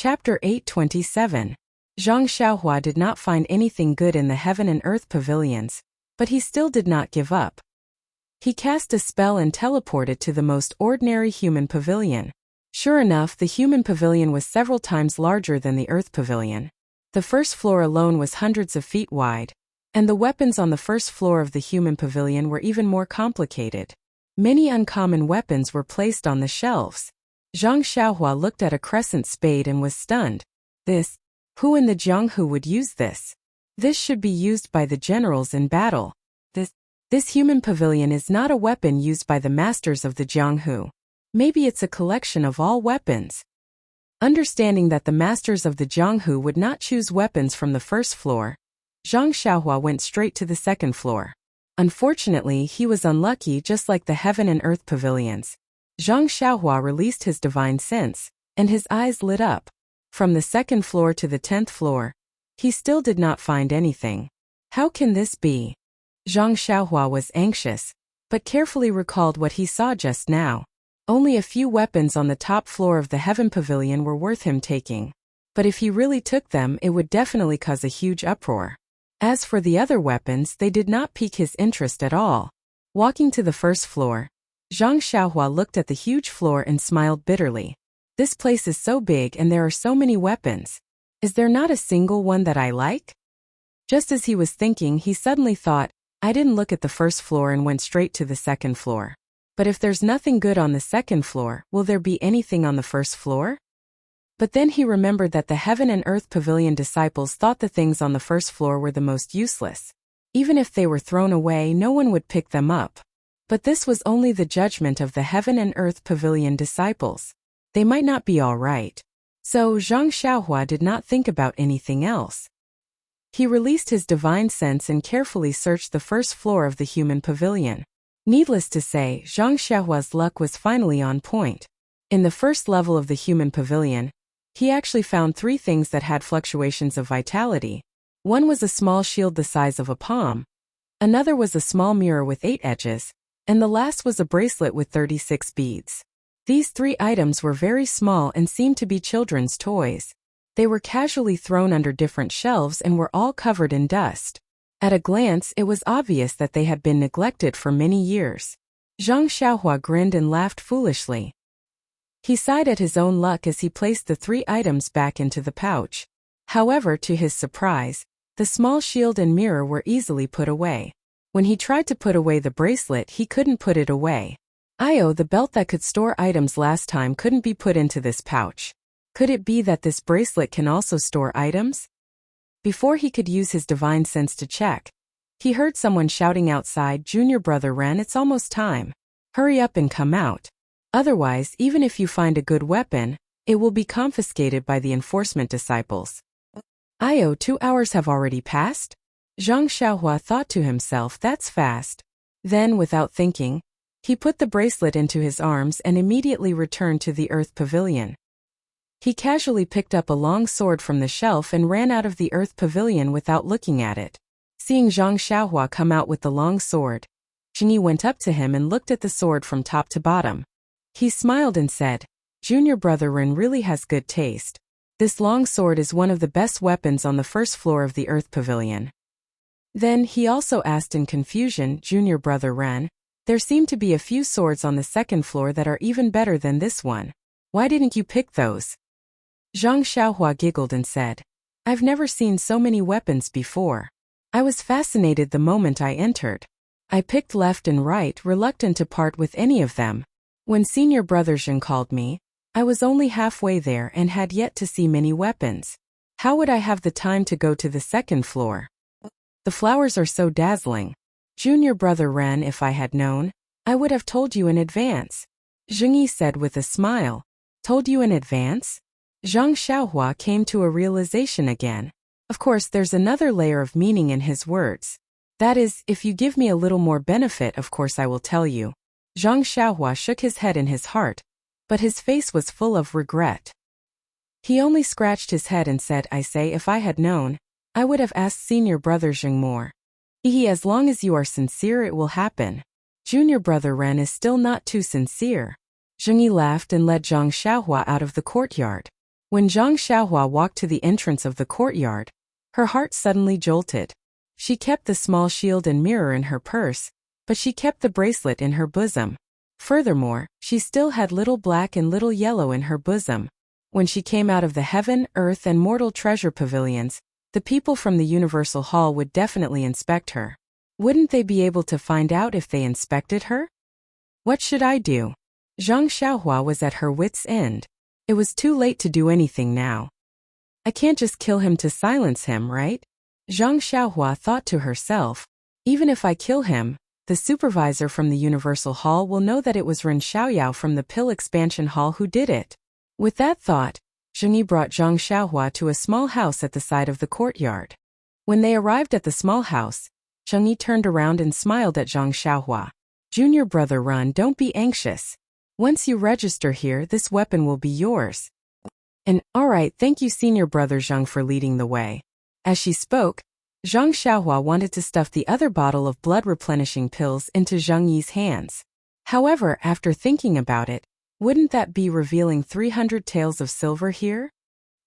Chapter 827. Zhang Xiaohua did not find anything good in the heaven and earth pavilions, but he still did not give up. He cast a spell and teleported to the most ordinary human pavilion. Sure enough, the human pavilion was several times larger than the earth pavilion. The first floor alone was hundreds of feet wide, and the weapons on the first floor of the human pavilion were even more complicated. Many uncommon weapons were placed on the shelves. Zhang Xiaohua looked at a crescent spade and was stunned. Who in the Jianghu would use this? This should be used by the generals in battle. This human pavilion is not a weapon used by the masters of the Jianghu. Maybe it's a collection of all weapons. Understanding that the masters of the Jianghu would not choose weapons from the first floor, Zhang Xiaohua went straight to the second floor. Unfortunately, he was unlucky, just like the heaven and earth pavilions. Zhang Xiaohua released his divine sense, and his eyes lit up. From the second floor to the 10th floor, he still did not find anything. How can this be? Zhang Xiaohua was anxious, but carefully recalled what he saw just now. Only a few weapons on the top floor of the heaven pavilion were worth him taking. But if he really took them, it would definitely cause a huge uproar. As for the other weapons, they did not pique his interest at all. Walking to the first floor, Zhang Xiaohua looked at the huge floor and smiled bitterly. This place is so big and there are so many weapons. Is there not a single one that I like? Just as he was thinking, he suddenly thought, I didn't look at the first floor and went straight to the second floor. But if there's nothing good on the second floor, will there be anything on the first floor? But then he remembered that the heaven and earth pavilion disciples thought the things on the first floor were the most useless. Even if they were thrown away, no one would pick them up. But this was only the judgment of the heaven and earth pavilion disciples. They might not be all right. So Zhang Xiaohua did not think about anything else. He released his divine sense and carefully searched the first floor of the human pavilion. Needless to say, Zhang Xiaohua's luck was finally on point. In the first level of the human pavilion, he actually found 3 things that had fluctuations of vitality. One was a small shield the size of a palm. Another was a small mirror with 8 edges. And the last was a bracelet with 36 beads. These 3 items were very small and seemed to be children's toys. They were casually thrown under different shelves and were all covered in dust. At a glance, it was obvious that they had been neglected for many years. Zhang Xiaohua grinned and laughed foolishly. He sighed at his own luck as he placed the 3 items back into the pouch. However, to his surprise, the small shield and mirror were easily put away. When he tried to put away the bracelet, he couldn't put it away. The belt that could store items last time couldn't be put into this pouch. Could it be that this bracelet can also store items? Before he could use his divine sense to check, he heard someone shouting outside, "Junior brother Ren, it's almost time. Hurry up and come out. Otherwise, even if you find a good weapon, it will be confiscated by the enforcement disciples." 2 hours have already passed? Zhang Xiaohua thought to himself, that's fast. Then, without thinking, he put the bracelet into his arms and immediately returned to the earth pavilion. He casually picked up a long sword from the shelf and ran out of the earth pavilion without looking at it. Seeing Zhang Xiaohua come out with the long sword, Jingyi went up to him and looked at the sword from top to bottom. He smiled and said, "Junior brother Ren really has good taste. This long sword is one of the best weapons on the first floor of the earth pavilion." Then he also asked in confusion, "Junior brother Ren, there seem to be a few swords on the second floor that are even better than this one. Why didn't you pick those?" Zhang Xiaohua giggled and said, "I've never seen so many weapons before. I was fascinated the moment I entered. I picked left and right, reluctant to part with any of them. When senior brother Zheng called me, I was only halfway there and had yet to see many weapons. How would I have the time to go to the second floor? The flowers are so dazzling. Junior brother Ren, if I had known, I would have told you in advance." Jingyi said with a smile. "Told you in advance?" Zhang Xiaohua came to a realization again. Of course, there's another layer of meaning in his words. That is, if you give me a little more benefit, of course I will tell you. Zhang Xiaohua shook his head in his heart, but his face was full of regret. He only scratched his head and said, "I say, if I had known, I would have asked senior brother Zheng more. As long as you are sincere, it will happen. Junior brother Ren is still not too sincere." Zhengyi laughed and led Zhang Xiaohua out of the courtyard. When Zhang Xiaohua walked to the entrance of the courtyard, her heart suddenly jolted. She kept the small shield and mirror in her purse, but she kept the bracelet in her bosom. Furthermore, she still had little black and little yellow in her bosom. When she came out of the heaven, earth and mortal treasure pavilions, the people from the Universal Hall would definitely inspect her. Wouldn't they be able to find out if they inspected her? What should I do? Zhang Xiaohua was at her wits' end. It was too late to do anything now. I can't just kill him to silence him, right? Zhang Xiaohua thought to herself. Even if I kill him, the supervisor from the Universal Hall will know that it was Ren Xiaoyao from the Pill Expansion Hall who did it. With that thought, Zheng Yi brought Zhang Xiaohua to a small house at the side of the courtyard. When they arrived at the small house, Zheng Yi turned around and smiled at Zhang Xiaohua. Junior brother Ren, don't be anxious. Once you register here, this weapon will be yours. And, alright, thank you senior brother Zheng for leading the way. As she spoke, Zhang Xiaohua wanted to stuff the other bottle of blood-replenishing pills into Zheng Yi's hands. However, after thinking about it, wouldn't that be revealing 300 taels of silver here?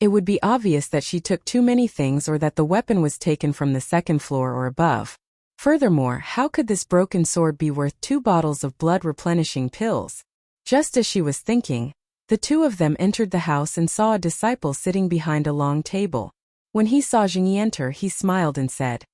It would be obvious that she took too many things or that the weapon was taken from the second floor or above. Furthermore, how could this broken sword be worth 2 bottles of blood-replenishing pills? Just as she was thinking, the two of them entered the house and saw a disciple sitting behind a long table. When he saw Zheng Yi enter, he smiled and said,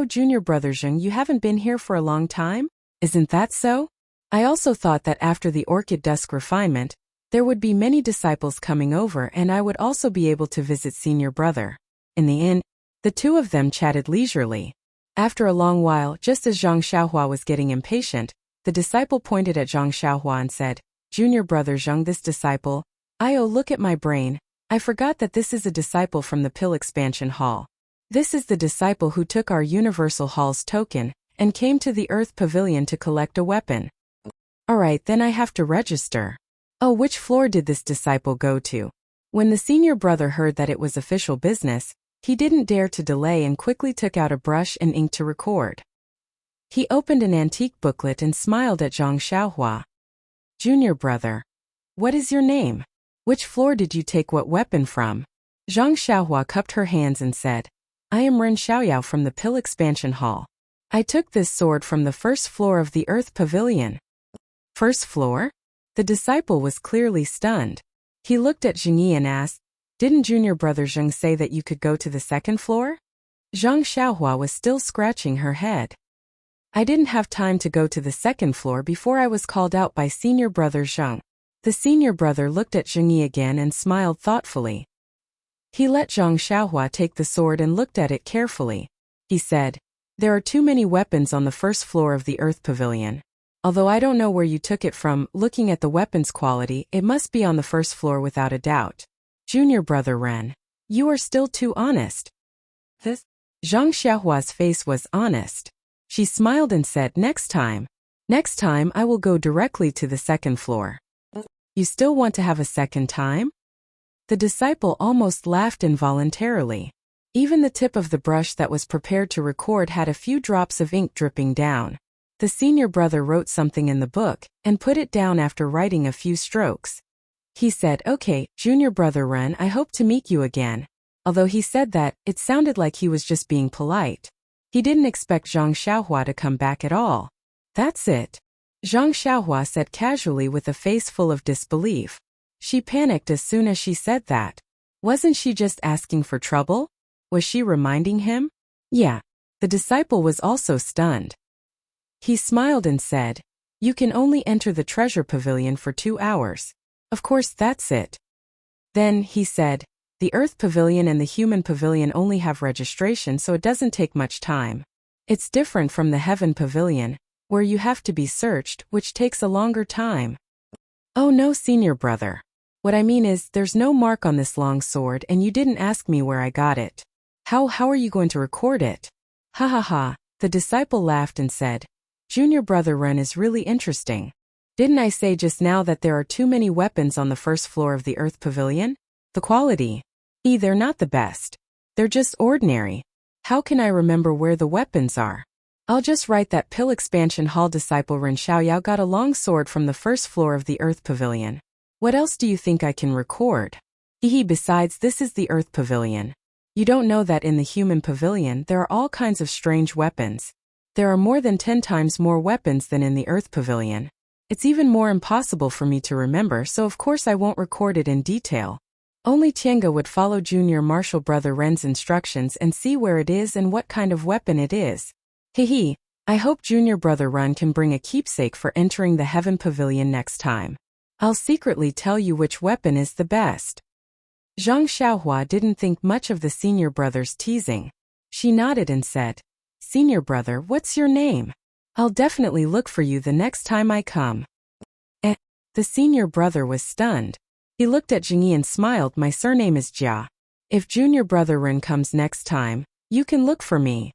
Junior brother Zheng, you haven't been here for a long time? Isn't that so? I also thought that after the Orchid Dusk refinement, there would be many disciples coming over and I would also be able to visit senior brother. In the end, the two of them chatted leisurely. After a long while, just as Zhang Xiaohua was getting impatient, the disciple pointed at Zhang Xiaohua and said, Junior brother Zheng, this disciple, look at my brain, I forgot that this is a disciple from the Pill Expansion Hall. This is the disciple who took our Universal Hall's token and came to the Earth Pavilion to collect a weapon. Alright, then I have to register. Oh, which floor did this disciple go to? When the senior brother heard that it was official business, he didn't dare to delay and quickly took out a brush and ink to record. He opened an antique booklet and smiled at Zhang Xiaohua. Junior brother. What is your name? Which floor did you take what weapon from? Zhang Xiaohua cupped her hands and said, I am Ren Xiaoyao from the Pill Expansion Hall. I took this sword from the first floor of the Earth Pavilion. First floor? The disciple was clearly stunned. He looked at Zheng Yi and asked, Didn't junior brother Zheng say that you could go to the second floor? Zhang Xiaohua was still scratching her head. I didn't have time to go to the second floor before I was called out by senior brother Zheng. The senior brother looked at Zheng Yi again and smiled thoughtfully. He let Zhang Xiaohua take the sword and looked at it carefully. He said, There are too many weapons on the first floor of the Earth Pavilion. Although I don't know where you took it from, looking at the weapon's quality, it must be on the first floor without a doubt. Junior brother Ren, you are still too honest. This? Zhang Xiaohua's face was honest. She smiled and said, Next time I will go directly to the second floor. You still want to have a second time? The disciple almost laughed involuntarily. Even the tip of the brush that was prepared to record had a few drops of ink dripping down. The senior brother wrote something in the book and put it down after writing a few strokes. He said, Okay, junior brother Ren, I hope to meet you again. Although he said that, it sounded like he was just being polite. He didn't expect Zhang Xiaohua to come back at all. That's it. Zhang Xiaohua said casually with a face full of disbelief. She panicked as soon as she said that. Wasn't she just asking for trouble? Was she reminding him? Yeah. The disciple was also stunned. He smiled and said, You can only enter the treasure pavilion for 2 hours. Of course that's it. Then, he said, the Earth Pavilion and the Human Pavilion only have registration, so it doesn't take much time. It's different from the Heaven Pavilion, where you have to be searched, which takes a longer time. Oh no, senior brother. What I mean is, there's no mark on this long sword and you didn't ask me where I got it. How are you going to record it? Ha ha ha, the disciple laughed and said, Junior brother Ren is really interesting. Didn't I say just now that there are too many weapons on the first floor of the Earth Pavilion? The quality? They're not the best. They're just ordinary. How can I remember where the weapons are? I'll just write that Pill Expansion Hall disciple Ren Xiaoyao got a long sword from the first floor of the Earth Pavilion. What else do you think I can record? Besides, this is the Earth Pavilion. You don't know that in the human pavilion there are all kinds of strange weapons. There are more than 10 times more weapons than in the Earth Pavilion. It's even more impossible for me to remember, so of course I won't record it in detail. Only Tienga would follow Junior Marshall Brother Ren's instructions and see where it is and what kind of weapon it is. I hope Junior Brother Ren can bring a keepsake for entering the Heaven Pavilion next time. I'll secretly tell you which weapon is the best. Zhang Xiaohua didn't think much of the senior brother's teasing. She nodded and said, "Senior brother, what's your name? I'll definitely look for you the next time I come." The senior brother was stunned. He looked at Jingyi and smiled. "My surname is Jia. If Junior Brother Ren comes next time, you can look for me."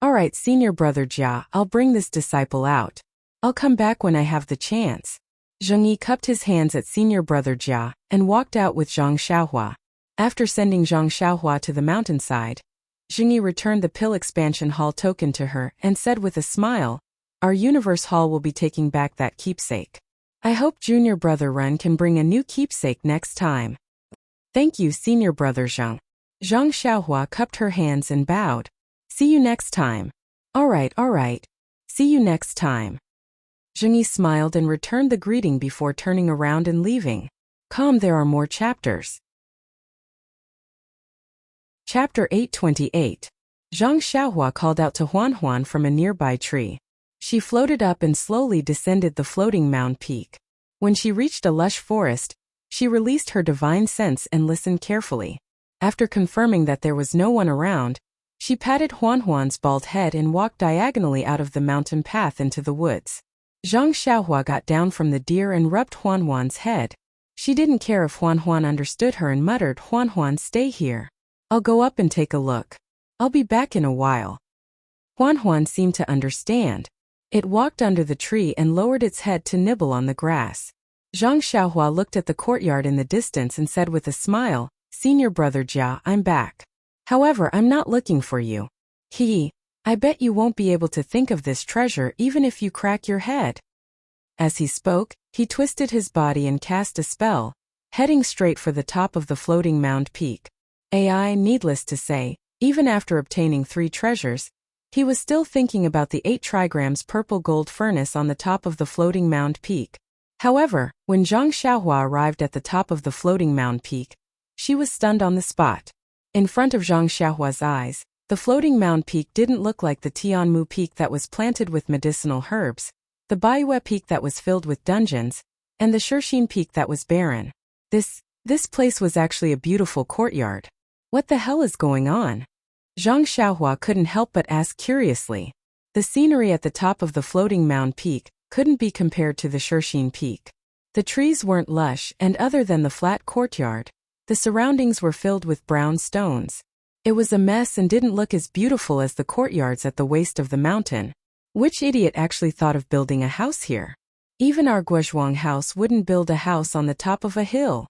"Alright, Senior Brother Jia, I'll bring this disciple out. I'll come back when I have the chance." Zheng Yi cupped his hands at Senior Brother Jia and walked out with Zhang Xiaohua. After sending Zhang Xiaohua to the mountainside, Zheng Yi returned the Pill Expansion Hall token to her and said with a smile, "Our Universe Hall will be taking back that keepsake. I hope Junior Brother Ren can bring a new keepsake next time." "Thank you, Senior Brother Zhang." Zhang Xiaohua cupped her hands and bowed. "See you next time." Alright. See you next time." Zheng Yi smiled and returned the greeting before turning around and leaving. There are more chapters. Chapter 828. Zhang Xiaohua called out to Huan Huan from a nearby tree. She floated up and slowly descended the floating mound peak. When she reached a lush forest, she released her divine sense and listened carefully. After confirming that there was no one around, she patted Huan Huan's bald head and walked diagonally out of the mountain path into the woods. Zhang Xiaohua got down from the deer and rubbed Huan Huan's head. She didn't care if Huan Huan understood her and muttered, "Huan Huan, stay here. I'll go up and take a look. I'll be back in a while." Huan Huan seemed to understand. It walked under the tree and lowered its head to nibble on the grass. Zhang Xiaohua looked at the courtyard in the distance and said with a smile, "Senior Brother Jia, I'm back. However, I'm not looking for you. I bet you won't be able to think of this treasure even if you crack your head." As he spoke, he twisted his body and cast a spell, heading straight for the top of the floating mound peak. Needless to say, even after obtaining 3 treasures, he was still thinking about the 8 trigrams purple gold furnace on the top of the floating mound peak. However, when Zhang Xiaohua arrived at the top of the floating mound peak, she was stunned on the spot. In front of Zhang Xiaohua's eyes, the floating mound peak didn't look like the Tianmu peak that was planted with medicinal herbs, the Baiyue peak that was filled with dungeons, and the Shixin peak that was barren. This place was actually a beautiful courtyard. What the hell is going on? Zhang Xiaohua couldn't help but ask curiously. The scenery at the top of the floating mound peak couldn't be compared to the Shixin peak. The trees weren't lush, and other than the flat courtyard, the surroundings were filled with brown stones. It was a mess and didn't look as beautiful as the courtyards at the waist of the mountain. Which idiot actually thought of building a house here? Even our Guozhuang house wouldn't build a house on the top of a hill.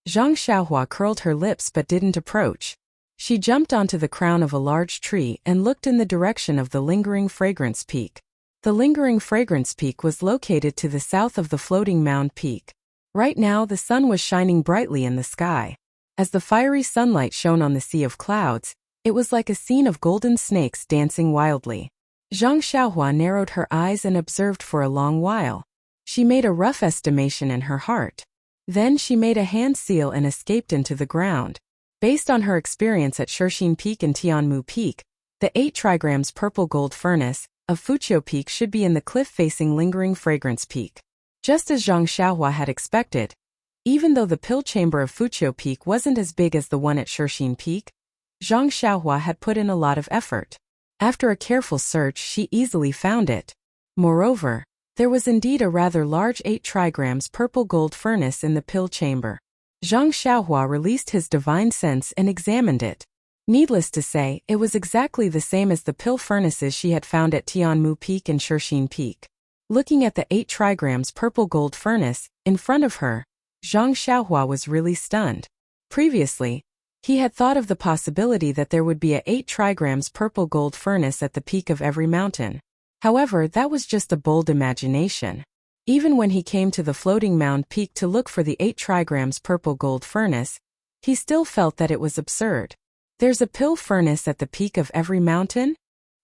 Zhang Xiaohua curled her lips but didn't approach. She jumped onto the crown of a large tree and looked in the direction of the Lingering Fragrance Peak. The Lingering Fragrance Peak was located to the south of the floating mound peak. Right now the sun was shining brightly in the sky. As the fiery sunlight shone on the sea of clouds, it was like a scene of golden snakes dancing wildly. Zhang Xiaohua narrowed her eyes and observed for a long while. She made a rough estimation in her heart. Then she made a hand seal and escaped into the ground. Based on her experience at Shixin Peak and Tianmu Peak, the 8 trigrams purple gold furnace of Fuqiu Peak should be in the cliff-facing Lingering Fragrance Peak. Just as Zhang Xiaohua had expected, even though the pill chamber of Fuqiu Peak wasn't as big as the one at Shixin Peak, Zhang Xiaohua had put in a lot of effort. After a careful search, she easily found it. Moreover, there was indeed a rather large 8 trigrams purple gold furnace in the pill chamber. Zhang Xiaohua released his divine sense and examined it. Needless to say, it was exactly the same as the pill furnaces she had found at Tianmu Peak and Shixin Peak. Looking at the 8 trigrams purple gold furnace in front of her, Zhang Xiaohua was really stunned. Previously, he had thought of the possibility that there would be a 8 trigrams purple gold furnace at the peak of every mountain. However, that was just a bold imagination. Even when he came to the floating mound peak to look for the 8 trigrams purple gold furnace, He still felt that it was absurd. There's a pill furnace at the peak of every mountain?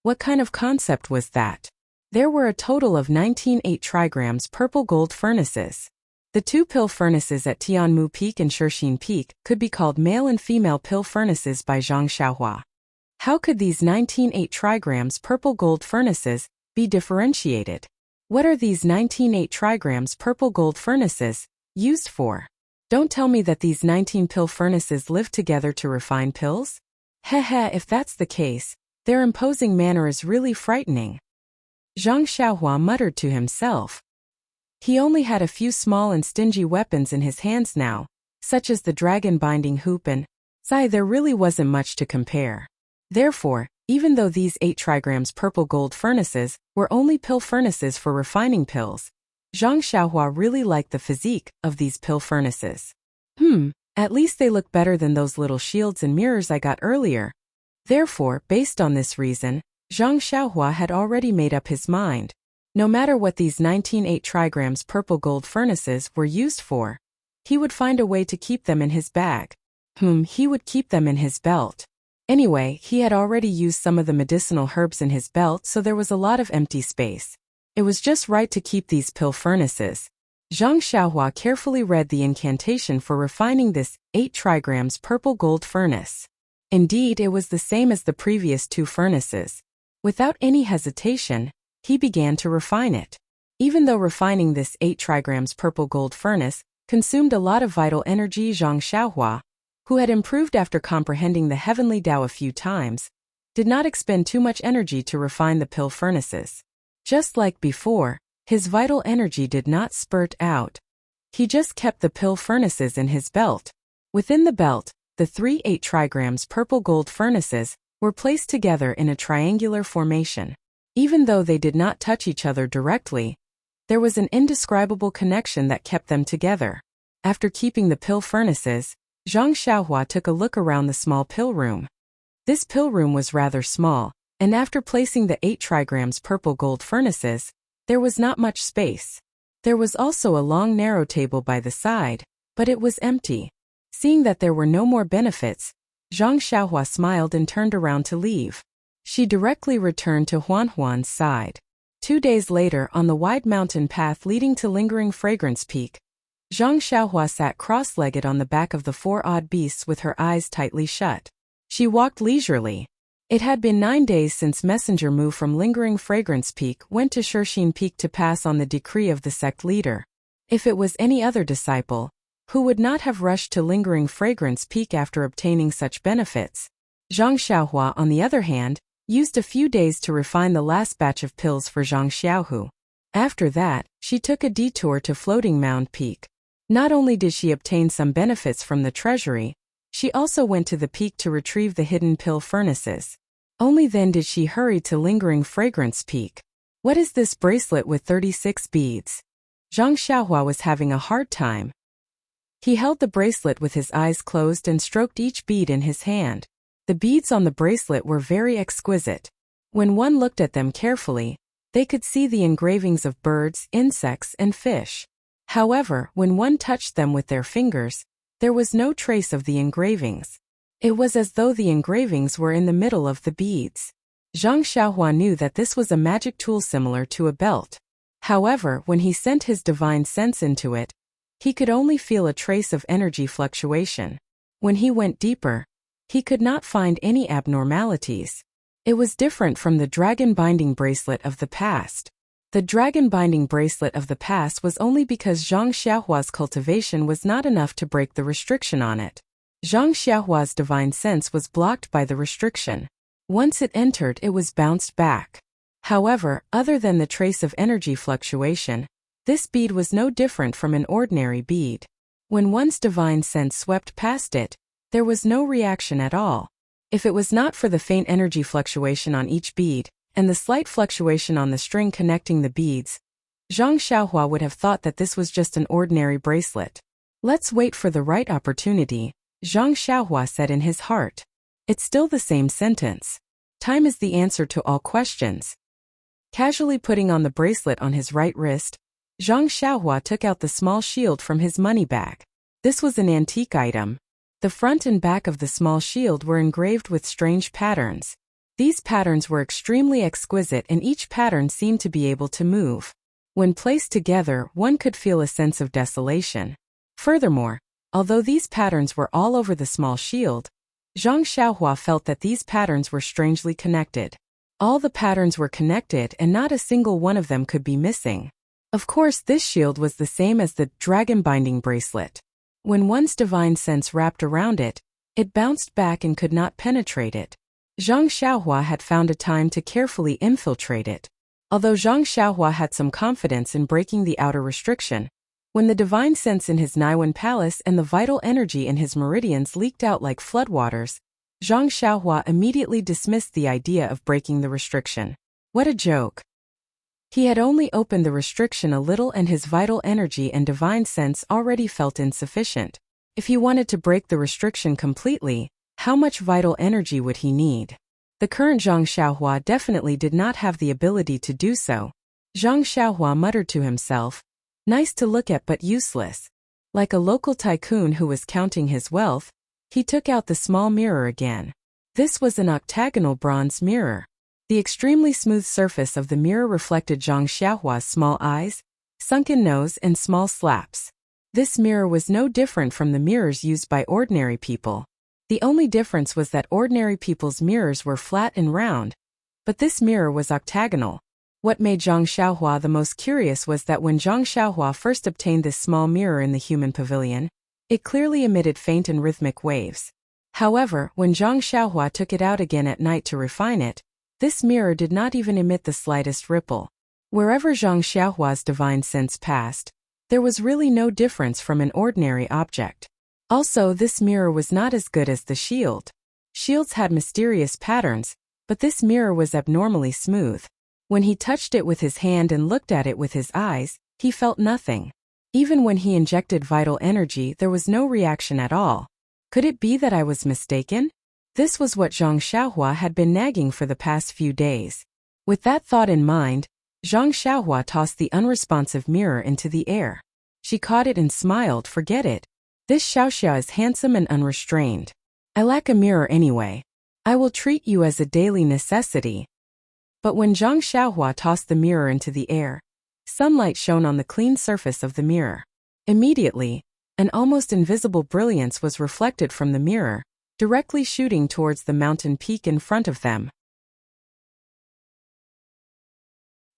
What kind of concept was that? There were a total of 19 8-trigrams purple gold furnaces. The 2 pill furnaces at Tianmu Peak and Shishine Peak could be called male and female pill furnaces by Zhang Xiaohua. How could these 19 8-trigrams purple gold furnaces be differentiated? What are these 19 8-trigrams purple gold furnaces used for? Don't tell me that these 19 pill furnaces live together to refine pills? Heh, if that's the case, their imposing manner is really frightening. Zhang Xiaohua muttered to himself. He only had a few small and stingy weapons in his hands now, such as the dragon binding hoop and there really wasn't much to compare. Therefore, even though these 8-trigrams purple gold furnaces were only pill furnaces for refining pills, Zhang Xiaohua really liked the physique of these pill furnaces. At least they look better than those little shields and mirrors I got earlier. Therefore, based on this reason, Zhang Xiaohua had already made up his mind. No matter what these 19 8-trigrams purple gold furnaces were used for, he would find a way to keep them in his bag. He would keep them in his belt. Anyway, he had already used some of the medicinal herbs in his belt, so there was a lot of empty space. It was just right to keep these pill furnaces. Zhang Xiaohua carefully read the incantation for refining this 8-trigrams purple gold furnace. Indeed, it was the same as the previous 2 furnaces. Without any hesitation, he began to refine it. Even though refining this 8-trigrams purple gold furnace consumed a lot of vital energy, Zhang Xiaohua, who had improved after comprehending the heavenly Tao a few times, did not expend too much energy to refine the pill furnaces. Just like before, his vital energy did not spurt out. He just kept the pill furnaces in his belt. Within the belt, the 3 8-trigrams purple gold furnaces were placed together in a triangular formation. Even though they did not touch each other directly, there was an indescribable connection that kept them together. After keeping the pill furnaces, Zhang Xiaohua took a look around the small pill room. This pill room was rather small, and after placing the 8-trigrams purple gold furnaces, there was not much space. There was also a long narrow table by the side, but it was empty. Seeing that there were no more benefits, Zhang Xiaohua smiled and turned around to leave. She directly returned to Huanhuan's side. 2 days later, on the wide mountain path leading to Lingering Fragrance Peak, Zhang Xiaohua sat cross-legged on the back of the 4 odd beasts with her eyes tightly shut. She walked leisurely. It had been 9 days since Messenger Mu from Lingering Fragrance Peak went to Shishine Peak to pass on the decree of the sect leader. If it was any other disciple, who would not have rushed to Lingering Fragrance Peak after obtaining such benefits, Zhang Xiaohua, on the other hand, used a few days to refine the last batch of pills for Zhang Xiaohu. After that, she took a detour to Floating Mound Peak. Not only did she obtain some benefits from the treasury, she also went to the peak to retrieve the hidden pill furnaces. Only then did she hurry to Lingering Fragrance Peak. What is this bracelet with 36 beads? Zhang Xiaohua was having a hard time. He held the bracelet with his eyes closed and stroked each bead in his hand. The beads on the bracelet were very exquisite. When one looked at them carefully, they could see the engravings of birds, insects, and fish. However, when one touched them with their fingers, there was no trace of the engravings. It was as though the engravings were in the middle of the beads. Zhang Xiaohua knew that this was a magic tool similar to a belt. However, when he sent his divine sense into it, he could only feel a trace of energy fluctuation. When he went deeper, he could not find any abnormalities. It was different from the dragon binding bracelet of the past. The dragon binding bracelet of the past was only because Zhang Xiaohua's cultivation was not enough to break the restriction on it. Zhang Xiaohua's divine sense was blocked by the restriction. Once it entered, it was bounced back. However, other than the trace of energy fluctuation, this bead was no different from an ordinary bead. When one's divine sense swept past it, there was no reaction at all. If it was not for the faint energy fluctuation on each bead, and the slight fluctuation on the string connecting the beads, Zhang Xiaohua would have thought that this was just an ordinary bracelet. Let's wait for the right opportunity, Zhang Xiaohua said in his heart. It's still the same sentence. Time is the answer to all questions. Casually putting on the bracelet on his right wrist, Zhang Xiaohua took out the small shield from his money bag. This was an antique item. The front and back of the small shield were engraved with strange patterns. These patterns were extremely exquisite and each pattern seemed to be able to move. When placed together, one could feel a sense of desolation. Furthermore, although these patterns were all over the small shield, Zhang Xiaohua felt that these patterns were strangely connected. All the patterns were connected and not a single one of them could be missing. Of course, this shield was the same as the dragon binding bracelet. When one's divine sense wrapped around it, it bounced back and could not penetrate it. Zhang Xiaohua had found a time to carefully infiltrate it. Although Zhang Xiaohua had some confidence in breaking the outer restriction, when the divine sense in his Naiwan palace and the vital energy in his meridians leaked out like floodwaters, Zhang Xiaohua immediately dismissed the idea of breaking the restriction. What a joke! He had only opened the restriction a little and his vital energy and divine sense already felt insufficient. If he wanted to break the restriction completely, how much vital energy would he need? The current Zhang Xiaohua definitely did not have the ability to do so. Zhang Xiaohua muttered to himself, "Nice to look at but useless." Like a local tycoon who was counting his wealth, he took out the small mirror again. This was an octagonal bronze mirror. The extremely smooth surface of the mirror reflected Zhang Xiaohua's small eyes, sunken nose and small slaps. This mirror was no different from the mirrors used by ordinary people. The only difference was that ordinary people's mirrors were flat and round, but this mirror was octagonal. What made Zhang Xiaohua the most curious was that when Zhang Xiaohua first obtained this small mirror in the human pavilion, it clearly emitted faint and rhythmic waves. However, when Zhang Xiaohua took it out again at night to refine it, this mirror did not even emit the slightest ripple. Wherever Zhang Xiaohua's divine sense passed, there was really no difference from an ordinary object. Also, this mirror was not as good as the shield. Shields had mysterious patterns, but this mirror was abnormally smooth. When he touched it with his hand and looked at it with his eyes, he felt nothing. Even when he injected vital energy, there was no reaction at all. Could it be that I was mistaken? This was what Zhang Xiaohua had been nagging for the past few days. With that thought in mind, Zhang Xiaohua tossed the unresponsive mirror into the air. She caught it and smiled, "Forget it. This Xiaoxia is handsome and unrestrained. I lack a mirror anyway. I will treat you as a daily necessity." But when Zhang Xiaohua tossed the mirror into the air, sunlight shone on the clean surface of the mirror. Immediately, an almost invisible brilliance was reflected from the mirror, directly shooting towards the mountain peak in front of them.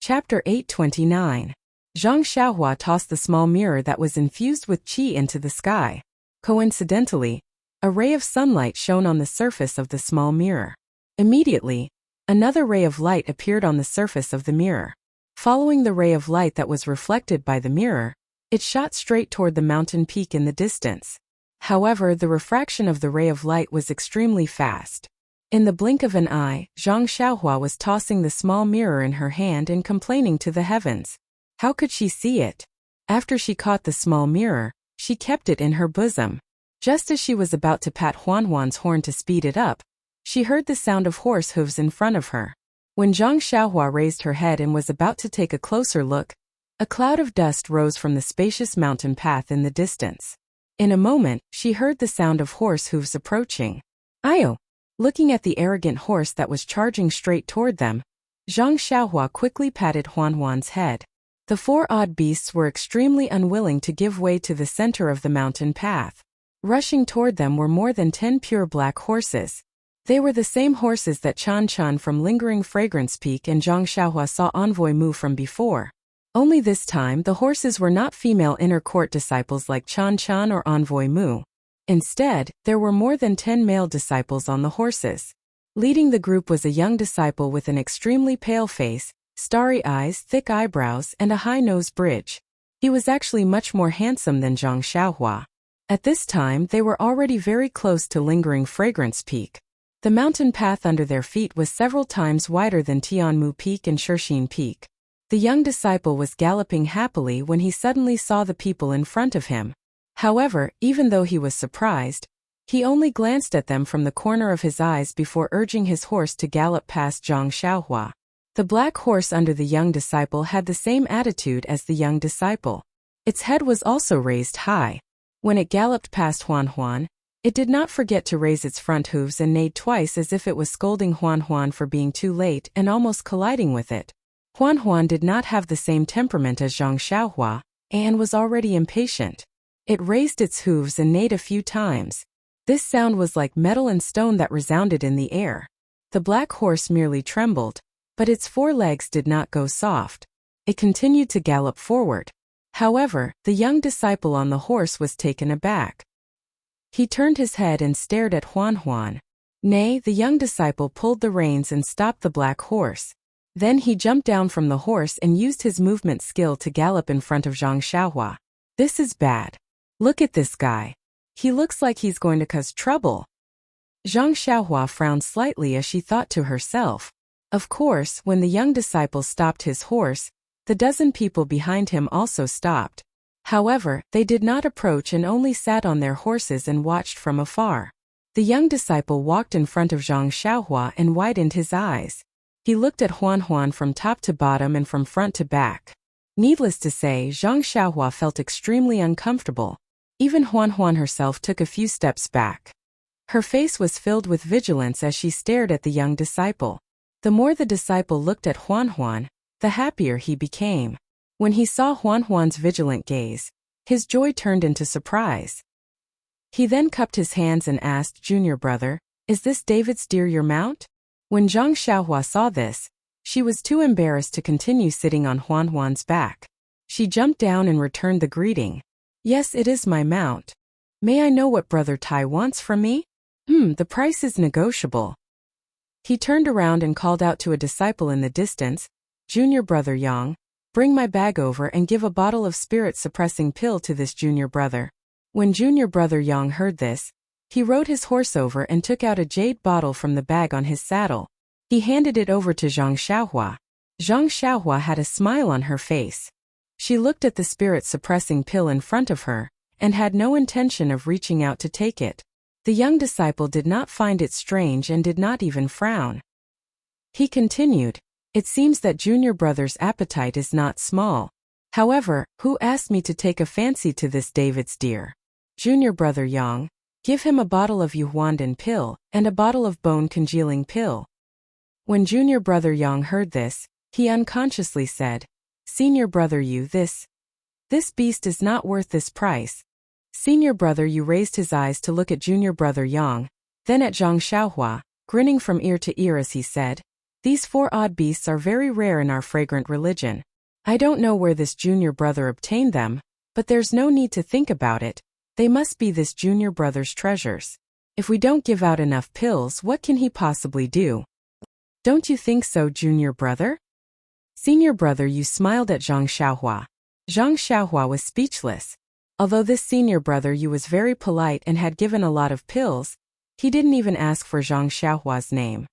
Chapter 829. Zhang Xiaohua tossed the small mirror that was infused with qi into the sky. Coincidentally, a ray of sunlight shone on the surface of the small mirror. Immediately, another ray of light appeared on the surface of the mirror. Following the ray of light that was reflected by the mirror, it shot straight toward the mountain peak in the distance. However, the refraction of the ray of light was extremely fast. In the blink of an eye, Zhang Xiaohua was tossing the small mirror in her hand and complaining to the heavens. How could she see it? After she caught the small mirror, she kept it in her bosom. Just as she was about to pat Huanhuan's horn to speed it up, she heard the sound of horse hooves in front of her. When Zhang Xiaohua raised her head and was about to take a closer look, a cloud of dust rose from the spacious mountain path in the distance. In a moment, she heard the sound of horse hooves approaching. Ayo! Looking at the arrogant horse that was charging straight toward them, Zhang Xiaohua quickly patted Huanhuan's head. The four odd beasts were extremely unwilling to give way to the center of the mountain path. Rushing toward them were more than 10 pure black horses. They were the same horses that Chan Chan from Lingering Fragrance Peak and Zhang Xiaohua saw Envoy Mu from before. Only this time the horses were not female inner court disciples like Chan Chan or Envoy Mu. Instead, there were more than 10 male disciples on the horses. Leading the group was a young disciple with an extremely pale face, starry eyes, thick eyebrows, and a high nose bridge. He was actually much more handsome than Zhang Xiaohua. At this time, they were already very close to Lingering Fragrance Peak. The mountain path under their feet was several times wider than Tianmu Peak and Shixin Peak. The young disciple was galloping happily when he suddenly saw the people in front of him. However, even though he was surprised, he only glanced at them from the corner of his eyes before urging his horse to gallop past Zhang Xiaohua. The black horse under the young disciple had the same attitude as the young disciple. Its head was also raised high. When it galloped past Huanhuan, It did not forget to raise its front hooves and neighed twice as if it was scolding Huan Huan for being too late and almost colliding with it. Huan Huan did not have the same temperament as Zhang Xiaohua, and was already impatient. It raised its hooves and neighed a few times. This sound was like metal and stone that resounded in the air. The black horse merely trembled, but its forelegs did not go soft. It continued to gallop forward. However, the young disciple on the horse was taken aback. He turned his head and stared at Huan Huan. Nay, the young disciple pulled the reins and stopped the black horse. Then he jumped down from the horse and used his movement skill to gallop in front of Zhang Xiaohua. This is bad. Look at this guy. He looks like he's going to cause trouble. Zhang Xiaohua frowned slightly as she thought to herself. Of course, when the young disciple stopped his horse, the dozen people behind him also stopped. However, they did not approach and only sat on their horses and watched from afar. The young disciple walked in front of Zhang Xiaohua and widened his eyes. He looked at Huan Huan from top to bottom and from front to back. Needless to say, Zhang Xiaohua felt extremely uncomfortable. Even Huan Huan herself took a few steps back. Her face was filled with vigilance as she stared at the young disciple. The more the disciple looked at Huan Huan, the happier he became. When he saw Huan Huan's vigilant gaze, his joy turned into surprise. He then cupped his hands and asked, "Junior brother, is this David's deer your mount?" When Zhang Xiaohua saw this, she was too embarrassed to continue sitting on Huan Huan's back. She jumped down and returned the greeting. "Yes, it is my mount. May I know what Brother Tai wants from me?" The price is negotiable." He turned around and called out to a disciple in the distance, "Junior brother Yang, bring my bag over and give a bottle of spirit-suppressing pill to this junior brother." When junior brother Yang heard this, he rode his horse over and took out a jade bottle from the bag on his saddle. He handed it over to Zhang Xiaohua. Zhang Xiaohua had a smile on her face. She looked at the spirit-suppressing pill in front of her, and had no intention of reaching out to take it. The young disciple did not find it strange and did not even frown. He continued, "It seems that junior brother's appetite is not small. However, who asked me to take a fancy to this David's deer? Junior brother Yang, give him a bottle of Yuhuandan pill, and a bottle of bone-congealing pill." When junior brother Yang heard this, he unconsciously said, "Senior brother Yu, this beast is not worth this price." Senior brother Yu raised his eyes to look at junior brother Yang, then at Zhang Xiaohua, grinning from ear to ear as he said, "These 4 odd beasts are very rare in our fragrant religion. I don't know where this junior brother obtained them, but there's no need to think about it. They must be this junior brother's treasures. If we don't give out enough pills, what can he possibly do? Don't you think so, junior brother?" Senior brother Yu smiled at Zhang Xiaohua. Zhang Xiaohua was speechless. Although this senior brother Yu was very polite and had given a lot of pills, he didn't even ask for Zhang Xiaohua's name.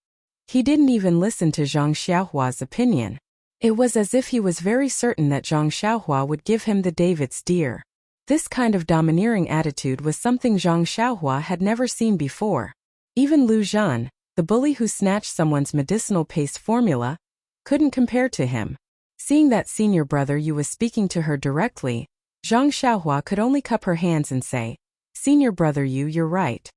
He didn't even listen to Zhang Xiaohua's opinion. It was as if he was very certain that Zhang Xiaohua would give him the David's deer. This kind of domineering attitude was something Zhang Xiaohua had never seen before. Even Lu Zhan, the bully who snatched someone's medicinal paste formula, couldn't compare to him. Seeing that senior brother Yu was speaking to her directly, Zhang Xiaohua could only cup her hands and say, "Senior brother Yu, you're right.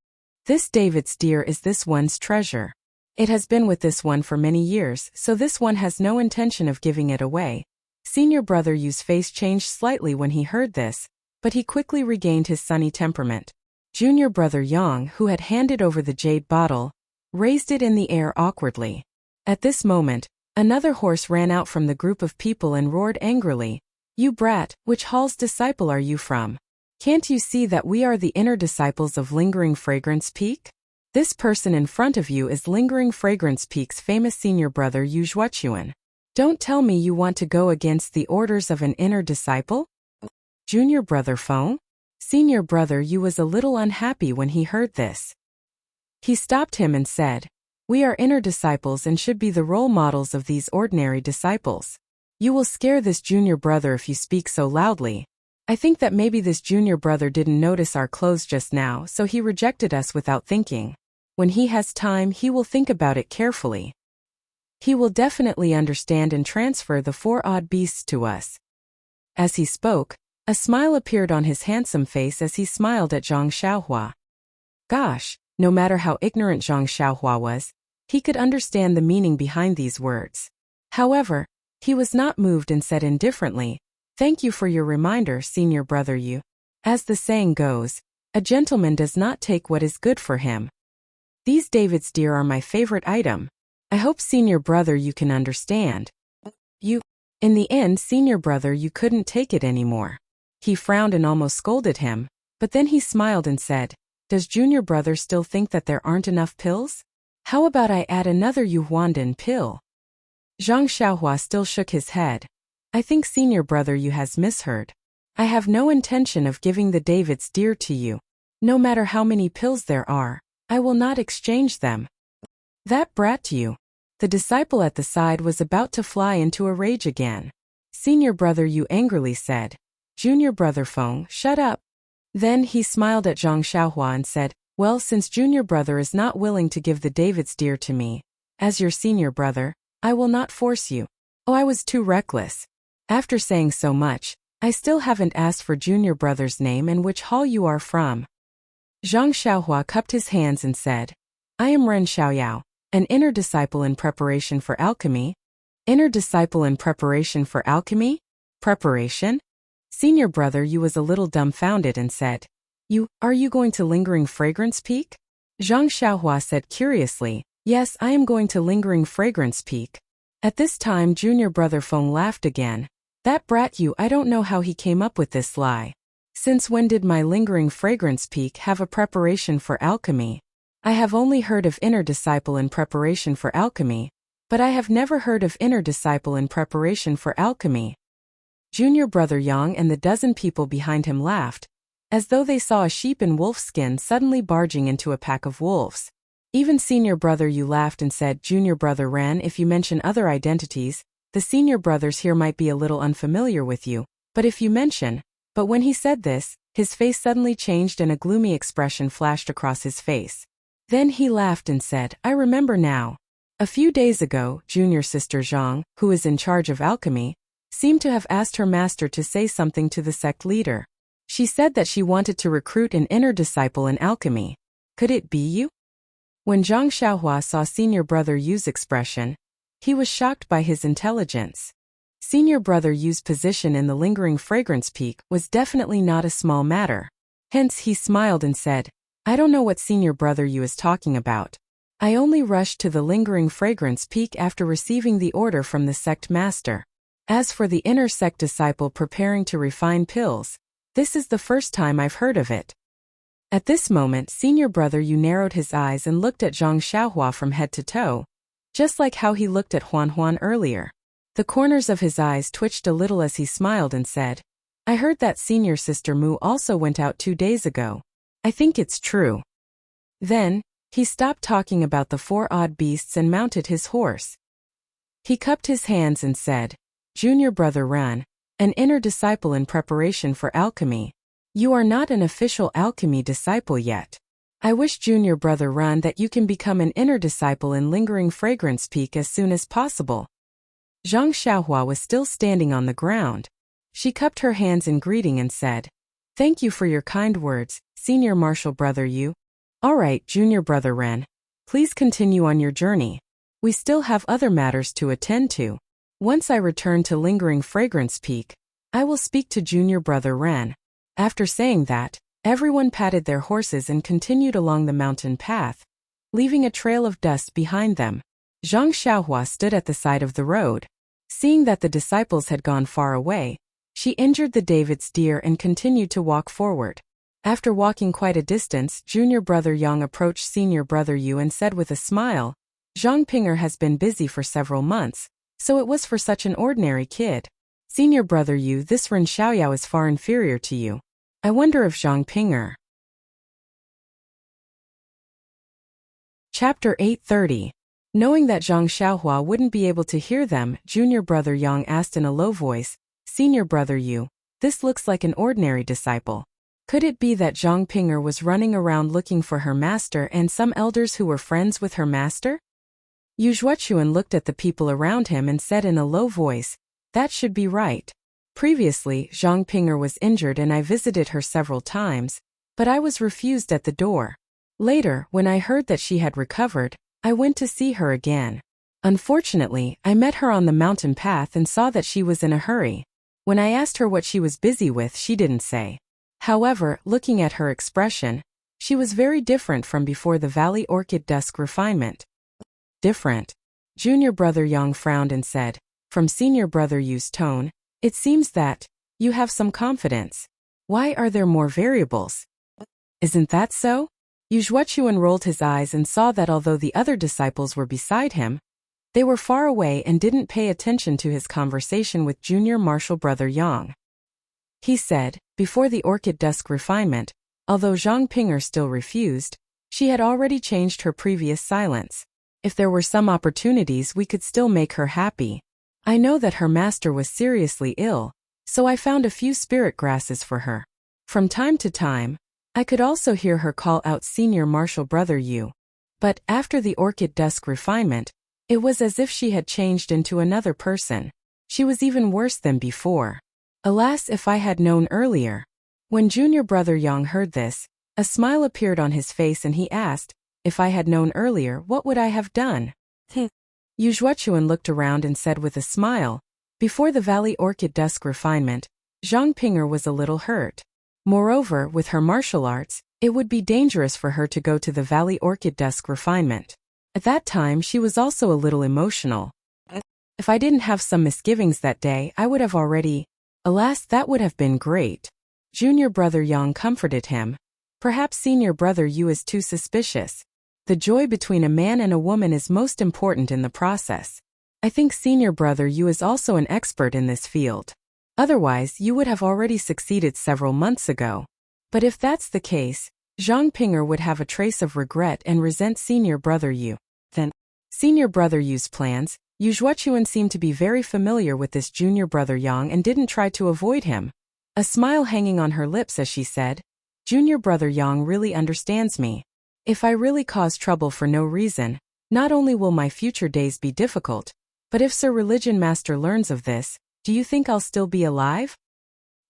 This David's deer is this one's treasure. It has been with this one for many years, so this one has no intention of giving it away." Senior brother Yu's face changed slightly when he heard this, but he quickly regained his sunny temperament. Junior brother Yang, who had handed over the jade bottle, raised it in the air awkwardly. At this moment, another horse ran out from the group of people and roared angrily, "You brat, which hall's disciple are you from? Can't you see that we are the inner disciples of Lingering Fragrance Peak? This person in front of you is Lingering Fragrance Peak's famous senior brother Yu Zhuochuan. Don't tell me you want to go against the orders of an inner disciple?" Junior brother Feng? Senior brother Yu was a little unhappy when he heard this. He stopped him and said, "We are inner disciples and should be the role models of these ordinary disciples. You will scare this junior brother if you speak so loudly. I think that maybe this junior brother didn't notice our clothes just now, so he rejected us without thinking. When he has time, he will think about it carefully. He will definitely understand and transfer the 4 odd beasts to us." As he spoke, a smile appeared on his handsome face as he smiled at Zhang Xiaohua. Gosh, no matter how ignorant Zhang Xiaohua was, he could understand the meaning behind these words. However, he was not moved and said indifferently, "Thank you for your reminder, senior brother Yu. As the saying goes, a gentleman does not take what is good for him. These David's deer are my favorite item. I hope senior brother you can understand." In the end, senior brother you couldn't take it anymore. He frowned and almost scolded him, but then he smiled and said, "Does junior brother still think that there aren't enough pills? How about I add another Yuhuandan pill?" Zhang Xiaohua still shook his head. "I think senior brother you has misheard. I have no intention of giving the David's deer to you. No matter how many pills there are, I will not exchange them." "That brat you." The disciple at the side was about to fly into a rage again. Senior brother Yu angrily said, "Junior brother Feng, shut up." Then he smiled at Zhang Xiaohua and said, "Well, since junior brother is not willing to give the David's deer to me, as your senior brother, I will not force you." Oh, I was too reckless. After saying so much, I still haven't asked for junior brother's name and which hall you are from. Zhang Xiaohua cupped his hands and said, "I am Ren Xiaoyao, an inner disciple in preparation for alchemy." Inner disciple in preparation for alchemy? Preparation? Senior brother Yu was a little dumbfounded and said, Are you going to Lingering Fragrance Peak?" Zhang Xiaohua said curiously, "Yes, I am going to Lingering Fragrance Peak." At this time junior brother Feng laughed again. "That brat Yu, I don't know how he came up with this lie. Since when did my Lingering Fragrance Peak have a preparation for alchemy? I have only heard of inner disciple in preparation for alchemy, but I have never heard of inner disciple in preparation for alchemy." Junior brother Yang and the dozen people behind him laughed, as though they saw a sheep in wolf skin suddenly barging into a pack of wolves. Even senior brother Yu laughed and said, "Junior brother Ran, if you mention other identities, the senior brothers here might be a little unfamiliar with you, but if you mention..." But when he said this, his face suddenly changed and a gloomy expression flashed across his face. Then he laughed and said, "I remember now. A few days ago, junior sister Zhang, who is in charge of alchemy, seemed to have asked her master to say something to the sect leader. She said that she wanted to recruit an inner disciple in alchemy. Could it be you?" When Zhang Xiaohua saw senior brother Yu's expression, he was shocked by his intelligence. Senior brother Yu's position in the Lingering Fragrance Peak was definitely not a small matter. Hence he smiled and said, "I don't know what senior brother Yu is talking about. I only rushed to the Lingering Fragrance Peak after receiving the order from the sect master. As for the inner sect disciple preparing to refine pills, this is the first time I've heard of it." At this moment senior brother Yu narrowed his eyes and looked at Zhang Xiaohua from head to toe, just like how he looked at Huan Huan earlier. The corners of his eyes twitched a little as he smiled and said, "I heard that senior sister Mu also went out 2 days ago. I think it's true." Then, he stopped talking about the 4 odd beasts and mounted his horse. He cupped his hands and said, "Junior brother Ran, an inner disciple in preparation for alchemy. You are not an official alchemy disciple yet. I wish junior brother Ran that you can become an inner disciple in Lingering Fragrance Peak as soon as possible." Zhang Xiaohua was still standing on the ground. She cupped her hands in greeting and said, "Thank you for your kind words, senior martial brother Yu. All right, junior brother Ren. Please continue on your journey. We still have other matters to attend to. Once I return to Lingering Fragrance Peak, I will speak to junior brother Ren." After saying that, everyone patted their horses and continued along the mountain path, leaving a trail of dust behind them. Zhang Xiaohua stood at the side of the road. Seeing that the disciples had gone far away, she injured the David's deer and continued to walk forward. After walking quite a distance, junior brother Yang approached senior brother Yu and said with a smile, "Zhang Pinger has been busy for several months, so it was for such an ordinary kid. Senior brother Yu, this Ren Xiaoyao is far inferior to you. I wonder if Zhang Pinger..." Chapter 830. Knowing that Zhang Xiaohua wouldn't be able to hear them, junior brother Yang asked in a low voice, "Senior brother Yu, this looks like an ordinary disciple. Could it be that Zhang Pinger was running around looking for her master and some elders who were friends with her master?" Yu Zhuochuan looked at the people around him and said in a low voice, "That should be right. Previously, Zhang Pinger was injured and I visited her several times, but I was refused at the door. Later, when I heard that she had recovered, I went to see her again. Unfortunately, I met her on the mountain path and saw that she was in a hurry. When I asked her what she was busy with, she didn't say. However, looking at her expression, she was very different from before the Valley Orchid Dusk refinement. Different. Junior brother Yang frowned and said, from senior brother Yu's tone, it seems that you have some confidence. Why are there more variables? Isn't that so? Yu Zhuochuan rolled his eyes and saw that although the other disciples were beside him, they were far away and didn't pay attention to his conversation with junior martial brother Yang. He said, before the Orchid Dusk refinement, although Zhang Pinger still refused, she had already changed her previous silence. If there were some opportunities, we could still make her happy. I know that her master was seriously ill, so I found a few spirit grasses for her. From time to time, I could also hear her call out senior martial brother Yu. But after the Orchid Dusk refinement, it was as if she had changed into another person. She was even worse than before. Alas, if I had known earlier. When junior brother Yang heard this, a smile appeared on his face and he asked, if I had known earlier, what would I have done? Yu Zhuochuan looked around and said with a smile, before the Valley Orchid Dusk refinement, Zhang Pinger was a little hurt. Moreover, with her martial arts, it would be dangerous for her to go to the Valley Orchid Dusk refinement. At that time, she was also a little emotional. If I didn't have some misgivings that day, I would have already. Alas, that would have been great. Junior brother Yang comforted him. Perhaps senior brother Yu is too suspicious. The joy between a man and a woman is most important in the process. I think senior brother Yu is also an expert in this field. Otherwise, you would have already succeeded several months ago. But if that's the case, Zhang Pinger would have a trace of regret and resent senior brother Yu. Then, senior brother Yu's plans. Yu Zhuochuan seemed to be very familiar with this junior brother Yang and didn't try to avoid him. A smile hanging on her lips as she said, junior brother Yang really understands me. If I really cause trouble for no reason, not only will my future days be difficult, but if Sir Religion Master learns of this, do you think I'll still be alive?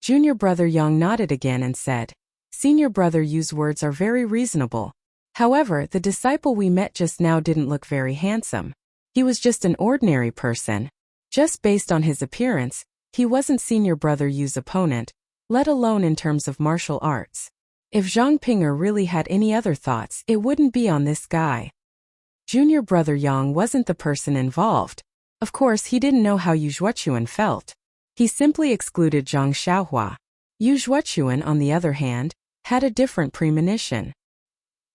Junior brother Yang nodded again and said, senior brother Yu's words are very reasonable. However, the disciple we met just now didn't look very handsome. He was just an ordinary person. Just based on his appearance, he wasn't senior brother Yu's opponent, let alone in terms of martial arts. If Zhang Pinger really had any other thoughts, it wouldn't be on this guy. Junior brother Yang wasn't the person involved. Of course, he didn't know how Yu Zhuochuan felt. He simply excluded Zhang Xiaohua. Yu Zhuochuan, on the other hand, had a different premonition.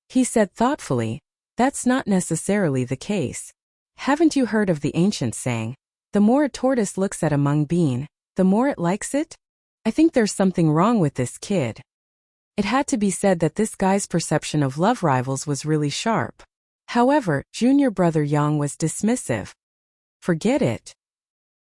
He said thoughtfully, that's not necessarily the case. Haven't you heard of the ancient saying, the more a tortoise looks at a mung bean, the more it likes it? I think there's something wrong with this kid. It had to be said that this guy's perception of love rivals was really sharp. However, junior brother Yang was dismissive. Forget it.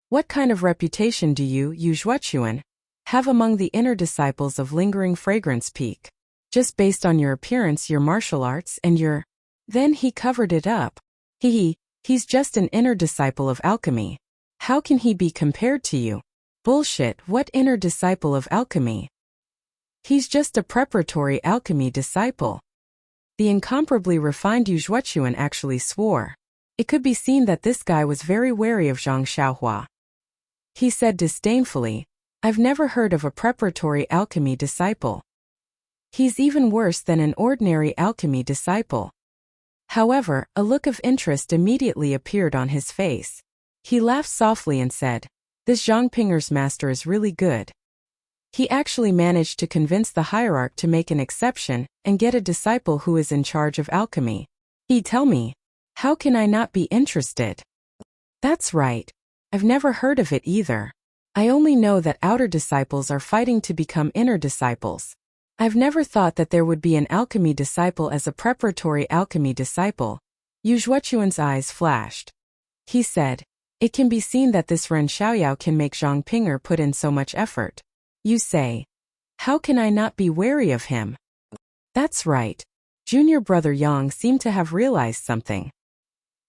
What kind of reputation do you, Yu Zhuochuan, have among the inner disciples of Lingering Fragrance Peak? Just based on your appearance, your martial arts, and your... Then he covered it up. He's just an inner disciple of alchemy. How can he be compared to you? Bullshit, what inner disciple of alchemy? He's just a preparatory alchemy disciple. The incomparably refined Yu Zhuochuan actually swore. It could be seen that this guy was very wary of Zhang Xiaohua. He said disdainfully, I've never heard of a preparatory alchemy disciple. He's even worse than an ordinary alchemy disciple. However, a look of interest immediately appeared on his face. He laughed softly and said, this Zhang Pinger's master is really good. He actually managed to convince the hierarch to make an exception and get a disciple who is in charge of alchemy. Tell me, how can I not be interested? That's right. I've never heard of it either. I only know that outer disciples are fighting to become inner disciples. I've never thought that there would be an alchemy disciple as a preparatory alchemy disciple. Yu Zhuochuan's eyes flashed. He said, it can be seen that this Ren Xiaoyao can make Zhang Pinger put in so much effort. You say, how can I not be wary of him? That's right. Junior brother Yang seemed to have realized something.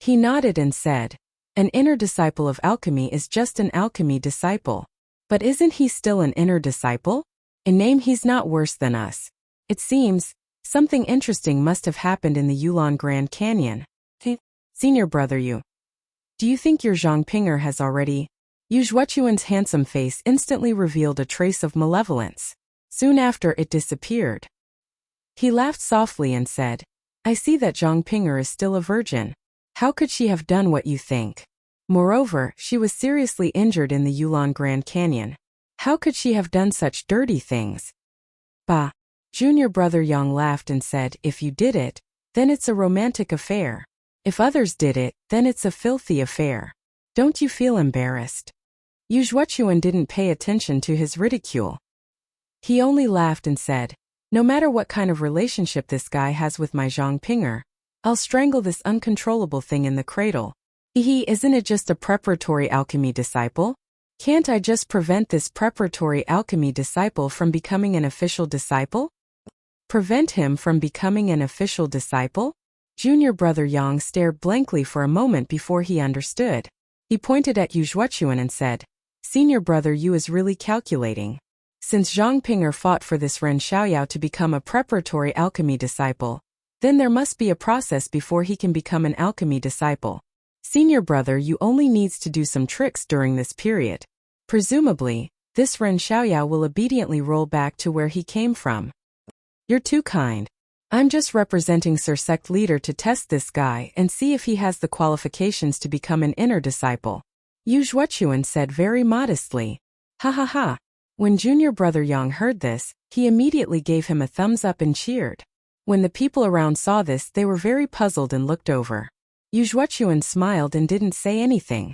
He nodded and said, an inner disciple of alchemy is just an alchemy disciple. But isn't he still an inner disciple? In name he's not worse than us. It seems, Something interesting must have happened in the Yulon Grand Canyon. Senior brother Yu. Do you think your Zhang Pinger has already? Yu Zhuochuan's handsome face instantly revealed a trace of malevolence. Soon after it disappeared. He laughed softly and said, I see that Zhang Pinger is still a virgin. How could she have done what you think? Moreover, she was seriously injured in the Yulon Grand Canyon. How could she have done such dirty things? Bah! Junior brother Yang laughed and said, if you did it, then it's a romantic affair. If others did it, then it's a filthy affair. Don't you feel embarrassed? Yu Zhuochuan didn't pay attention to his ridicule. He only laughed and said, no matter what kind of relationship this guy has with my Zhang Pinger, I'll strangle this uncontrollable thing in the cradle. Isn't it just a preparatory alchemy disciple? Can't I just prevent this preparatory alchemy disciple from becoming an official disciple? Prevent him from becoming an official disciple? Junior brother Yang stared blankly for a moment before he understood. He pointed at Yu Zhuochuan and said, Senior brother Yu is really calculating. Since Zhang Pinger fought for this Ren Xiaoyao to become a preparatory alchemy disciple, then there must be a process before he can become an alchemy disciple. Senior brother Yu only needs to do some tricks during this period. Presumably, this Ren Xiaoyao will obediently roll back to where he came from. You're too kind. I'm just representing Sir Sect Leader to test this guy and see if he has the qualifications to become an inner disciple. Yu Zhuochuan said very modestly. Ha ha ha. When junior brother Yang heard this, he immediately gave him a thumbs up and cheered. When the people around saw this, they were very puzzled and looked over. Yu Zhuochuan smiled and didn't say anything.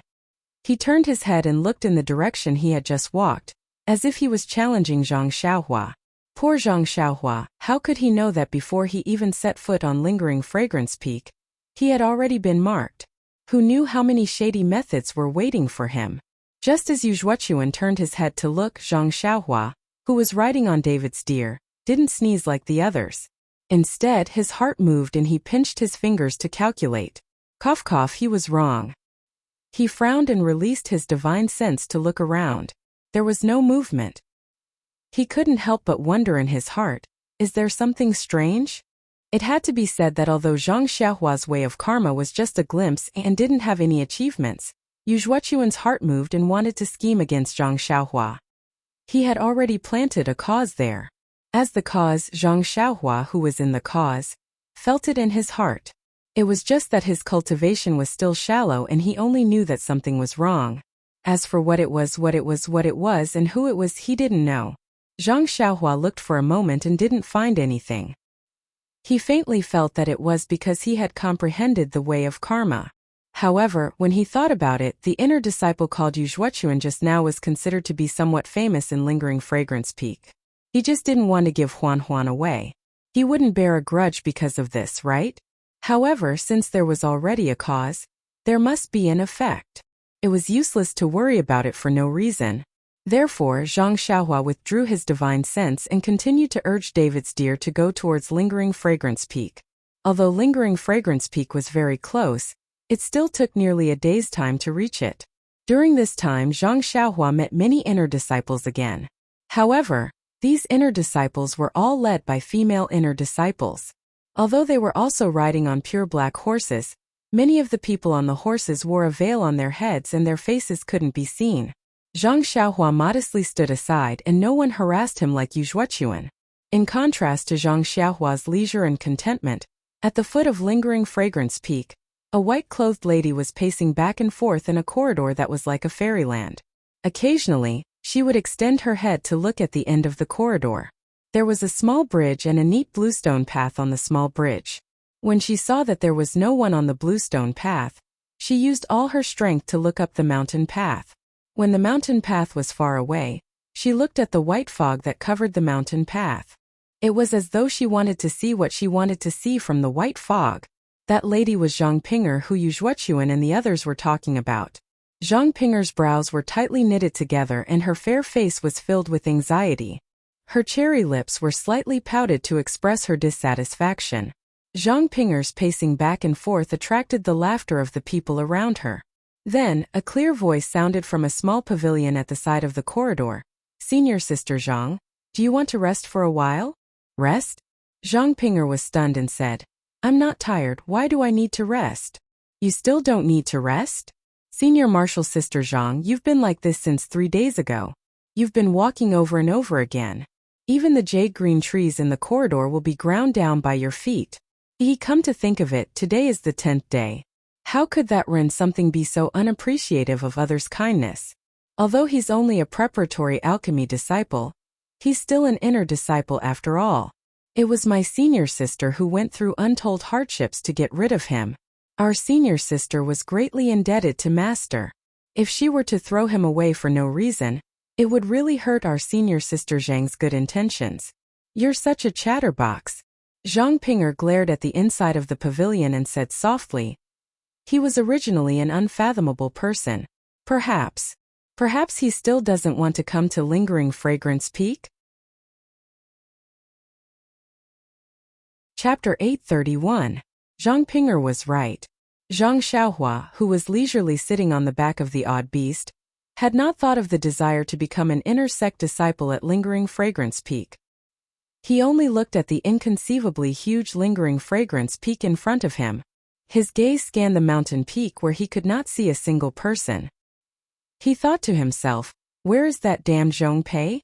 He turned his head and looked in the direction he had just walked, as if he was challenging Zhang Xiaohua. Poor Zhang Xiaohua, how could he know that before he even set foot on Lingering Fragrance Peak, he had already been marked? Who knew how many shady methods were waiting for him? Just as Yu Zhuochuan turned his head to look, Zhang Xiaohua, who was riding on David's deer, didn't sneeze like the others. Instead, his heart moved and he pinched his fingers to calculate. Cough cough, he was wrong. He frowned and released his divine sense to look around. There was no movement. He couldn't help but wonder in his heart, is there something strange? It had to be said that although Zhang Xiaohua's way of karma was just a glimpse and didn't have any achievements, Yu Zhuochuan's heart moved and wanted to scheme against Zhang Xiaohua. He had already planted a cause there. As the cause, Zhang Xiaohua, who was in the cause, felt it in his heart. It was just that his cultivation was still shallow and he only knew that something was wrong. As for what it was and who it was, he didn't know. Zhang Xiaohua looked for a moment and didn't find anything. He faintly felt that it was because he had comprehended the way of karma. However, when he thought about it, the inner disciple called Yu Zhuochuan just now was considered to be somewhat famous in Lingering Fragrance Peak. He just didn't want to give Huan away. He wouldn't bear a grudge because of this, right? However, since there was already a cause, there must be an effect. It was useless to worry about it for no reason. Therefore, Zhang Xiaohua withdrew his divine sense and continued to urge David's deer to go towards Lingering Fragrance Peak. Although Lingering Fragrance Peak was very close, it still took nearly a day's time to reach it. During this time, Zhang Xiaohua met many inner disciples again. However, these inner disciples were all led by female inner disciples. Although they were also riding on pure black horses, many of the people on the horses wore a veil on their heads and their faces couldn't be seen. Zhang Xiaohua modestly stood aside and no one harassed him like Yu Zhuochuan. In contrast to Zhang Xiaohua's leisure and contentment, at the foot of Lingering Fragrance Peak, a white-clothed lady was pacing back and forth in a corridor that was like a fairyland. Occasionally, she would extend her head to look at the end of the corridor. There was a small bridge and a neat bluestone path on the small bridge. When she saw that there was no one on the bluestone path, she used all her strength to look up the mountain path. When the mountain path was far away, she looked at the white fog that covered the mountain path. It was as though she wanted to see what she wanted to see from the white fog. That lady was Zhang Pinger, who Yu Zhuochuan and the others were talking about. Zhang Pinger's brows were tightly knitted together and her fair face was filled with anxiety. Her cherry lips were slightly pouted to express her dissatisfaction. Zhang Pinger's pacing back and forth attracted the laughter of the people around her. Then, a clear voice sounded from a small pavilion at the side of the corridor. Senior Sister Zhang, do you want to rest for a while? Rest? Zhang Ping'er was stunned and said, I'm not tired, why do I need to rest? You still don't need to rest? Senior Marshal Sister Zhang, you've been like this since 3 days ago. You've been walking over and over again. Even the jade green trees in the corridor will be ground down by your feet. Come to think of it, today is the 10th day. How could that Ren something be so unappreciative of others' kindness? Although he's only a preparatory alchemy disciple, he's still an inner disciple after all. It was my senior sister who went through untold hardships to get rid of him. Our senior sister was greatly indebted to Master. If she were to throw him away for no reason, it would really hurt our senior sister Zhang's good intentions. You're such a chatterbox. Zhang Ping'er glared at the inside of the pavilion and said softly. He was originally an unfathomable person. Perhaps he still doesn't want to come to Lingering Fragrance Peak? Chapter 831. Zhang Ping'er was right. Zhang Xiaohua, who was leisurely sitting on the back of the odd beast, had not thought of the desire to become an inner sect disciple at Lingering Fragrance Peak. He only looked at the inconceivably huge Lingering Fragrance Peak in front of him. His gaze scanned the mountain peak where he could not see a single person. He thought to himself, where is that damned Zhongpei?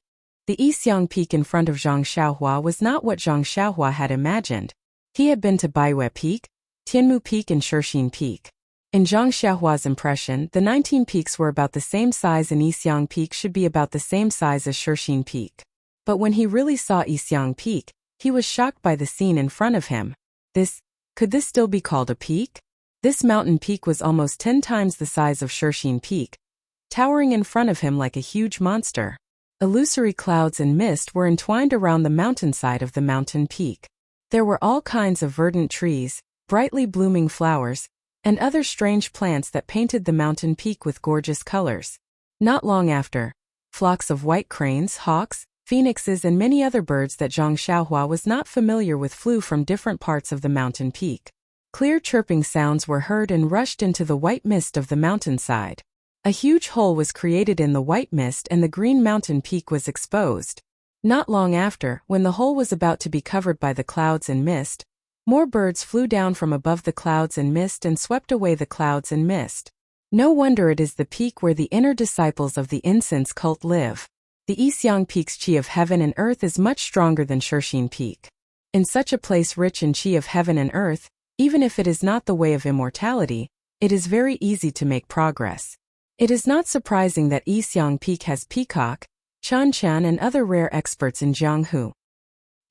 The Yixiang Peak in front of Zhang Xiaohua was not what Zhang Xiaohua had imagined. He had been to Baiyue Peak, Tianmu Peak and Shixin Peak. In Zhang Xiaohua's impression, the 19 peaks were about the same size and Yixiang Peak should be about the same size as Shixin Peak. But when he really saw Yixiang Peak, he was shocked by the scene in front of him. Could this still be called a peak? This mountain peak was almost 10 times the size of Shixin Peak, towering in front of him like a huge monster. Illusory clouds and mist were entwined around the mountainside of the mountain peak. There were all kinds of verdant trees, brightly blooming flowers, and other strange plants that painted the mountain peak with gorgeous colors. Not long after, flocks of white cranes, hawks, phoenixes and many other birds that Zhang Xiaohua was not familiar with flew from different parts of the mountain peak. Clear chirping sounds were heard and rushed into the white mist of the mountainside. A huge hole was created in the white mist and the green mountain peak was exposed. Not long after, when the hole was about to be covered by the clouds and mist, more birds flew down from above the clouds and mist and swept away the clouds and mist. No wonder it is the peak where the inner disciples of the incense cult live. The Yixiang Peak's qi of heaven and earth is much stronger than Shixin Peak. In such a place rich in qi of heaven and earth, even if it is not the way of immortality, it is very easy to make progress. It is not surprising that Yixiang Peak has Peacock, Chanchan and other rare experts in Jianghu.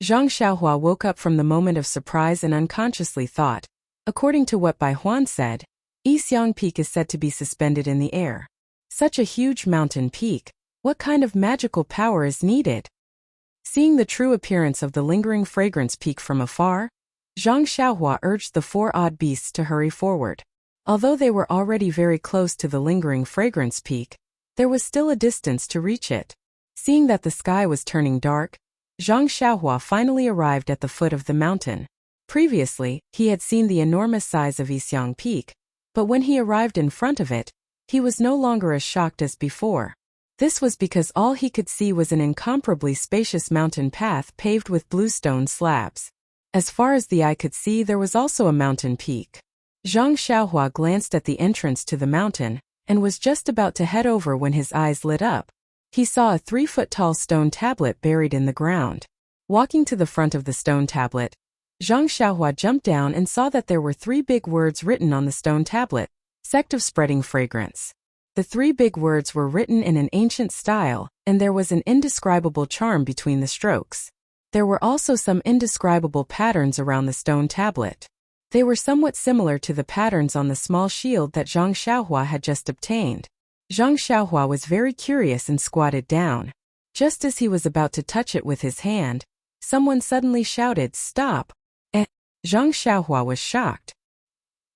Zhang Xiaohua woke up from the moment of surprise and unconsciously thought, according to what Bai Huan said, Yixiang Peak is said to be suspended in the air. Such a huge mountain peak, what kind of magical power is needed? Seeing the true appearance of the Lingering Fragrance Peak from afar, Zhang Xiaohua urged the 4 odd beasts to hurry forward. Although they were already very close to the Lingering Fragrance Peak, there was still a distance to reach it. Seeing that the sky was turning dark, Zhang Xiaohua finally arrived at the foot of the mountain. Previously, he had seen the enormous size of Yixiang Peak, but when he arrived in front of it, he was no longer as shocked as before. This was because all he could see was an incomparably spacious mountain path paved with bluestone slabs. As far as the eye could see, there was also a mountain peak. Zhang Xiaohua glanced at the entrance to the mountain, and was just about to head over when his eyes lit up. He saw a 3-foot-tall stone tablet buried in the ground. Walking to the front of the stone tablet, Zhang Xiaohua jumped down and saw that there were 3 big words written on the stone tablet, Sect of Spreading Fragrance. The 3 big words were written in an ancient style, and there was an indescribable charm between the strokes. There were also some indescribable patterns around the stone tablet. They were somewhat similar to the patterns on the small shield that Zhang Xiaohua had just obtained. Zhang Xiaohua was very curious and squatted down. Just as he was about to touch it with his hand, someone suddenly shouted, "Stop!" Zhang Xiaohua was shocked.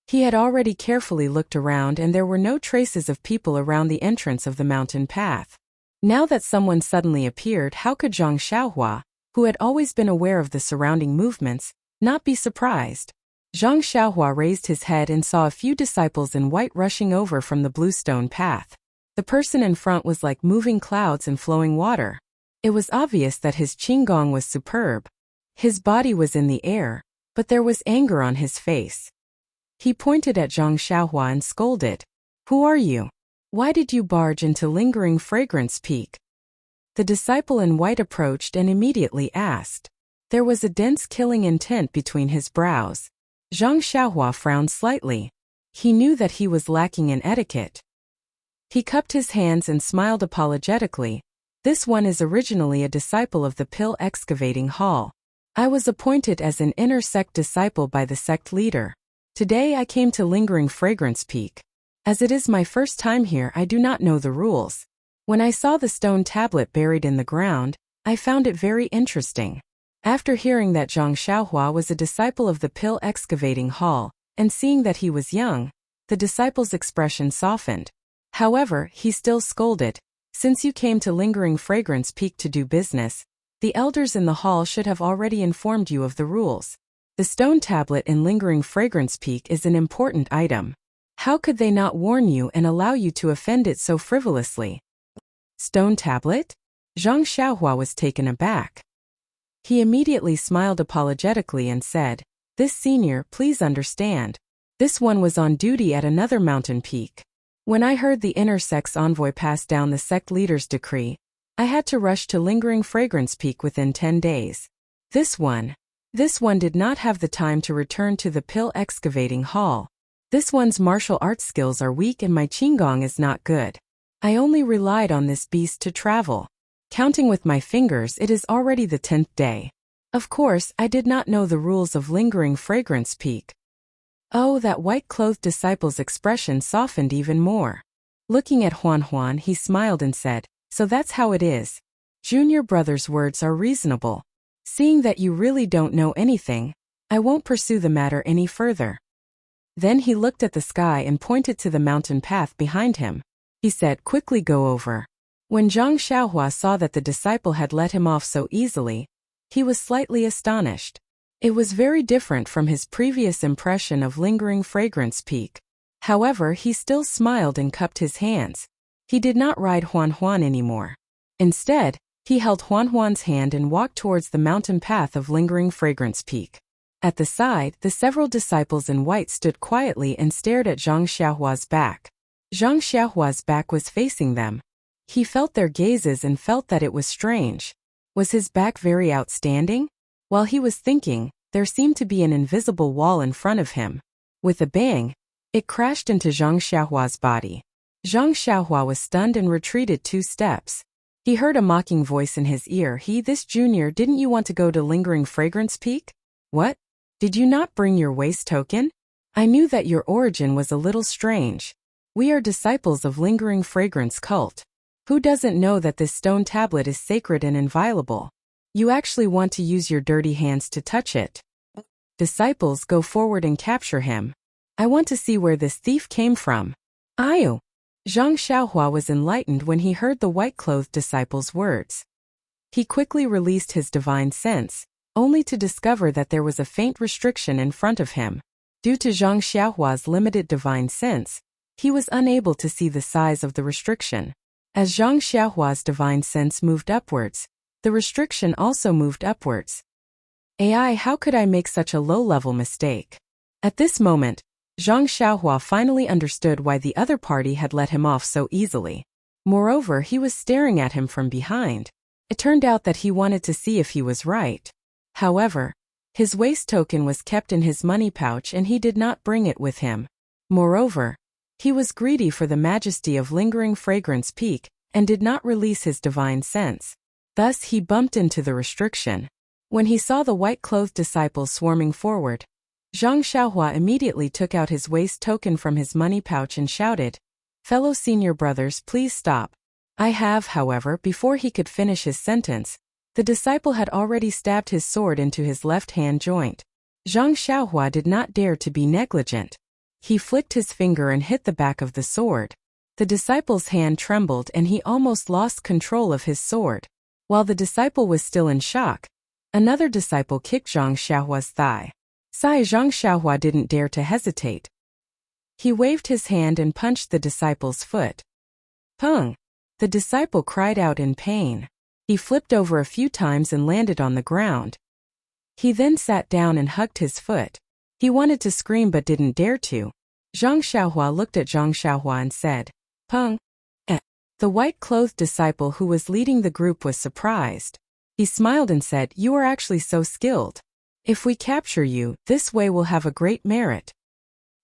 He had already carefully looked around and there were no traces of people around the entrance of the mountain path. Now that someone suddenly appeared, how could Zhang Xiaohua, who had always been aware of the surrounding movements, not be surprised? Zhang Xiaohua raised his head and saw a few disciples in white rushing over from the bluestone path. The person in front was like moving clouds and flowing water. It was obvious that his qinggong was superb. His body was in the air, but there was anger on his face. He pointed at Zhang Xiaohua and scolded. Who are you? Why did you barge into Lingering Fragrance Peak? The disciple in white approached and immediately asked. There was a dense killing intent between his brows. Zhang Xiaohua frowned slightly. He knew that he was lacking in etiquette. He cupped his hands and smiled apologetically. This one is originally a disciple of the Pill Excavating Hall. I was appointed as an inner sect disciple by the sect leader. Today I came to Lingering Fragrance Peak. As it is my first time here, I do not know the rules. When I saw the stone tablet buried in the ground, I found it very interesting. After hearing that Zhang Xiaohua was a disciple of the Pill Excavating Hall, and seeing that he was young, the disciple's expression softened. However, he still scolded. Since you came to Lingering Fragrance Peak to do business, the elders in the hall should have already informed you of the rules. The stone tablet in Lingering Fragrance Peak is an important item. How could they not warn you and allow you to offend it so frivolously? Stone tablet? Zhang Xiaohua was taken aback. He immediately smiled apologetically and said, This senior, please understand. This one was on duty at another mountain peak. When I heard the inner sect's envoy pass down the sect leader's decree, I had to rush to Lingering Fragrance Peak within 10 days. This one did not have the time to return to the Pill Excavating Hall. This one's martial arts skills are weak and my qigong is not good. I only relied on this beast to travel. Counting with my fingers, it is already the 10th day. Of course, I did not know the rules of Lingering Fragrance Peak. Oh, that white-clothed disciple's expression softened even more. Looking at Huan, he smiled and said, So that's how it is. Junior brother's words are reasonable. Seeing that you really don't know anything, I won't pursue the matter any further. Then he looked at the sky and pointed to the mountain path behind him. He said, Quickly go over. When Zhang Xiaohua saw that the disciple had let him off so easily, he was slightly astonished. It was very different from his previous impression of Lingering Fragrance Peak. However, he still smiled and cupped his hands. He did not ride Huan anymore. Instead, he held Huan's hand and walked towards the mountain path of Lingering Fragrance Peak. At the side, the several disciples in white stood quietly and stared at Zhang Xiaohua's back. Zhang Xiaohua's back was facing them. He felt their gazes and felt that it was strange. Was his back very outstanding? While he was thinking, there seemed to be an invisible wall in front of him. With a bang, it crashed into Zhang Xiaohua's body. Zhang Xiaohua was stunned and retreated 2 steps. He heard a mocking voice in his ear. This junior, didn't you want to go to Lingering Fragrance Peak? What? Did you not bring your waist token? I knew that your origin was a little strange. We are disciples of Lingering Fragrance Cult. Who doesn't know that this stone tablet is sacred and inviolable? You actually want to use your dirty hands to touch it. Disciples, go forward and capture him. I want to see where this thief came from. Ayu! Zhang Xiaohua was enlightened when he heard the white-clothed disciple's words. He quickly released his divine sense, only to discover that there was a faint restriction in front of him. Due to Zhang Xiaohua's limited divine sense, he was unable to see the size of the restriction. As Zhang Xiaohua's divine sense moved upwards, the restriction also moved upwards. AI, how could I make such a low-level mistake? At this moment, Zhang Xiaohua finally understood why the other party had let him off so easily. Moreover, he was staring at him from behind. It turned out that he wanted to see if he was right. However, his waist token was kept in his money pouch and he did not bring it with him. Moreover, he was greedy for the majesty of Lingering Fragrance Peak and did not release his divine sense. Thus he bumped into the restriction. When he saw the white-clothed disciples swarming forward, Zhang Xiaohua immediately took out his waist token from his money pouch and shouted, Fellow senior brothers, please stop. I have, however, before he could finish his sentence, the disciple had already stabbed his sword into his left hand joint. Zhang Xiaohua did not dare to be negligent. He flicked his finger and hit the back of the sword. The disciple's hand trembled and he almost lost control of his sword. While the disciple was still in shock, another disciple kicked Zhang Xiaohua's thigh. Zhang Xiaohua didn't dare to hesitate. He waved his hand and punched the disciple's foot. Pung! The disciple cried out in pain. He flipped over a few times and landed on the ground. He then sat down and hugged his foot. He wanted to scream but didn't dare to. Zhang Xiaohua looked at Zhang Xiaohua and said, "Peng." The white-clothed disciple who was leading the group was surprised. He smiled and said, "You are actually so skilled. If we capture you, this way will have a great merit."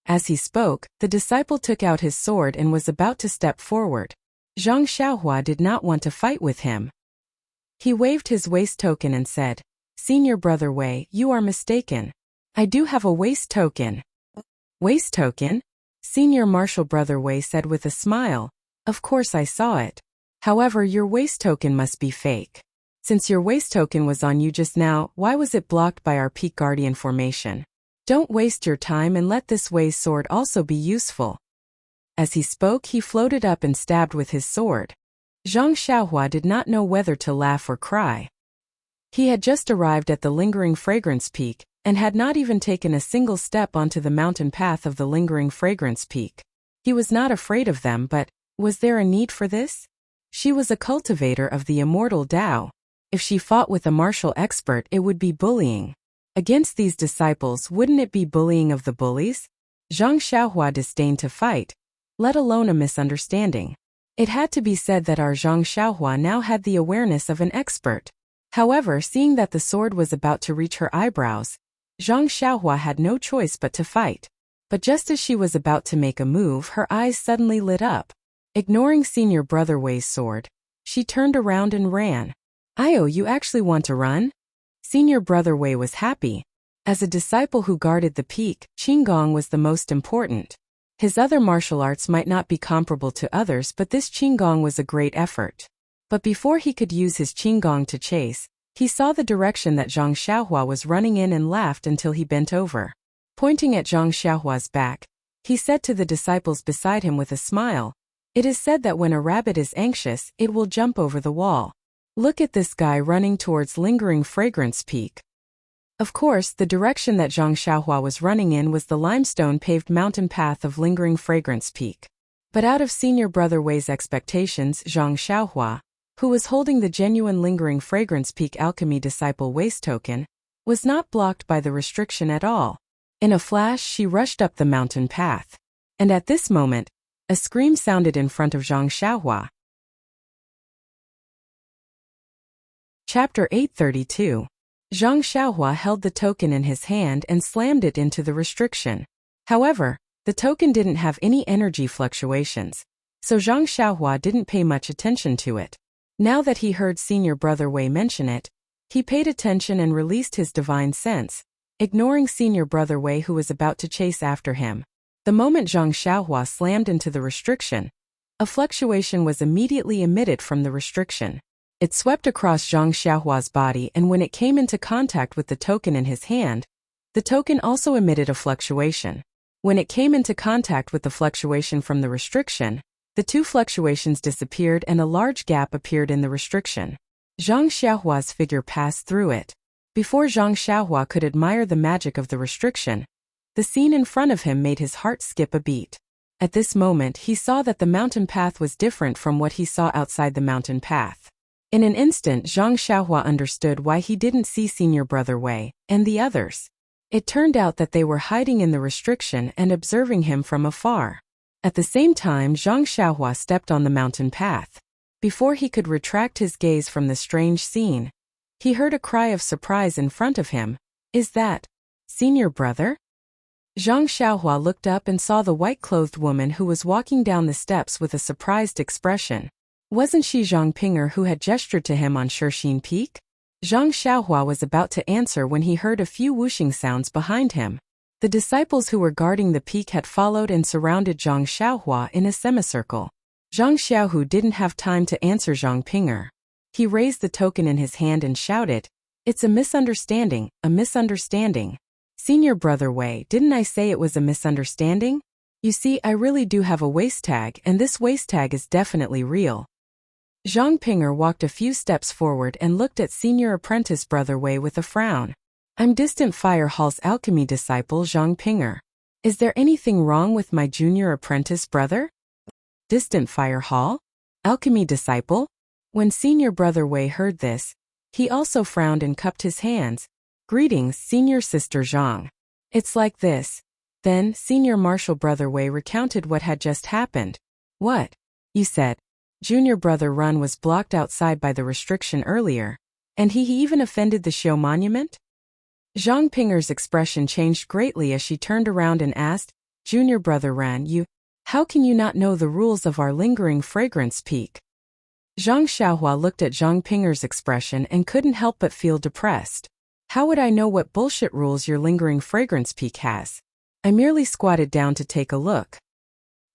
As he spoke, the disciple took out his sword and was about to step forward. Zhang Xiaohua did not want to fight with him. He waved his waist token and said, "Senior Brother Wei, you are mistaken. I do have a waist token." "Waist token?" Senior Martial Brother Wei said with a smile. "Of course I saw it. However, your waist token must be fake. Since your waist token was on you just now, why was it blocked by our Peak Guardian formation? Don't waste your time and let this Wei's sword also be useful." As he spoke, he floated up and stabbed with his sword. Zhang Xiaohua did not know whether to laugh or cry. He had just arrived at the Lingering Fragrance Peak, and had not even taken a single step onto the mountain path of the Lingering Fragrance Peak. He was not afraid of them, but was there a need for this? She was a cultivator of the immortal Tao. If she fought with a martial expert, it would be bullying. Against these disciples, wouldn't it be bullying of the bullies? Zhang Xiaohua disdained to fight, let alone a misunderstanding. It had to be said that our Zhang Xiaohua now had the awareness of an expert. However, seeing that the sword was about to reach her eyebrows, Zhang Xiaohua had no choice but to fight. But just as she was about to make a move, her eyes suddenly lit up. Ignoring Senior Brother Wei's sword, she turned around and ran. "Io, you actually want to run?" Senior Brother Wei was happy. As a disciple who guarded the peak, Qinggong was the most important. His other martial arts might not be comparable to others, but this Qinggong was a great effort. But before he could use his Qinggong to chase, he saw the direction that Zhang Xiaohua was running in and laughed until he bent over. Pointing at Zhang Xiaohua's back, he said to the disciples beside him with a smile, "It is said that when a rabbit is anxious, it will jump over the wall. Look at this guy running towards Lingering Fragrance Peak." Of course, the direction that Zhang Xiaohua was running in was the limestone-paved mountain path of Lingering Fragrance Peak. But out of Senior Brother Wei's expectations, Zhang Xiaohua, who was holding the genuine Lingering Fragrance Peak Alchemy Disciple waist token, was not blocked by the restriction at all. In a flash, she rushed up the mountain path. And at this moment, a scream sounded in front of Zhang Xiaohua. Chapter 832. Zhang Xiaohua held the token in his hand and slammed it into the restriction. However, the token didn't have any energy fluctuations, so Zhang Xiaohua didn't pay much attention to it. Now that he heard Senior Brother Wei mention it, he paid attention and released his divine sense, ignoring Senior Brother Wei who was about to chase after him. The moment Zhang Xiaohua slammed into the restriction, a fluctuation was immediately emitted from the restriction. It swept across Zhang Xiaohua's body, and when it came into contact with the token in his hand, the token also emitted a fluctuation. When it came into contact with the fluctuation from the restriction, the two fluctuations disappeared and a large gap appeared in the restriction. Zhang Xiaohua's figure passed through it. Before Zhang Xiaohua could admire the magic of the restriction, the scene in front of him made his heart skip a beat. At this moment, he saw that the mountain path was different from what he saw outside the mountain path. In an instant, Zhang Xiaohua understood why he didn't see Senior Brother Wei and the others. It turned out that they were hiding in the restriction and observing him from afar. At the same time, Zhang Xiaohua stepped on the mountain path. Before he could retract his gaze from the strange scene, he heard a cry of surprise in front of him. "Is that Senior Brother?" Zhang Xiaohua looked up and saw the white-clothed woman who was walking down the steps with a surprised expression. Wasn't she Zhang Pinger who had gestured to him on Shixin Peak? Zhang Xiaohua was about to answer when he heard a few whooshing sounds behind him. The disciples who were guarding the peak had followed and surrounded Zhang Xiaohua in a semicircle. Zhang Xiaohu didn't have time to answer Zhang Pinger. He raised the token in his hand and shouted, "It's a misunderstanding, a misunderstanding. Senior Brother Wei, didn't I say it was a misunderstanding? You see, I really do have a waist tag, and this waist tag is definitely real." Zhang Pinger walked a few steps forward and looked at Senior Apprentice Brother Wei with a frown. "I'm Distant Fire Hall's alchemy disciple Zhang Pinger. Is there anything wrong with my junior apprentice brother?" Distant Fire Hall? Alchemy disciple? When Senior Brother Wei heard this, he also frowned and cupped his hands. Greetings, Senior Sister Zhang. It's like this. Then, Senior Marshal Brother Wei recounted what had just happened. What? You said. Junior Brother Run was blocked outside by the restriction earlier. And he even offended the show monument? Zhang Pinger's expression changed greatly as she turned around and asked, Junior Brother Ran, how can you not know the rules of our lingering fragrance peak? Zhang Xiaohua looked at Zhang Pinger's expression and couldn't help but feel depressed. How would I know what bullshit rules your lingering fragrance peak has? I merely squatted down to take a look.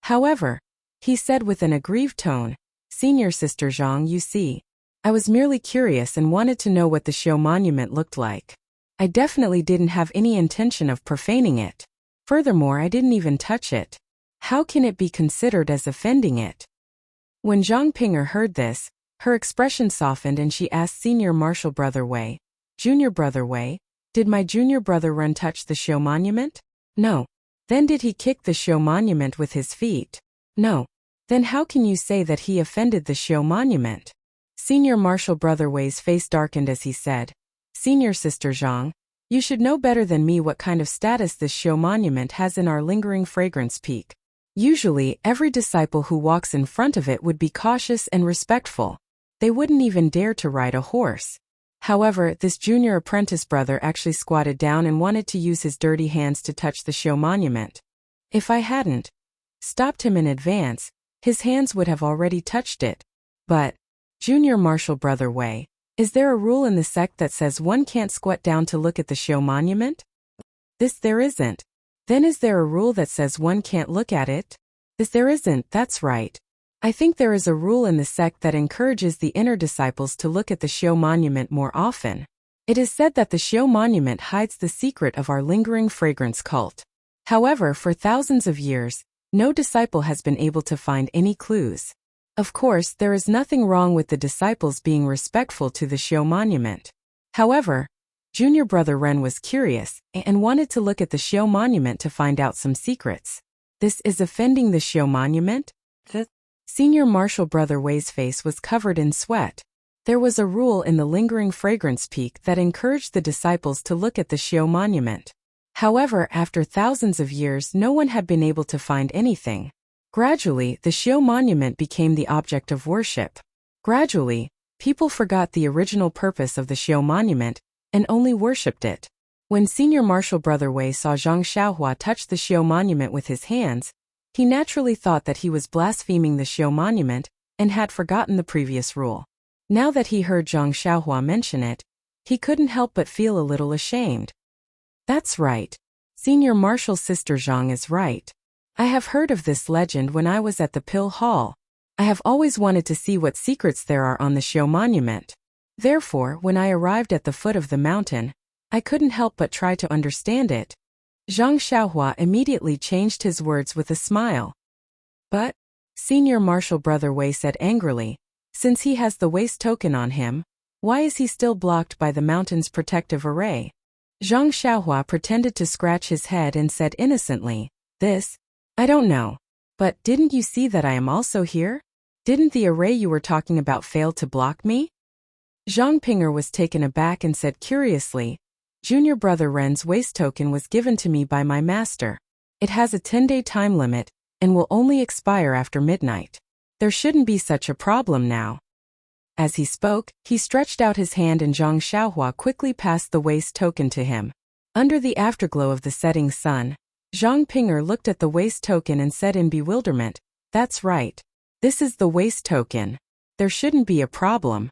However, he said with an aggrieved tone, Senior Sister Zhang, you see, I was merely curious and wanted to know what the show monument looked like. I definitely didn't have any intention of profaning it. Furthermore, I didn't even touch it. How can it be considered as offending it? When Zhang Pinger heard this, her expression softened and she asked Senior Marshal Brother Wei, Junior Brother Wei, did my junior brother Run touch the show monument? No. Then did he kick the show monument with his feet? No. Then how can you say that he offended the show monument? Senior Marshal Brother Wei's face darkened as he said, Senior Sister Zhang, you should know better than me what kind of status this show monument has in our lingering fragrance peak. Usually, every disciple who walks in front of it would be cautious and respectful. They wouldn't even dare to ride a horse. However, this junior apprentice brother actually squatted down and wanted to use his dirty hands to touch the show monument. If I hadn't stopped him in advance, his hands would have already touched it. But, Junior Marshal Brother Wei, is there a rule in the sect that says one can't squat down to look at the show monument? There isn't. Then is there a rule that says one can't look at it? There isn't, that's right. I think there is a rule in the sect that encourages the inner disciples to look at the show monument more often. It is said that the show monument hides the secret of our lingering fragrance cult. However, for thousands of years, no disciple has been able to find any clues. Of course, there is nothing wrong with the disciples being respectful to the show monument. However, Junior Brother Ren was curious and wanted to look at the show monument to find out some secrets. This is offending the show monument? Senior Marshal Brother Wei's face was covered in sweat. There was a rule in the lingering fragrance peak that encouraged the disciples to look at the show monument. However, after thousands of years, no one had been able to find anything. Gradually, the show monument became the object of worship. Gradually, people forgot the original purpose of the show monument and only worshipped it. When Senior Marshal Brother Wei saw Zhang Xiaohua touch the show monument with his hands, he naturally thought that he was blaspheming the show monument and had forgotten the previous rule. Now that he heard Zhang Xiaohua mention it, he couldn't help but feel a little ashamed. That's right. Senior Marshal Sister Zhang is right. I have heard of this legend when I was at the Pill Hall. I have always wanted to see what secrets there are on the show monument. Therefore, when I arrived at the foot of the mountain, I couldn't help but try to understand it. Zhang Xiaohua immediately changed his words with a smile. But, Senior Marshal Brother Wei said angrily, since he has the waste token on him, why is he still blocked by the mountain's protective array? Zhang Xiaohua pretended to scratch his head and said innocently, I don't know. But didn't you see that I am also here? Didn't the array you were talking about fail to block me? Zhang Pinger was taken aback and said curiously, Junior Brother Ren's waste token was given to me by my master. It has a 10-day time limit and will only expire after midnight. There shouldn't be such a problem now. As he spoke, he stretched out his hand and Zhang Xiaohua quickly passed the waste token to him. Under the afterglow of the setting sun, Zhang Pinger looked at the waste token and said in bewilderment, that's right. This is the waste token. There shouldn't be a problem.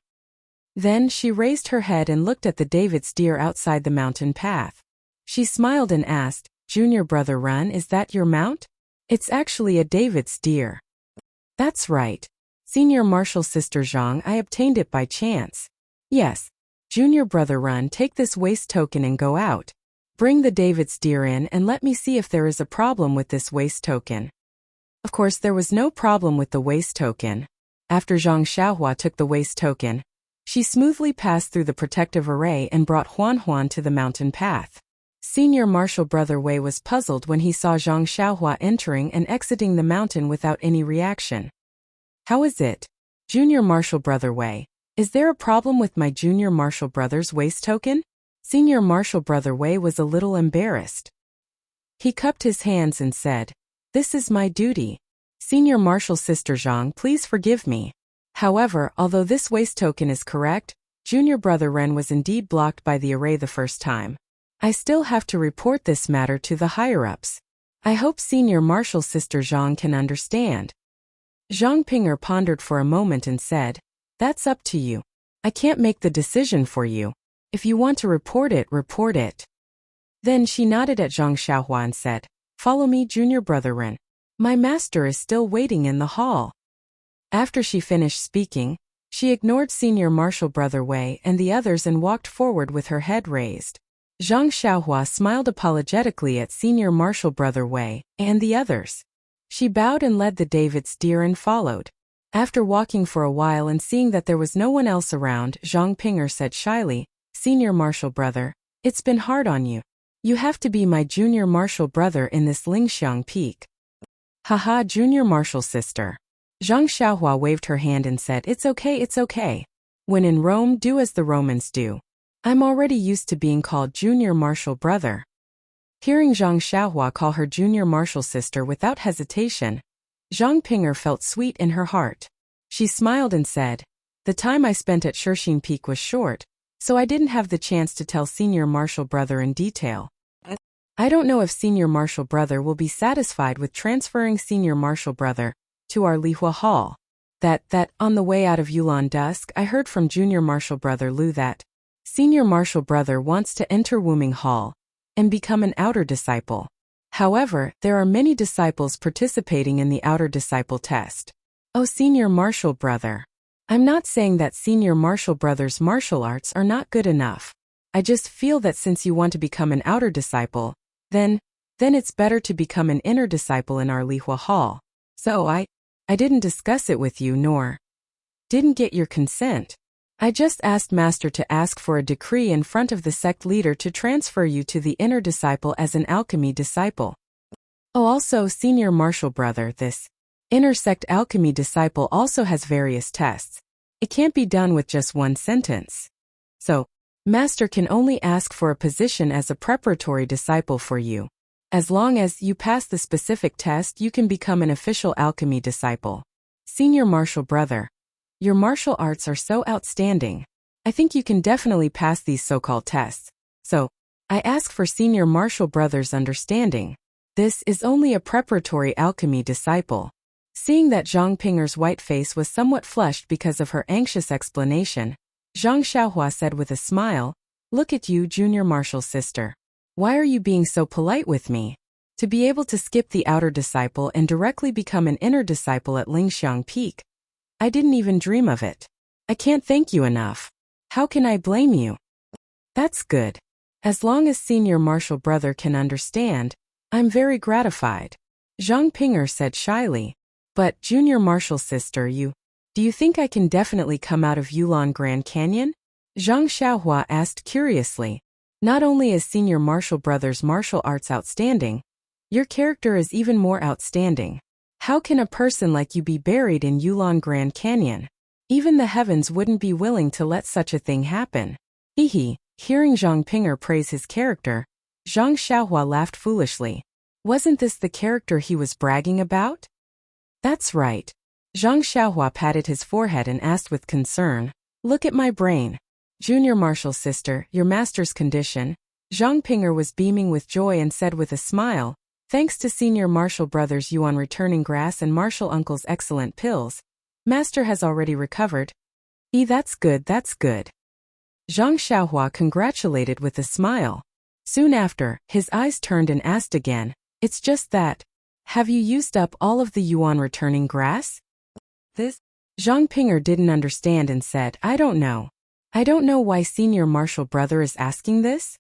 Then she raised her head and looked at the David's deer outside the mountain path. She smiled and asked, Junior Brother Run, is that your mount? It's actually a David's deer. That's right. Senior Marshal Sister Zhang, I obtained it by chance. Yes. Junior Brother Run, take this waste token and go out. Bring the David's deer in and let me see if there is a problem with this waste token. Of course, there was no problem with the waste token. After Zhang Xiaohua took the waste token, she smoothly passed through the protective array and brought Huan Huan to the mountain path. Senior Marshal Brother Wei was puzzled when he saw Zhang Xiaohua entering and exiting the mountain without any reaction. How is it? Junior Marshal Brother Wei, is there a problem with my Junior Marshal Brother's waste token? Senior Marshal Brother Wei was a little embarrassed. He cupped his hands and said, "This is my duty. Senior Marshal Sister Zhang, please forgive me." However, although this waste token is correct, Junior Brother Ren was indeed blocked by the array the first time. I still have to report this matter to the higher-ups. I hope Senior Marshal Sister Zhang can understand. Zhang Pinger pondered for a moment and said, "That's up to you. I can't make the decision for you. If you want to report it, report it." Then she nodded at Zhang Xiaohua and said, "Follow me, Junior Brother Ren. My master is still waiting in the hall." After she finished speaking, she ignored Senior Marshal Brother Wei and the others and walked forward with her head raised. Zhang Xiaohua smiled apologetically at Senior Marshal Brother Wei and the others. She bowed and led the David's deer and followed. After walking for a while and seeing that there was no one else around, Zhang Pinger said shyly, "Senior Marshal Brother, it's been hard on you. You have to be my Junior Marshal Brother in this Lingxiang Peak." "Haha, Junior Marshal Sister." Zhang Xiaohua waved her hand and said, "It's okay, it's okay. When in Rome, do as the Romans do. I'm already used to being called Junior Marshal Brother." Hearing Zhang Xiaohua call her Junior Marshal Sister without hesitation, Zhang Pinger felt sweet in her heart. She smiled and said, "The time I spent at Shixin Peak was short, so I didn't have the chance to tell Senior Marshal Brother in detail. I don't know if Senior Marshal Brother will be satisfied with transferring Senior Marshal Brother to our Lihua Hall. That on the way out of Yulan Dusk, I heard from Junior Marshal Brother Lu that Senior Marshal Brother wants to enter Wuming Hall and become an outer disciple. However, there are many disciples participating in the outer disciple test. Oh, Senior Marshal Brother. I'm not saying that Senior Marshal Brother's martial arts are not good enough. I just feel that since you want to become an outer disciple, then it's better to become an inner disciple in our Lihua Hall. So I didn't discuss it with you nor didn't get your consent. I just asked Master to ask for a decree in front of the sect leader to transfer you to the inner disciple as an alchemy disciple. Oh, also, Senior Marshal Brother, this inner sect alchemy disciple also has various tests. It can't be done with just one sentence. So, Master can only ask for a position as a preparatory disciple for you. As long as you pass the specific test, you can become an official alchemy disciple. Senior Marshal Brother, your martial arts are so outstanding. I think you can definitely pass these so-called tests. So, I ask for Senior Marshal Brother's understanding. This is only a preparatory alchemy disciple." Seeing that Zhang Pinger's white face was somewhat flushed because of her anxious explanation, Zhang Xiaohua said with a smile, "Look at you, Junior Marshal Sister. Why are you being so polite with me? To be able to skip the outer disciple and directly become an inner disciple at Lingxiang Peak. I didn't even dream of it. I can't thank you enough. How can I blame you?" "That's good. As long as Senior Marshal Brother can understand, I'm very gratified," Zhang Pinger said shyly. "But, Junior Marshal Sister, do you think I can definitely come out of Yulan Grand Canyon?" Zhang Xiaohua asked curiously. "Not only is Senior Marshal Brother's martial arts outstanding, your character is even more outstanding. How can a person like you be buried in Yulan Grand Canyon? Even the heavens wouldn't be willing to let such a thing happen." Hehe. Hearing Zhang Pinger praise his character, Zhang Xiaohua laughed foolishly. Wasn't this the character he was bragging about? "That's right." Zhang Xiaohua patted his forehead and asked with concern, "Look at my brain. Junior Marshal Sister, your master's condition." Zhang Pinger was beaming with joy and said with a smile, "Thanks to Senior Marshal Brother's Yuan returning grass and Marshal Uncle's excellent pills, Master has already recovered." That's good, that's good." Zhang Xiaohua congratulated with a smile. Soon after, his eyes turned and asked again, "It's just that. Have you used up all of the Yuan returning grass?" This Zhang Pinger didn't understand and said, I don't know. I don't know why Senior Marshal Brother is asking this."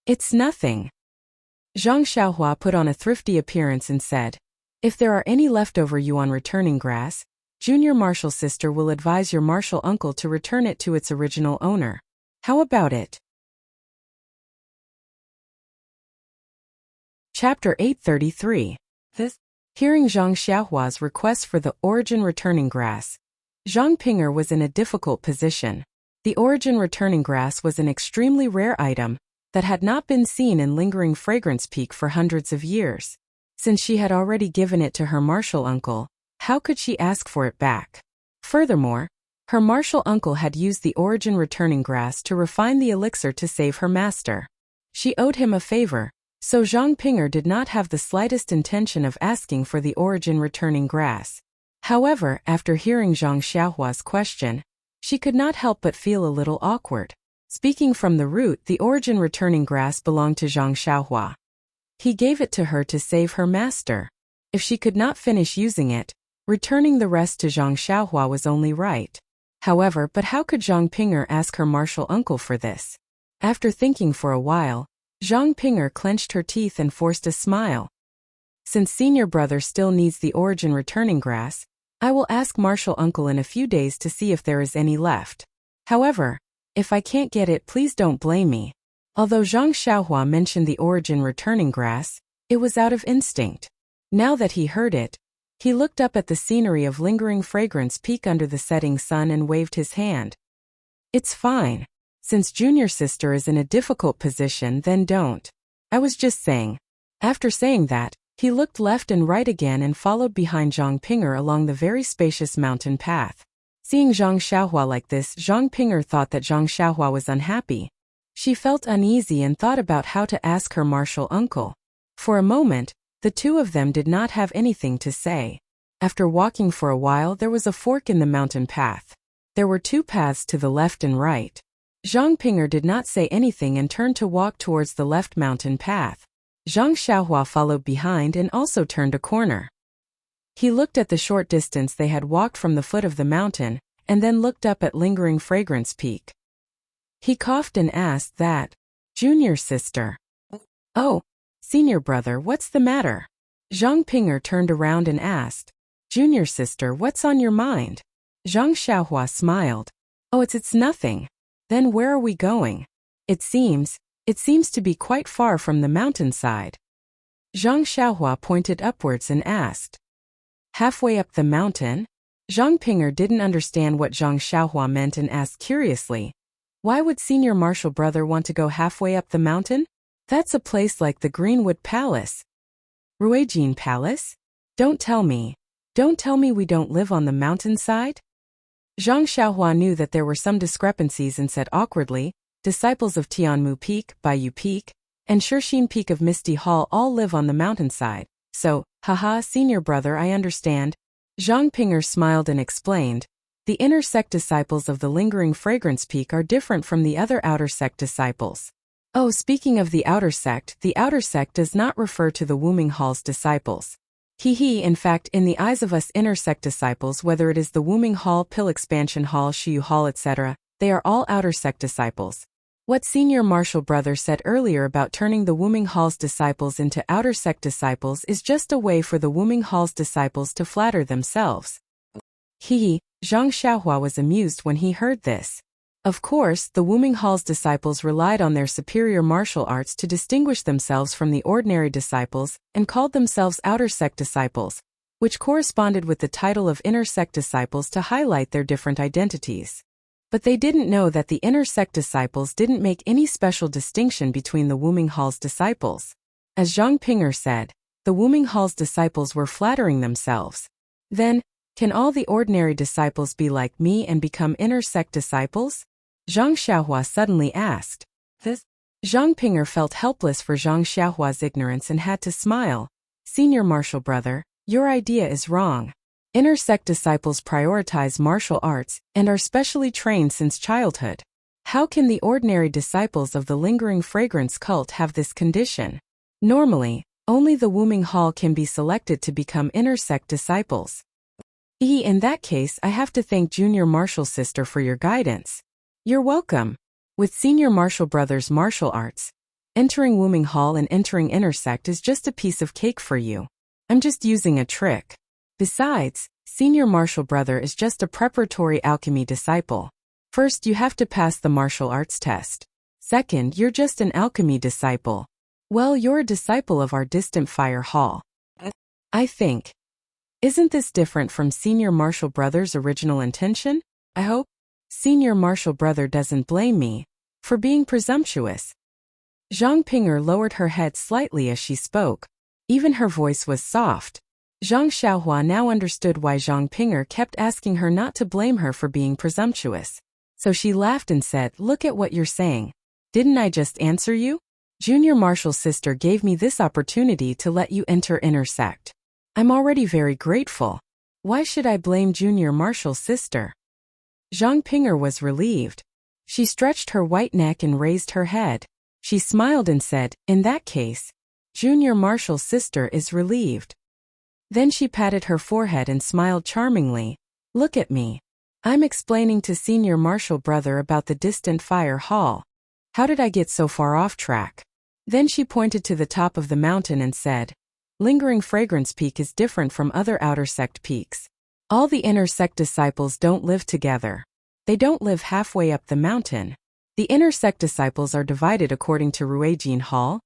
"It's nothing." Zhang Xiaohua put on a thrifty appearance and said, "If there are any leftover Yuan returning grass, Junior Marshal Sister will advise your Marshal Uncle to return it to its original owner. How about it?" Chapter 833. Hearing Zhang Xiaohua's request for the origin returning grass, Zhang Pinger was in a difficult position. The origin returning grass was an extremely rare item that had not been seen in Lingering Fragrance Peak for hundreds of years. Since she had already given it to her martial uncle, how could she ask for it back? Furthermore, her martial uncle had used the origin returning grass to refine the elixir to save her master. She owed him a favor, so Zhang Ping'er did not have the slightest intention of asking for the origin returning grass. However, after hearing Zhang Xiaohua's question, she could not help but feel a little awkward. Speaking from the root, the origin returning grass belonged to Zhang Xiaohua. He gave it to her to save her master. If she could not finish using it, returning the rest to Zhang Xiaohua was only right. However, but how could Zhang Ping'er ask her martial uncle for this? After thinking for a while, Zhang Ping'er clenched her teeth and forced a smile. Since senior brother still needs the origin returning grass, I will ask martial uncle in a few days to see if there is any left. However, if I can't get it, please don't blame me. Although Zhang Xiaohua mentioned the origin returning grass, it was out of instinct. Now that he heard it, he looked up at the scenery of Lingering Fragrance Peak under the setting sun and waved his hand. It's fine. Since junior sister is in a difficult position, then don't. I was just saying. After saying that, he looked left and right again and followed behind Zhang Ping'er along the very spacious mountain path. Seeing Zhang Xiaohua like this, Zhang Ping'er thought that Zhang Xiaohua was unhappy. She felt uneasy and thought about how to ask her martial uncle. For a moment, the two of them did not have anything to say. After walking for a while, there was a fork in the mountain path. There were two paths to the left and right. Zhang Ping'er did not say anything and turned to walk towards the left mountain path. Zhang Xiaohua followed behind and also turned a corner. He looked at the short distance they had walked from the foot of the mountain, and then looked up at Lingering Fragrance Peak. He coughed and asked that, "Junior sister." "Oh, senior brother, what's the matter?" Zhang Ping'er turned around and asked, "Junior sister, what's on your mind?" Zhang Xiaohua smiled. "Oh, it's nothing." "Then where are we going?" It seems to be quite far from the mountainside." Zhang Xiaohua pointed upwards and asked, "Halfway up the mountain?" Zhang Ping'er didn't understand what Zhang Xiaohua meant and asked curiously, "Why would senior martial brother want to go halfway up the mountain? That's a place like the Greenwood Palace." "Ruijin Palace? Don't tell me we don't live on the mountainside?" Zhang Xiaohua knew that there were some discrepancies and said awkwardly, "Disciples of Tianmu Peak, Baiyu Peak, and Shixin Peak of Misty Hall all live on the mountainside. So, haha, senior brother, I understand." Zhang Ping'er smiled and explained, "The inner sect disciples of the Lingering Fragrance Peak are different from the other outer sect disciples." Oh, speaking of the outer sect does not refer to the Wuming Hall's disciples. In fact, in the eyes of us inner sect disciples, whether it is the Wuming Hall, Pill Expansion Hall, Shiyu Hall, etc., they are all outer sect disciples. What senior martial brother said earlier about turning the Wuming Hall's disciples into outer sect disciples is just a way for the Wuming Hall's disciples to flatter themselves. Zhang Xiaohua was amused when he heard this. Of course, the Wuming Hall's disciples relied on their superior martial arts to distinguish themselves from the ordinary disciples and called themselves outer sect disciples, which corresponded with the title of inner sect disciples to highlight their different identities. But they didn't know that the inner sect disciples didn't make any special distinction between the Wuming Hall's disciples. As Zhang Ping'er said, the Wuming Hall's disciples were flattering themselves. Then, can all the ordinary disciples be like me and become inner sect disciples? Zhang Xiaohua suddenly asked. Zhang Ping'er felt helpless for Zhang Xiaohua's ignorance and had to smile. "Senior martial brother, your idea is wrong. Inner sect disciples prioritize martial arts and are specially trained since childhood. How can the ordinary disciples of the Lingering Fragrance cult have this condition? Normally, only the Wuming Hall can be selected to become inner sect disciples." In that case, I have to thank junior martial sister for your guidance." "You're welcome. With senior martial brother's martial arts, entering Wuming Hall and entering inner sect is just a piece of cake for you. I'm just using a trick. Besides, senior martial brother is just a preparatory alchemy disciple. First, you have to pass the martial arts test. Second, you're just an alchemy disciple. Well, you're a disciple of our distant fire hall. I think. Isn't this different from senior martial brother's original intention? I hope. Senior Marshal Brother doesn't blame me for being presumptuous. Zhang Ping'er lowered her head slightly as she spoke. Even her voice was soft. Zhang Xiaohua now understood why Zhang Ping'er kept asking her not to blame her for being presumptuous. So she laughed and said, "Look at what you're saying. Didn't I just answer you? Junior Marshal's sister gave me this opportunity to let you enter inner sect. I'm already very grateful. Why should I blame Junior Marshal's sister?" Zhang Ping'er was relieved. She stretched her white neck and raised her head. She smiled and said, "In that case, Junior Marshal's sister is relieved." Then she patted her forehead and smiled charmingly. "Look at me. I'm explaining to Senior Marshal Brother about the distant fire hall. How did I get so far off track?" Then she pointed to the top of the mountain and said, "Lingering Fragrance Peak is different from other outer sect peaks. All the inner sect disciples don't live together. They don't live halfway up the mountain. The inner sect disciples are divided according to Ruijin Hall,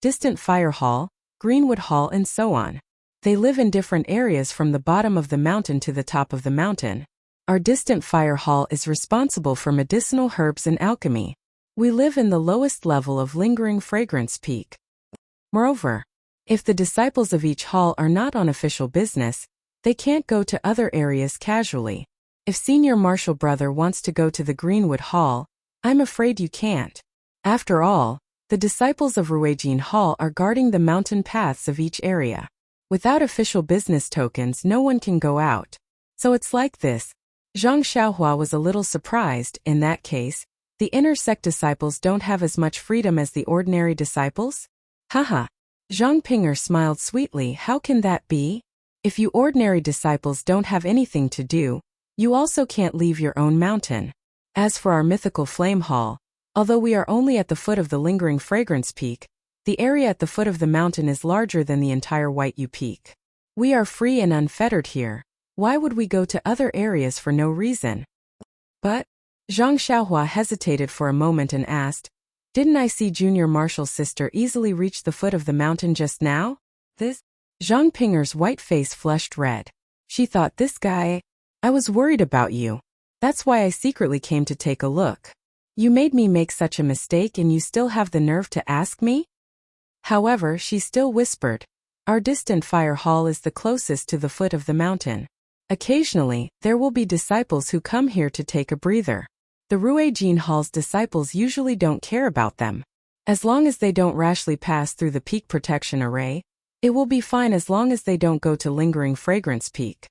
Distant Fire Hall, Greenwood Hall, and so on. They live in different areas from the bottom of the mountain to the top of the mountain. Our Distant Fire Hall is responsible for medicinal herbs and alchemy. We live in the lowest level of Lingering Fragrance Peak. Moreover, if the disciples of each hall are not on official business, they can't go to other areas casually. If Senior Marshal Brother wants to go to the Greenwood Hall, I'm afraid you can't. After all, the disciples of Ruijin Hall are guarding the mountain paths of each area. Without official business tokens, no one can go out. So it's like this." Zhang Xiaohua was a little surprised. In that case, the inner sect disciples don't have as much freedom as the ordinary disciples? Haha. Zhang Ping'er smiled sweetly. "How can that be? If you ordinary disciples don't have anything to do, you also can't leave your own mountain. As for our mythical flame hall, although we are only at the foot of the Lingering Fragrance Peak, the area at the foot of the mountain is larger than the entire White U Peak. We are free and unfettered here. Why would we go to other areas for no reason?" "But," Zhang Xiaohua hesitated for a moment and asked, "Didn't I see Junior Marshal's sister easily reach the foot of the mountain just now?" This? Zhang Ping'er's white face flushed red. She thought, "This guy, I was worried about you. That's why I secretly came to take a look. You made me make such a mistake and you still have the nerve to ask me?" However, she still whispered, "Our Distant Fire Hall is the closest to the foot of the mountain. Occasionally, there will be disciples who come here to take a breather. The Ruijin Hall's disciples usually don't care about them. As long as they don't rashly pass through the peak protection array, it will be fine as long as they don't go to Lingering Fragrance Peak."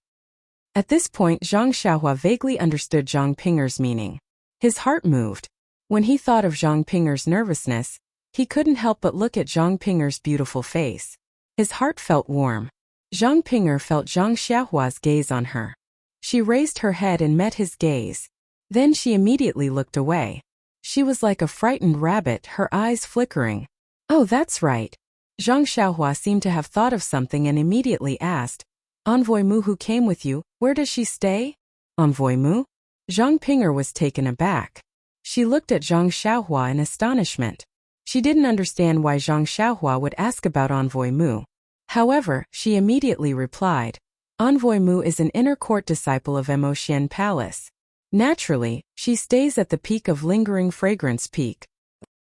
At this point, Zhang Xiaohua vaguely understood Zhang Ping'er's meaning. His heart moved. When he thought of Zhang Ping'er's nervousness, he couldn't help but look at Zhang Ping'er's beautiful face. His heart felt warm. Zhang Ping'er felt Zhang Xiaohua's gaze on her. She raised her head and met his gaze. Then she immediately looked away. She was like a frightened rabbit, her eyes flickering. "Oh, that's right." Zhang Xiaohua seemed to have thought of something and immediately asked, "Envoy Mu who came with you, where does she stay?" "Envoy Mu?" Zhang Ping'er was taken aback. She looked at Zhang Xiaohua in astonishment. She didn't understand why Zhang Xiaohua would ask about Envoy Mu. However, she immediately replied, "Envoy Mu is an inner court disciple of Emoshen Palace. Naturally, she stays at the peak of Lingering Fragrance Peak."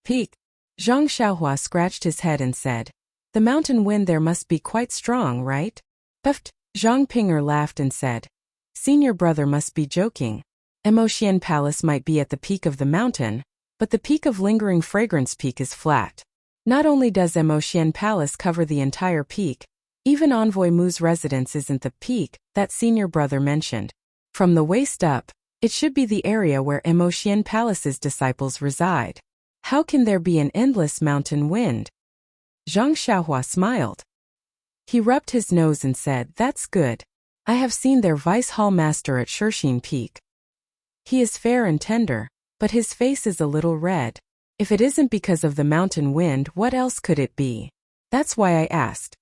"Peak?" Zhang Xiaohua scratched his head and said, "The mountain wind there must be quite strong, right?" "Puffed." Zhang Ping'er laughed and said, "Senior Brother must be joking. Emoshen Palace might be at the peak of the mountain, but the peak of Lingering Fragrance Peak is flat. Not only does Emoshen Palace cover the entire peak, even Envoy Mu's residence isn't the peak that Senior Brother mentioned. From the waist up, it should be the area where Emoshen Palace's disciples reside. How can there be an endless mountain wind?" Zhang Xiaohua smiled. He rubbed his nose and said, "That's good. I have seen their Vice Hall Master at Shirxin Peak. He is fair and tender, but his face is a little red. If it isn't because of the mountain wind, what else could it be? That's why I asked."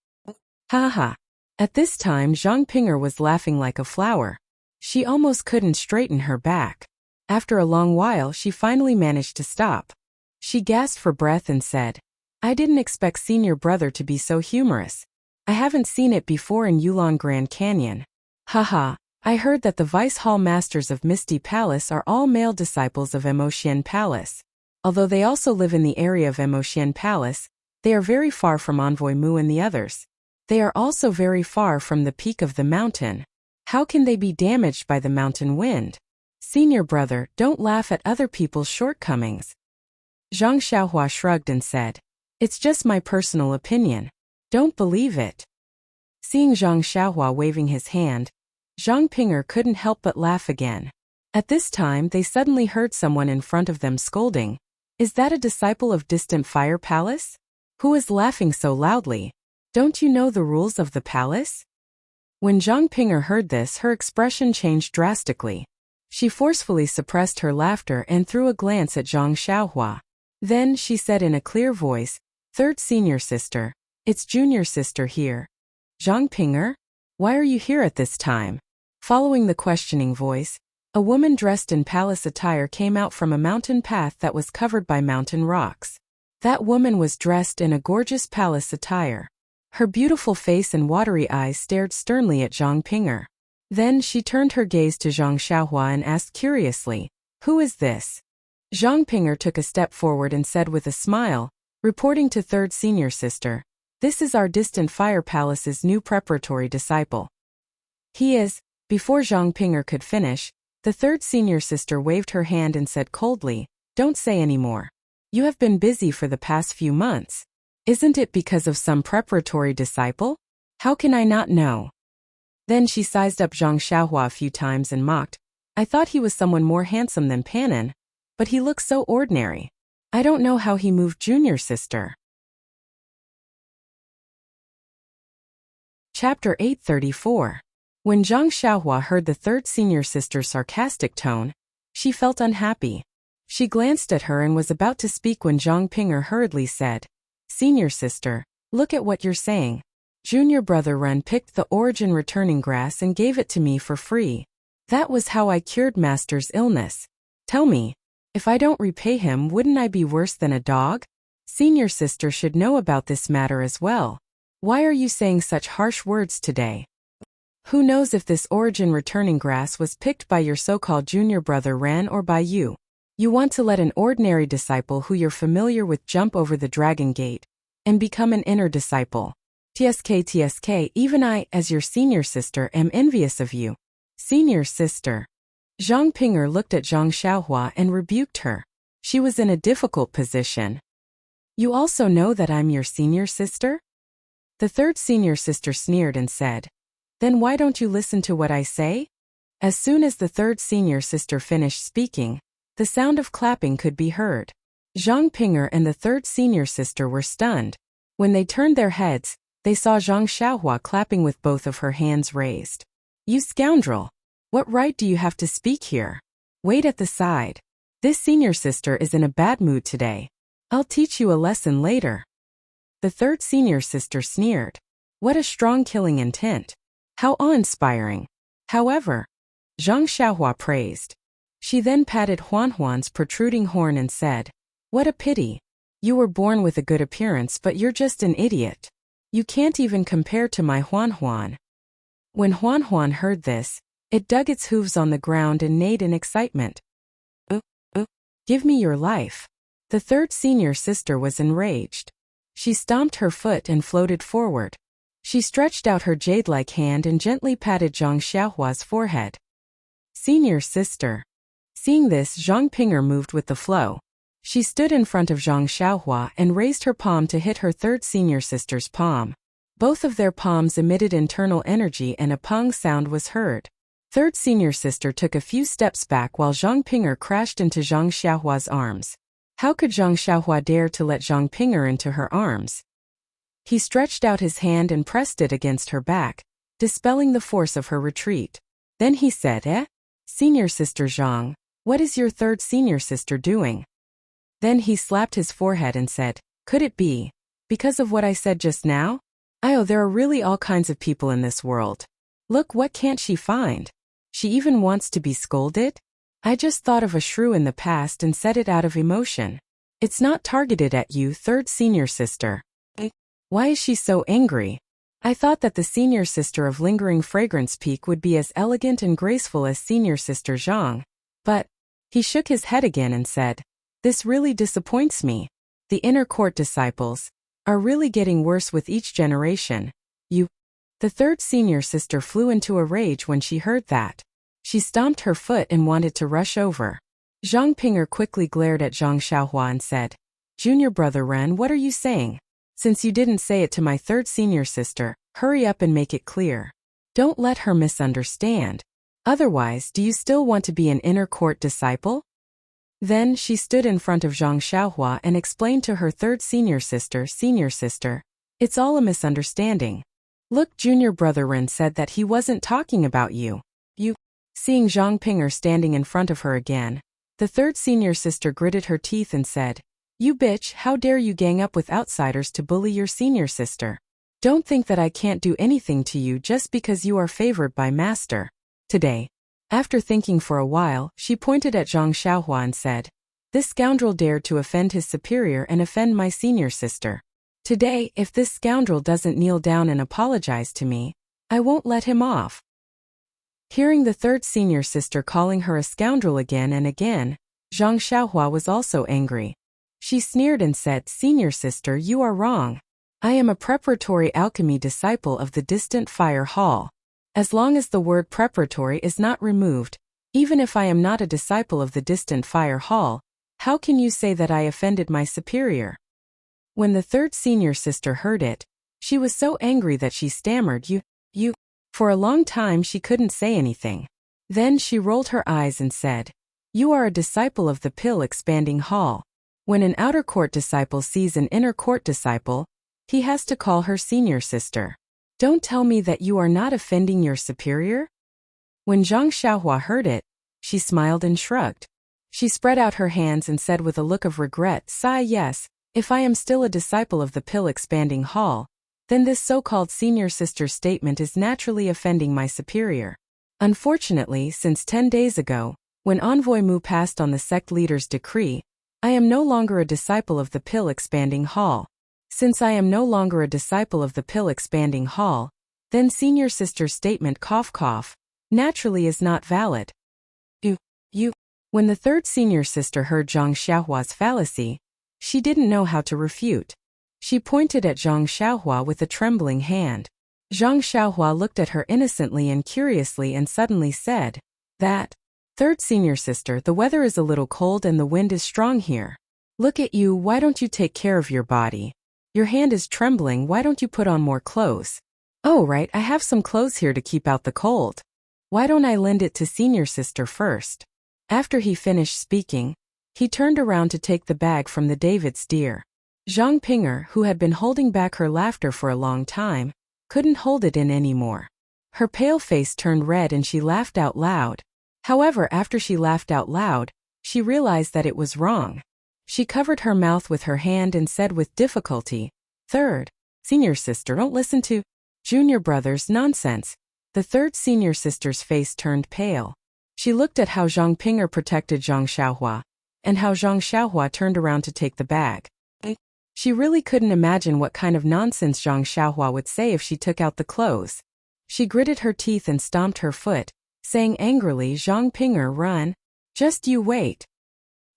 Ha ha. At this time, Zhang Ping'er was laughing like a flower. She almost couldn't straighten her back. After a long while, she finally managed to stop. She gasped for breath and said, "I didn't expect Senior Brother to be so humorous. I haven't seen it before in Yulon Grand Canyon. Haha, I heard that the Vice Hall Masters of Misty Palace are all male disciples of Emotian Palace. Although they also live in the area of Emotian Palace, they are very far from Envoy Mu and the others. They are also very far from the peak of the mountain. How can they be damaged by the mountain wind? Senior brother, don't laugh at other people's shortcomings. Zhang Xiaohua shrugged and said, It's just my personal opinion. Don't believe it. Seeing Zhang Xiaohua waving his hand, Zhang Ping'er couldn't help but laugh again. At this time they suddenly heard someone in front of them scolding. Is that a disciple of Distant Fire Palace? Who is laughing so loudly? Don't you know the rules of the palace? When Zhang Ping'er heard this, her expression changed drastically. She forcefully suppressed her laughter and threw a glance at Zhang Xiaohua. Then she said in a clear voice, Third senior sister, it's junior sister here. Zhang Ping'er? Why are you here at this time? Following the questioning voice, a woman dressed in palace attire came out from a mountain path that was covered by mountain rocks. That woman was dressed in a gorgeous palace attire. Her beautiful face and watery eyes stared sternly at Zhang Ping'er. Then she turned her gaze to Zhang Xiaohua and asked curiously, Who is this? Zhang Ping'er took a step forward and said with a smile, reporting to third senior sister, This is our Distant Fire Palace's new preparatory disciple. He is. Before Zhang Ping'er could finish, the third senior sister waved her hand and said coldly, Don't say any more. You have been busy for the past few months. Isn't it because of some preparatory disciple? How can I not know? Then she sized up Zhang Xiaohua a few times and mocked, I thought he was someone more handsome than Panin, but he looks so ordinary. I don't know how he moved junior sister. Chapter 834. When Zhang Xiaohua heard the third senior sister's sarcastic tone, she felt unhappy. She glanced at her and was about to speak when Zhang Ping'er hurriedly said, Senior sister, look at what you're saying. Junior brother Ren picked the origin returning grass and gave it to me for free. That was how I cured master's illness. Tell me, if I don't repay him, wouldn't I be worse than a dog? Senior sister should know about this matter as well. Why are you saying such harsh words today? Who knows if this origin returning grass was picked by your so-called junior brother Ren or by you? You want to let an ordinary disciple who you're familiar with jump over the dragon gate and become an inner disciple. TSK, even I, as your senior sister, am envious of you. Senior sister. Zhang Ping'er looked at Zhang Xiaohua and rebuked her. She was in a difficult position. You also know that I'm your senior sister? The third senior sister sneered and said, Then why don't you listen to what I say? As soon as the third senior sister finished speaking, the sound of clapping could be heard. Zhang Ping'er and the third senior sister were stunned. When they turned their heads, they saw Zhang Xiaohua clapping with both of her hands raised. You scoundrel! What right do you have to speak here? Wait at the side. This senior sister is in a bad mood today. I'll teach you a lesson later. The third senior sister sneered. What a strong killing intent. How awe-inspiring. However, Zhang Xiaohua praised. She then patted Huan's protruding horn and said, What a pity. You were born with a good appearance, but you're just an idiot. You can't even compare to my Huan. When Huan heard this, it dug its hooves on the ground and neighed in excitement. Give me your life. The third senior sister was enraged. She stomped her foot and floated forward. She stretched out her jade-like hand and gently patted Zhang Xiaohua's forehead. Senior sister. Seeing this, Zhang Ping'er moved with the flow. She stood in front of Zhang Xiaohua and raised her palm to hit her third senior sister's palm. Both of their palms emitted internal energy and a pong sound was heard. Third senior sister took a few steps back while Zhang Ping'er crashed into Zhang Xiaohua's arms. How could Zhang Xiaohua dare to let Zhang Ping'er into her arms? He stretched out his hand and pressed it against her back, dispelling the force of her retreat. Then he said, Senior sister Zhang, what is your third senior sister doing? Then he slapped his forehead and said, Could it be because of what I said just now? There are really all kinds of people in this world. Look, what can't she find? She even wants to be scolded? I just thought of a shrew in the past and said it out of emotion. It's not targeted at you, third senior sister. Why is she so angry? I thought that the senior sister of Lingering Fragrance Peak would be as elegant and graceful as senior sister Zhang. But he shook his head again and said, this really disappoints me. The inner court disciples are really getting worse with each generation. The third senior sister flew into a rage when she heard that. She stomped her foot and wanted to rush over. Zhang Ping'er quickly glared at Zhang Xiaohua and said, Junior brother Ren, what are you saying? Since you didn't say it to my third senior sister, hurry up and make it clear. Don't let her misunderstand. Otherwise, do you still want to be an inner court disciple? Then she stood in front of Zhang Xiaohua and explained to her third senior sister, it's all a misunderstanding. Look, junior brother Ren said that he wasn't talking about you. Seeing Zhang Ping'er standing in front of her again, the third senior sister gritted her teeth and said, you bitch, how dare you gang up with outsiders to bully your senior sister? Don't think that I can't do anything to you just because you are favored by master. Today, after thinking for a while, she pointed at Zhang Xiaohua and said, this scoundrel dared to offend his superior and offend my senior sister. Today, if this scoundrel doesn't kneel down and apologize to me, I won't let him off. Hearing the third senior sister calling her a scoundrel again and again, Zhang Xiaohua was also angry. She sneered and said, senior sister, you are wrong. I am a preparatory alchemy disciple of the distant fire hall. As long as the word preparatory is not removed, even if I am not a disciple of the distant fire hall, how can you say that I offended my superior? When the third senior sister heard it, she was so angry that she stammered, you. For a long time she couldn't say anything. Then she rolled her eyes and said, you are a disciple of the pill expanding hall. When an outer court disciple sees an inner court disciple, he has to call her senior sister. Don't tell me that you are not offending your superior? When Zhang Xiaohua heard it, she smiled and shrugged. She spread out her hands and said with a look of regret, sigh, yes, if I am still a disciple of the pill expanding hall, then this so-called senior sister's statement is naturally offending my superior. Unfortunately, since 10 days ago, when Envoy Mu passed on the sect leader's decree, I am no longer a disciple of the pill expanding hall. Since I am no longer a disciple of the pill expanding hall, then senior sister's statement naturally is not valid. When the third senior sister heard Zhang Xiaohua's fallacy, she didn't know how to refute. She pointed at Zhang Xiaohua with a trembling hand. Zhang Xiaohua looked at her innocently and curiously and suddenly said, that third senior sister, the weather is a little cold and the wind is strong here. Look at you, why don't you take care of your body? Your hand is trembling, why don't you put on more clothes? Oh right, I have some clothes here to keep out the cold. Why don't I lend it to senior sister first? After he finished speaking, he turned around to take the bag from the David's deer. Zhang Ping'er, who had been holding back her laughter for a long time, couldn't hold it in anymore. Her pale face turned red and she laughed out loud. However, after she laughed out loud, she realized that it was wrong. She covered her mouth with her hand and said with difficulty, third senior sister, don't listen to junior brother's nonsense. The third senior sister's face turned pale. She looked at how Zhang Ping'er protected Zhang Xiaohua, and how Zhang Xiaohua turned around to take the bag. She really couldn't imagine what kind of nonsense Zhang Xiaohua would say if she took out the clothes. She gritted her teeth and stomped her foot, saying angrily, Zhang Ping'er, run. Just you wait.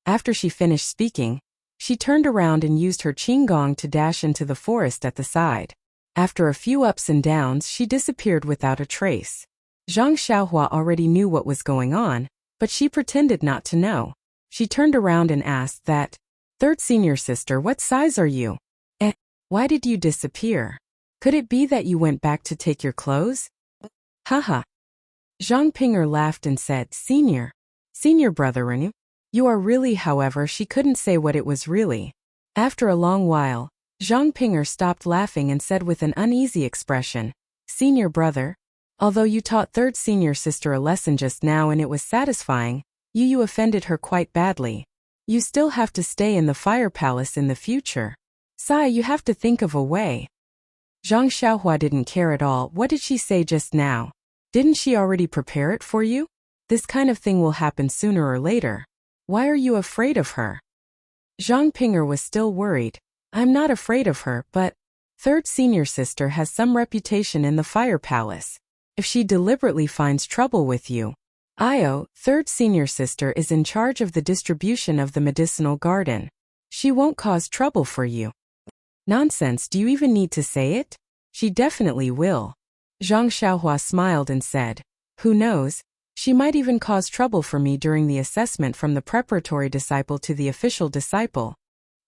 After she finished speaking, she turned around and used her qinggong to dash into the forest at the side. After a few ups and downs, she disappeared without a trace. Zhang Xiaohua already knew what was going on, but she pretended not to know. She turned around and asked that, third senior sister, what size are you? Why did you disappear? Could it be that you went back to take your clothes? Haha. Zhang Ping'er laughed and said, senior brother, you are really, however, she couldn't say what it was really. After a long while, Zhang Ping'er stopped laughing and said with an uneasy expression, senior brother, although you taught third senior sister a lesson just now and it was satisfying, you offended her quite badly. You still have to stay in the fire palace in the future. Sai, you have to think of a way. Zhang Xiaohua didn't care at all. What did she say just now? Didn't she already prepare it for you? This kind of thing will happen sooner or later. Why are you afraid of her? Zhang Ping'er was still worried. I'm not afraid of her, but Third senior sister has some reputation in the fire palace. If she deliberately finds trouble with you, third senior sister is in charge of the distribution of the medicinal garden. She won't cause trouble for you. Nonsense, do you even need to say it? She definitely will. Zhang Xiaohua smiled and said, who knows? She might even cause trouble for me during the assessment from the preparatory disciple to the official disciple.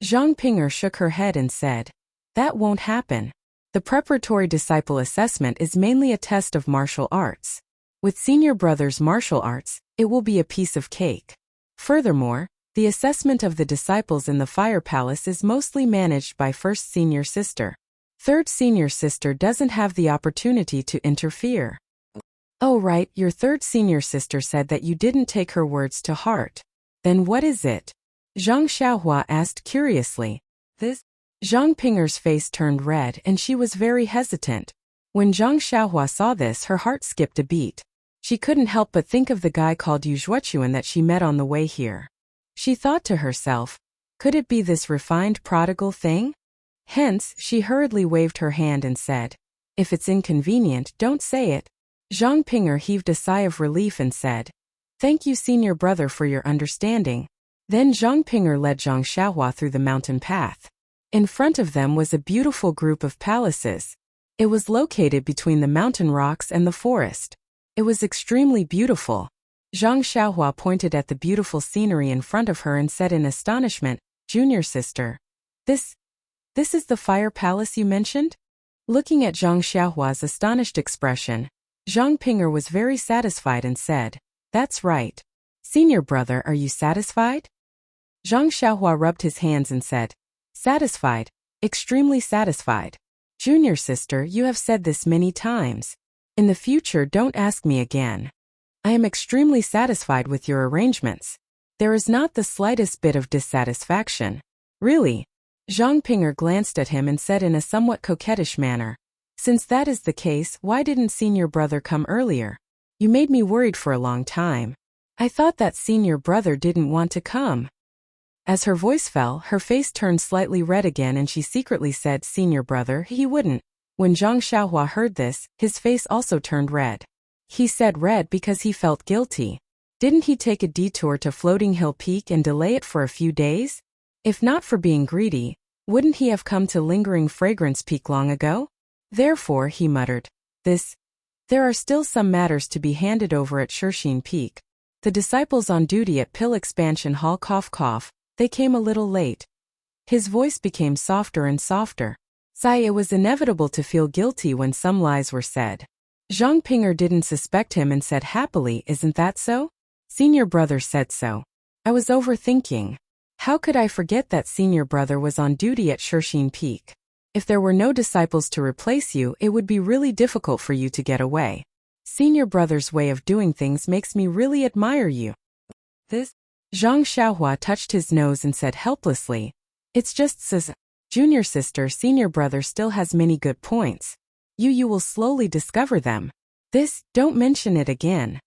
Zhang Ping'er shook her head and said, that won't happen. The preparatory disciple assessment is mainly a test of martial arts. With senior brother's martial arts, it will be a piece of cake. Furthermore, the assessment of the disciples in the fire palace is mostly managed by first senior sister. Third senior sister doesn't have the opportunity to interfere. Oh right, your third senior sister said that you didn't take her words to heart. Then what is it? Zhang Xiaohua asked curiously. This? Zhang Ping'er's face turned red and she was very hesitant. When Zhang Xiaohua saw this, her heart skipped a beat. She couldn't help but think of the guy called Yu Zhuochuan that she met on the way here. She thought to herself, could it be this refined prodigal thing? Hence, she hurriedly waved her hand and said, if it's inconvenient, don't say it. Zhang Ping'er heaved a sigh of relief and said, thank you senior brother for your understanding. Then Zhang Ping'er led Zhang Xiaohua through the mountain path. In front of them was a beautiful group of palaces. It was located between the mountain rocks and the forest. It was extremely beautiful. Zhang Xiaohua pointed at the beautiful scenery in front of her and said in astonishment, junior sister. This is the fire palace you mentioned? Looking at Zhang Xiaohua's astonished expression, Zhang Ping'er was very satisfied and said, that's right. Senior brother, are you satisfied? Zhang Xiaohua rubbed his hands and said, satisfied, extremely satisfied. Junior sister, you have said this many times. In the future, don't ask me again. I am extremely satisfied with your arrangements. There is not the slightest bit of dissatisfaction. Really? Zhang Ping'er glanced at him and said in a somewhat coquettish manner, since that is the case, why didn't senior brother come earlier? You made me worried for a long time. I thought that senior brother didn't want to come. As her voice fell, her face turned slightly red again and she secretly said, senior brother, he wouldn't. When Zhang Xiaohua heard this, his face also turned red. He said red because he felt guilty. Didn't he take a detour to Floating Hill Peak and delay it for a few days? If not for being greedy, wouldn't he have come to Lingering Fragrance Peak long ago? Therefore, he muttered, there are still some matters to be handed over at Shirxin Peak. The disciples on duty at Pill Expansion Hall cough, they came a little late. His voice became softer and softer. It was inevitable to feel guilty when some lies were said. Zhang Ping'er didn't suspect him and said happily, isn't that so? Senior brother said so. I was overthinking. How could I forget that senior brother was on duty at Shirxin Peak? If there were no disciples to replace you, it would be really difficult for you to get away. Senior brother's way of doing things makes me really admire you. Zhang Xiaohua touched his nose and said helplessly, it's just junior sister, senior brother still has many good points. You will slowly discover them. Don't mention it again.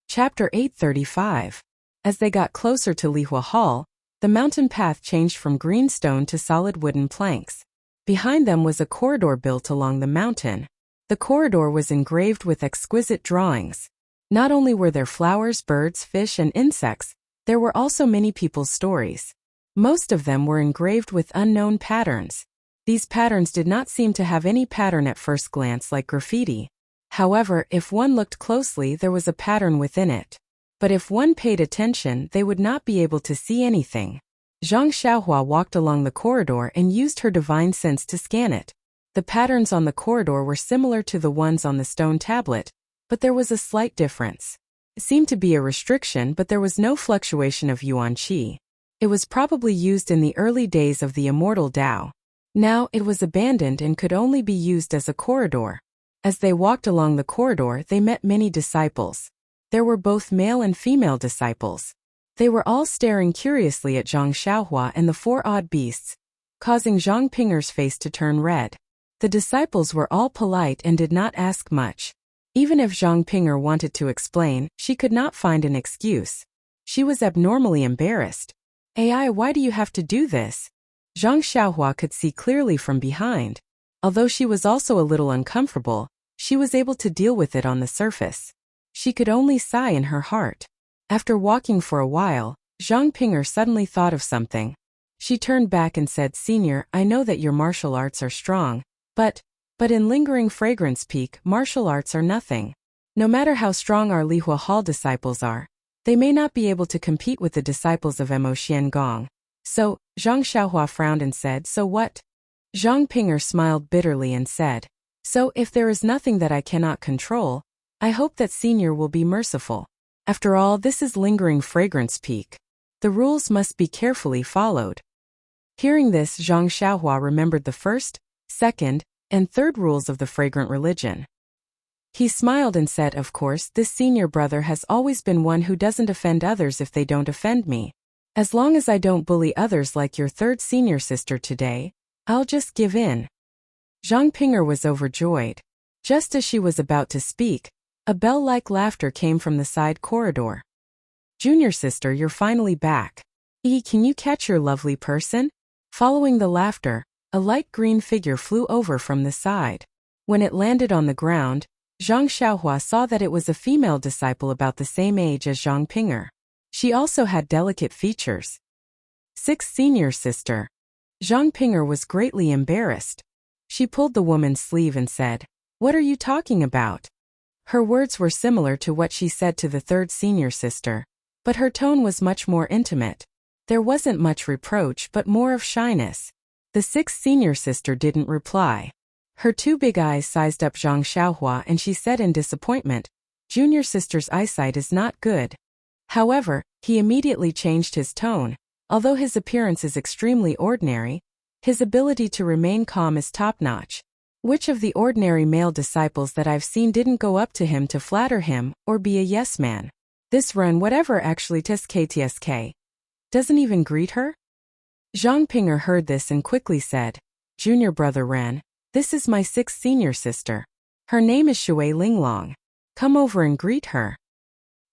Chapter 835. As they got closer to Lihua Hall, the mountain path changed from green stone to solid wooden planks. Behind them was a corridor built along the mountain. The corridor was engraved with exquisite drawings. Not only were there flowers, birds, fish, and insects, there were also many people's stories. Most of them were engraved with unknown patterns. These patterns did not seem to have any pattern at first glance like graffiti. However, if one looked closely, there was a pattern within it. But if one paid attention, they would not be able to see anything. Zhang Xiaohua walked along the corridor and used her divine sense to scan it. The patterns on the corridor were similar to the ones on the stone tablet, but there was a slight difference. It seemed to be a restriction, but there was no fluctuation of yuan qi. It was probably used in the early days of the immortal Tao. Now it was abandoned and could only be used as a corridor. As they walked along the corridor, they met many disciples. There were both male and female disciples. They were all staring curiously at Zhang Xiaohua and the four odd beasts, causing Zhang Ping'er's face to turn red. The disciples were all polite and did not ask much. Even if Zhang Ping'er wanted to explain, she could not find an excuse. She was abnormally embarrassed. AI, why do you have to do this? Zhang Xiaohua could see clearly from behind. Although she was also a little uncomfortable, she was able to deal with it on the surface. She could only sigh in her heart. After walking for a while, Zhang Ping'er suddenly thought of something. She turned back and said, Senior, I know that your martial arts are strong, but in Lingering Fragrance Peak, martial arts are nothing. No matter how strong our Lihua Hall disciples are, they may not be able to compete with the disciples of Mo Xian Gong. So, Zhang Xiaohua frowned and said, so what? Zhang Ping'er smiled bitterly and said, so if there is nothing that I cannot control, I hope that Senior will be merciful. After all, this is Lingering Fragrance Peak. The rules must be carefully followed. Hearing this, Zhang Xiaohua remembered the first, second, and third rules of the fragrant religion. He smiled and said, of course, this senior brother has always been one who doesn't offend others if they don't offend me. As long as I don't bully others like your third senior sister today, I'll just give in. Zhang Ping'er was overjoyed. Just as she was about to speak, a bell-like laughter came from the side corridor. Junior sister, you're finally back. Can you catch your lovely person? Following the laughter, a light green figure flew over from the side. When it landed on the ground, Zhang Xiaohua saw that it was a female disciple about the same age as Zhang Ping'er. She also had delicate features. Sixth senior sister. Zhang Ping'er was greatly embarrassed. She pulled the woman's sleeve and said, what are you talking about? Her words were similar to what she said to the third senior sister, but her tone was much more intimate. There wasn't much reproach but more of shyness. The sixth senior sister didn't reply. Her two big eyes sized up Zhang Xiaohua and she said in disappointment, Junior sister's eyesight is not good. However, he immediately changed his tone. Although his appearance is extremely ordinary, his ability to remain calm is top-notch. Which of the ordinary male disciples that I've seen didn't go up to him to flatter him or be a yes man? This Ren whatever actually tsk doesn't even greet her? Zhang Ping'er heard this and quickly said, Junior brother Ren, this is my sixth senior sister. Her name is Shui Linglong. Come over and greet her.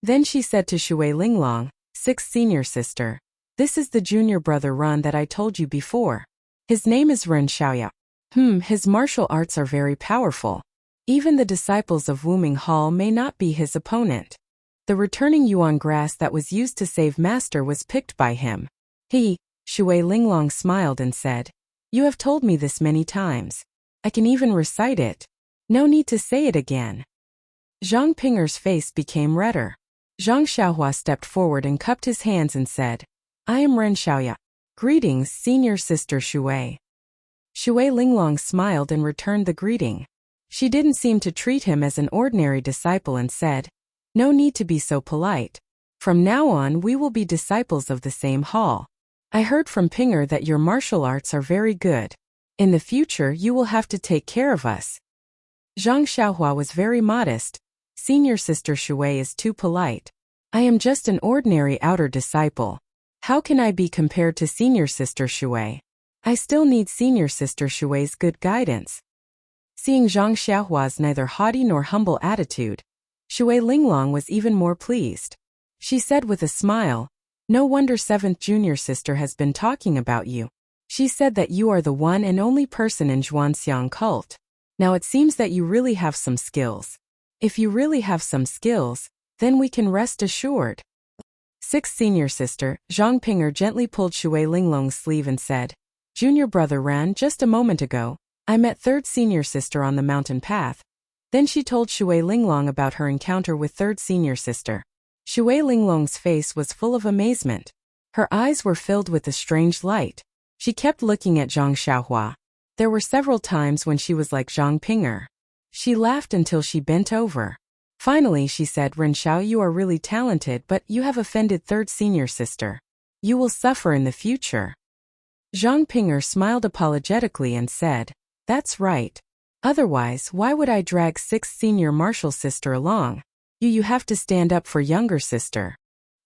Then she said to Shui Linglong, sixth senior sister, this is the junior brother Ren that I told you before. His name is Ren Xiaoya. His martial arts are very powerful. Even the disciples of Wuming Hall may not be his opponent. The returning yuan grass that was used to save Master was picked by him. Shui Linglong smiled and said, you have told me this many times. I can even recite it. No need to say it again. Zhang Ping'er's face became redder. Zhang Xiaohua stepped forward and cupped his hands and said, I am Ren Xiaoya. Greetings, senior sister Shui. Shui Linglong smiled and returned the greeting. She didn't seem to treat him as an ordinary disciple and said, no need to be so polite. From now on we will be disciples of the same hall. I heard from Ping'er that your martial arts are very good. In the future you will have to take care of us. Zhang Xiaohua was very modest. Senior sister Shui is too polite. I am just an ordinary outer disciple. How can I be compared to senior sister Shui? I still need senior sister Shui's good guidance. Seeing Zhang Xiaohua's neither haughty nor humble attitude, Shui Linglong was even more pleased. She said with a smile, no wonder seventh junior sister has been talking about you. She said that you are the one and only person in Zhuanxiang cult. Now it seems that you really have some skills. If you really have some skills, then we can rest assured. Sixth senior sister, Zhang Ping'er gently pulled Shui Linglong's sleeve and said, Junior brother Ran, just a moment ago, I met third senior sister on the mountain path. Then she told Shui Linglong about her encounter with third senior sister. Shui Linglong's face was full of amazement. Her eyes were filled with a strange light. She kept looking at Zhang Xiaohua. There were several times when she was like Zhang Ping'er. She laughed until she bent over. Finally she said, Ren Xiao, you are really talented, but you have offended third senior sister. You will suffer in the future. Zhang Ping'er smiled apologetically and said, that's right. Otherwise, why would I drag sixth senior martial sister along? You have to stand up for younger sister.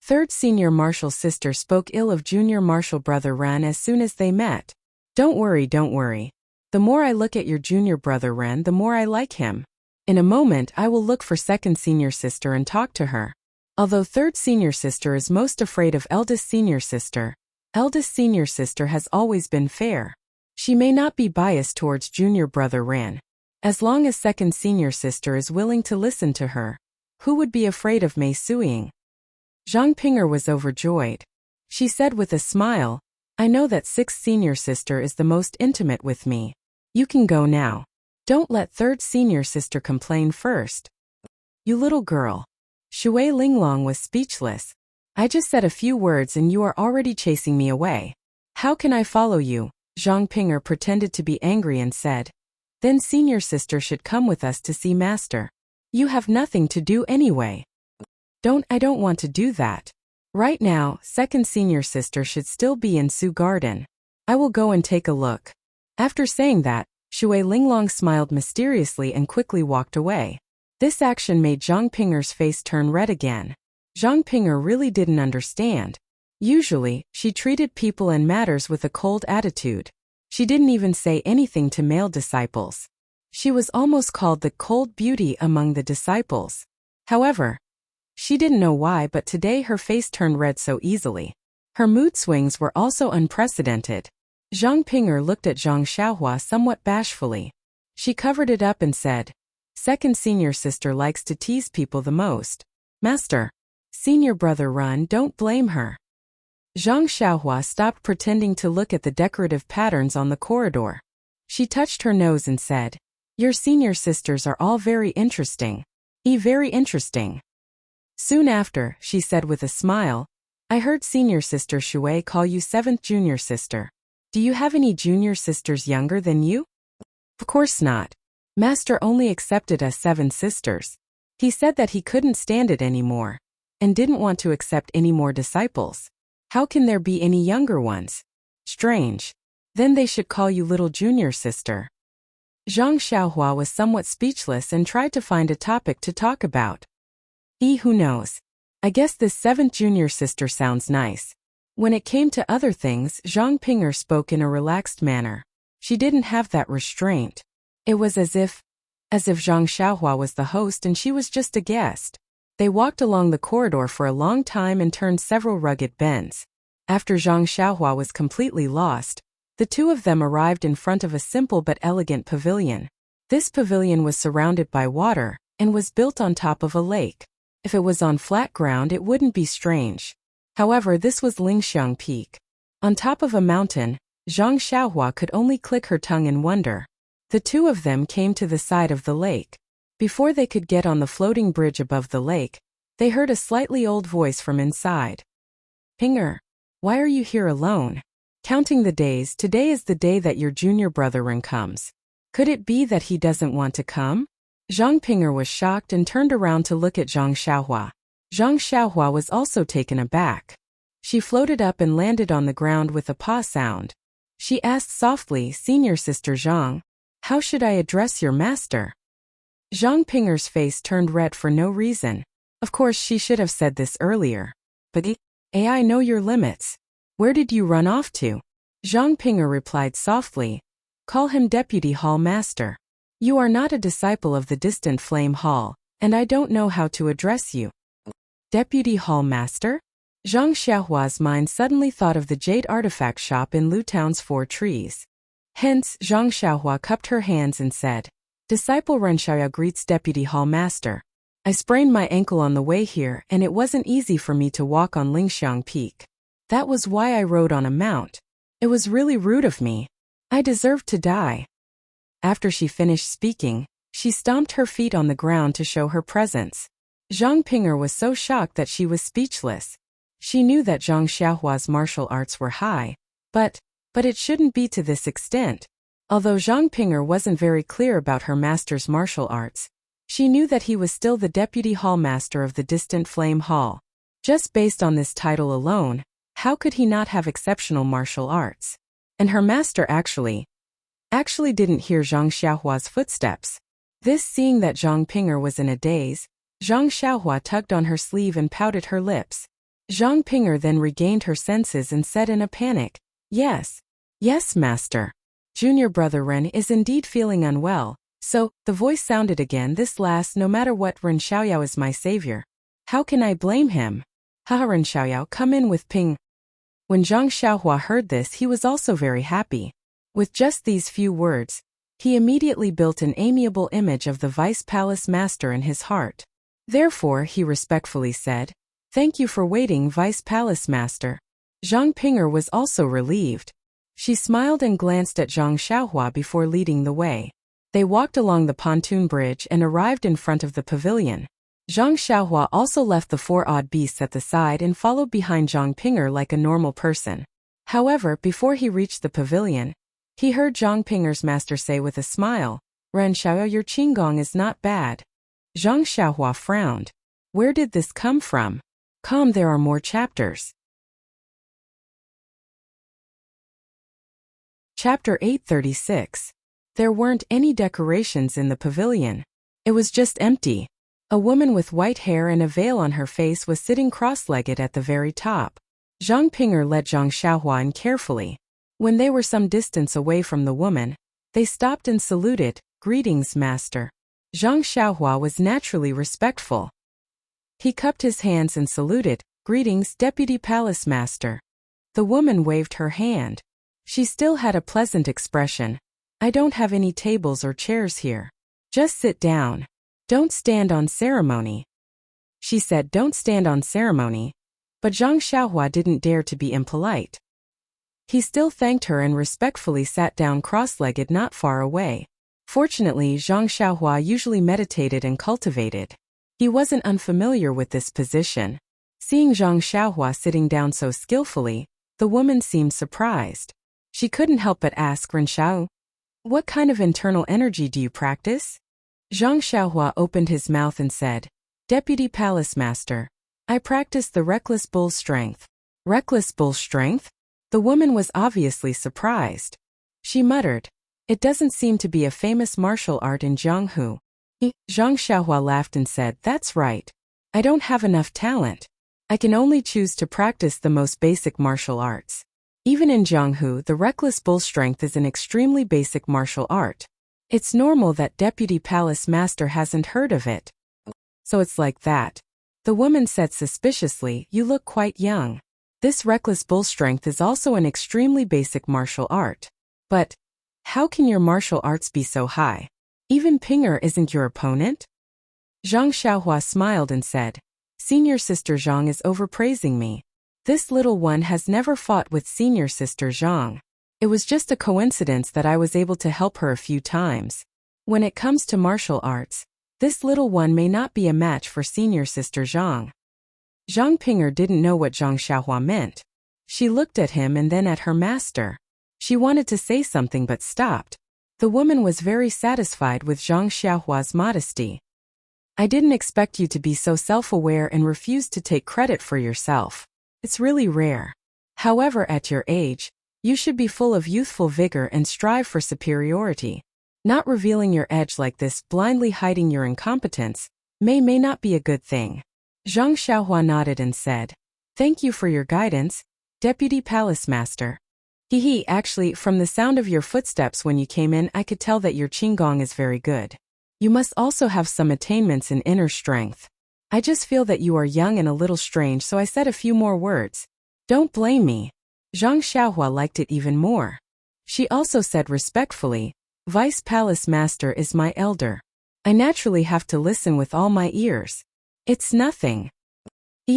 Third senior martial sister spoke ill of junior martial brother Ren as soon as they met. Don't worry. The more I look at your junior brother Ren, the more I like him. In a moment I will look for second senior sister and talk to her. Although third senior sister is most afraid of eldest senior sister, Eldest senior sister has always been fair. She may not be biased towards junior brother Ran. As long as second senior sister is willing to listen to her, who would be afraid of Mei Suiying? Zhang Ping'er was overjoyed. She said with a smile, I know that sixth senior sister is the most intimate with me. You can go now. Don't let third senior sister complain first. You little girl. Shui Linglong was speechless. I just said a few words and you are already chasing me away. How can I follow you? Zhang Ping'er pretended to be angry and said. Then senior sister should come with us to see master. You have nothing to do anyway. I don't want to do that. Right now, second senior sister should still be in Su Garden. I will go and take a look. After saying that, Shui Linglong smiled mysteriously and quickly walked away. This action made Zhang Ping'er's face turn red again. Zhang Ping'er really didn't understand. Usually, she treated people and matters with a cold attitude. She didn't even say anything to male disciples. She was almost called the cold beauty among the disciples. However, she didn't know why, but today her face turned red so easily. Her mood swings were also unprecedented. Zhang Ping'er looked at Zhang Xiaohua somewhat bashfully. She covered it up and said, Second senior sister likes to tease people the most. Master. Senior brother Run, don't blame her. Zhang Xiaohua stopped pretending to look at the decorative patterns on the corridor. She touched her nose and said, Your senior sisters are all very interesting. Very interesting. Soon after, she said with a smile, I heard senior sister Shui call you seventh junior sister. Do you have any junior sisters younger than you? Of course not. Master only accepted us 7 sisters. He said that he couldn't stand it anymore, and didn't want to accept any more disciples. How can there be any younger ones? Strange. Then they should call you little junior sister. Zhang Xiaohua was somewhat speechless and tried to find a topic to talk about. Who knows? I guess this 7th junior sister sounds nice. When it came to other things, Zhang Ping'er spoke in a relaxed manner. She didn't have that restraint. It was as if Zhang Xiaohua was the host and she was just a guest. They walked along the corridor for a long time and turned several rugged bends. After Zhang Xiaohua was completely lost, the two of them arrived in front of a simple but elegant pavilion. This pavilion was surrounded by water and was built on top of a lake. If it was on flat ground, it wouldn't be strange. However, this was Lingxiang Peak. On top of a mountain, Zhang Xiaohua could only click her tongue in wonder. The two of them came to the side of the lake. Before they could get on the floating bridge above the lake, they heard a slightly old voice from inside. Ping'er, why are you here alone? Counting the days, today is the day that your junior brother Ren comes. Could it be that he doesn't want to come? Zhang Ping'er was shocked and turned around to look at Zhang Xiaohua. Zhang Xiaohua was also taken aback. She floated up and landed on the ground with a paw sound. She asked softly, Senior sister Zhang, how should I address your master? Zhang Ping'er's face turned red for no reason. Of course she should have said this earlier. But I know your limits. Where did you run off to? Zhang Ping'er replied softly. Call him Deputy Hall Master. You are not a disciple of the distant Flame Hall, and I don't know how to address you. Deputy Hall Master? Zhang Xiaohua's mind suddenly thought of the jade artifact shop in Lutown's 4 trees. Hence, Zhang Xiaohua cupped her hands and said, Disciple Ren Xiaoyao greets Deputy Hall Master. I sprained my ankle on the way here and it wasn't easy for me to walk on Lingxiang Peak. That was why I rode on a mount. It was really rude of me. I deserved to die. After she finished speaking, she stomped her feet on the ground to show her presence. Zhang Ping'er was so shocked that she was speechless. She knew that Zhang Xiaohua's martial arts were high, but it shouldn't be to this extent. Although Zhang Ping'er wasn't very clear about her master's martial arts, she knew that he was still the Deputy Hall Master of the distant Flame Hall. Just based on this title alone, how could he not have exceptional martial arts? And her master actually didn't hear Zhang Xiaohua's footsteps. Seeing that Zhang Ping'er was in a daze, Zhang Xiaohua tugged on her sleeve and pouted her lips. Zhang Ping'er then regained her senses and said in a panic, Yes, master. Junior brother Ren is indeed feeling unwell, so, the voice sounded again, this last no matter what, Ren Xiaoyao is my savior. How can I blame him? Haha, Ren Xiaoyao, come in with Ping. When Zhang Xiaohua heard this, he was also very happy. With just these few words, he immediately built an amiable image of the Vice Palace Master in his heart. Therefore, he respectfully said, "Thank you for waiting, Vice Palace Master." Zhang Ping'er was also relieved. She smiled and glanced at Zhang Xiaohua before leading the way. They walked along the pontoon bridge and arrived in front of the pavilion. Zhang Xiaohua also left the 4 odd beasts at the side and followed behind Zhang Ping'er like a normal person. However, before he reached the pavilion, he heard Zhang Ping'er's master say with a smile, "Ren Xiao, your qigong is not bad." Zhang Xiaohua frowned. Where did this come from? Calm, there are more chapters. Chapter 836. There weren't any decorations in the pavilion. It was just empty. A woman with white hair and a veil on her face was sitting cross-legged at the very top. Zhang Ping'er led Zhang Xiaohua in carefully. When they were some distance away from the woman, they stopped and saluted, "Greetings, master." Zhang Xiaohua was naturally respectful. He cupped his hands and saluted, "Greetings, Deputy Palace Master." The woman waved her hand. She still had a pleasant expression. "I don't have any tables or chairs here. Just sit down. Don't stand on ceremony." She said, "Don't stand on ceremony," but Zhang Xiaohua didn't dare to be impolite. He still thanked her and respectfully sat down cross-legged not far away. Fortunately, Zhang Xiaohua usually meditated and cultivated. He wasn't unfamiliar with this position. Seeing Zhang Xiaohua sitting down so skillfully, the woman seemed surprised. She couldn't help but ask, "Ren Xiao, what kind of internal energy do you practice?" Zhang Xiaohua opened his mouth and said, "Deputy Palace Master, I practice the Reckless Bull Strength." Reckless Bull Strength? The woman was obviously surprised. She muttered, "It doesn't seem to be a famous martial art in Jianghu." Zhang Xiaohua laughed and said, "That's right. I don't have enough talent. I can only choose to practice the most basic martial arts. Even in Jianghu, the Reckless Bull Strength is an extremely basic martial art. It's normal that Deputy Palace Master hasn't heard of it." "So it's like that," the woman said suspiciously. "You look quite young. This Reckless Bull Strength is also an extremely basic martial art. But how can your martial arts be so high? Even Ping'er isn't your opponent?" Zhang Xiaohua smiled and said, "Senior Sister Zhang is overpraising me. This little one has never fought with Senior Sister Zhang. It was just a coincidence that I was able to help her a few times. When it comes to martial arts, this little one may not be a match for Senior Sister Zhang." Zhang Ping'er didn't know what Zhang Xiaohua meant. She looked at him and then at her master. She wanted to say something but stopped. The woman was very satisfied with Zhang Xiaohua's modesty. "I didn't expect you to be so self-aware and refuse to take credit for yourself. It's really rare. However, at your age, you should be full of youthful vigor and strive for superiority. Not revealing your edge like this, blindly hiding your incompetence, may not be a good thing." Zhang Xiaohua nodded and said, "Thank you for your guidance, Deputy Palace Master. Actually, from the sound of your footsteps when you came in, I could tell that your qigong is very good. You must also have some attainments in inner strength. I just feel that you are young and a little strange, so I said a few more words. Don't blame me." Zhang Xiaohua liked it even more. She also said respectfully, "Vice Palace Master is my elder. I naturally have to listen with all my ears. It's nothing.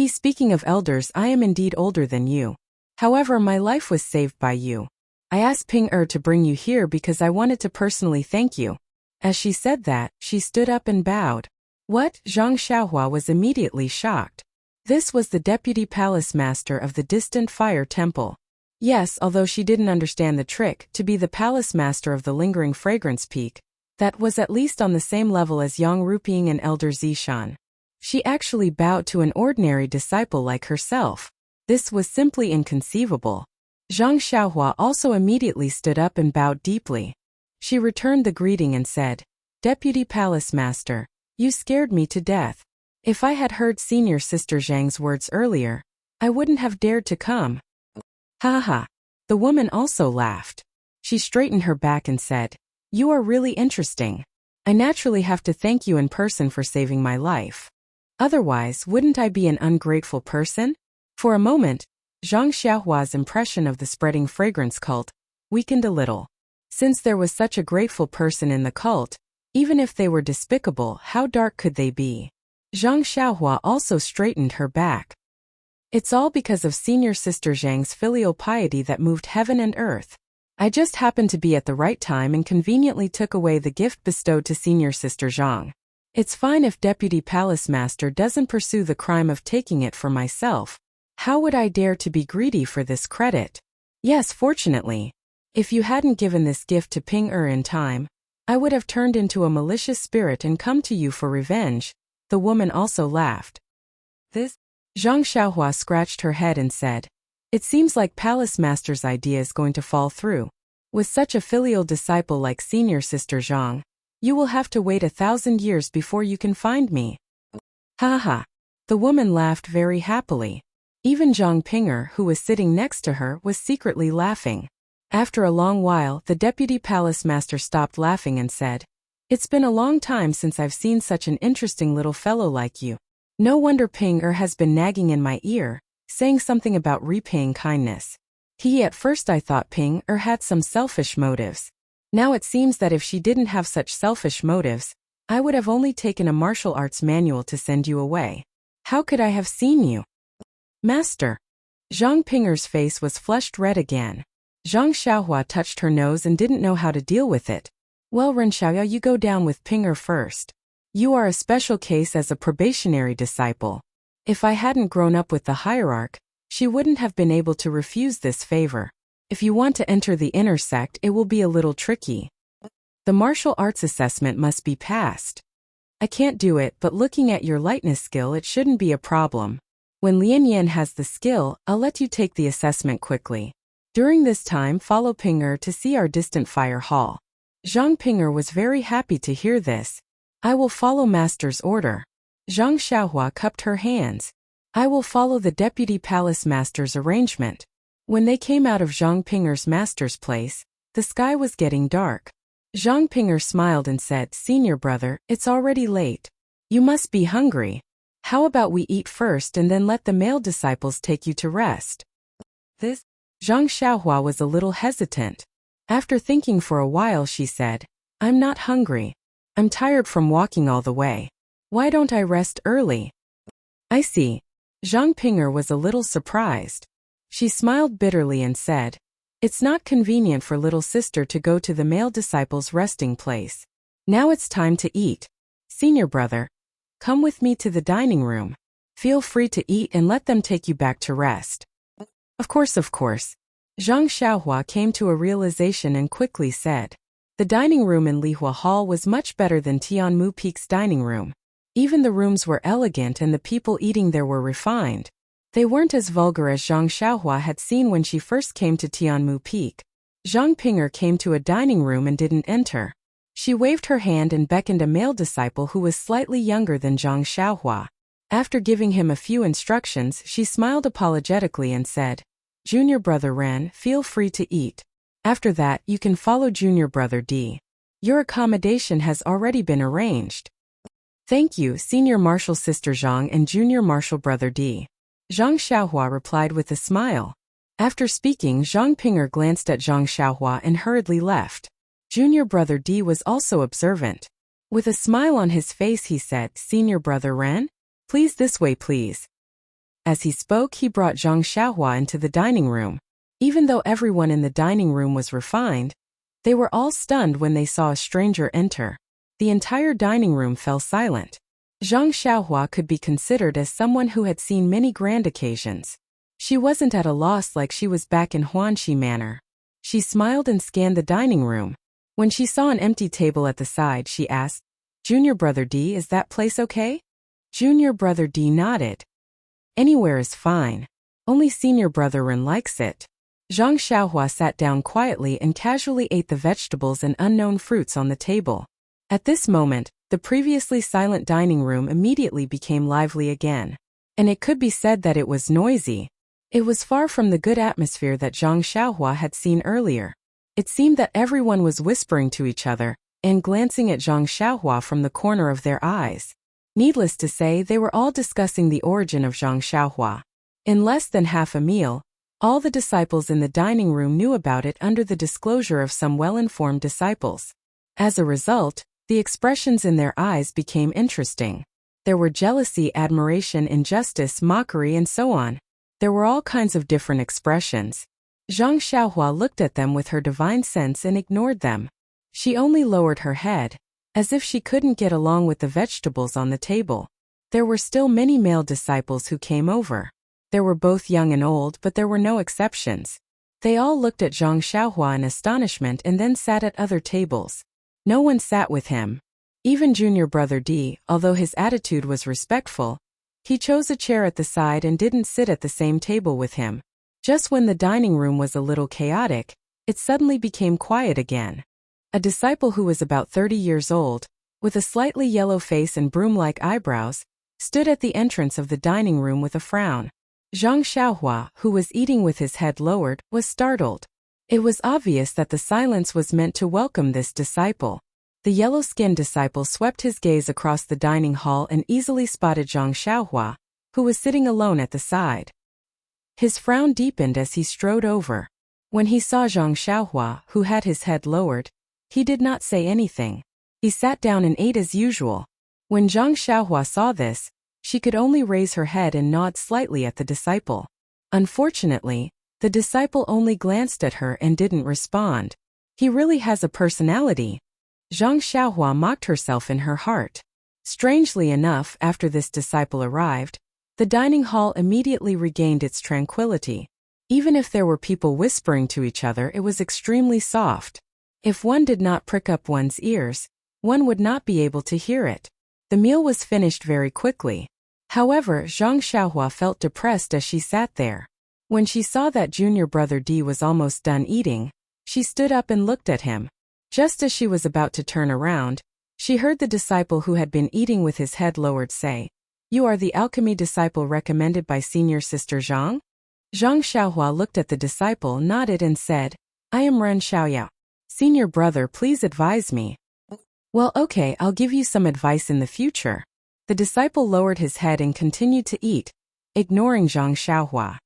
Speaking of elders, I am indeed older than you. However, my life was saved by you. I asked Ping'er to bring you here because I wanted to personally thank you." As she said that, she stood up and bowed. "What?" Zhang Xiaohua was immediately shocked. This was the Deputy Palace Master of the distant Fire Temple. Yes, although she didn't understand the trick, to be the Palace Master of the Lingering Fragrance Peak, that was at least on the same level as Yang Ruping and Elder Zishan. She actually bowed to an ordinary disciple like herself. This was simply inconceivable. Zhang Xiaohua also immediately stood up and bowed deeply. She returned the greeting and said, "Deputy Palace Master, you scared me to death. If I had heard Senior Sister Zhang's words earlier, I wouldn't have dared to come." "Ha ha." The woman also laughed. She straightened her back and said, "You are really interesting. I naturally have to thank you in person for saving my life. Otherwise, wouldn't I be an ungrateful person?" For a moment, Zhang Xiaohua's impression of the spreading fragrance cult weakened a little. Since there was such a grateful person in the cult, even if they were despicable, how dark could they be? Zhang Xiaohua also straightened her back. It's all because of senior sister Zhang's filial piety that moved heaven and earth. I just happened to be at the right time and conveniently took away the gift bestowed to senior sister Zhang. It's fine if Deputy Palace Master doesn't pursue the crime of taking it for myself. How would I dare to be greedy for this credit? Yes, fortunately. If you hadn't given this gift to Ping in time, I would have turned into a malicious spirit and come to you for revenge. The woman also laughed. This? Zhang Xiaohua scratched her head and said, it seems like Palace Master's idea is going to fall through. With such a filial disciple like senior sister Zhang, you will have to wait 1,000 years before you can find me. Ha ha. The woman laughed very happily. Even Zhang Ping'er, who was sitting next to her, was secretly laughing. After a long while, the Deputy Palace Master stopped laughing and said, it's been a long time since I've seen such an interesting little fellow like you. No wonder Ping'er has been nagging in my ear, saying something about repaying kindness. At first I thought Ping'er had some selfish motives. Now it seems that if she didn't have such selfish motives, I would have only taken a martial arts manual to send you away. How could I have seen you? Master. Zhang Ping'er's face was flushed red again. Zhang Xiaohua touched her nose and didn't know how to deal with it. Well, Ren Xiaoya, you go down with Ping'er first. You are a special case as a probationary disciple. If I hadn't grown up with the hierarch, she wouldn't have been able to refuse this favor. If you want to enter the inner sect, it will be a little tricky. The martial arts assessment must be passed. I can't do it, but looking at your lightness skill, it shouldn't be a problem. When Lian Yan has the skill, I'll let you take the assessment quickly. During this time, follow Ping'er to see our distant fire hall. Zhang Ping'er was very happy to hear this. I will follow Master's order. Zhang Xiaohua cupped her hands. I will follow the Deputy Palace Master's arrangement. When they came out of Zhang Ping'er's master's place, the sky was getting dark. Zhang Ping'er smiled and said, Senior brother, it's already late. You must be hungry. How about we eat first and then let the male disciples take you to rest? This? Zhang Xiaohua was a little hesitant. After thinking for a while, she said, I'm not hungry. I'm tired from walking all the way. Why don't I rest early? I see. Zhang Ping'er was a little surprised. She smiled bitterly and said, it's not convenient for little sister to go to the male disciple's resting place. Now it's time to eat. Senior brother, come with me to the dining room. Feel free to eat and let them take you back to rest. Of course, of course. Zhang Xiaohua came to a realization and quickly said. The dining room in Lihua Hall was much better than Tianmu Peak's dining room. Even the rooms were elegant and the people eating there were refined. They weren't as vulgar as Zhang Xiaohua had seen when she first came to Tianmu Peak. Zhang Ping'er came to a dining room and didn't enter. She waved her hand and beckoned a male disciple who was slightly younger than Zhang Xiaohua. After giving him a few instructions, she smiled apologetically and said, Junior brother Ren, feel free to eat. After that, you can follow junior brother D. Your accommodation has already been arranged. Thank you, senior martial sister Zhang and junior martial brother D. Zhang Xiaohua replied with a smile. After speaking, Zhang Ping'er glanced at Zhang Xiaohua and hurriedly left. Junior brother D was also observant. With a smile on his face, he said, Senior brother Ren? Please this way, please. As he spoke, he brought Zhang Xiaohua into the dining room. Even though everyone in the dining room was refined, they were all stunned when they saw a stranger enter. The entire dining room fell silent. Zhang Xiaohua could be considered as someone who had seen many grand occasions. She wasn't at a loss like she was back in Huanxi Manor. She smiled and scanned the dining room. When she saw an empty table at the side, she asked, Junior brother D, is that place okay? Junior brother D nodded. Anywhere is fine. Only senior brother Ren likes it. Zhang Xiaohua sat down quietly and casually ate the vegetables and unknown fruits on the table. At this moment, the previously silent dining room immediately became lively again. And it could be said that it was noisy. It was far from the good atmosphere that Zhang Xiaohua had seen earlier. It seemed that everyone was whispering to each other and glancing at Zhang Xiaohua from the corner of their eyes. Needless to say, they were all discussing the origin of Zhang Xiaohua. In less than half a meal, All the disciples in the dining room knew about it under the disclosure of some well-informed disciples. As a result, the expressions in their eyes became interesting. There were jealousy, admiration, injustice, mockery, and so on. There were all kinds of different expressions. Zhang Xiaohua looked at them with her divine sense and ignored them. She only lowered her head, as if she couldn't get along with the vegetables on the table. There were still many male disciples who came over. There were both young and old, but there were no exceptions. They all looked at Zhang Xiaohua in astonishment and then sat at other tables. No one sat with him. Even junior brother D, although his attitude was respectful, he chose a chair at the side and didn't sit at the same table with him. Just when the dining room was a little chaotic, it suddenly became quiet again. A disciple who was about 30 years old, with a slightly yellow face and broom-like eyebrows, stood at the entrance of the dining room with a frown. Zhang Xiaohua, who was eating with his head lowered, was startled. It was obvious that the silence was meant to welcome this disciple. The yellow-skinned disciple swept his gaze across the dining hall and easily spotted Zhang Xiaohua, who was sitting alone at the side. His frown deepened as he strode over. When he saw Zhang Xiaohua, who had his head lowered, he did not say anything. He sat down and ate as usual. When Zhang Xiaohua saw this, she could only raise her head and nod slightly at the disciple. Unfortunately, the disciple only glanced at her and didn't respond. He really has a personality. Zhang Xiaohua mocked herself in her heart. Strangely enough, after this disciple arrived, the dining hall immediately regained its tranquility. Even if there were people whispering to each other, it was extremely soft. If one did not prick up one's ears, one would not be able to hear it. The meal was finished very quickly. However, Zhang Xiaohua felt depressed as she sat there. When she saw that junior brother D was almost done eating, she stood up and looked at him. Just as she was about to turn around, she heard the disciple who had been eating with his head lowered say, "You are the alchemy disciple recommended by senior sister Zhang?" Zhang Xiaohua looked at the disciple, nodded and said, "I am Ren Xiaoyao. Senior brother, please advise me." "Well, okay, I'll give you some advice in the future." The disciple lowered his head and continued to eat, ignoring Zhang Xiaohua.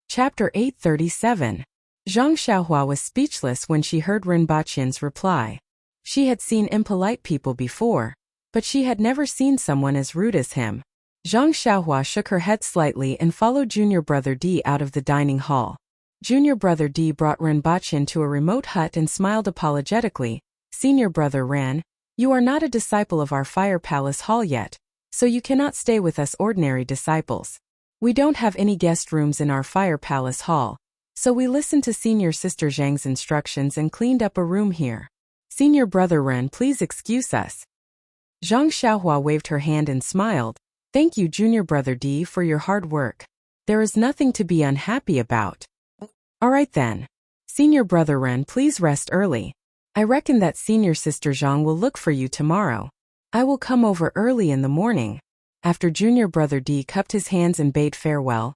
Chapter 837. Zhang Xiaohua was speechless when she heard Rinpoche's reply. She had seen impolite people before, but she had never seen someone as rude as him. Zhang Xiaohua shook her head slightly and followed junior brother D out of the dining hall. Junior brother D brought Rinpoche to a remote hut and smiled apologetically. "Senior brother Ren, you are not a disciple of our Fire Palace Hall yet, so you cannot stay with us ordinary disciples. We don't have any guest rooms in our Fire Palace Hall, so we listened to Senior Sister Zhang's instructions and cleaned up a room here. Senior brother Ren, please excuse us." Zhang Xiaohua waved her hand and smiled. "Thank you, junior brother D, for your hard work. There is nothing to be unhappy about." "Alright then. Senior brother Ren, please rest early. I reckon that senior sister Zhang will look for you tomorrow. I will come over early in the morning." After junior brother D cupped his hands and bade farewell,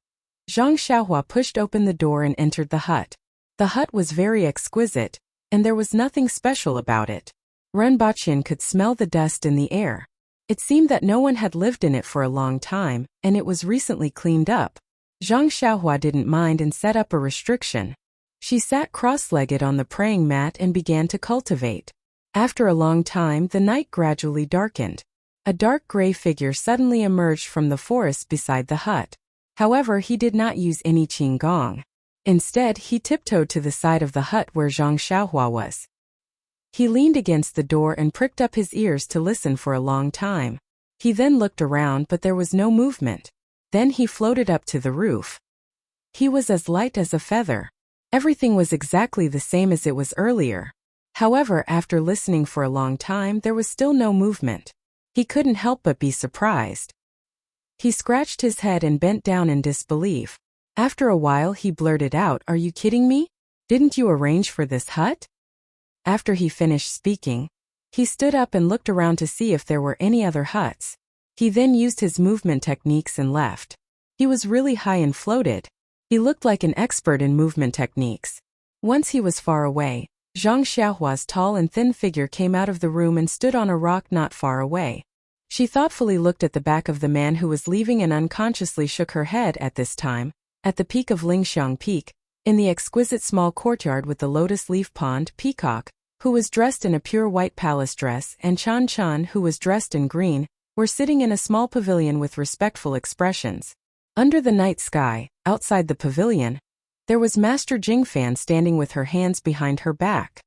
Zhang Xiaohua pushed open the door and entered the hut. The hut was very exquisite, and there was nothing special about it. Rinpoche could smell the dust in the air. It seemed that no one had lived in it for a long time, and it was recently cleaned up. Zhang Xiaohua didn't mind and set up a restriction. She sat cross-legged on the praying mat and began to cultivate. After a long time, the night gradually darkened. A dark gray figure suddenly emerged from the forest beside the hut. However, he did not use any qigong. Instead, he tiptoed to the side of the hut where Zhang Xiaohua was. He leaned against the door and pricked up his ears to listen for a long time. He then looked around, but there was no movement. Then he floated up to the roof. He was as light as a feather. Everything was exactly the same as it was earlier. However, after listening for a long time, there was still no movement. He couldn't help but be surprised. He scratched his head and bent down in disbelief. After a while, he blurted out, "Are you kidding me? Didn't you arrange for this hut?" After he finished speaking, he stood up and looked around to see if there were any other huts. He then used his movement techniques and left. He was really high and floated. He looked like an expert in movement techniques. Once he was far away, Zhang Xiaohua's tall and thin figure came out of the room and stood on a rock not far away. She thoughtfully looked at the back of the man who was leaving and unconsciously shook her head at this time. At the peak of Lingxiang Peak, in the exquisite small courtyard with the lotus leaf pond, Peacock, who was dressed in a pure white palace dress, and Chan Chan, who was dressed in green, were sitting in a small pavilion with respectful expressions. Under the night sky, outside the pavilion, there was Master Jingfan standing with her hands behind her back.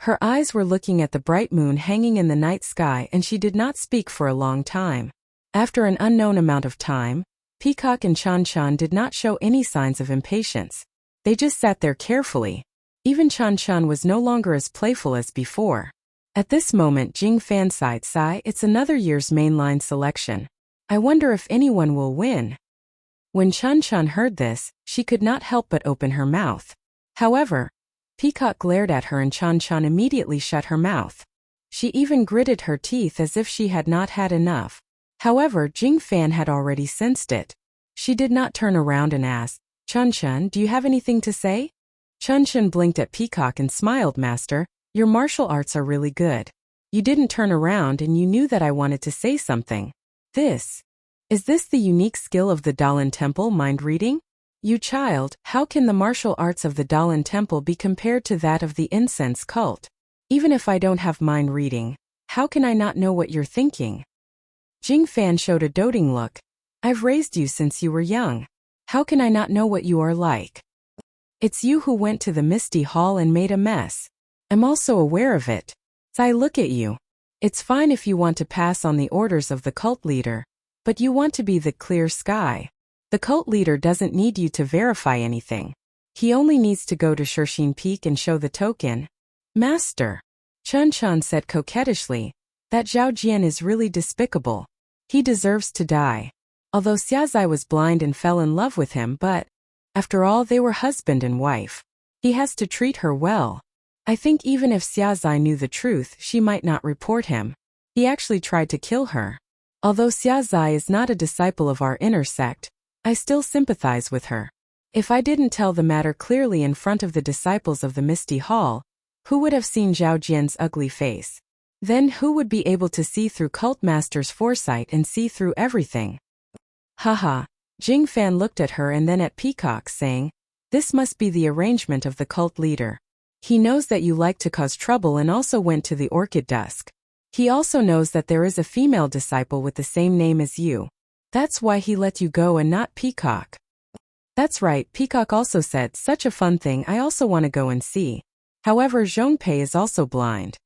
Her eyes were looking at the bright moon hanging in the night sky, and she did not speak for a long time. After an unknown amount of time, Peacock and Chan Chan did not show any signs of impatience. They just sat there carefully. Even Chan Chan was no longer as playful as before. At this moment, Jing Fan sighed, it's another year's mainline selection. I wonder if anyone will win. When Chan Chan heard this, she could not help but open her mouth. However, Peacock glared at her and Chan Chan immediately shut her mouth. She even gritted her teeth as if she had not had enough. However, Jing Fan had already sensed it. She did not turn around and ask, Chun Chun, do you have anything to say? Chun Chun blinked at Peacock and smiled, Master, your martial arts are really good. You didn't turn around and you knew that I wanted to say something. Is this the unique skill of the Dalan Temple, mind reading? You child, how can the martial arts of the Dalan Temple be compared to that of the incense cult? Even if I don't have mind reading, how can I not know what you're thinking? Jing Fan showed a doting look. I've raised you since you were young. How can I not know what you are like? It's you who went to the Misty Hall and made a mess. I'm also aware of it. I look at you. It's fine if you want to pass on the orders of the cult leader, but you want to be the clear sky. The cult leader doesn't need you to verify anything. He only needs to go to Shirshin Peak and show the token. Master, Chun Chun said coquettishly, that Zhao Jian is really despicable. He deserves to die. Although Xiazai was blind and fell in love with him, but, after all, they were husband and wife. He has to treat her well. I think even if Xiazai knew the truth, she might not report him. He actually tried to kill her. Although Xiazai is not a disciple of our inner sect, I still sympathize with her. If I didn't tell the matter clearly in front of the disciples of the Misty Hall, who would have seen Zhao Jian's ugly face? Then who would be able to see through Cult Master's foresight and see through everything? Haha. Jing Fan looked at her and then at Peacock, saying, this must be the arrangement of the cult leader. He knows that you like to cause trouble and also went to the Orchid Dusk. He also knows that there is a female disciple with the same name as you. That's why he let you go and not Peacock. That's right, Peacock also said, such a fun thing, I also want to go and see. However, Zhongpei is also blind.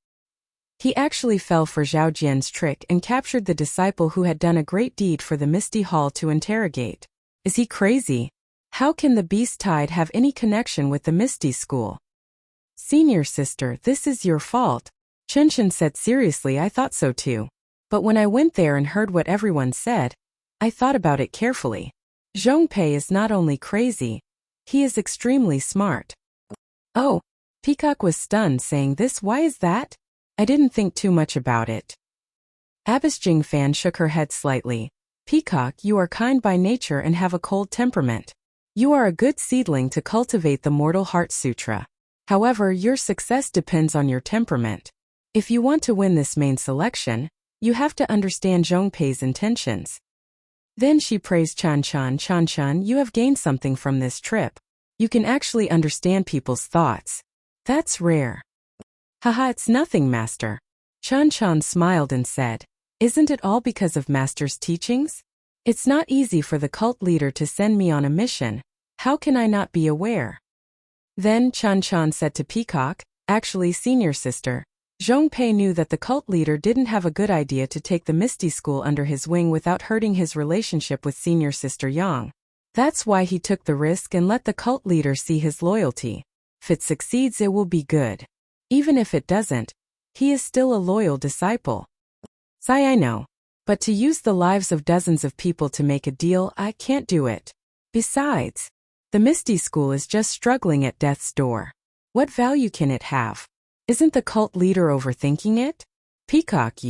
He actually fell for Zhao Jian's trick and captured the disciple who had done a great deed for the Misty Hall to interrogate. Is he crazy? How can the Beast Tide have any connection with the Misty School? Senior sister, this is your fault. Chunshin said seriously, I thought so too. But when I went there and heard what everyone said, I thought about it carefully. Zhongpei is not only crazy, he is extremely smart. Oh, Peacock was stunned, saying this, why is that? I didn't think too much about it. Abbess Jingfan shook her head slightly. Peacock, you are kind by nature and have a cold temperament. You are a good seedling to cultivate the Mortal Heart Sutra. However, your success depends on your temperament. If you want to win this main selection, you have to understand Zhongpei's intentions. Then she praised Chan Chan, you have gained something from this trip. You can actually understand people's thoughts. That's rare. Haha, it's nothing, Master. Chan Chan smiled and said, isn't it all because of Master's teachings? It's not easy for the cult leader to send me on a mission. How can I not be aware? Then Chan Chan said to Peacock, actually, senior sister, Zhongpei knew that the cult leader didn't have a good idea to take the Misty School under his wing without hurting his relationship with senior sister Yang. That's why he took the risk and let the cult leader see his loyalty. If it succeeds, it will be good. Even if it doesn't, he is still a loyal disciple. I know. But to use the lives of dozens of people to make a deal, I can't do it. Besides, the Misty School is just struggling at death's door. What value can it have? Isn't the cult leader overthinking it? Peacock,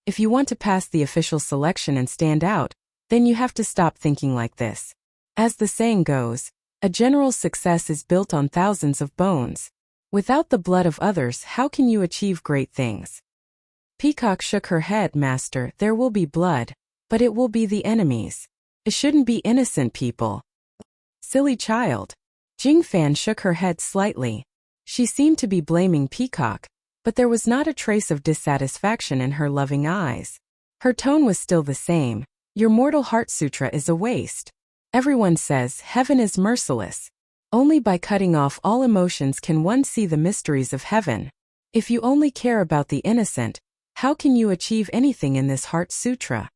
if you want to pass the official selection and stand out, then you have to stop thinking like this. As the saying goes, a general's success is built on thousands of bones. Without the blood of others, how can you achieve great things? Peacock shook her head. Master, there will be blood, but it will be the enemies. It shouldn't be innocent people. Silly child. Jing Fan shook her head slightly. She seemed to be blaming Peacock, but there was not a trace of dissatisfaction in her loving eyes. Her tone was still the same. Your mortal heart sutra is a waste. Everyone says heaven is merciless. Only by cutting off all emotions can one see the mysteries of heaven. If you only care about the innocent, how can you achieve anything in this heart sutra?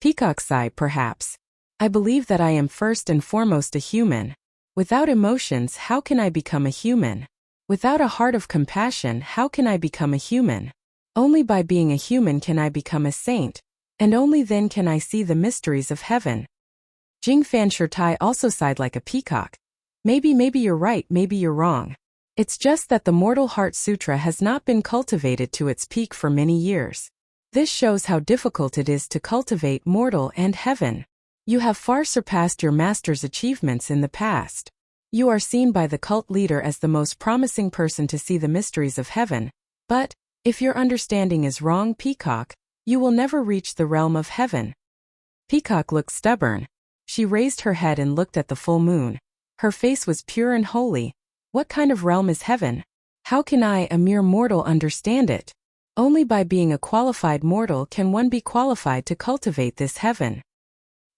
Peacock sighed. Perhaps. I believe that I am first and foremost a human. Without emotions, how can I become a human? Without a heart of compassion, how can I become a human? Only by being a human can I become a saint, and only then can I see the mysteries of heaven. Jing Fan Shirtai also sighed like a peacock. Maybe you're right, maybe you're wrong. It's just that the Mortal Heart Sutra has not been cultivated to its peak for many years. This shows how difficult it is to cultivate mortal and heaven. You have far surpassed your master's achievements in the past. You are seen by the cult leader as the most promising person to see the mysteries of heaven, but, if your understanding is wrong, Peacock, you will never reach the realm of heaven. Peacock looked stubborn. She raised her head and looked at the full moon. Her face was pure and holy. What kind of realm is heaven? How can I, a mere mortal, understand it? Only by being a qualified mortal can one be qualified to cultivate this heaven.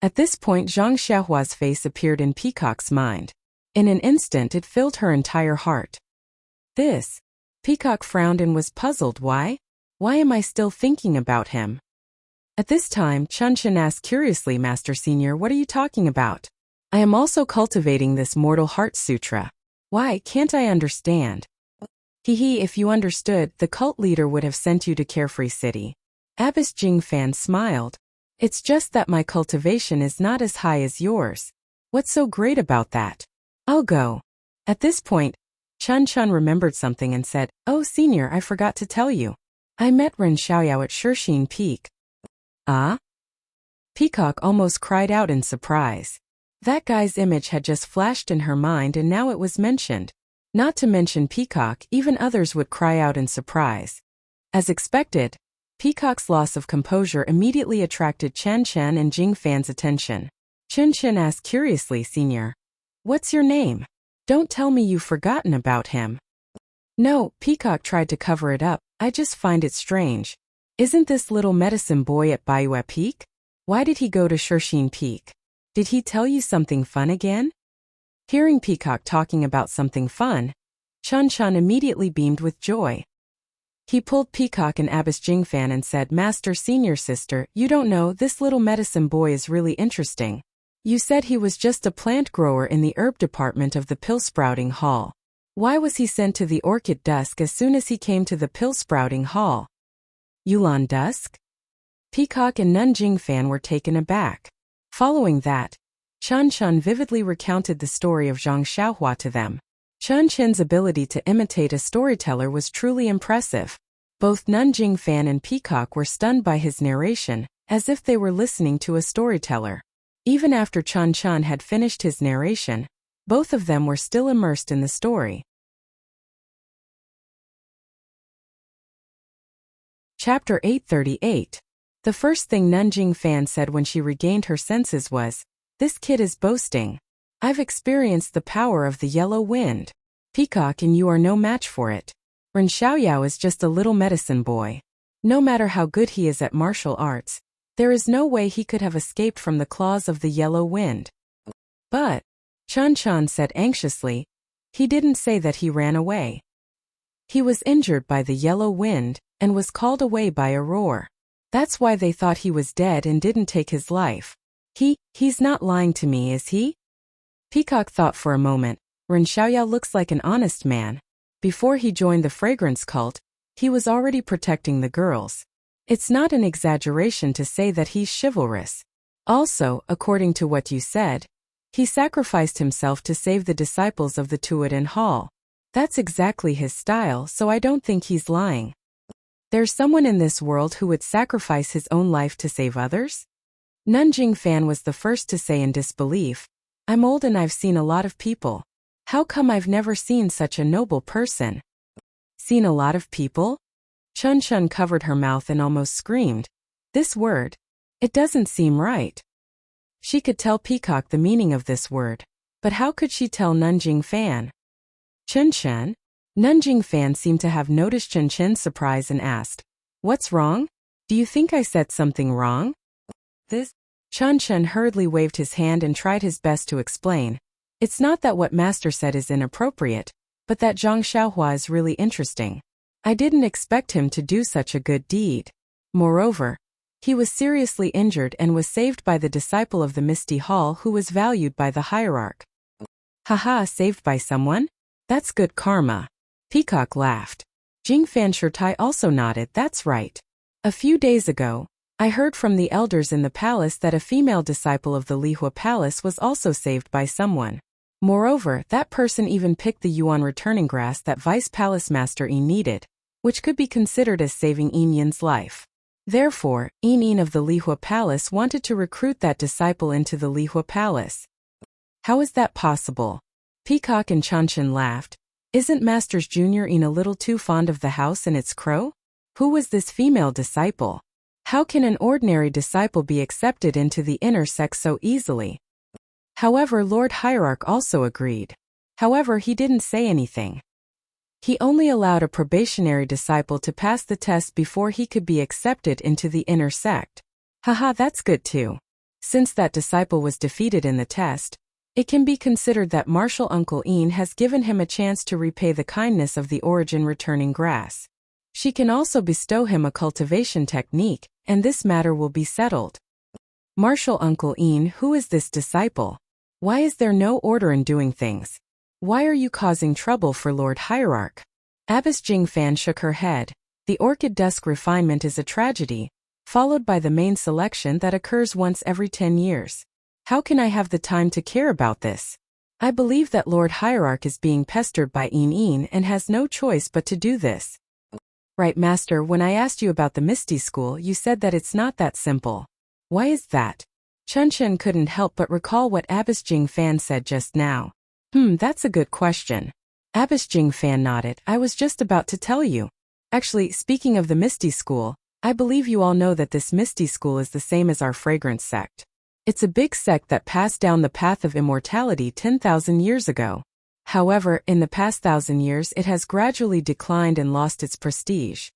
At this point, Zhang Xiaohua's face appeared in Peacock's mind. In an instant it filled her entire heart. This. Peacock frowned and was puzzled. Why? Why am I still thinking about him? At this time, Chun Chen asked curiously, Master Senior, what are you talking about? I am also cultivating this Mortal Heart Sutra. Why can't I understand? If you understood, the cult leader would have sent you to Carefree City. Abbess Jing Fan smiled. It's just that my cultivation is not as high as yours. What's so great about that? I'll go. At this point, Chun Chun remembered something and said, Oh, Senior, I forgot to tell you. I met Ren Xiaoyao at Shishine Peak. Ah? Peacock almost cried out in surprise. That guy's image had just flashed in her mind and now it was mentioned. Not to mention Peacock, even others would cry out in surprise. As expected, Peacock's loss of composure immediately attracted Chen Chen and Jing Fan's attention. Chen Chen asked curiously, Senior, what's your name? Don't tell me you've forgotten about him. No, Peacock tried to cover it up. I just find it strange. Isn't this little medicine boy at Baiyu Peak? Why did he go to Shishine Peak? Did he tell you something fun again? Hearing Peacock talking about something fun, Chun Chun immediately beamed with joy. He pulled Peacock and Abbess Jing Fan and said, Master Senior Sister, you don't know, this little medicine boy is really interesting. You said he was just a plant grower in the herb department of the pill sprouting hall. Why was he sent to the orchid dusk as soon as he came to the pill sprouting hall? Yulan Dusk? Peacock and Nun Jing Fan were taken aback. Following that, Chun Chun vividly recounted the story of Zhang Xiaohua to them. Chun Chen's ability to imitate a storyteller was truly impressive. Both Nun Jing Fan and Peacock were stunned by his narration, as if they were listening to a storyteller. Even after Chun Chun had finished his narration, both of them were still immersed in the story. Chapter 838. The first thing Nun Jing Fan said when she regained her senses was, This kid is boasting. I've experienced the power of the yellow wind. Peacock, and you are no match for it. Ren Xiaoyao is just a little medicine boy. No matter how good he is at martial arts, there is no way he could have escaped from the claws of the yellow wind. But, Chun Chun said anxiously, he didn't say that he ran away. He was injured by the yellow wind, and was called away by a roar. That's why they thought he was dead and didn't take his life. He's not lying to me, is he? Peacock thought for a moment. Ren Xiaoyao looks like an honest man. Before he joined the fragrance cult, he was already protecting the girls. It's not an exaggeration to say that he's chivalrous. Also, according to what you said, he sacrificed himself to save the disciples of the Tuodan Hall. That's exactly his style, so I don't think he's lying. There's someone in this world who would sacrifice his own life to save others? Nun Jing Fan was the first to say in disbelief, I'm old and I've seen a lot of people. How come I've never seen such a noble person? Seen a lot of people? Chun Chun covered her mouth and almost screamed. This word. It doesn't seem right. She could tell Peacock the meaning of this word, but how could she tell Nanjing Fan? Chun Chun? Nanjing Fan seemed to have noticed Chun Chun's surprise and asked, "What's wrong? Do you think I said something wrong?" This? Chun Chun hurriedly waved his hand and tried his best to explain. It's not that what Master said is inappropriate, but that Zhang Xiaohua is really interesting. I didn't expect him to do such a good deed. Moreover, he was seriously injured and was saved by the disciple of the Misty Hall who was valued by the hierarch. Haha, saved by someone? That's good karma. Peacock laughed. Jingfan Shirtai also nodded. That's right. A few days ago, I heard from the elders in the palace that a female disciple of the Lihua Palace was also saved by someone. Moreover, that person even picked the yuan returning grass that Vice Palace Master Yin needed, which could be considered as saving Yin Yin's life. Therefore, Yin Yin of the Lihua Palace wanted to recruit that disciple into the Lihua Palace. How is that possible? Peacock and Chun Chun laughed. Isn't Master's Junior Yin a little too fond of the house and its crow? Who was this female disciple? How can an ordinary disciple be accepted into the inner sect so easily? However, Lord Hierarch also agreed. However, he didn't say anything. He only allowed a probationary disciple to pass the test before he could be accepted into the inner sect. Haha, that's good too. Since that disciple was defeated in the test, it can be considered that Martial Uncle Yin has given him a chance to repay the kindness of the origin returning grass. She can also bestow him a cultivation technique, and this matter will be settled. Martial Uncle Yin, who is this disciple? Why is there no order in doing things? Why are you causing trouble for Lord Hierarch? Abbess Jingfan shook her head. The Orchid Dusk refinement is a tragedy, followed by the main selection that occurs once every 10 years. How can I have the time to care about this? I believe that Lord Hierarch is being pestered by Yin Yin and has no choice but to do this. Right, Master, when I asked you about the Misty School, you said that it's not that simple. Why is that? Chun Chun couldn't help but recall what Abbess Jingfan said just now. That's a good question. Abbess Jingfan nodded. I was just about to tell you. Actually, speaking of the Misty School, I believe you all know that this Misty School is the same as our Fragrance sect. It's a big sect that passed down the path of immortality 10,000 years ago. However, in the past 1,000 years it has gradually declined and lost its prestige.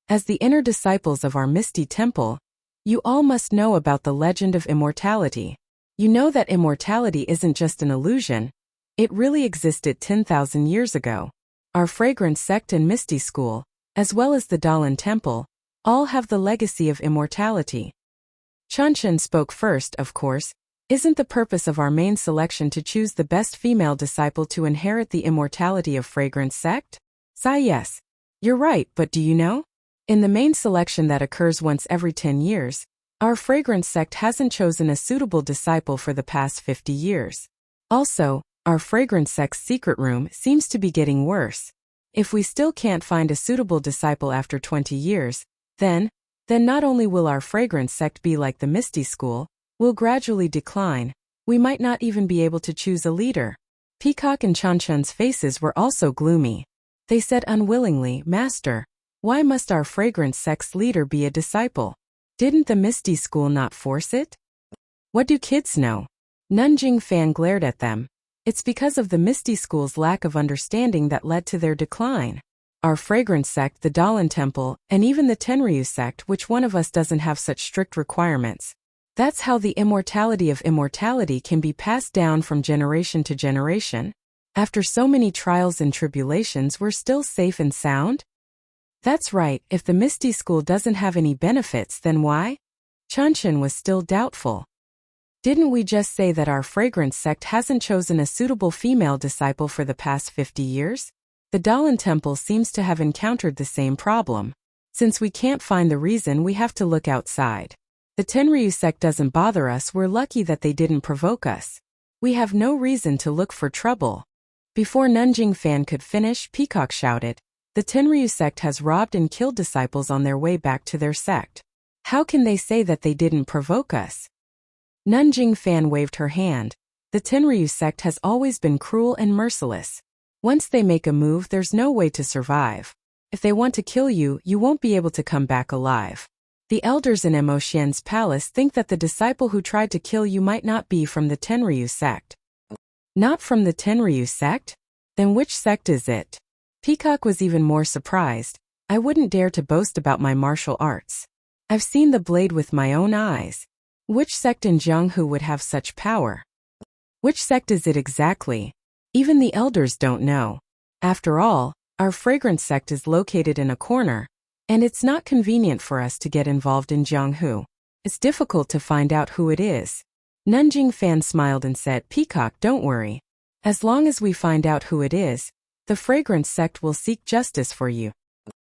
As the inner disciples of our Misty Temple, you all must know about the legend of immortality. You know that immortality isn't just an illusion. It really existed 10,000 years ago. Our Fragrance sect and Misty School, as well as the Dalan Temple, all have the legacy of immortality. Chun Chun spoke first, of course. Isn't the purpose of our main selection to choose the best female disciple to inherit the immortality of Fragrance sect? Sigh, yes. You're right, but do you know? In the main selection that occurs once every 10 years, our Fragrance sect hasn't chosen a suitable disciple for the past 50 years. Also, our Fragrance sect's secret room seems to be getting worse. If we still can't find a suitable disciple after 20 years, then not only will our Fragrance sect be like the Misty School, we'll gradually decline. We might not even be able to choose a leader. Peacock and Chun Chun's faces were also gloomy. They said unwillingly, Master, why must our Fragrance sect's leader be a disciple? Didn't the Misty School not force it? What do kids know? Nanjing Fan glared at them. It's because of the Misty School's lack of understanding that led to their decline. Our Fragrance sect, the Dalan Temple, and even the Tenryu sect, which one of us doesn't have such strict requirements. That's how the immortality of immortality can be passed down from generation to generation. After so many trials and tribulations, we're still safe and sound? That's right, if the Misty School doesn't have any benefits, then why? Chun Chun was still doubtful. Didn't we just say that our Fragrance sect hasn't chosen a suitable female disciple for the past 50 years? The Dalan Temple seems to have encountered the same problem. Since we can't find the reason, we have to look outside. The Tenryu sect doesn't bother us, we're lucky that they didn't provoke us. We have no reason to look for trouble. Before Nanjing Fan could finish, Peacock shouted, the Tenryu sect has robbed and killed disciples on their way back to their sect. How can they say that they didn't provoke us? Nanjing Fan waved her hand. The Tenryu sect has always been cruel and merciless. Once they make a move, there's no way to survive. If they want to kill you, you won't be able to come back alive. The elders in Mo Xian's palace think that the disciple who tried to kill you might not be from the Tenryu sect. Not from the Tenryu sect? Then which sect is it? Peacock was even more surprised. I wouldn't dare to boast about my martial arts. I've seen the blade with my own eyes. Which sect in Jianghu would have such power? Which sect is it exactly? Even the elders don't know. After all, our fragrance sect is located in a corner, and it's not convenient for us to get involved in Jianghu. It's difficult to find out who it is. Nanjing Fan smiled and said, Peacock, don't worry. As long as we find out who it is, the fragrance sect will seek justice for you.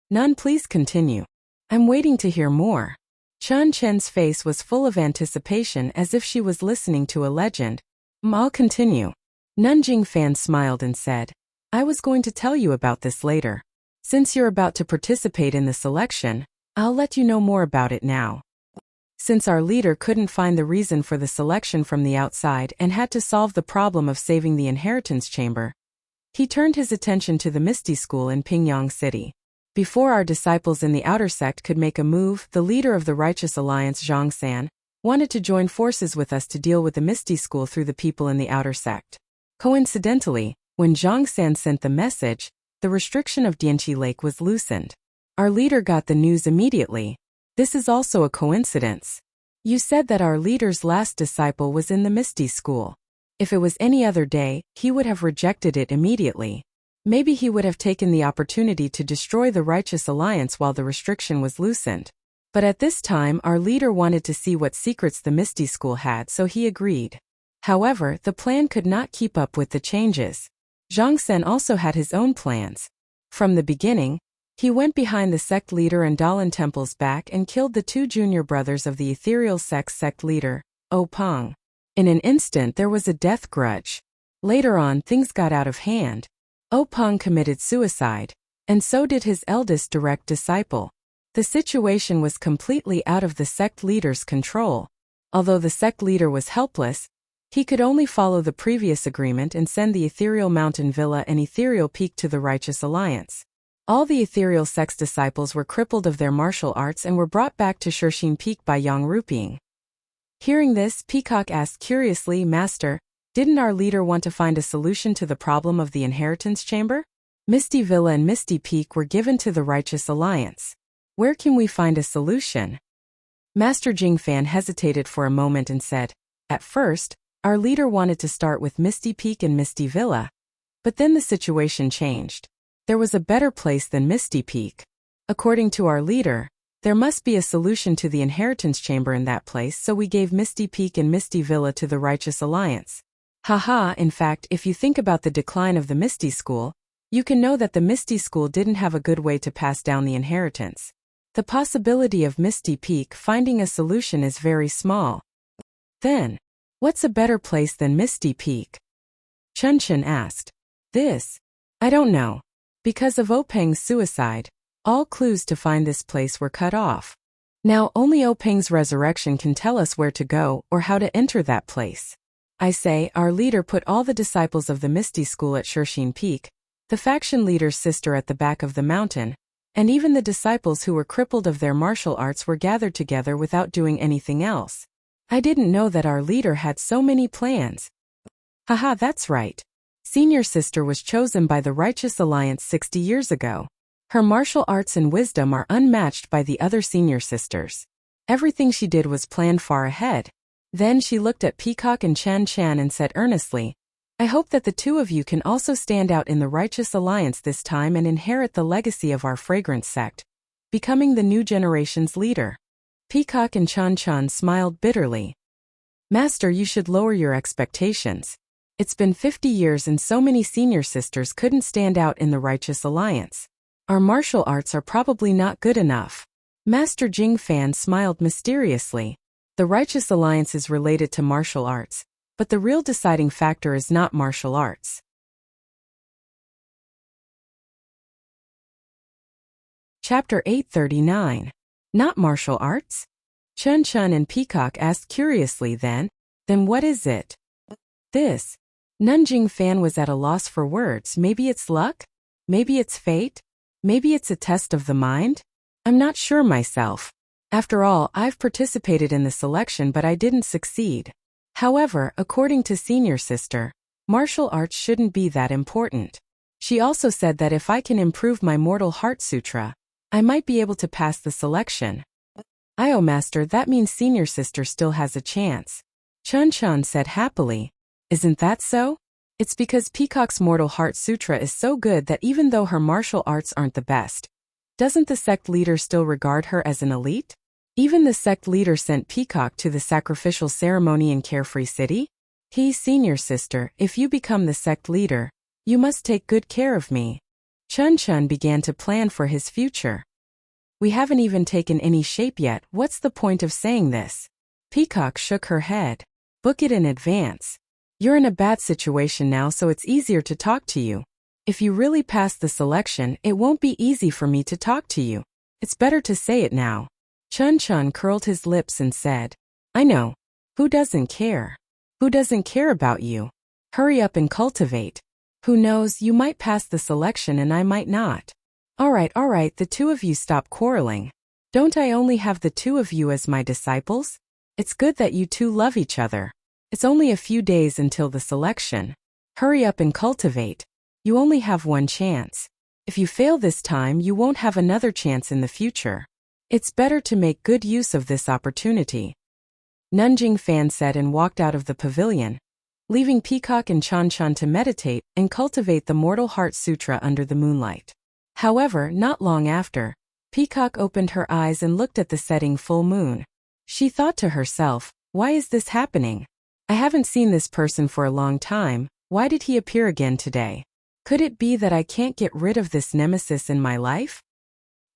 Nun, please continue. I'm waiting to hear more. Chun Chen's face was full of anticipation as if she was listening to a legend. I'll continue. Nanjing Fan smiled and said, I was going to tell you about this later. Since you're about to participate in the selection, I'll let you know more about it now. Since our leader couldn't find the reason for the selection from the outside and had to solve the problem of saving the inheritance chamber, he turned his attention to the Misty School in Pingyang City. Before our disciples in the outer sect could make a move, the leader of the Righteous Alliance, Zhang San, wanted to join forces with us to deal with the Misty School through the people in the outer sect. Coincidentally, when Zhang San sent the message, the restriction of Dianqi Lake was loosened. Our leader got the news immediately. This is also a coincidence. You said that our leader's last disciple was in the Misty School. If it was any other day, he would have rejected it immediately. Maybe he would have taken the opportunity to destroy the Righteous Alliance while the restriction was loosened. But at this time, our leader wanted to see what secrets the Misty School had, so he agreed. However, the plan could not keep up with the changes. Zhang Sen also had his own plans. From the beginning, he went behind the sect leader and Dalan Temple's back and killed the two junior brothers of the ethereal sect leader, O Peng. In an instant there was a death grudge. Later on things got out of hand. O Peng committed suicide, and so did his eldest direct disciple. The situation was completely out of the sect leader's control. Although the sect leader was helpless, he could only follow the previous agreement and send the Ethereal Mountain Villa and Ethereal Peak to the Righteous Alliance. All the Ethereal Sect's disciples were crippled of their martial arts and were brought back to Shishine Peak by Yang Ruping. Hearing this, Peacock asked curiously, Master, didn't our leader want to find a solution to the problem of the inheritance chamber? Misty Villa and Misty Peak were given to the Righteous Alliance. Where can we find a solution? Master Jingfan hesitated for a moment and said, At first, our leader wanted to start with Misty Peak and Misty Villa. But then the situation changed. There was a better place than Misty Peak. According to our leader, there must be a solution to the inheritance chamber in that place, so we gave Misty Peak and Misty Villa to the Righteous Alliance. Haha, in fact, if you think about the decline of the Misty School, you can know that the Misty School didn't have a good way to pass down the inheritance. The possibility of Misty Peak finding a solution is very small. Then, what's a better place than Misty Peak? Chun Chen asked. This? I don't know. Because of Openg's suicide, all clues to find this place were cut off. Now only Openg's resurrection can tell us where to go or how to enter that place. I say, our leader put all the disciples of the Misty School at Shishine Peak, the faction leader's sister at the back of the mountain, and even the disciples who were crippled of their martial arts were gathered together without doing anything else. I didn't know that our leader had so many plans. Haha, that's right. Senior sister was chosen by the Righteous Alliance 60 years ago. Her martial arts and wisdom are unmatched by the other senior sisters. Everything she did was planned far ahead. Then she looked at Peacock and Chan Chan and said earnestly, I hope that the two of you can also stand out in the Righteous Alliance this time and inherit the legacy of our fragrance sect, becoming the new generation's leader. Peacock and Chan Chan smiled bitterly. Master, you should lower your expectations. It's been 50 years and so many senior sisters couldn't stand out in the Righteous Alliance. Our martial arts are probably not good enough. Master Jing Fan smiled mysteriously. The Righteous Alliance is related to martial arts, but the real deciding factor is not martial arts. Chapter 839. Not martial arts? Chun Chun and Peacock asked curiously then what is it? This. Nanjing Fan was at a loss for words. Maybe it's luck? Maybe it's fate? Maybe it's a test of the mind? I'm not sure myself. After all, I've participated in the selection but I didn't succeed. However, according to senior sister, martial arts shouldn't be that important. She also said that if I can improve my Mortal Heart Sutra, I might be able to pass the selection. Oh master, that means senior sister still has a chance. Chun said happily. Isn't that so? It's because Peacock's Mortal Heart Sutra is so good that even though her martial arts aren't the best, doesn't the sect leader still regard her as an elite? Even the sect leader sent Peacock to the sacrificial ceremony in Carefree City? Senior sister, if you become the sect leader, you must take good care of me. Chun began to plan for his future. We haven't even taken any shape yet, what's the point of saying this? Peacock shook her head. Book it in advance. You're in a bad situation now, so it's easier to talk to you. If you really pass the selection, it won't be easy for me to talk to you. It's better to say it now. Chun curled his lips and said, I know. Who doesn't care? Who doesn't care about you? Hurry up and cultivate. Who knows, you might pass the selection and I might not. All right, the two of you stop quarreling. Don't I only have the two of you as my disciples? It's good that you two love each other. It's only a few days until the selection. Hurry up and cultivate. You only have one chance. If you fail this time, you won't have another chance in the future. It's better to make good use of this opportunity. Nanjing Fan said and walked out of the pavilion, leaving Peacock and Chun to meditate and cultivate the Mortal Heart Sutra under the moonlight. However, not long after, Peacock opened her eyes and looked at the setting full moon. She thought to herself, why is this happening? I haven't seen this person for a long time, why did he appear again today? Could it be that I can't get rid of this nemesis in my life?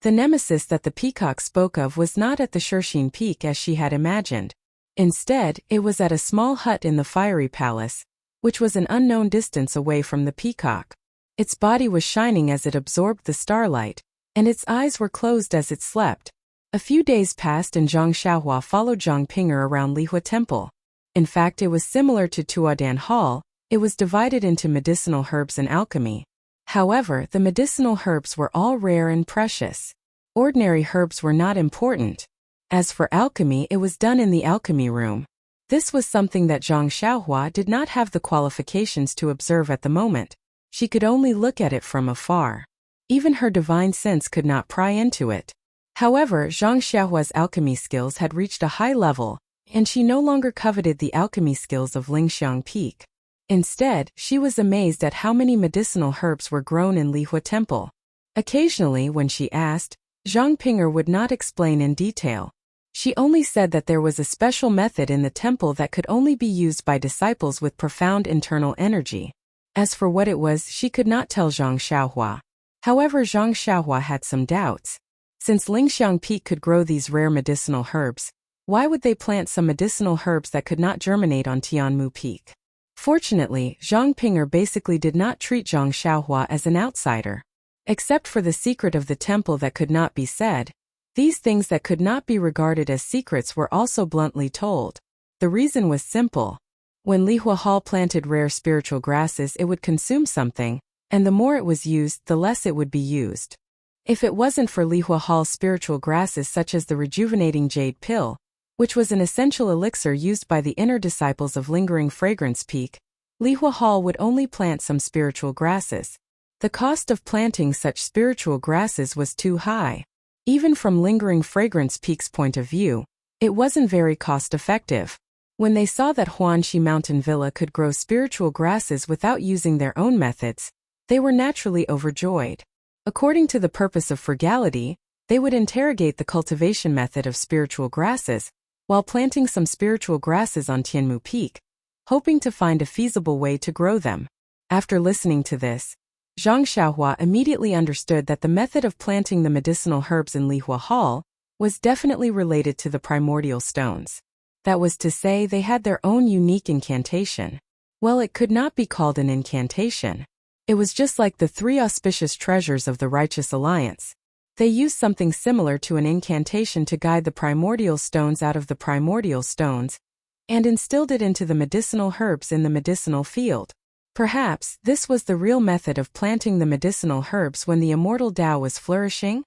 The nemesis that the Peacock spoke of was not at the Shershin Peak as she had imagined. Instead, it was at a small hut in the Fiery Palace, which was an unknown distance away from the Peacock. Its body was shining as it absorbed the starlight, and its eyes were closed as it slept. A few days passed and Zhang Xiaohua followed Zhang Pinger around Lihua Temple. In fact, it was similar to Tuodan Hall. It was divided into medicinal herbs and alchemy. However, the medicinal herbs were all rare and precious. Ordinary herbs were not important. As for alchemy, it was done in the alchemy room. This was something that Zhang Xiaohua did not have the qualifications to observe at the moment. She could only look at it from afar. Even her divine sense could not pry into it. However, Zhang Xiaohua's alchemy skills had reached a high level, and she no longer coveted the alchemy skills of Lingxiang Peak. Instead, she was amazed at how many medicinal herbs were grown in Lihua Temple. Occasionally, when she asked, Zhang Pinger would not explain in detail. She only said that there was a special method in the temple that could only be used by disciples with profound internal energy. As for what it was, she could not tell Zhang Xiaohua. However, Zhang Xiaohua had some doubts. Since Lingxiang Peak could grow these rare medicinal herbs, why would they plant some medicinal herbs that could not germinate on Tianmu Peak? Fortunately, Zhang Pinger basically did not treat Zhang Xiaohua as an outsider. Except for the secret of the temple that could not be said, these things that could not be regarded as secrets were also bluntly told. The reason was simple. When Lihua Hall planted rare spiritual grasses, it would consume something, and the more it was used, the less it would be used. If it wasn't for Lihua Hall's spiritual grasses such as the rejuvenating jade pill, which was an essential elixir used by the inner disciples of Lingering Fragrance Peak, Lihua Hall would only plant some spiritual grasses. The cost of planting such spiritual grasses was too high. Even from Lingering Fragrance Peak's point of view, it wasn't very cost-effective. When they saw that Huanxi Mountain Villa could grow spiritual grasses without using their own methods, they were naturally overjoyed. According to the purpose of frugality, they would interrogate the cultivation method of spiritual grasses, while planting some spiritual grasses on Tianmu Peak, hoping to find a feasible way to grow them. After listening to this, Zhang Xiaohua immediately understood that the method of planting the medicinal herbs in Lihua Hall was definitely related to the primordial stones. That was to say, they had their own unique incantation. Well, it could not be called an incantation. It was just like the 3 auspicious treasures of the Righteous Alliance. They used something similar to an incantation to guide the primordial stones out of the primordial stones, and instilled it into the medicinal herbs in the medicinal field. Perhaps this was the real method of planting the medicinal herbs when the immortal Tao was flourishing?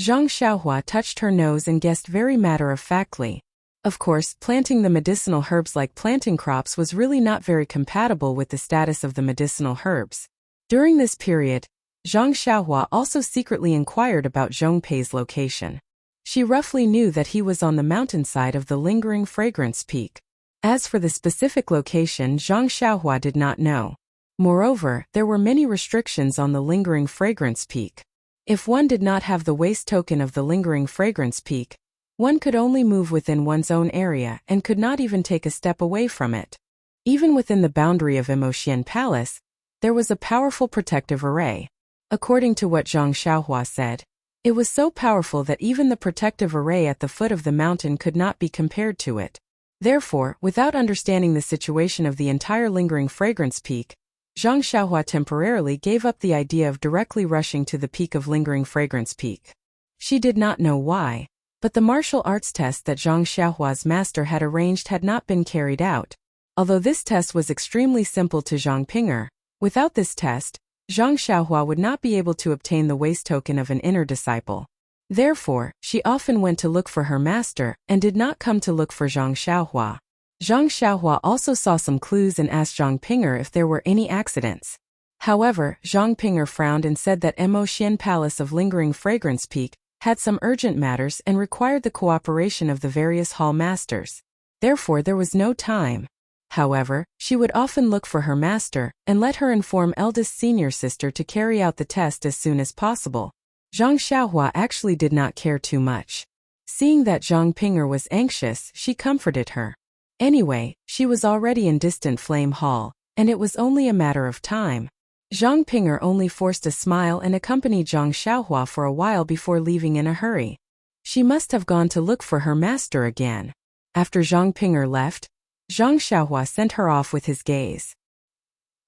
Zhang Xiaohua touched her nose and guessed very matter-of-factly. Of course, planting the medicinal herbs like planting crops was really not very compatible with the status of the medicinal herbs. During this period, Zhang Xiaohua also secretly inquired about Zhong Pei's location. She roughly knew that he was on the mountainside of the lingering fragrance peak. As for the specific location, Zhang Xiaohua did not know. Moreover, there were many restrictions on the lingering fragrance peak. If one did not have the waste token of the lingering fragrance peak, one could only move within one's own area and could not even take a step away from it. Even within the boundary of Emotian Palace, there was a powerful protective array. According to what Zhang Xiaohua said, it was so powerful that even the protective array at the foot of the mountain could not be compared to it. Therefore, without understanding the situation of the entire lingering fragrance peak, Zhang Xiaohua temporarily gave up the idea of directly rushing to the peak of lingering fragrance peak. She did not know why, but the martial arts test that Zhang Xiaohua's master had arranged had not been carried out. Although this test was extremely simple to Zhang Ping'er, without this test, Zhang Xiaohua would not be able to obtain the waste token of an inner disciple. Therefore, she often went to look for her master and did not come to look for Zhang Xiaohua. Zhang Xiaohua also saw some clues and asked Zhang Ping'er if there were any accidents. However, Zhang Ping'er frowned and said that Emotian Palace of Lingering Fragrance Peak had some urgent matters and required the cooperation of the various hall masters. Therefore, there was no time. However, she would often look for her master and let her inform eldest senior sister to carry out the test as soon as possible. Zhang Xiaohua actually did not care too much. Seeing that Zhang Ping'er was anxious, she comforted her. Anyway, she was already in distant Flame Hall, and it was only a matter of time. Zhang Ping'er only forced a smile and accompanied Zhang Xiaohua for a while before leaving in a hurry. She must have gone to look for her master again. After Zhang Ping'er left, Zhang Xiaohua sent her off with his gaze.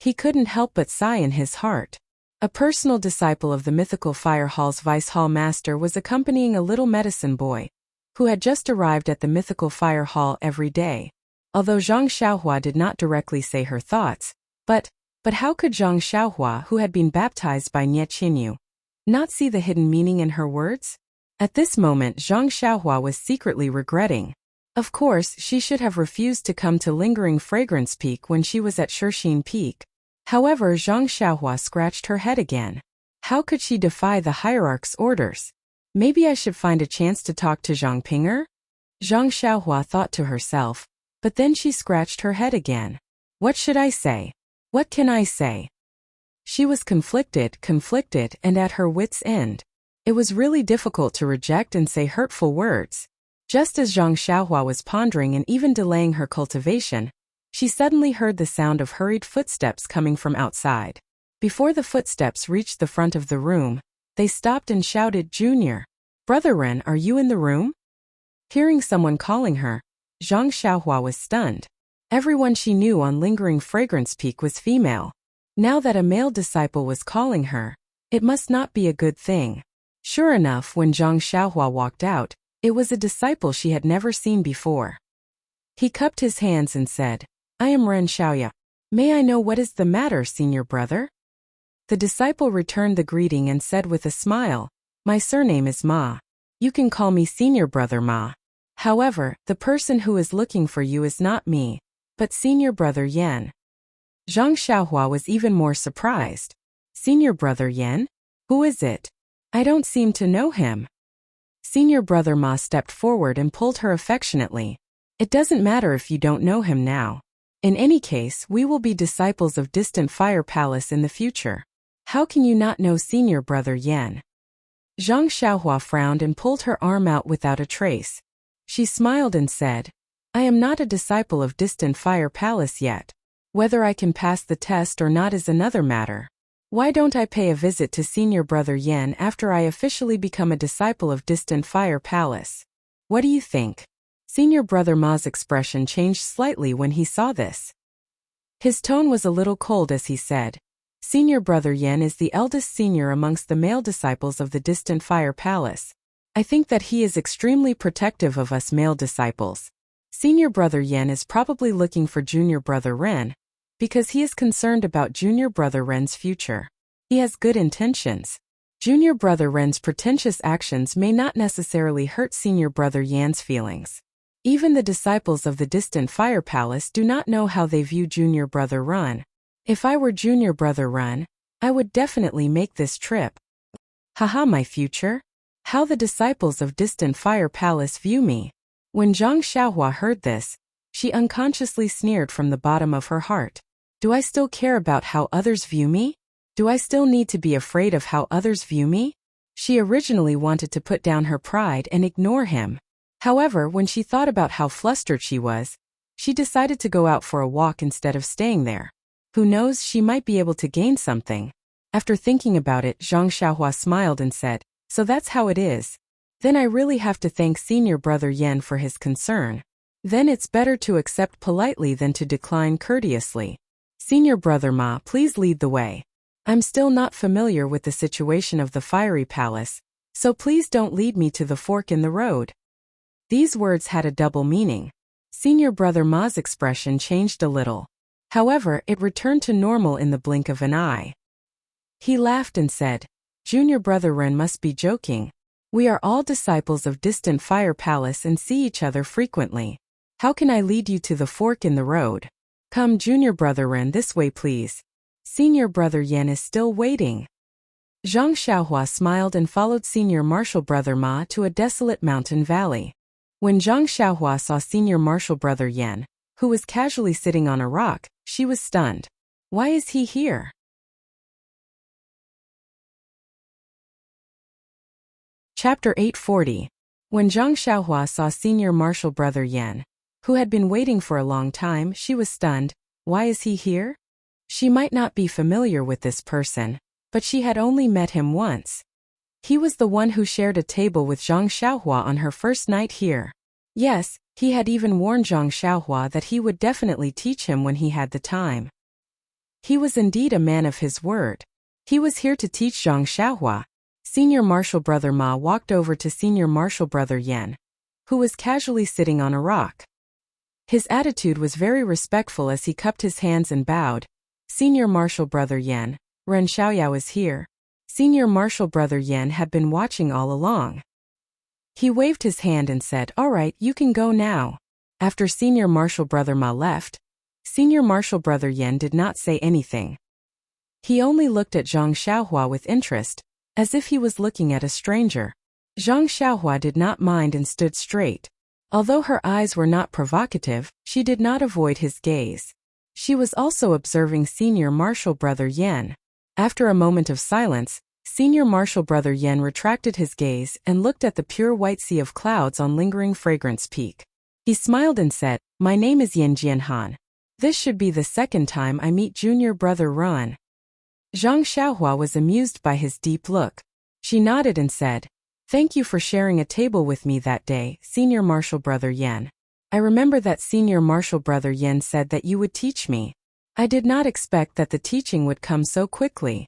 He couldn't help but sigh in his heart. A personal disciple of the mythical Fire Hall's Vice Hall Master was accompanying a little medicine boy, who had just arrived at the mythical Fire Hall every day. Although Zhang Xiaohua did not directly say her thoughts, but how could Zhang Xiaohua, who had been baptized by Nie Qinyu, not see the hidden meaning in her words? At this moment, Zhang Xiaohua was secretly regretting. Of course, she should have refused to come to Lingering Fragrance Peak when she was at Shixin Peak. However, Zhang Xiaohua scratched her head again. How could she defy the hierarch's orders? Maybe I should find a chance to talk to Zhang Ping'er? Zhang Xiaohua thought to herself. But then she scratched her head again. What should I say? What can I say? She was conflicted, and at her wits' end. It was really difficult to reject and say hurtful words. Just as Zhang Xiaohua was pondering and even delaying her cultivation, she suddenly heard the sound of hurried footsteps coming from outside. Before the footsteps reached the front of the room, they stopped and shouted, "Junior! Brother Ren, are you in the room?" Hearing someone calling her, Zhang Xiaohua was stunned. Everyone she knew on Lingering Fragrance Peak was female. Now that a male disciple was calling her, it must not be a good thing. Sure enough, when Zhang Xiaohua walked out, it was a disciple she had never seen before. He cupped his hands and said, "I am Ren Xiaoya. May I know what is the matter, senior brother?" The disciple returned the greeting and said with a smile, "My surname is Ma. You can call me senior brother Ma. However, the person who is looking for you is not me, but senior brother Yan." Zhang Xiaohua was even more surprised. "Senior brother Yan? Who is it? I don't seem to know him." Senior brother Ma stepped forward and pulled her affectionately. "It doesn't matter if you don't know him now. In any case, we will be disciples of Distant Fire Palace in the future. How can you not know senior brother Yan?" Zhang Xiaohua frowned and pulled her arm out without a trace. She smiled and said, "I am not a disciple of Distant Fire Palace yet. Whether I can pass the test or not is another matter. Why don't I pay a visit to senior brother Yan after I officially become a disciple of Distant Fire Palace? What do you think?" Senior brother Ma's expression changed slightly when he saw this. His tone was a little cold as he said, "Senior brother Yan is the eldest senior amongst the male disciples of the Distant Fire Palace. I think that he is extremely protective of us male disciples. Senior brother Yan is probably looking for junior brother Ren. because he is concerned about junior brother Ren's future. He has good intentions. Junior brother Ren's pretentious actions may not necessarily hurt senior brother Yan's feelings. Even the disciples of the distant fire palace do not know how they view junior brother Ren. If I were junior brother Ren, I would definitely make this trip. Haha, my future? How the disciples of distant fire palace view me. When Zhang Xiaohua heard this, she unconsciously sneered from the bottom of her heart. Do I still care about how others view me? Do I still need to be afraid of how others view me? She originally wanted to put down her pride and ignore him. However, when she thought about how flustered she was, she decided to go out for a walk instead of staying there. Who knows, she might be able to gain something. After thinking about it, Zhang Xiaohua smiled and said, so that's how it is. Then I really have to thank senior brother Yan for his concern. Then it's better to accept politely than to decline courteously. Senior brother Ma, please lead the way. I'm still not familiar with the situation of the fiery palace, so please don't lead me to the fork in the road. These words had a double meaning. Senior brother Ma's expression changed a little. However, it returned to normal in the blink of an eye. He laughed and said, Junior brother Ren must be joking. We are all disciples of distant fire palace and see each other frequently. How can I lead you to the fork in the road? Come, junior brother Ren, this way please. Senior brother Yan is still waiting. Zhang Xiaohua smiled and followed senior marshal brother Ma to a desolate mountain valley. When Zhang Xiaohua saw senior marshal brother Yan, who was casually sitting on a rock, she was stunned. Why is he here? Chapter 840. When Zhang Xiaohua saw senior marshal brother Yan, who had been waiting for a long time, she was stunned. Why is he here? She might not be familiar with this person, but she had only met him once. He was the one who shared a table with Zhang Xiaohua on her first night here. Yes, he had even warned Zhang Xiaohua that he would definitely teach him when he had the time. He was indeed a man of his word. He was here to teach Zhang Xiaohua. Senior marshal brother Ma walked over to senior marshal brother Yan, who was casually sitting on a rock. His attitude was very respectful as he cupped his hands and bowed. Senior marshal brother Yan, Ren Xiaoyao is here. Senior marshal brother Yan had been watching all along. He waved his hand and said, all right, you can go now. After senior marshal brother Ma left, senior marshal brother Yan did not say anything. He only looked at Zhang Xiaohua with interest, as if he was looking at a stranger. Zhang Xiaohua did not mind and stood straight. Although her eyes were not provocative, she did not avoid his gaze. She was also observing senior marshal brother Yan. After a moment of silence, senior marshal brother Yan retracted his gaze and looked at the pure white sea of clouds on lingering fragrance peak. He smiled and said, my name is Yan Jianhan. This should be the second time I meet junior brother Ren. Zhang Xiaohua was amused by his deep look. She nodded and said, thank you for sharing a table with me that day, senior marshal brother Yan. I remember that senior marshal brother Yan said that you would teach me. I did not expect that the teaching would come so quickly.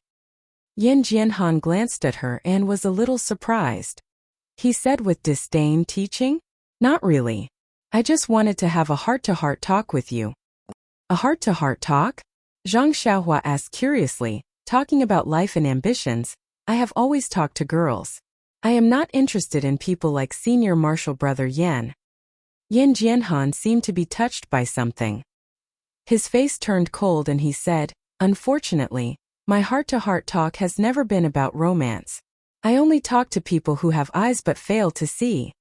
Yan Jianhan glanced at her and was a little surprised. He said with disdain, teaching? Not really. I just wanted to have a heart-to-heart talk with you. A heart-to-heart talk? Zhang Xiaohua asked curiously, talking about life and ambitions. I have always talked to girls. I am not interested in people like senior marshal brother Yan. Yan Jianhan seemed to be touched by something. His face turned cold and he said, unfortunately, my heart-to-heart talk has never been about romance. I only talk to people who have eyes but fail to see.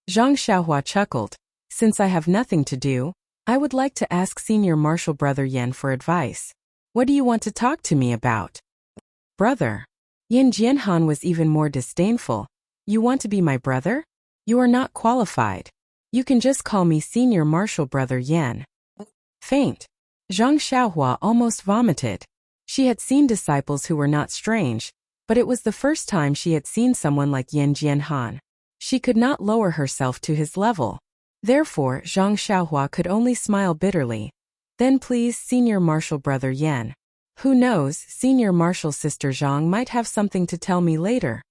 Zhang Xiaohua chuckled. Since I have nothing to do, I would like to ask senior marshal brother Yan for advice. What do you want to talk to me about? Brother. Yan Jianhan was even more disdainful. You want to be my brother? You are not qualified. You can just call me senior marshal brother Yan. Faint. Zhang Xiaohua almost vomited. She had seen disciples who were not strange, but it was the first time she had seen someone like Yan Jianhan. She could not lower herself to his level. Therefore, Zhang Xiaohua could only smile bitterly. Then please, senior marshal brother Yan. Who knows, senior marshal sister Zhang might have something to tell me later.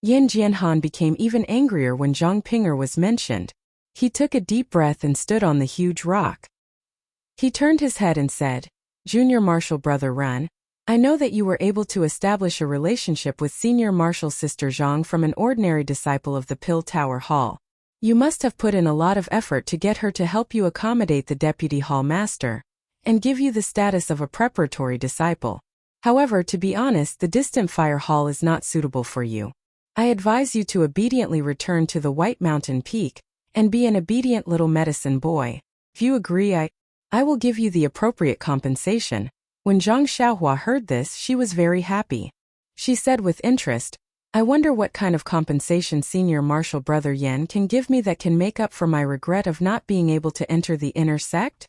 Yan Jianhan became even angrier when Zhang Pinger was mentioned. He took a deep breath and stood on the huge rock. He turned his head and said, Junior Marshal Brother Ren. I know that you were able to establish a relationship with Senior Marshal Sister Zhang from an ordinary disciple of the Pill Tower Hall. You must have put in a lot of effort to get her to help you accommodate the Deputy Hall Master and give you the status of a preparatory disciple. However, to be honest, the distant fire hall is not suitable for you. I advise you to obediently return to the White Mountain Peak and be an obedient little medicine boy. If you agree, I will give you the appropriate compensation. When Zhang Xiaohua heard this, she was very happy. She said with interest, I wonder what kind of compensation Senior Marshal Brother Yan can give me that can make up for my regret of not being able to enter the inner sect?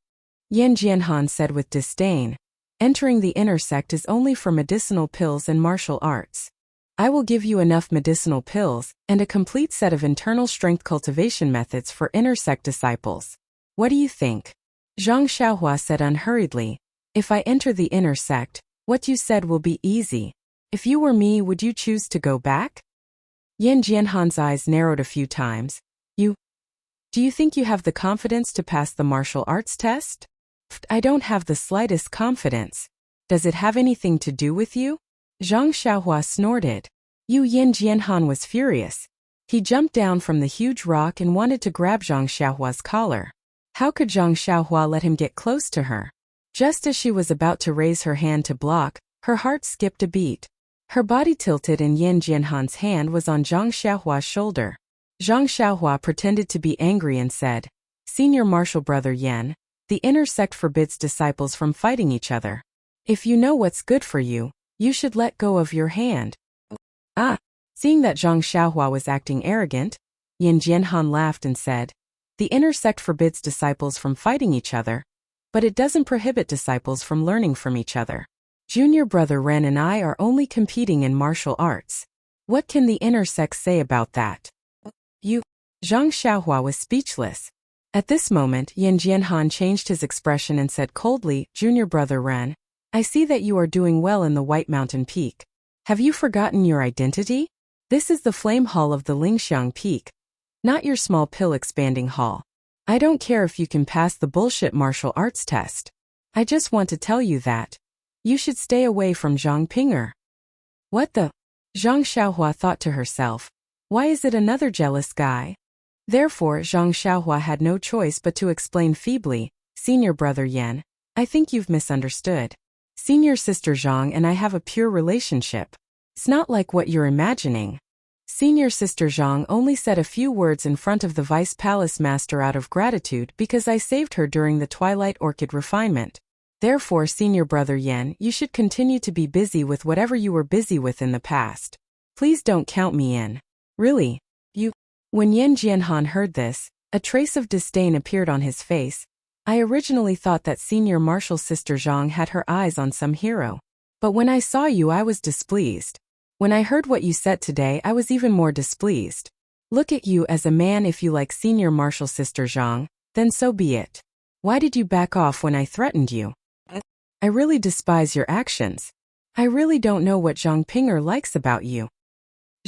Yan Jianhan said with disdain, entering the inner sect is only for medicinal pills and martial arts. I will give you enough medicinal pills and a complete set of internal strength cultivation methods for inner sect disciples. What do you think? Zhang Xiaohua said unhurriedly, if I enter the inner sect, what you said will be easy. If you were me, would you choose to go back? Yan Jianhan's eyes narrowed a few times. Do you think you have the confidence to pass the martial arts test? I don't have the slightest confidence. Does it have anything to do with you? Zhang Xiaohua snorted. Yan Jianhan was furious. He jumped down from the huge rock and wanted to grab Zhang Xiaohua's collar. How could Zhang Xiaohua let him get close to her? Just as she was about to raise her hand to block, her heart skipped a beat. Her body tilted and Yan Jianhan's hand was on Zhang Xiaohua's shoulder. Zhang Xiaohua pretended to be angry and said, Senior Marshal Brother Yan, the inner sect forbids disciples from fighting each other. If you know what's good for you, you should let go of your hand. Seeing that Zhang Xiaohua was acting arrogant, Yan Jianhan laughed and said, the inner sect forbids disciples from fighting each other, but it doesn't prohibit disciples from learning from each other. Junior Brother Ren and I are only competing in martial arts. What can the inner sect say about that? Zhang Xiaohua was speechless. At this moment, Yan Jianhan changed his expression and said coldly, Junior Brother Ren, I see that you are doing well in the White Mountain Peak. Have you forgotten your identity? This is the Flame Hall of the Lingxiang Peak, not your small pill expanding hall. I don't care if you can pass the bullshit martial arts test. I just want to tell you that you should stay away from Zhang Pinger. What the? Zhang Xiaohua thought to herself. Why is it another jealous guy? Therefore, Zhang Xiaohua had no choice but to explain feebly, Senior Brother Yan, I think you've misunderstood. Senior Sister Zhang and I have a pure relationship. It's not like what you're imagining. Senior Sister Zhang only said a few words in front of the Vice Palace Master out of gratitude because I saved her during the Twilight Orchid refinement. Therefore, Senior Brother Yan, you should continue to be busy with whatever you were busy with in the past. Please don't count me in. Really? When Yan Jianhan heard this, a trace of disdain appeared on his face. I originally thought that Senior Marshal Sister Zhang had her eyes on some hero. But when I saw you, I was displeased. When I heard what you said today, I was even more displeased. Look at you as a man. If you like Senior Marshal Sister Zhang, then so be it. Why did you back off when I threatened you? I really despise your actions. I really don't know what Zhang Pinger likes about you.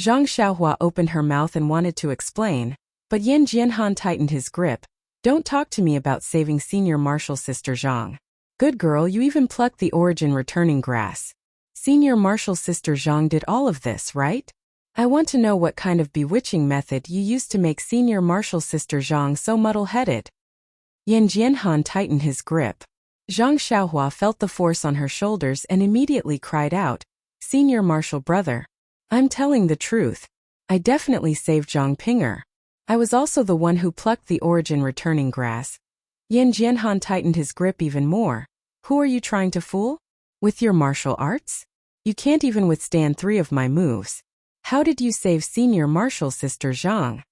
Zhang Xiaohua opened her mouth and wanted to explain, but Yan Jianhan tightened his grip. Don't talk to me about saving Senior Marshal Sister Zhang. Good girl, you even plucked the origin returning grass. Senior Marshal Sister Zhang did all of this, right? I want to know what kind of bewitching method you used to make Senior Marshal Sister Zhang so muddle-headed. Yan Jianhan tightened his grip. Zhang Xiaohua felt the force on her shoulders and immediately cried out, Senior Marshal Brother, I'm telling the truth. I definitely saved Zhang Pinger. I was also the one who plucked the origin returning grass. Yan Jianhan tightened his grip even more. Who are you trying to fool? With your martial arts? You can't even withstand 3 of my moves. How did you save Senior Marshal Sister Zhang?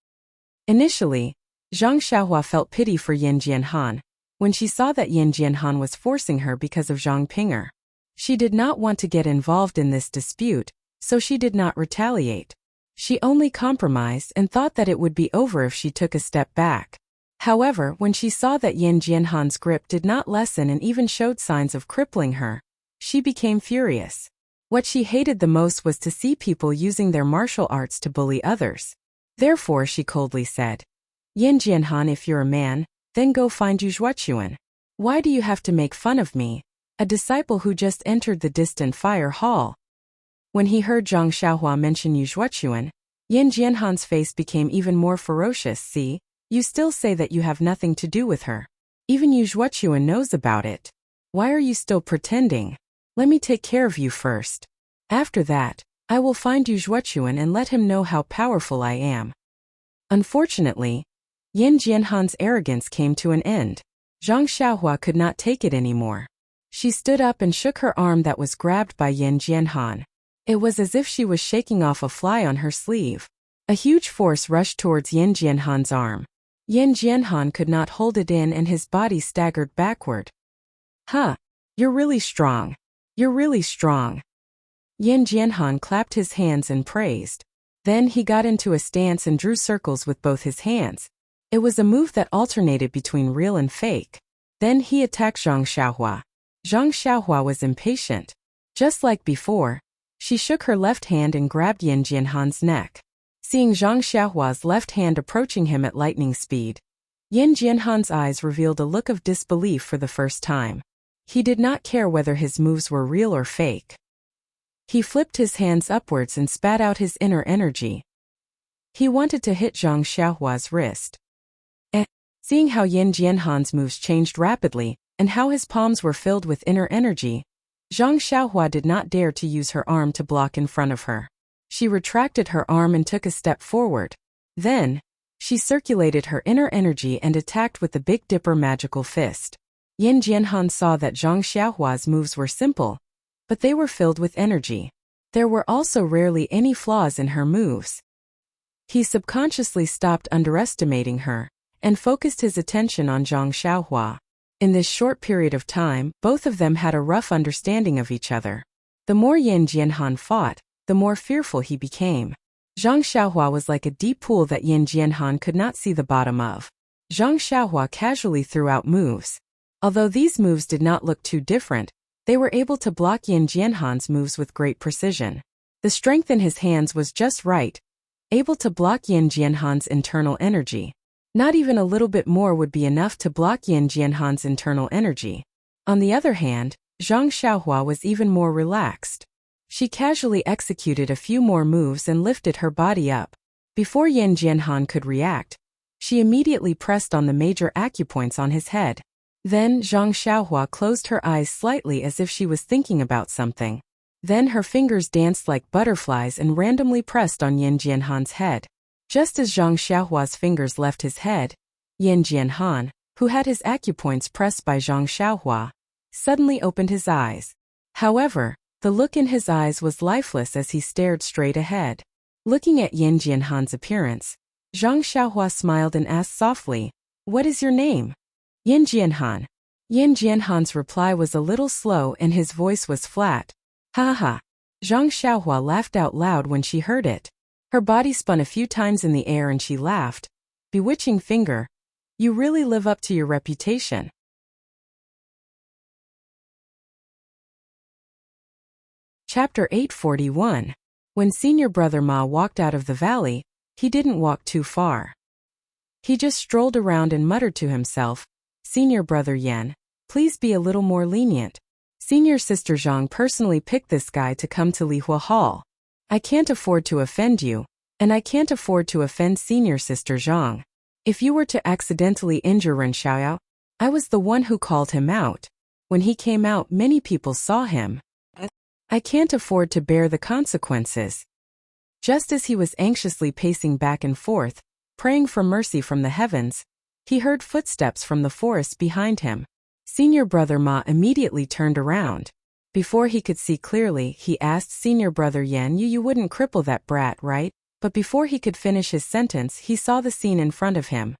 Initially, Zhang Xiaohua felt pity for Yan Jianhan when she saw that Yan Jianhan was forcing her because of Zhang Pinger. She did not want to get involved in this dispute, so she did not retaliate. She only compromised and thought that it would be over if she took a step back. However, when she saw that Yan Jianhan's grip did not lessen and even showed signs of crippling her, she became furious. What she hated the most was to see people using their martial arts to bully others. Therefore, she coldly said, Yan Jianhan, if you're a man, then go find Yu Zhuochuan. Why do you have to make fun of me? a disciple who just entered the distant fire hall. When he heard Zhang Xiaohua mention Yu Zhuochuan, Yin Jianhan's face became even more ferocious. See, you still say that you have nothing to do with her. Even Yu Zhuochuan knows about it. Why are you still pretending? Let me take care of you first. After that, I will find Yu Zhuochuan and let him know how powerful I am. Unfortunately, Yin Jianhan's arrogance came to an end. Zhang Xiaohua could not take it anymore. She stood up and shook her arm that was grabbed by Yin Jianhan. It was as if she was shaking off a fly on her sleeve. A huge force rushed towards Yin Jianhan's arm. Yin Jianhan could not hold it in and his body staggered backward. Huh, you're really strong. You're really strong. Yin Jianhan clapped his hands and praised. Then he got into a stance and drew circles with both his hands. It was a move that alternated between real and fake. Then he attacked Zhang Xiaohua. Zhang Xiaohua was impatient. Just like before, she shook her left hand and grabbed Yin Jianhan's neck. Seeing Zhang Xiaohua's left hand approaching him at lightning speed, Yin Jianhan's eyes revealed a look of disbelief for the first time. He did not care whether his moves were real or fake. He flipped his hands upwards and spat out his inner energy. He wanted to hit Zhang Xiaohua's wrist. Seeing how Yin Jianhan's moves changed rapidly, and how his palms were filled with inner energy, Zhang Xiaohua did not dare to use her arm to block in front of her. She retracted her arm and took a step forward. Then, she circulated her inner energy and attacked with the Big Dipper magical fist. Yin Jianhan saw that Zhang Xiaohua's moves were simple, but they were filled with energy. There were also rarely any flaws in her moves. He subconsciously stopped underestimating her, and focused his attention on Zhang Xiaohua. In this short period of time, both of them had a rough understanding of each other. The more Yin Jianhan fought, the more fearful he became. Zhang Xiaohua was like a deep pool that Yin Jianhan could not see the bottom of. Zhang Xiaohua casually threw out moves. Although these moves did not look too different, they were able to block Yin Jianhan's moves with great precision. The strength in his hands was just right, able to block Yin Jianhan's internal energy. Not even a little bit more would be enough to block Yin Jianhan's internal energy. On the other hand, Zhang Xiaohua was even more relaxed. She casually executed a few more moves and lifted her body up. Before Yin Jianhan could react, she immediately pressed on the major acupoints on his head. Then Zhang Xiaohua closed her eyes slightly as if she was thinking about something. Then her fingers danced like butterflies and randomly pressed on Yin Jianhan's head. Just as Zhang Xiaohua's fingers left his head, Yin Jianhan, who had his acupoints pressed by Zhang Xiaohua, suddenly opened his eyes. However, the look in his eyes was lifeless as he stared straight ahead. Looking at Yin Jianhan's appearance, Zhang Xiaohua smiled and asked softly, "What is your name?" Yin Jianhan. Yin Jianhan's reply was a little slow and his voice was flat. Ha ha. Zhang Xiaohua laughed out loud when she heard it. Her body spun a few times in the air and she laughed. Bewitching finger. You really live up to your reputation. Chapter 841. When senior brother Ma walked out of the valley, he didn't walk too far. He just strolled around and muttered to himself, "Senior brother Yan, please be a little more lenient. Senior sister Zhang personally picked this guy to come to Lihua Hall. I can't afford to offend you, and I can't afford to offend senior sister Zhang. If you were to accidentally injure Ren Xiaoyao, I was the one who called him out. When he came out, many people saw him. I can't afford to bear the consequences." Just as he was anxiously pacing back and forth, praying for mercy from the heavens, he heard footsteps from the forest behind him. Senior brother Ma immediately turned around. Before he could see clearly, he asked senior brother Yan, you wouldn't cripple that brat, right? But before he could finish his sentence, he saw the scene in front of him.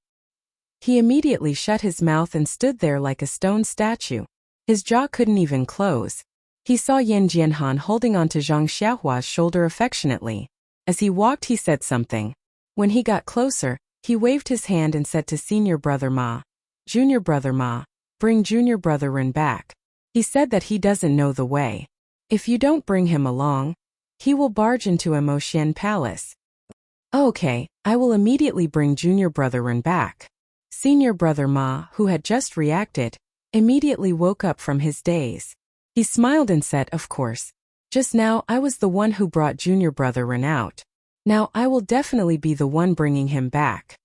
He immediately shut his mouth and stood there like a stone statue. His jaw couldn't even close. He saw Yin Jianhan holding onto Zhang Xiaohua's shoulder affectionately. As he walked, he said something. When he got closer, he waved his hand and said to senior brother Ma, "Junior brother Ma, bring junior brother Ren back. He said that he doesn't know the way. If you don't bring him along, he will barge into a Moxian palace." "Okay, I will immediately bring junior brother Ren back." Senior brother Ma, who had just reacted, immediately woke up from his daze. He smiled and said, "Of course. Just now I was the one who brought junior brother Ren out. Now I will definitely be the one bringing him back."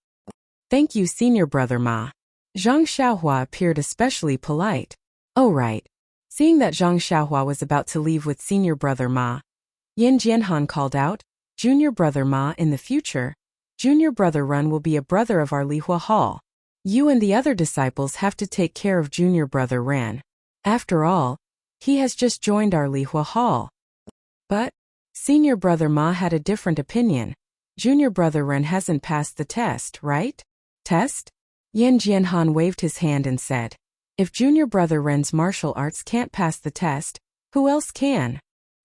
"Thank you, senior brother Ma." Zhang Xiaohua appeared especially polite. "Oh right." Seeing that Zhang Xiaohua was about to leave with senior brother Ma, Yin Jianhan called out, "Junior brother Ma, in the future, junior brother Ren will be a brother of our Lihua Hall. You and the other disciples have to take care of junior brother Ren. After all, he has just joined our Lihua Hall." But senior brother Ma had a different opinion. "Junior brother Ren hasn't passed the test, right?" "Test?" Yin Jianhan waved his hand and said, "If junior brother Ren's martial arts can't pass the test, who else can?"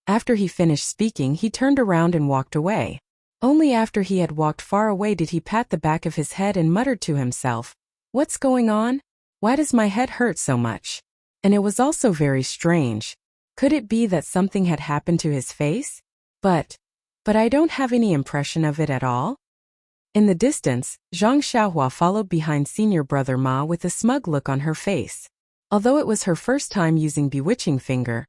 After he finished speaking, he turned around and walked away. Only after he had walked far away did he pat the back of his head and muttered to himself, "What's going on? Why does my head hurt so much?" And it was also very strange. Could it be that something had happened to his face? But I don't have any impression of it at all. In the distance, Zhang Xiaohua followed behind senior brother Ma with a smug look on her face. Although it was her first time using Bewitching Finger,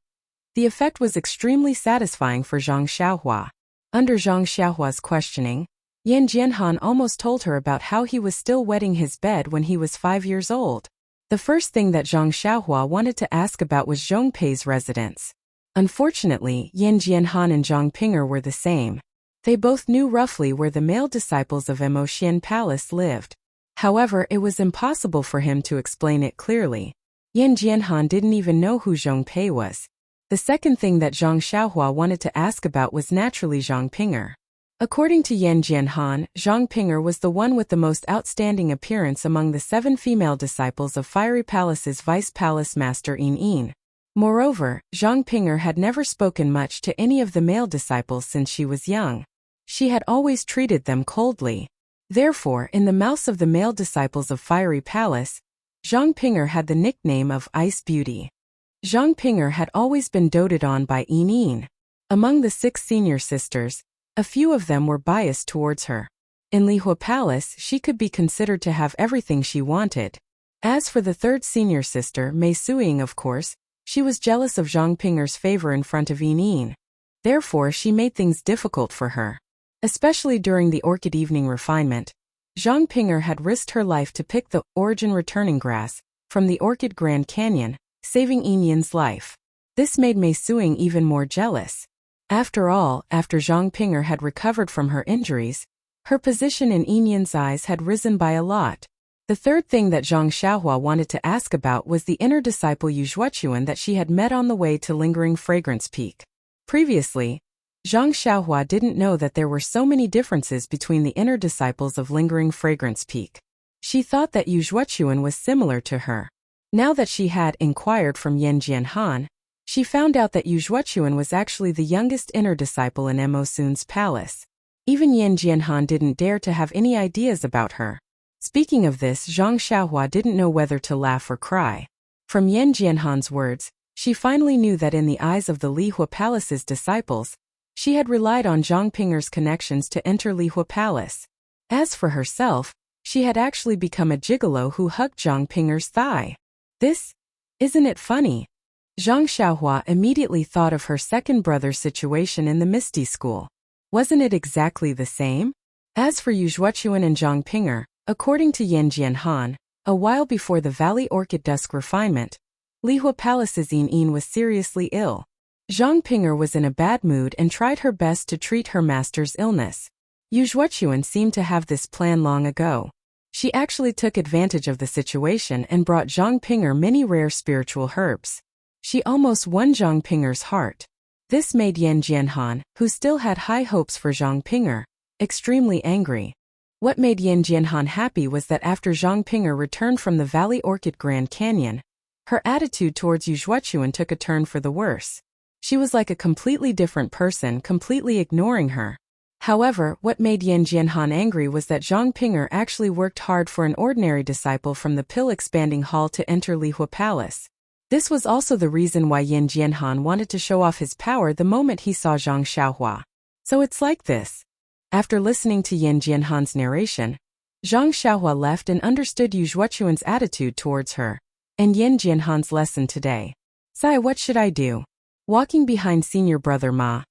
the effect was extremely satisfying for Zhang Xiaohua. Under Zhang Xiaohua's questioning, Yan Jianhan almost told her about how he was still wetting his bed when he was 5 years old. The first thing that Zhang Xiaohua wanted to ask about was Zhong Pei's residence. Unfortunately, Yan Jianhan and Zhang Pinger were the same. They both knew roughly where the male disciples of Emotian Palace lived. However, it was impossible for him to explain it clearly. Yan Jianhan didn't even know who Zhong Pei was. The second thing that Zhang Xiaohua wanted to ask about was naturally Zhang Pinger. According to Yan Jianhan, Zhang Pinger was the one with the most outstanding appearance among the 7 female disciples of Fiery Palace's Vice Palace Master Yin Yin. Moreover, Zhang Pinger had never spoken much to any of the male disciples since she was young. She had always treated them coldly. Therefore, in the mouths of the male disciples of Fiery Palace, Zhang Pinger had the nickname of Ice Beauty. Zhang Pinger had always been doted on by Yin Yin. Among the 6 senior sisters, a few of them were biased towards her. In Lihua Palace, she could be considered to have everything she wanted. As for the third senior sister, Mei Suiying, of course, she was jealous of Zhang Pinger's favor in front of Yin Yin. Therefore, she made things difficult for her. Especially during the Orchid Evening Refinement, Zhang Pinger had risked her life to pick the origin returning grass from the Orchid Grand Canyon, saving Yin Yin's life. This made Mei Suiying even more jealous. After all, after Zhang Pinger had recovered from her injuries, her position in Yin Yin's eyes had risen by a lot. The third thing that Zhang Xiaohua wanted to ask about was the inner disciple Yu Zhuochuan that she had met on the way to Lingering Fragrance Peak. Previously, Zhang Xiaohua didn't know that there were so many differences between the inner disciples of Lingering Fragrance Peak. She thought that Yu Zhuochuan was similar to her. Now that she had inquired from Yan Jianhan, she found out that Yu Zhuochuan was actually the youngest inner disciple in Emosun's palace. Even Yan Jianhan didn't dare to have any ideas about her. Speaking of this, Zhang Xiaohua didn't know whether to laugh or cry. From Yan Jianhan's words, she finally knew that in the eyes of the Lihua Palace's disciples, she had relied on Zhang Pinger's connections to enter Lihua Palace. As for herself, she had actually become a gigolo who hugged Zhang Pinger's thigh. Isn't it funny? Zhang Xiaohua immediately thought of her second brother's situation in the Misty School. Wasn't it exactly the same? As for Yu Zhuochuan and Zhang Pinger, according to Yan Jianhan, a while before the Valley Orchid Dusk refinement, Lihua Palace's Yin Yin was seriously ill. Zhang Pinger was in a bad mood and tried her best to treat her master's illness. Yu Zhuochuan seemed to have this plan long ago. She actually took advantage of the situation and brought Zhang Pinger many rare spiritual herbs. She almost won Zhang Pinger's heart. This made Yan Jianhan, who still had high hopes for Zhang Pinger, extremely angry. What made Yan Jianhan happy was that after Zhang Pinger returned from the Valley Orchid Grand Canyon, her attitude towards Yu Zhuochuan took a turn for the worse. She was like a completely different person, completely ignoring her. However, what made Yan Jianhan angry was that Zhang Pinger actually worked hard for an ordinary disciple from the pill-expanding hall to enter Lihua Palace. This was also the reason why Yan Jianhan wanted to show off his power the moment he saw Zhang Xiaohua. So it's like this. After listening to Yan Jianhan's narration, Zhang Xiaohua left and understood Yu Zhuochuan's attitude towards her, and Yan Jianhan's lesson today. Sai, what should I do? Walking behind senior brother Ma,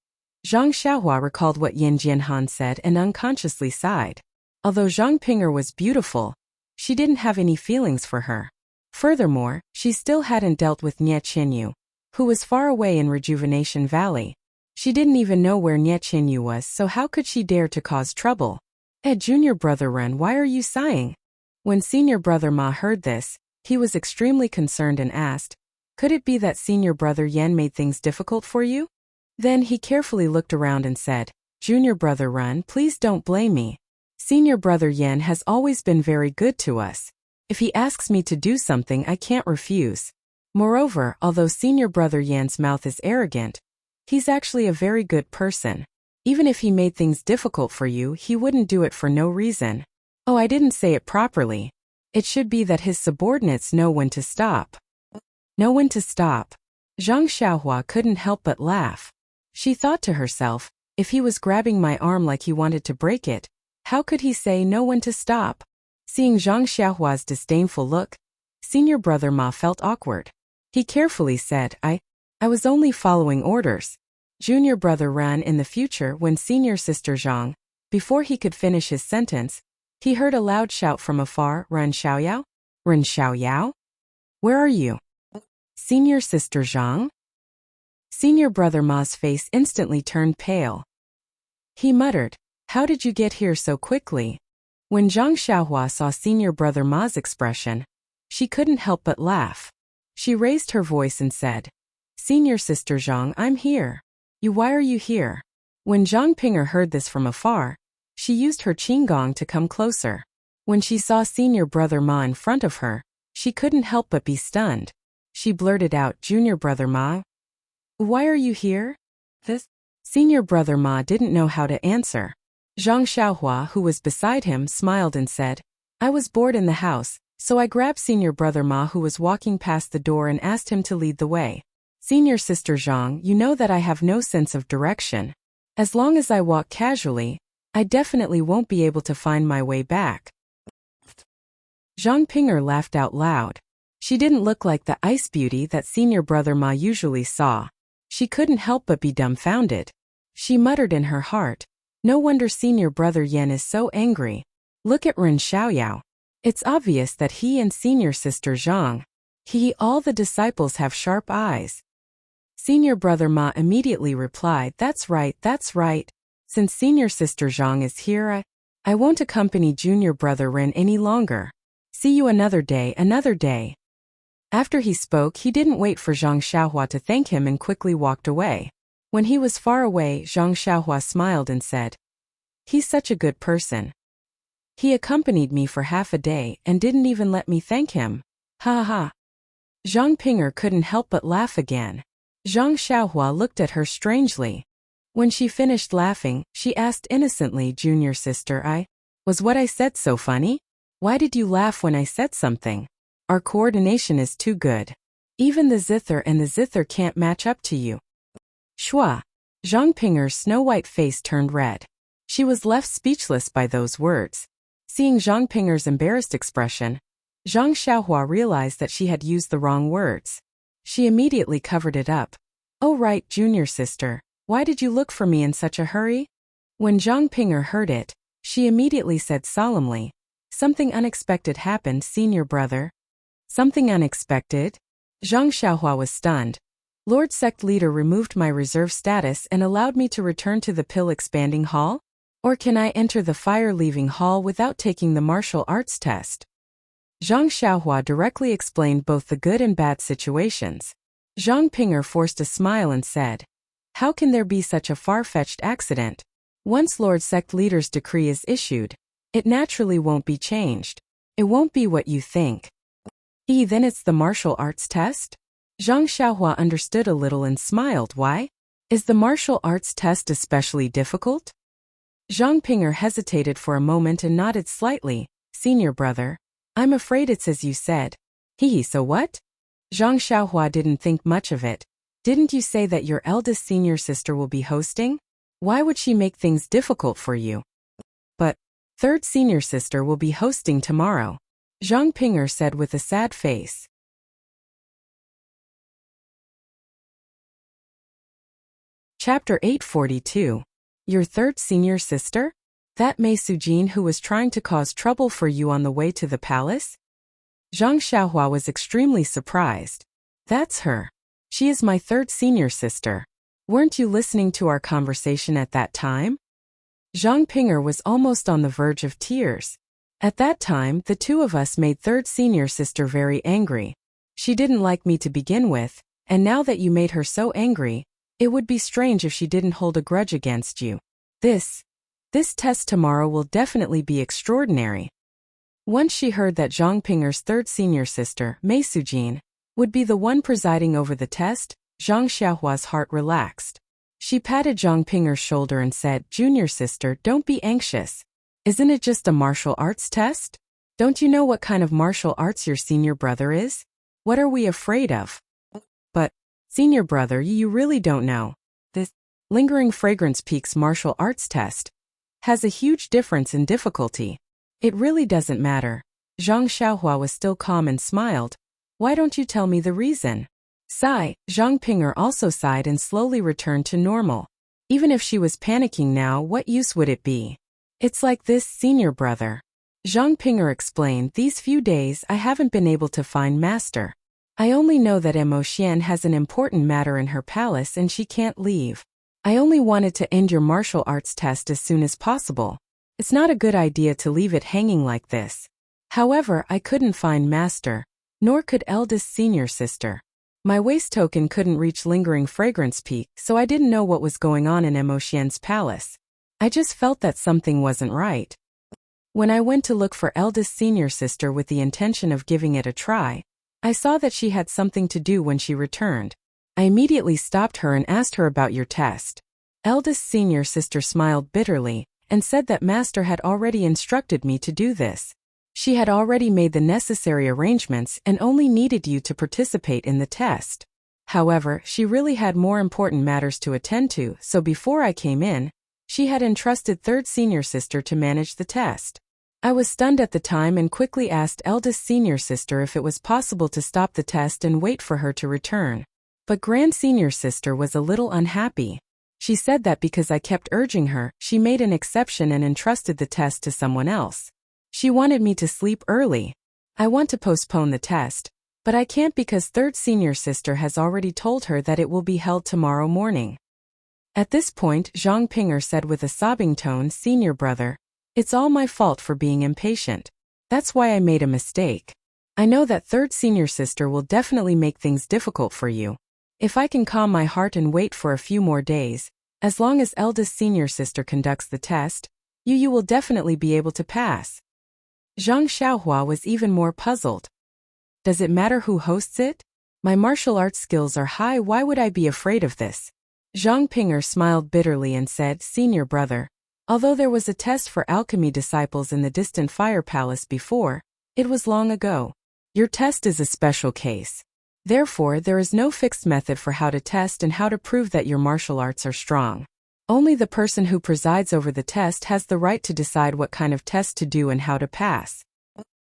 Zhang Xiaohua recalled what Yin Jianhan said and unconsciously sighed. Although Zhang Ping'er was beautiful, she didn't have any feelings for her. Furthermore, she still hadn't dealt with Nie Qinyu, who was far away in Rejuvenation Valley. She didn't even know where Nie Qinyu was, so how could she dare to cause trouble? Junior brother Ren, why are you sighing? When senior brother Ma heard this, he was extremely concerned and asked, could it be that senior brother Yen made things difficult for you? Then he carefully looked around and said, Junior brother Ren, please don't blame me. Senior brother Yen has always been very good to us. If he asks me to do something, I can't refuse. Moreover, although senior brother Yan's mouth is arrogant, he's actually a very good person. Even if he made things difficult for you, he wouldn't do it for no reason. Oh, I didn't say it properly. It should be that his subordinates know when to stop. Know when to stop. Zhang Xiaohua couldn't help but laugh. She thought to herself, if he was grabbing my arm like he wanted to break it, how could he say know when to stop? Seeing Zhang Xiaohua's disdainful look, senior brother Ma felt awkward. He carefully said, I was only following orders. Junior brother ran in the future when senior sister Zhang. Before he could finish his sentence, he heard a loud shout from afar, Ren Xiaoyao? Ren Xiaoyao? Where are you? Senior sister Zhang? Senior brother Ma's face instantly turned pale. He muttered, how did you get here so quickly? When Zhang Xiaohua saw senior brother Ma's expression, she couldn't help but laugh. She raised her voice and said, Senior sister Zhang, I'm here. Why are you here? When Zhang Ping'er heard this from afar, she used her qinggong to come closer. When she saw senior brother Ma in front of her, she couldn't help but be stunned. She blurted out, Junior brother Ma? Why are you here? This? Senior brother Ma didn't know how to answer. Zhang Xiaohua, who was beside him, smiled and said, I was bored in the house, so I grabbed senior brother Ma who was walking past the door and asked him to lead the way. Senior sister Zhang, you know that I have no sense of direction. As long as I walk casually, I definitely won't be able to find my way back. Zhang Ping'er laughed out loud. She didn't look like the ice beauty that senior brother Ma usually saw. She couldn't help but be dumbfounded. She muttered in her heart, no wonder senior brother Yen is so angry. Look at Ren Xiaoyao. It's obvious that he and senior sister Zhang. All the disciples have sharp eyes. Senior brother Ma immediately replied, that's right. Since senior sister Zhang is here, I won't accompany junior brother Ren any longer. See you another day. After he spoke, he didn't wait for Zhang Xiaohua to thank him and quickly walked away. When he was far away, Zhang Xiaohua smiled and said, he's such a good person. He accompanied me for half a day and didn't even let me thank him. Ha ha. Zhang Ping'er couldn't help but laugh again. Zhang Xiaohua looked at her strangely. When she finished laughing, she asked innocently, Junior sister, was what I said so funny? Why did you laugh when I said something? Our coordination is too good. Even the zither and the zither can't match up to you. Shua. Zhang Ping'er's snow-white face turned red. She was left speechless by those words. Seeing Zhang Ping'er's embarrassed expression, Zhang Xiaohua realized that she had used the wrong words. She immediately covered it up. Oh right, junior sister, why did you look for me in such a hurry? When Zhang Ping'er heard it, she immediately said solemnly, something unexpected happened, senior brother. Something unexpected? Zhang Xiaohua was stunned. Lord Sect Leader removed my reserve status and allowed me to return to the Pill Expanding Hall? Or can I enter the Fire Leaving Hall without taking the martial arts test? Zhang Xiaohua directly explained both the good and bad situations. Zhang Ping'er forced a smile and said, how can there be such a far-fetched accident? Once Lord Sect Leader's decree is issued, it naturally won't be changed. It won't be what you think. Then it's the martial arts test? Zhang Xiaohua understood a little and smiled. Why? Is the martial arts test especially difficult? Zhang Ping'er hesitated for a moment and nodded slightly. Senior brother, I'm afraid it's as you said. So what? Zhang Xiaohua didn't think much of it. Didn't you say that your eldest senior sister will be hosting? Why would she make things difficult for you? But third senior sister will be hosting tomorrow, Zhang Ping'er said with a sad face. Chapter 842. Your third senior sister? That Mei Sujin who was trying to cause trouble for you on the way to the palace? Zhang Xiaohua was extremely surprised. That's her. She is my third senior sister. Weren't you listening to our conversation at that time? Zhang Ping'er was almost on the verge of tears. At that time, the two of us made third senior sister very angry. She didn't like me to begin with, and now that you made her so angry, it would be strange if she didn't hold a grudge against you. This test tomorrow will definitely be extraordinary. Once she heard that Zhang Ping'er's third senior sister, Mei Sujin, would be the one presiding over the test, Zhang Xiaohua's heart relaxed. She patted Zhang Ping'er's shoulder and said, "Junior sister, don't be anxious. Isn't it just a martial arts test? Don't you know what kind of martial arts your senior brother is? What are we afraid of?" "But, senior brother, you really don't know. This Lingering Fragrance Peak's martial arts test has a huge difference in difficulty. It really doesn't matter." Zhang Xiaohua was still calm and smiled. "Why don't you tell me the reason?" Sigh, Zhang Ping'er also sighed and slowly returned to normal. Even if she was panicking now, what use would it be? "It's like this, senior brother." Zhang Ping'er explained, "These few days I haven't been able to find master. I only know that Mo Xian has an important matter in her palace and she can't leave. I only wanted to end your martial arts test as soon as possible. It's not a good idea to leave it hanging like this. However, I couldn't find master, nor could eldest senior sister. My waist token couldn't reach Lingering Fragrance Peak, so I didn't know what was going on in Mo Xian's palace. I just felt that something wasn't right. When I went to look for eldest senior sister with the intention of giving it a try, I saw that she had something to do when she returned. I immediately stopped her and asked her about your test." Eldest senior sister smiled bitterly and said that master had already instructed me to do this. She had already made the necessary arrangements and only needed you to participate in the test. However, she really had more important matters to attend to, so before I came in, she had entrusted third senior sister to manage the test. I was stunned at the time and quickly asked eldest senior sister if it was possible to stop the test and wait for her to return. But grand senior sister was a little unhappy. She said that because I kept urging her, she made an exception and entrusted the test to someone else. She wanted me to sleep early. I want to postpone the test, but I can't because third senior sister has already told her that it will be held tomorrow morning." At this point, Zhang Ping'er said with a sobbing tone, "Senior brother, it's all my fault for being impatient. That's why I made a mistake. I know that third senior sister will definitely make things difficult for you. If I can calm my heart and wait for a few more days, as long as eldest senior sister conducts the test, you will definitely be able to pass." Zhang Xiaohua was even more puzzled. "Does it matter who hosts it? My martial arts skills are high, why would I be afraid of this?" Zhang Ping'er smiled bitterly and said, "Senior brother, although there was a test for alchemy disciples in the distant fire palace before, it was long ago. Your test is a special case. Therefore, there is no fixed method for how to test and how to prove that your martial arts are strong. Only the person who presides over the test has the right to decide what kind of test to do and how to pass.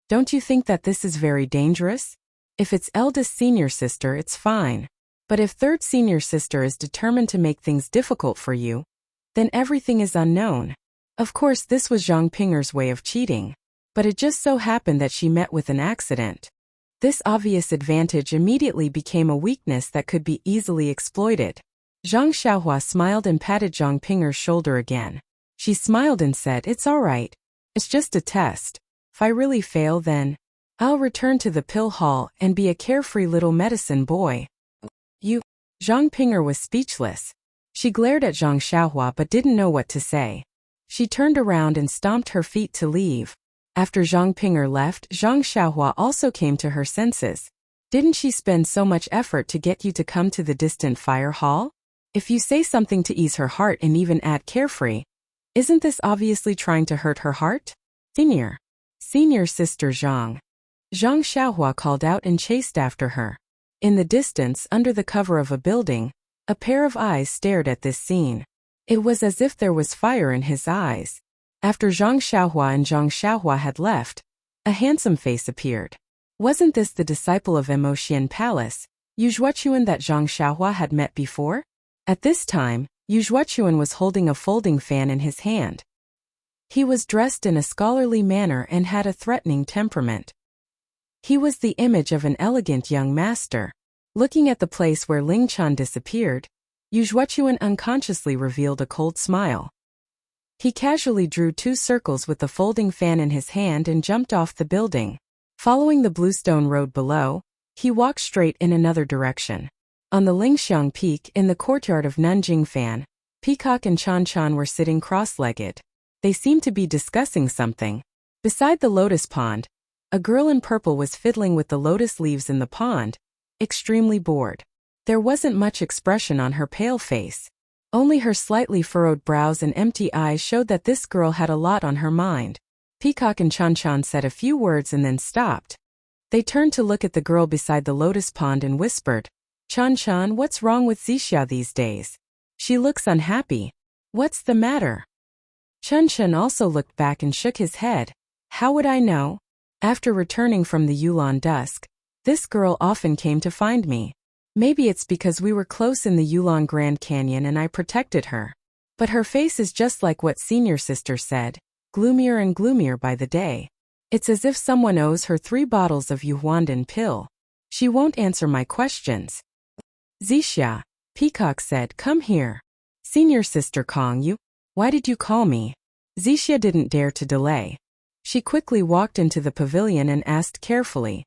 Don't you think that this is very dangerous? If it's eldest senior sister, it's fine. But if third senior sister is determined to make things difficult for you, then everything is unknown." Of course, this was Zhang Ping'er's way of cheating. But it just so happened that she met with an accident. This obvious advantage immediately became a weakness that could be easily exploited. Zhang Xiaohua smiled and patted Zhang Ping'er's shoulder again. She smiled and said, "It's all right. It's just a test. If I really fail, then I'll return to the pill hall and be a carefree little medicine boy." "You..." Zhang Ping'er was speechless. She glared at Zhang Xiaohua but didn't know what to say. She turned around and stomped her feet to leave. After Zhang Ping'er left, Zhang Xiaohua also came to her senses. "Didn't she spend so much effort to get you to come to the distant fire hall? If you say something to ease her heart and even add carefree, isn't this obviously trying to hurt her heart?" Senior sister Zhang." Zhang Xiaohua called out and chased after her. In the distance, under the cover of a building, a pair of eyes stared at this scene. It was as if there was fire in his eyes. After Zhang Xiaohua and Zhang Xiaohua had left, a handsome face appeared. Wasn't this the disciple of Mo Xian Palace, Yu Zhuochuan that Zhang Xiaohua had met before? At this time, Yu Zhuochuan was holding a folding fan in his hand. He was dressed in a scholarly manner and had a threatening temperament. He was the image of an elegant young master. Looking at the place where Ling Chan disappeared, Yu Zhuochuan unconsciously revealed a cold smile. He casually drew 2 circles with the folding fan in his hand and jumped off the building. Following the bluestone road below, he walked straight in another direction. On the Lingxiang Peak in the courtyard of Nanjingfan, Peacock and Chan Chan were sitting cross-legged. They seemed to be discussing something. Beside the lotus pond, a girl in purple was fiddling with the lotus leaves in the pond, extremely bored. There wasn't much expression on her pale face. Only her slightly furrowed brows and empty eyes showed that this girl had a lot on her mind. Peacock and Chan Chan said a few words and then stopped. They turned to look at the girl beside the lotus pond and whispered, "Chan Chan, what's wrong with Zixia these days? She looks unhappy. What's the matter?" Chan Chan also looked back and shook his head. "How would I know? After returning from the Yulon dusk, this girl often came to find me. Maybe it's because we were close in the Yulon Grand Canyon and I protected her. But her face is just like what senior sister said, gloomier and gloomier by the day. It's as if someone owes her 3 bottles of Yuhuandan pill. She won't answer my questions." "Zixia," Peacock said, "come here." "Senior sister Kong, why did you call me?" Zixia didn't dare to delay. She quickly walked into the pavilion and asked carefully,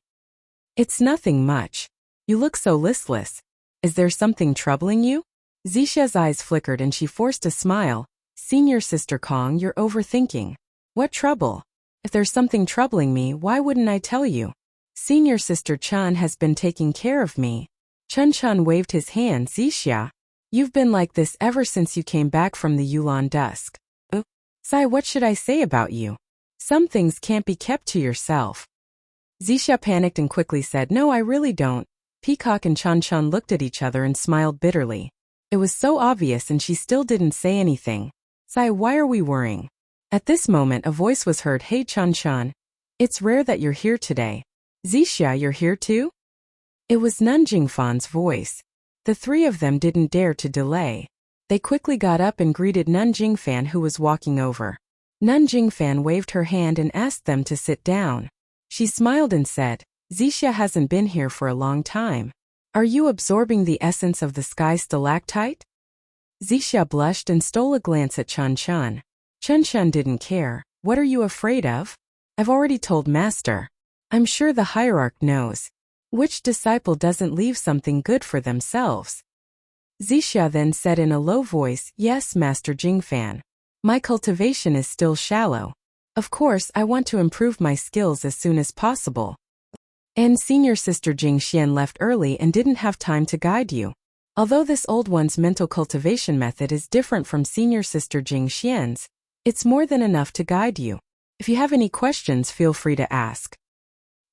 "It's nothing much. You look so listless. Is there something troubling you?" Zixia's eyes flickered and she forced a smile. "Senior sister Kong, you're overthinking. What trouble? If there's something troubling me, why wouldn't I tell you? Senior sister Chan has been taking care of me." Chun Chan waved his hand. "Zixia, you've been like this ever since you came back from the Yulon dusk. Sai, what should I say about you? Some things can't be kept to yourself." Zixia panicked and quickly said, "No, I really don't." Peacock and Chan Chan looked at each other and smiled bitterly. It was so obvious and she still didn't say anything. "Sai, why are we worrying?" At this moment a voice was heard. "Hey Chan Chan. It's rare that you're here today. Zixia, you're here too?" It was Nanjingfan's voice. The 3 of them didn't dare to delay. They quickly got up and greeted Nanjingfan, who was walking over. Nanjingfan waved her hand and asked them to sit down. She smiled and said, "Zixia hasn't been here for a long time. Are you absorbing the essence of the sky stalactite?" Zixia blushed and stole a glance at Chan Chan. Chun Chan didn't care. "What are you afraid of?" "I've already told Master. I'm sure the hierarch knows. Which disciple doesn't leave something good for themselves?" Zixia then said in a low voice, "Yes, Master Jingfan. My cultivation is still shallow. Of course, I want to improve my skills as soon as possible. And senior sister Jingxian left early and didn't have time to guide you. Although this old one's mental cultivation method is different from senior sister Jingxian's, it's more than enough to guide you. If you have any questions, feel free to ask."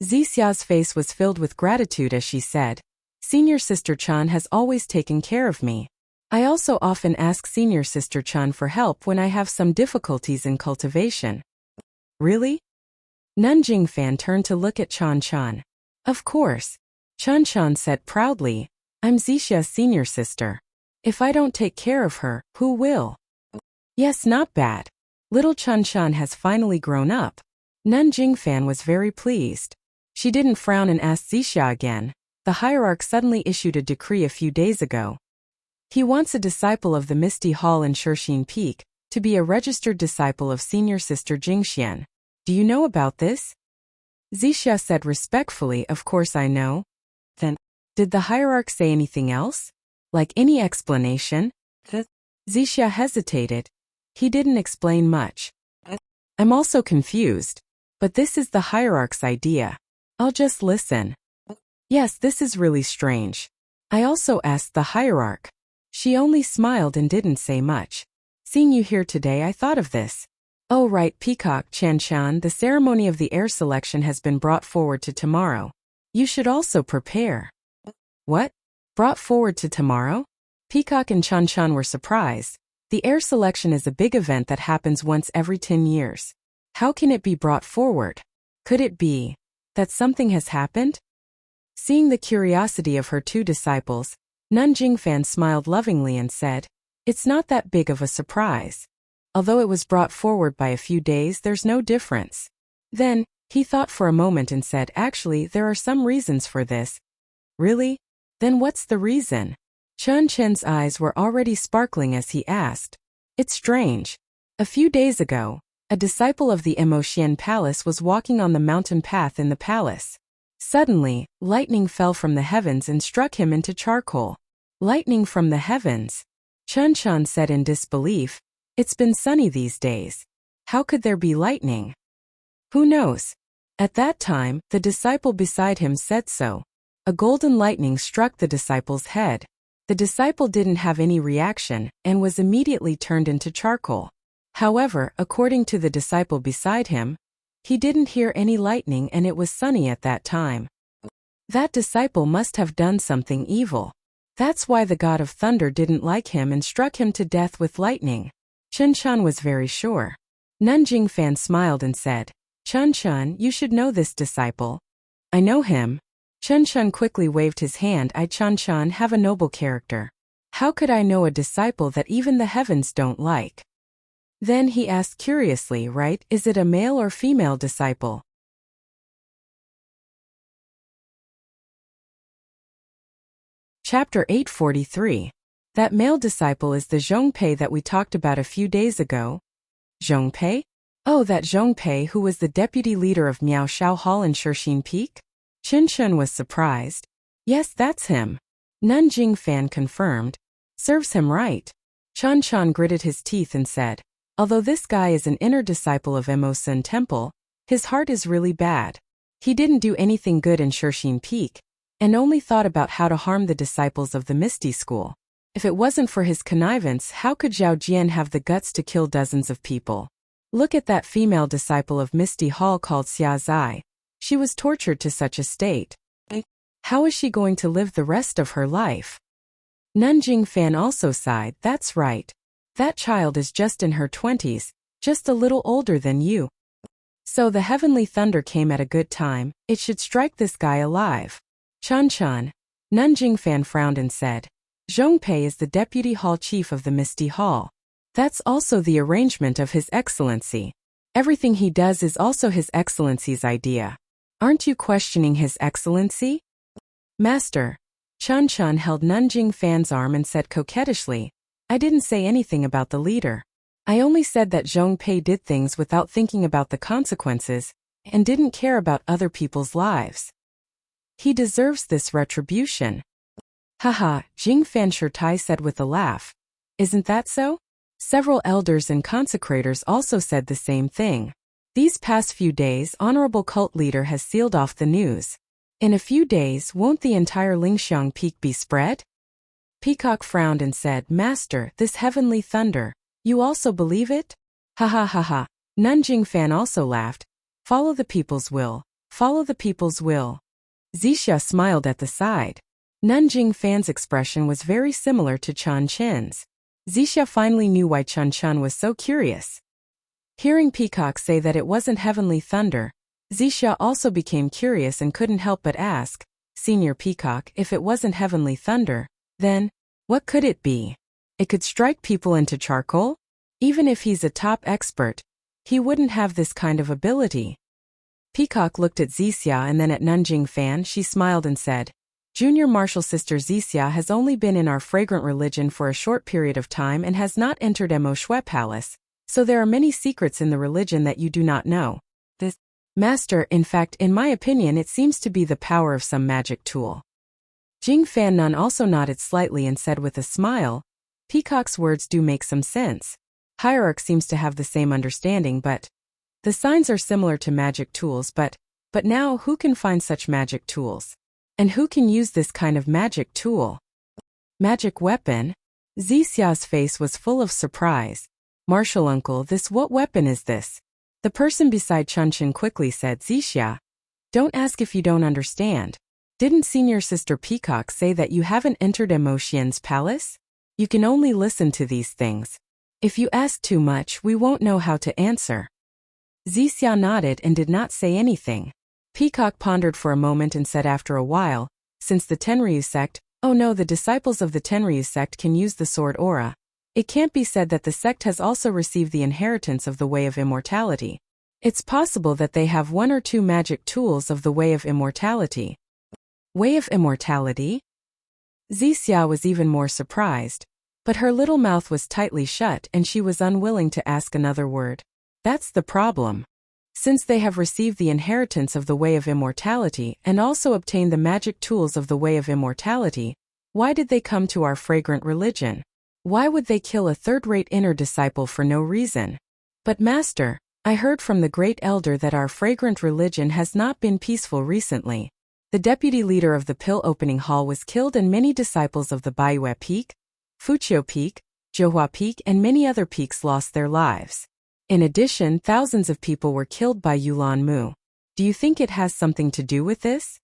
Zixia's face was filled with gratitude as she said, "Senior sister Chan has always taken care of me. I also often ask senior sister Chan for help when I have some difficulties in cultivation." "Really?" Nanjingfan turned to look at Chan Chan. "Of course." Chan Chan said proudly, "I'm Zixia's senior sister. If I don't take care of her, who will?" "Yes, not bad. Little Chan Chan has finally grown up." Nanjingfan was very pleased. She didn't frown and asked Zixia again. "The hierarch suddenly issued a decree a few days ago. He wants a disciple of the Misty Hall in Shirxin Peak to be a registered disciple of senior sister Jingxian. Do you know about this?" Zixia said respectfully, "Of course I know." "Then, did the hierarch say anything else? Like any explanation?" Zixia hesitated. "He didn't explain much. I'm also confused. But this is the hierarch's idea. I'll just listen." "Yes, this is really strange. I also asked the hierarch. She only smiled and didn't say much. Seeing you here today, I thought of this." "Oh right, Peacock Chan Chan, the ceremony of the heir selection has been brought forward to tomorrow. You should also prepare." "What? Brought forward to tomorrow?" Peacock and Chan Chan were surprised. The heir selection is a big event that happens once every 10 years. How can it be brought forward? Could it be that something has happened? Seeing the curiosity of her 2 disciples, Nanjingfan smiled lovingly and said, It's not that big of a surprise. Although it was brought forward by a few days, there's no difference. Then, he thought for a moment and said, actually, there are some reasons for this. Really? Then what's the reason? Chun Chen's eyes were already sparkling as he asked. It's strange. A few days ago, a disciple of the Emotian Palace was walking on the mountain path in the palace. Suddenly, lightning fell from the heavens and struck him into charcoal. Lightning from the heavens? Chun Chan said in disbelief. It's been sunny these days. How could there be lightning? Who knows? At that time, the disciple beside him said so. A golden lightning struck the disciple's head. The disciple didn't have any reaction and was immediately turned into charcoal. However, according to the disciple beside him, he didn't hear any lightning and it was sunny at that time. That disciple must have done something evil. That's why the god of thunder didn't like him and struck him to death with lightning. Chun Chan was very sure. Nanjing Fan smiled and said, Chun Chan, you should know this disciple. I know him. Chun Chan quickly waved his hand. I Chun Chan have a noble character. How could I know a disciple that even the heavens don't like? Then he asked curiously, right, is it a male or female disciple? Chapter 843. That male disciple is the Zhongpei that we talked about a few days ago. Zhongpei? Oh, that Zhongpei who was the deputy leader of Miao Shao Hall in Shixin Peak? Qin Shun was surprised. Yes, that's him. Nanjing Fan confirmed. Serves him right. Chan Chan gritted his teeth and said, although this guy is an inner disciple of Emosun Temple, his heart is really bad. He didn't do anything good in Shixin Peak, and only thought about how to harm the disciples of the Misty School. If it wasn't for his connivance, how could Zhao Jian have the guts to kill dozens of people? Look at that female disciple of Misty Hall called Xia Zai. She was tortured to such a state. How is she going to live the rest of her life? Nanjing Fan also sighed. That's right. That child is just in her 20s, just a little older than you. So the heavenly thunder came at a good time. It should strike this guy alive. Chan Chan. Nanjing Fan frowned and said, Zhongpei is the deputy hall chief of the Misty Hall. That's also the arrangement of His Excellency. Everything he does is also His Excellency's idea. Aren't you questioning His Excellency? Master. Chan Chan held Nanjing Fan's arm and said coquettishly, I didn't say anything about the leader. I only said that Zhongpei did things without thinking about the consequences, and didn't care about other people's lives. He deserves this retribution. Haha, Jing Fan Shirtai said with a laugh. Isn't that so? Several elders and consecrators also said the same thing. These past few days, Honorable Cult Leader has sealed off the news. In a few days, won't the entire Lingxiang Peak be spread? Peacock frowned and said, Master, this heavenly thunder, you also believe it? Ha ha ha ha. Nanjing Fan also laughed. Follow the people's will. Follow the people's will. Zixia smiled at the side. Nanjing Fan's expression was very similar to Chan Chen's. Zixia finally knew why Chan Chan was so curious. Hearing Peacock say that it wasn't heavenly thunder, Zixia also became curious and couldn't help but ask, Senior Peacock, if it wasn't heavenly thunder, then, what could it be? It could strike people into charcoal? Even if he's a top expert, he wouldn't have this kind of ability. Peacock looked at Zixia and then at Nanjing Fan. She smiled and said, Junior Martial Sister Zixia has only been in our fragrant religion for a short period of time and has not entered Mo Shui Palace, so there are many secrets in the religion that you do not know. This, Master, in fact, in my opinion it seems to be the power of some magic tool. Jing Fan Nun also nodded slightly and said with a smile, Peacock's words do make some sense. Hierarch seems to have the same understanding, but the signs are similar to magic tools, but now who can find such magic tools? And who can use this kind of magic tool? Magic weapon? Zixia's face was full of surprise. Martial uncle, what weapon is this? The person beside Chun-Chin quickly said, Zixia, don't ask if you don't understand. Didn't Senior Sister Peacock say that you haven't entered Emotian's palace? You can only listen to these things. If you ask too much, we won't know how to answer. Zixia nodded and did not say anything. Peacock pondered for a moment and said after a while, since the Tenryu sect, oh no, the disciples of the Tenryu sect can use the sword aura. It can't be said that the sect has also received the inheritance of the way of immortality. It's possible that they have one or two magic tools of the way of immortality. Way of immortality? Zixia was even more surprised. But her little mouth was tightly shut and she was unwilling to ask another word. That's the problem. Since they have received the inheritance of the way of immortality and also obtained the magic tools of the way of immortality, why did they come to our fragrant religion? Why would they kill a third-rate inner disciple for no reason? But Master, I heard from the great elder that our fragrant religion has not been peaceful recently. The deputy leader of the pill opening hall was killed and many disciples of the Baiyue Peak, Fuqiu Peak, Zhohua Peak and many other peaks lost their lives. In addition, thousands of people were killed by Yulan Mu. Do you think it has something to do with this?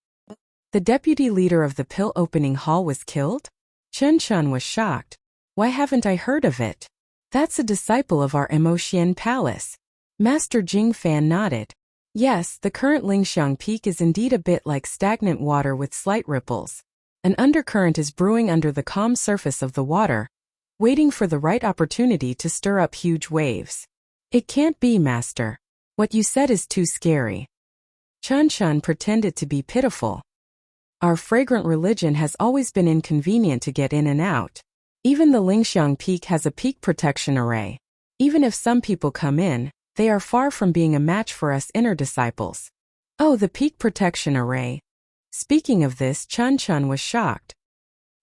The deputy leader of the pill opening hall was killed? Chen Chun was shocked. Why haven't I heard of it? That's a disciple of our Emotian Palace. Master Jing Fan nodded. Yes, the current Lingxiang Peak is indeed a bit like stagnant water with slight ripples. An undercurrent is brewing under the calm surface of the water, waiting for the right opportunity to stir up huge waves. It can't be, Master. What you said is too scary. Chun Chun pretended to be pitiful. Our fragrant religion has always been inconvenient to get in and out. Even the Lingxiang Peak has a peak protection array. Even if some people come in, they are far from being a match for us inner disciples. Oh, the peak protection array. Speaking of this, Chun Chun was shocked.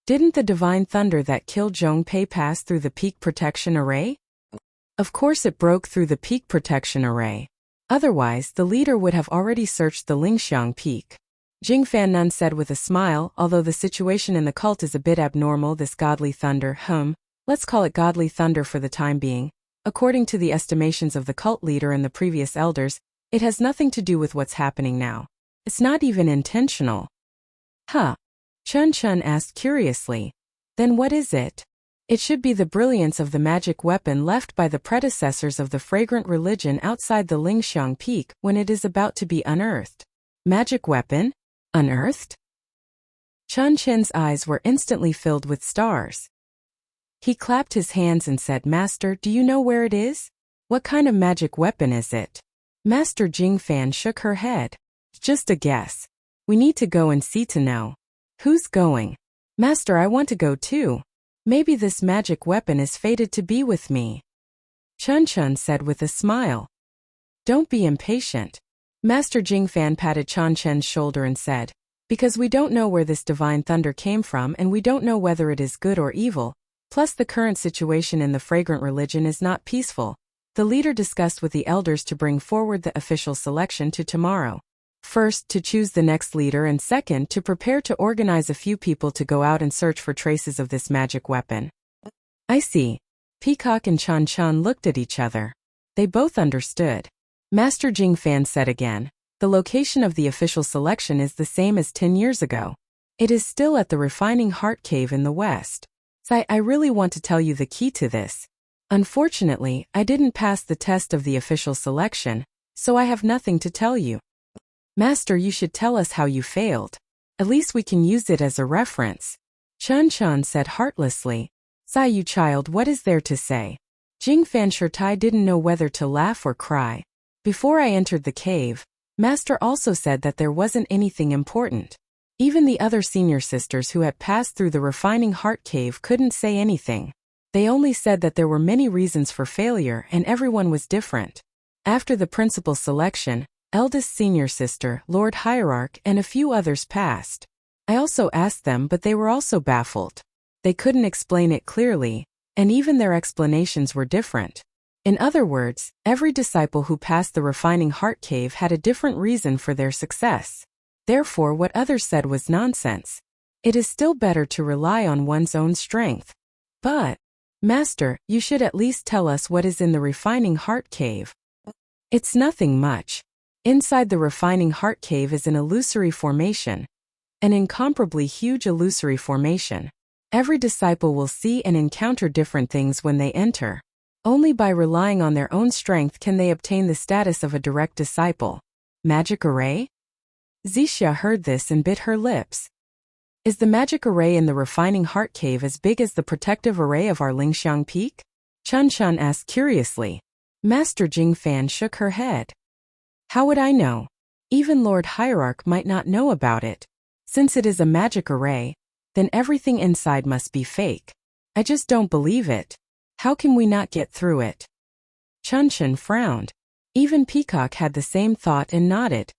Didn't the divine thunder that killed Zhong Pei pass through the peak protection array? Of course it broke through the peak protection array. Otherwise, the leader would have already searched the Lingxiang Peak. Jing Fannan said with a smile, although the situation in the cult is a bit abnormal, this godly thunder, let's call it godly thunder for the time being. According to the estimations of the cult leader and the previous elders, it has nothing to do with what's happening now. It's not even intentional. Huh? Chun Chun asked curiously. Then what is it? It should be the brilliance of the magic weapon left by the predecessors of the fragrant religion outside the Lingxiang Peak when it is about to be unearthed. Magic weapon? Unearthed? Chun Chen's eyes were instantly filled with stars. He clapped his hands and said, Master, do you know where it is? What kind of magic weapon is it? Master Jing Fan shook her head. Just a guess. We need to go and see to know. Who's going? Master, I want to go too. Maybe this magic weapon is fated to be with me. Chun Chun said with a smile. Don't be impatient. Master Jing Fan patted Chun Chen's shoulder and said, because we don't know where this divine thunder came from and we don't know whether it is good or evil, plus the current situation in the fragrant religion is not peaceful. The leader discussed with the elders to bring forward the official selection to tomorrow. First, to choose the next leader and second, to prepare to organize a few people to go out and search for traces of this magic weapon. I see. Peacock and Chun Chun looked at each other. They both understood. Master Jing Fan said again, the location of the official selection is the same as 10 years ago. It is still at the Refining Heart Cave in the west. I really want to tell you the key to this. Unfortunately, I didn't pass the test of the official selection, so I have nothing to tell you. Master, you should tell us how you failed. At least we can use it as a reference. Chun Chun said heartlessly. You child, what is there to say? Jing Fan Shirtai didn't know whether to laugh or cry. Before I entered the cave, Master also said that there wasn't anything important. Even the other senior sisters who had passed through the Refining Heart Cave couldn't say anything. They only said that there were many reasons for failure and everyone was different. After the principal selection, eldest senior sister, Lord Hierarch, and a few others passed. I also asked them, but they were also baffled. They couldn't explain it clearly, and even their explanations were different. In other words, every disciple who passed the Refining Heart Cave had a different reason for their success. Therefore, what others said was nonsense. It is still better to rely on one's own strength. But, Master, you should at least tell us what is in the Refining Heart Cave. It's nothing much. Inside the Refining Heart Cave is an illusory formation. An incomparably huge illusory formation. Every disciple will see and encounter different things when they enter. Only by relying on their own strength can they obtain the status of a direct disciple. Magic array? Zixia heard this and bit her lips. Is the magic array in the refining heart cave as big as the protective array of our Lingxiang Peak? Chun Chun asked curiously. Master Jingfan shook her head. How would I know? Even Lord Hierarch might not know about it. Since it is a magic array, then everything inside must be fake. I just don't believe it. How can we not get through it? Chun Chun frowned. Even Peacock had the same thought and nodded.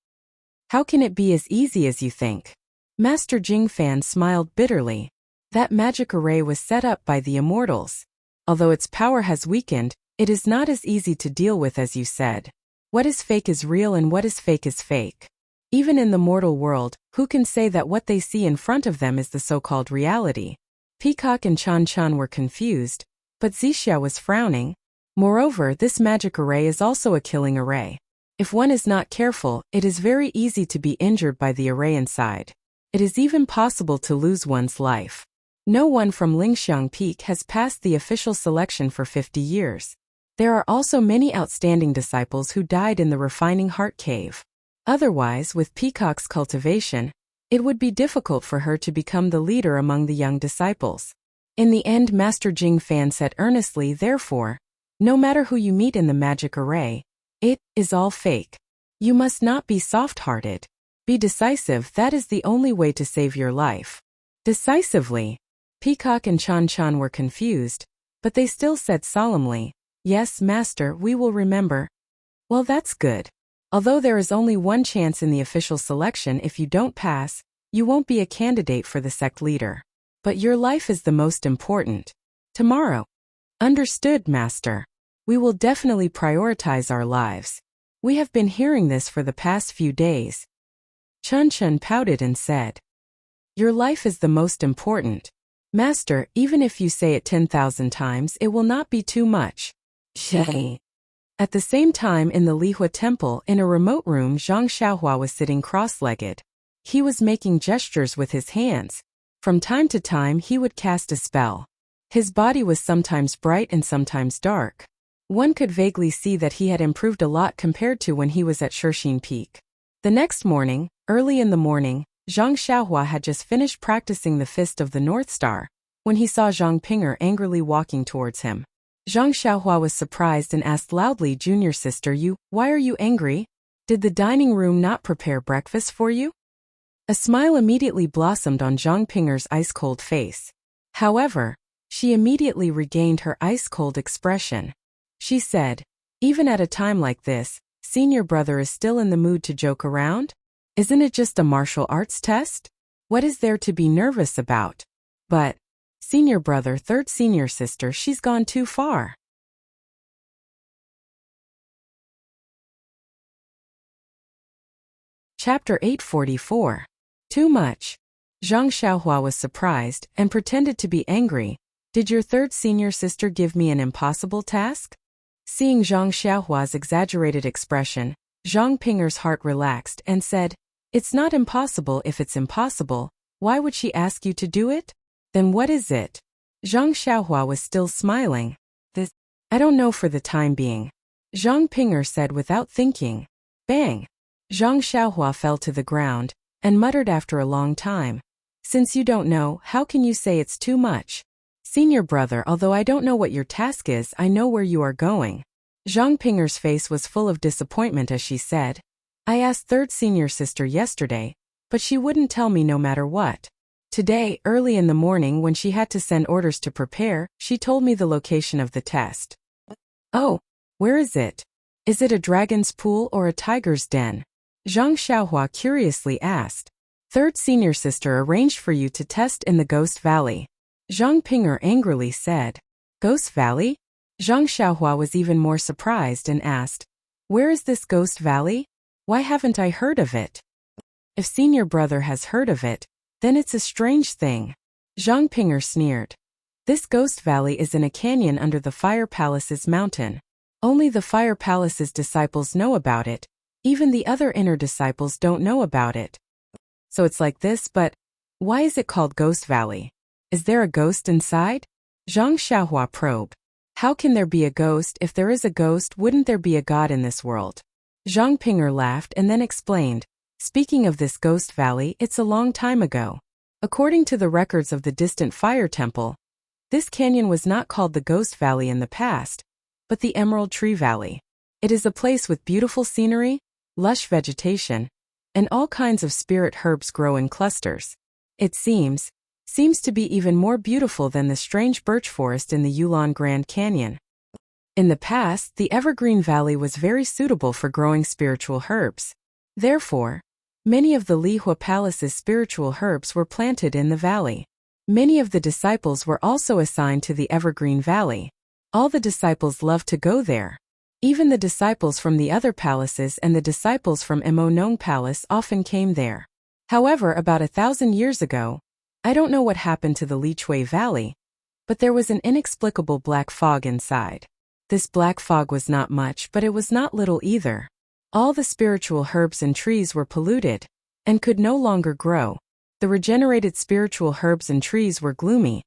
How can it be as easy as you think? Master Jingfan smiled bitterly. That magic array was set up by the immortals. Although its power has weakened, it is not as easy to deal with as you said. What is fake is real and what is fake. Even in the mortal world, who can say that what they see in front of them is the so-called reality? Peacock and Chun Chun were confused, but Zixia was frowning. Moreover, this magic array is also a killing array. If one is not careful, it is very easy to be injured by the array inside. It is even possible to lose one's life. No one from Lingxiang Peak has passed the official selection for 50 years. There are also many outstanding disciples who died in the refining heart cave. Otherwise, with Peacock's cultivation, it would be difficult for her to become the leader among the young disciples. In the end, Master Jingfan said earnestly, therefore, no matter who you meet in the magic array, it is all fake. You must not be soft-hearted. Be decisive, that is the only way to save your life. Decisively. Peacock and Chun Chun were confused, but they still said solemnly, yes, Master, we will remember. Well, that's good. Although there is only one chance in the official selection, if you don't pass, you won't be a candidate for the sect leader. But your life is the most important. Tomorrow. Understood, Master. We will definitely prioritize our lives. We have been hearing this for the past few days. Chun Chun pouted and said, your life is the most important. Master, even if you say it 10,000 times, it will not be too much. At the same time in the Lihua temple, in a remote room, Zhang Xiaohua was sitting cross-legged. He was making gestures with his hands. From time to time he would cast a spell. His body was sometimes bright and sometimes dark. One could vaguely see that he had improved a lot compared to when he was at Shixin Peak. The next morning, early in the morning, Zhang Xiaohua had just finished practicing the Fist of the North Star, when he saw Zhang Pinger angrily walking towards him. Zhang Xiaohua was surprised and asked loudly, Junior sister, why are you angry? Did the dining room not prepare breakfast for you? A smile immediately blossomed on Zhang Pinger's ice-cold face. However, she immediately regained her ice-cold expression. She said, even at a time like this, senior brother is still in the mood to joke around? Isn't it just a martial arts test? What is there to be nervous about? But, senior brother, third senior sister, she's gone too far. Chapter 844. Too much. Zhang Xiaohua was surprised and pretended to be angry. Did your third senior sister give me an impossible task? Seeing Zhang Xiaohua's exaggerated expression, Zhang Pinger's heart relaxed and said, it's not impossible. If it's impossible, why would she ask you to do it? Then what is it? Zhang Xiaohua was still smiling. I don't know for the time being. Zhang Pinger said without thinking. Bang! Zhang Xiaohua fell to the ground and muttered after a long time. Since you don't know, how can you say it's too much? Senior brother, although I don't know what your task is, I know where you are going. Zhang Pinger's face was full of disappointment as she said, I asked third senior sister yesterday, but she wouldn't tell me no matter what. Today, early in the morning when she had to send orders to prepare, she told me the location of the test. Oh, where is it? Is it a dragon's pool or a tiger's den? Zhang Xiaohua curiously asked. Third senior sister arranged for you to test in the Ghost Valley. Zhang Pinger angrily said. Ghost Valley? Zhang Xiaohua was even more surprised and asked, where is this Ghost Valley? Why haven't I heard of it? If senior brother has heard of it, then it's a strange thing. Zhang Pinger sneered. This Ghost Valley is in a canyon under the Fire Palace's mountain. Only the Fire Palace's disciples know about it. Even the other inner disciples don't know about it. So it's like this, but why is it called Ghost Valley? Is there a ghost inside? Zhang Xiaohua probed. How can there be a ghost? If there is a ghost, wouldn't there be a god in this world? Zhang Pinger laughed and then explained. Speaking of this Ghost Valley, it's a long time ago. According to the records of the distant fire temple, this canyon was not called the Ghost Valley in the past, but the Emerald Tree Valley. It is a place with beautiful scenery, lush vegetation, and all kinds of spirit herbs grow in clusters. It seems to be even more beautiful than the strange birch forest in the Yulon Grand Canyon. In the past, the Evergreen Valley was very suitable for growing spiritual herbs. Therefore, many of the Lihua Palace's spiritual herbs were planted in the valley. Many of the disciples were also assigned to the Evergreen Valley. All the disciples loved to go there. Even the disciples from the other palaces and the disciples from Nong Palace often came there. However, about 1,000 years ago, I don't know what happened to the Lichui Valley, but there was an inexplicable black fog inside. This black fog was not much, but it was not little either. All the spiritual herbs and trees were polluted and could no longer grow. The regenerated spiritual herbs and trees were gloomy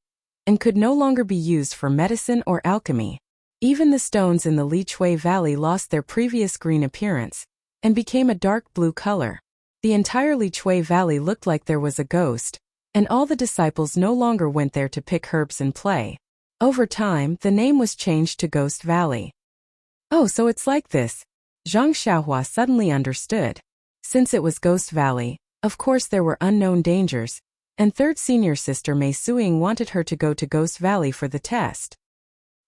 and could no longer be used for medicine or alchemy. Even the stones in the Lichui Valley lost their previous green appearance and became a dark blue color. The entire Lichui Valley looked like there was a ghost, and all the disciples no longer went there to pick herbs and play. Over time, the name was changed to Ghost Valley. Oh, so it's like this. Zhang Xiaohua suddenly understood. Since it was Ghost Valley, of course there were unknown dangers, and third senior sister Mei Suing wanted her to go to Ghost Valley for the test.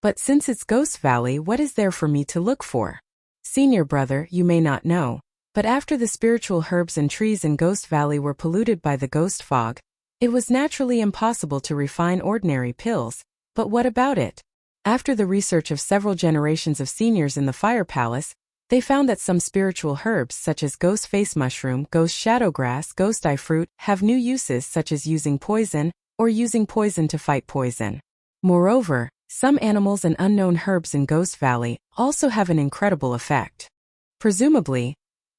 But since it's Ghost Valley, what is there for me to look for? Senior brother, you may not know, but after the spiritual herbs and trees in Ghost Valley were polluted by the ghost fog, it was naturally impossible to refine ordinary pills. But what about it? After the research of several generations of seniors in the Fire Palace, they found that some spiritual herbs such as ghost face mushroom, ghost shadow grass, ghost eye fruit have new uses such as using poison or using poison to fight poison. Moreover, some animals and unknown herbs in Ghost Valley also have an incredible effect. Presumably,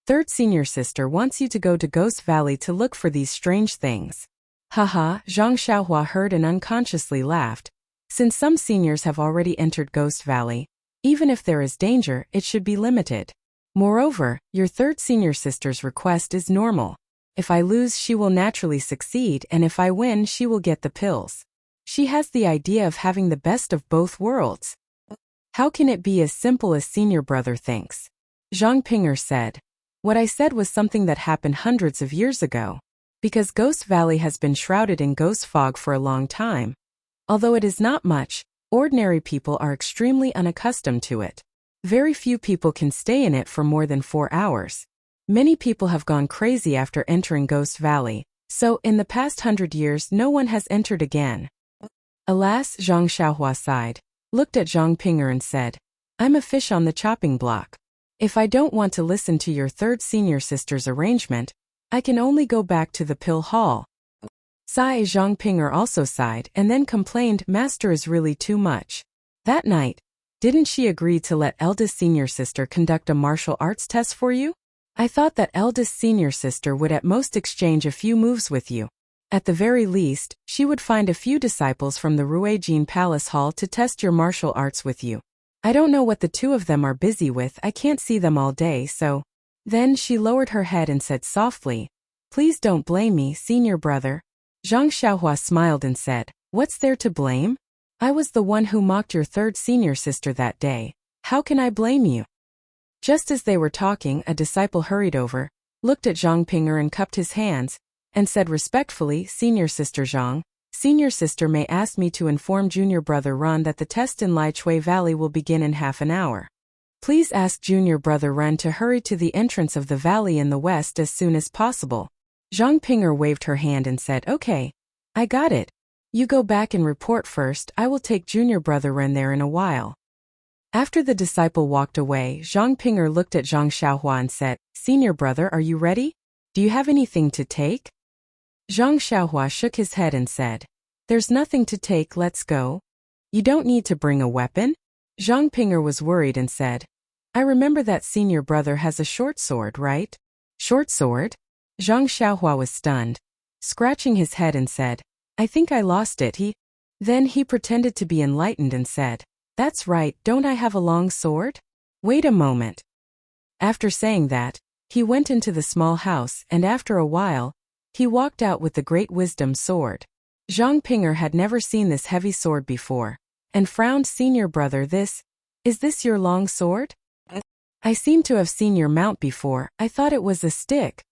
third senior sister wants you to go to Ghost Valley to look for these strange things. Haha, Zhang Xiaohua heard and unconsciously laughed. Since some seniors have already entered Ghost Valley, even if there is danger, it should be limited. Moreover, your third senior sister's request is normal. If I lose, she will naturally succeed, and if I win, she will get the pills. She has the idea of having the best of both worlds. How can it be as simple as senior brother thinks? Zhang Pinger said. What I said was something that happened hundreds of years ago. Because Ghost Valley has been shrouded in ghost fog for a long time. Although it is not much, ordinary people are extremely unaccustomed to it. Very few people can stay in it for more than 4 hours. Many people have gone crazy after entering Ghost Valley, so in the past 100 years no one has entered again. Alas, Zhang Xiaohua sighed, looked at Zhang Pinger and said, I'm a fish on the chopping block. If I don't want to listen to your third senior sister's arrangement, I can only go back to the pill hall. Sai Zhang Pinger also sighed and then complained, Master is really too much. That night, didn't she agree to let eldest senior sister conduct a martial arts test for you? I thought that eldest senior sister would at most exchange a few moves with you. At the very least, she would find a few disciples from the Ruijin Palace Hall to test your martial arts with you. I don't know what the two of them are busy with, I can't see them all day, so. Then she lowered her head and said softly, Please don't blame me, senior brother. Zhang Xiaohua smiled and said, What's there to blame? I was the one who mocked your third senior sister that day. How can I blame you? Just as they were talking, a disciple hurried over, looked at Zhang Pinger and cupped his hands, and said respectfully, Senior sister Zhang, senior sister Mei asked me to inform junior brother Ren that the test in Lichui Valley will begin in half an hour. Please ask junior brother Ren to hurry to the entrance of the valley in the west as soon as possible. Zhang Pinger waved her hand and said, Okay, I got it. You go back and report first, I will take junior brother Ren there in a while. After the disciple walked away, Zhang Pinger looked at Zhang Xiaohua and said, Senior brother, are you ready? Do you have anything to take? Zhang Xiaohua shook his head and said, There's nothing to take, let's go. You don't need to bring a weapon? Zhang Pinger was worried and said, I remember that senior brother has a short sword, right? Short sword? Zhang Xiaohua was stunned, scratching his head and said, I think I lost it. Then he pretended to be enlightened and said, That's right, don't I have a long sword? Wait a moment. After saying that, he went into the small house and after a while, He walked out with the great wisdom sword. Zhang Ping'er had never seen this heavy sword before, and frowned. Senior brother, is this your long sword? I seem to have seen your mount before. I thought it was a stick.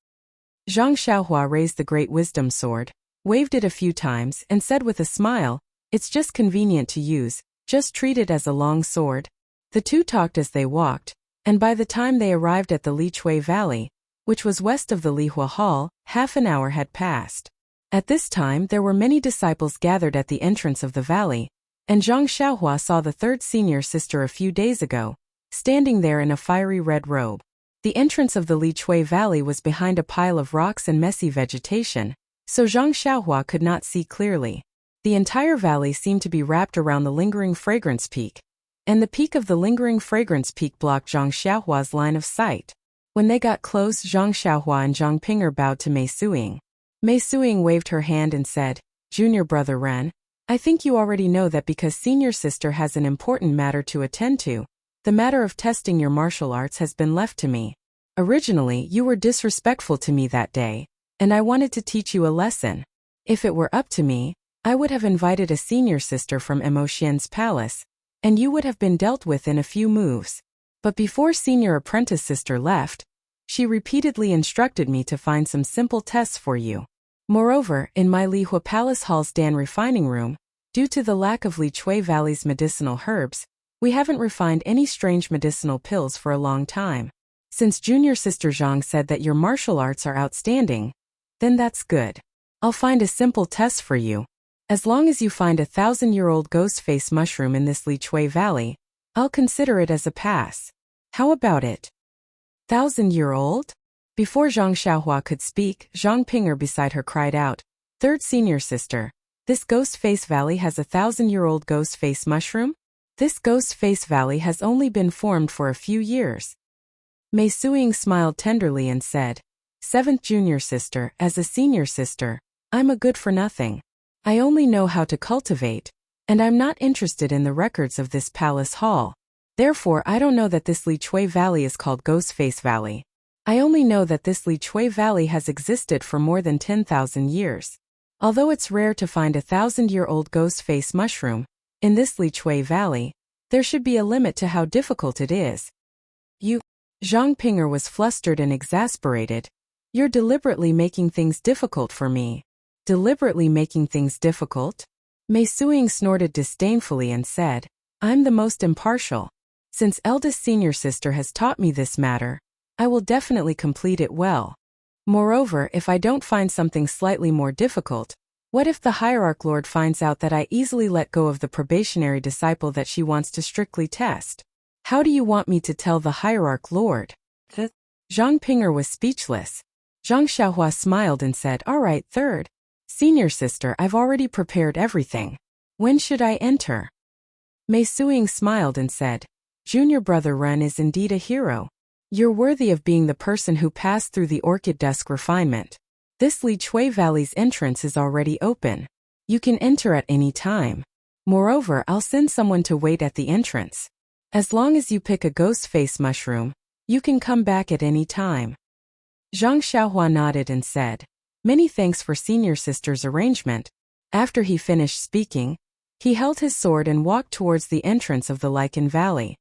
Zhang Xiaohua raised the great wisdom sword, waved it a few times, and said with a smile, "It's just convenient to use, just treat it as a long sword." The two talked as they walked, and by the time they arrived at the Lichui Valley, which was west of the Lihua Hall, half an hour had passed. At this time there were many disciples gathered at the entrance of the valley, and Zhang Xiaohua saw the third senior sister a few days ago, standing there in a fiery red robe. The entrance of the Lichui Valley was behind a pile of rocks and messy vegetation, so Zhang Xiaohua could not see clearly. The entire valley seemed to be wrapped around the lingering fragrance peak, and the peak of the lingering fragrance peak blocked Zhang Xiaohua's line of sight. When they got close, Zhang Xiaohua and Zhang Ping'er bowed to Mei Suing. Mei Suing waved her hand and said, "Junior brother Ren, I think you already know that because senior sister has an important matter to attend to, the matter of testing your martial arts has been left to me. Originally, you were disrespectful to me that day, and I wanted to teach you a lesson. If it were up to me, I would have invited a senior sister from Emotien's palace, and you would have been dealt with in a few moves. But before senior apprentice sister left, she repeatedly instructed me to find some simple tests for you. Moreover, in my Lihua Palace Hall's Dan refining room, due to the lack of Lichui Valley's medicinal herbs, we haven't refined any strange medicinal pills for a long time. Since junior sister Zhang said that your martial arts are outstanding, then that's good. I'll find a simple test for you. As long as you find a 1,000-year-old ghost face mushroom in this Lichui Valley, I'll consider it as a pass. How about it? 1,000-year-old? Before Zhang Xiaohua could speak, Zhang Ping'er beside her cried out, "Third senior sister, this ghost face valley has a 1,000-year-old ghost face mushroom? This ghost face valley has only been formed for a few years." Mei Suing smiled tenderly and said, "Seventh junior sister, as a senior sister, I'm a good-for-nothing. I only know how to cultivate, and I'm not interested in the records of this palace hall. Therefore I don't know that this Lichui Valley is called Ghost Face Valley. I only know that this Lichui Valley has existed for more than 10,000 years. Although it's rare to find a 1,000-year-old ghost face mushroom in this Lichui Valley, there should be a limit to how difficult it is." Zhang Ping'er was flustered and exasperated. "You're deliberately making things difficult for me." "Deliberately making things difficult?" Mei Suing snorted disdainfully and said, "I'm the most impartial. Since eldest senior sister has taught me this matter, I will definitely complete it well. Moreover, if I don't find something slightly more difficult, what if the hierarch lord finds out that I easily let go of the probationary disciple that she wants to strictly test? How do you want me to tell the hierarch lord?" Zhang Ping'er was speechless. Zhang Xiaohua smiled and said, "All right, third senior sister, I've already prepared everything. When should I enter?" Mei Suing smiled and said, "Junior brother Ren is indeed a hero. You're worthy of being the person who passed through the orchid dusk refinement. This Lichui Valley's entrance is already open. You can enter at any time. Moreover, I'll send someone to wait at the entrance. As long as you pick a ghost face mushroom, you can come back at any time." Zhang Xiaohua nodded and said, "Many thanks for senior sister's arrangement." After he finished speaking, he held his sword and walked towards the entrance of the Lichen Valley.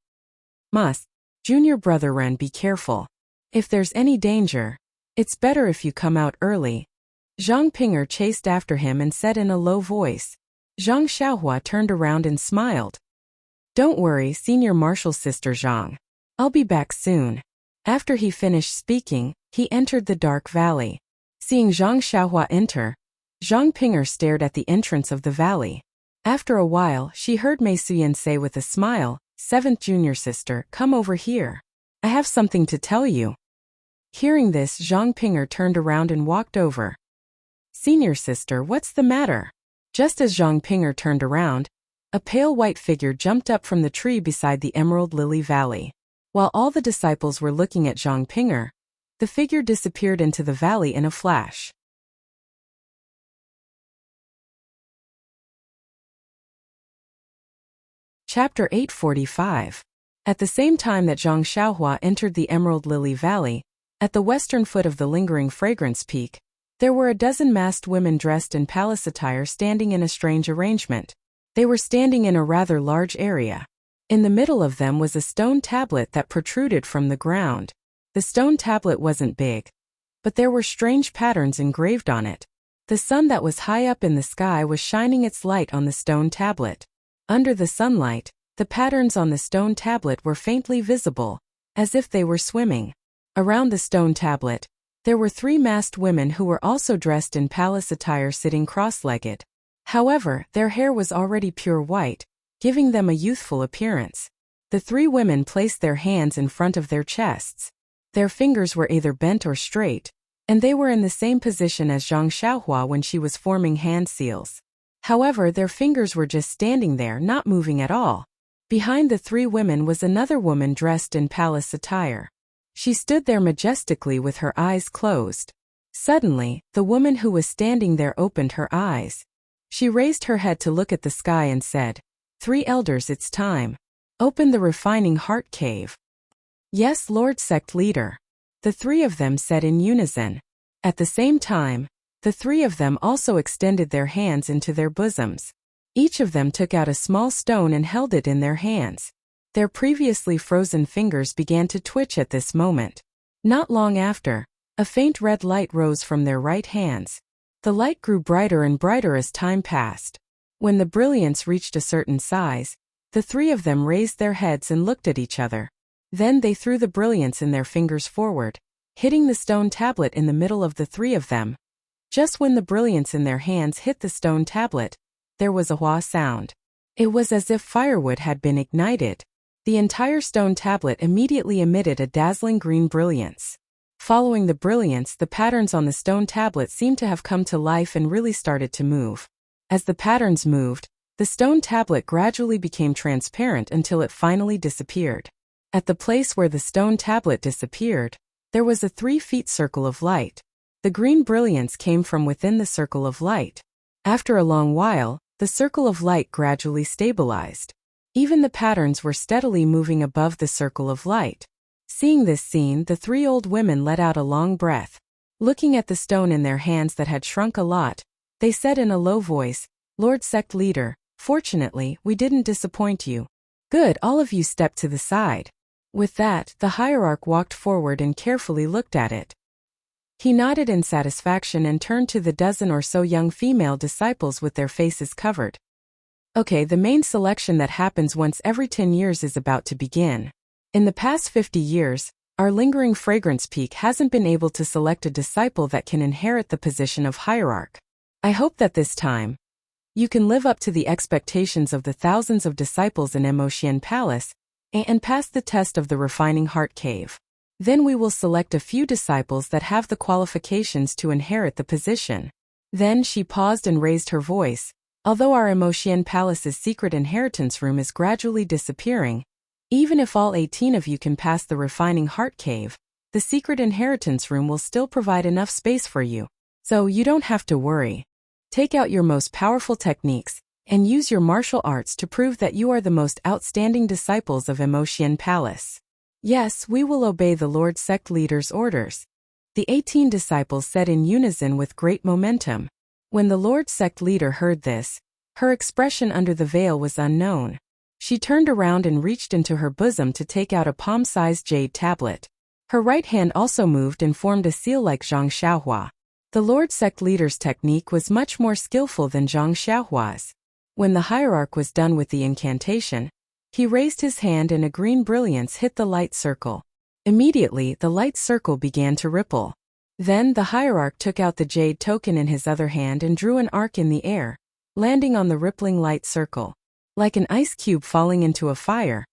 Junior brother Ren, be careful. If there's any danger, it's better if you come out early." Zhang Ping'er chased after him and said in a low voice. Zhang Xiaohua turned around and smiled. "Don't worry, senior martial sister Zhang. I'll be back soon." After he finished speaking, he entered the dark valley. Seeing Zhang Xiaohua enter, Zhang Ping'er stared at the entrance of the valley. After a while, she heard Mei Suyin say with a smile, "Seventh junior sister, come over here. I have something to tell you." Hearing this, Zhang Ping'er turned around and walked over. "Senior sister, what's the matter?" Just as Zhang Ping'er turned around, a pale white figure jumped up from the tree beside the Emerald Lily Valley. While all the disciples were looking at Zhang Ping'er, the figure disappeared into the valley in a flash. Chapter 845. At the same time that Zhang Xiaohua entered the Emerald Lily Valley, at the western foot of the lingering fragrance peak, There were a dozen masked women dressed in palace attire standing in a strange arrangement. They were standing in a rather large area. In the middle of them was a stone tablet that protruded from the ground. The stone tablet wasn't big, but there were strange patterns engraved on it. The sun that was high up in the sky was shining its light on the stone tablet. Under the sunlight, the patterns on the stone tablet were faintly visible, as if they were swimming. Around the stone tablet, there were 3 masked women who were also dressed in palace attire sitting cross-legged. However, their hair was already pure white, giving them a youthful appearance. The 3 women placed their hands in front of their chests. Their fingers were either bent or straight, and they were in the same position as Zhang Xiaohua when she was forming hand seals. However, their fingers were just standing there, not moving at all. Behind the 3 women was another woman dressed in palace attire. She stood there majestically with her eyes closed. Suddenly, the woman who was standing there opened her eyes. She raised her head to look at the sky and said, "3 elders, it's time. Open the refining heart cave." "Yes, Lord Sect Leader," the 3 of them said in unison. At the same time, the 3 of them also extended their hands into their bosoms. Each of them took out a small stone and held it in their hands. Their previously frozen fingers began to twitch at this moment. Not long after, a faint red light rose from their right hands. The light grew brighter and brighter as time passed. When the brilliance reached a certain size, the 3 of them raised their heads and looked at each other. Then they threw the brilliance in their fingers forward, hitting the stone tablet in the middle of the 3 of them. Just when the brilliance in their hands hit the stone tablet, there was a wah sound. It was as if firewood had been ignited. The entire stone tablet immediately emitted a dazzling green brilliance. Following the brilliance, the patterns on the stone tablet seemed to have come to life and really started to move. As the patterns moved, the stone tablet gradually became transparent until it finally disappeared. At the place where the stone tablet disappeared, there was a 3-foot circle of light. The green brilliance came from within the circle of light. After a long while, the circle of light gradually stabilized. Even the patterns were steadily moving above the circle of light. Seeing this scene, the 3 old women let out a long breath. Looking at the stone in their hands that had shrunk a lot, they said in a low voice, "Lord Sect Leader, fortunately, we didn't disappoint you. Good, all of you step to the side." With that, the hierarch walked forward and carefully looked at it. He nodded in satisfaction and turned to the dozen or so young female disciples with their faces covered. "Okay, the main selection that happens once every 10 years is about to begin. In the past 50 years, our lingering fragrance peak hasn't been able to select a disciple that can inherit the position of hierarch. I hope that this time, you can live up to the expectations of the thousands of disciples in Emotian Palace and pass the test of the refining heart cave. Then we will select a few disciples that have the qualifications to inherit the position." Then she paused and raised her voice. "Although our Emotian Palace's secret inheritance room is gradually disappearing, even if all 18 of you can pass the refining heart cave, the secret inheritance room will still provide enough space for you. So you don't have to worry. Take out your most powerful techniques and use your martial arts to prove that you are the most outstanding disciples of Emotian Palace." "Yes, we will obey the Lord Sect Leader's orders," the 18 disciples said in unison with great momentum. When the Lord Sect Leader heard this, her expression under the veil was unknown. She turned around and reached into her bosom to take out a palm-sized jade tablet. Her right hand also moved and formed a seal like Zhang Xiaohua. The Lord Sect Leader's technique was much more skillful than Zhang Xiaohua's. When the hierarch was done with the incantation, he raised his hand and a green brilliance hit the light circle. Immediately, the light circle began to ripple. Then the hierarch took out the jade token in his other hand and drew an arc in the air, landing on the rippling light circle. Like an ice cube falling into a fire,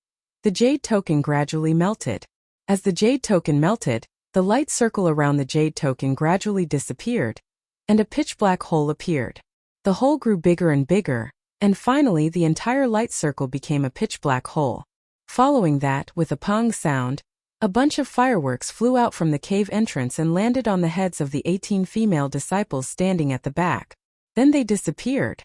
the jade token gradually melted. As the jade token melted, the light circle around the jade token gradually disappeared, and a pitch-black hole appeared. The hole grew bigger and bigger, and finally the entire light circle became a pitch-black hole. Following that, with a pong sound, a bunch of fireworks flew out from the cave entrance and landed on the heads of the 18 female disciples standing at the back. Then they disappeared.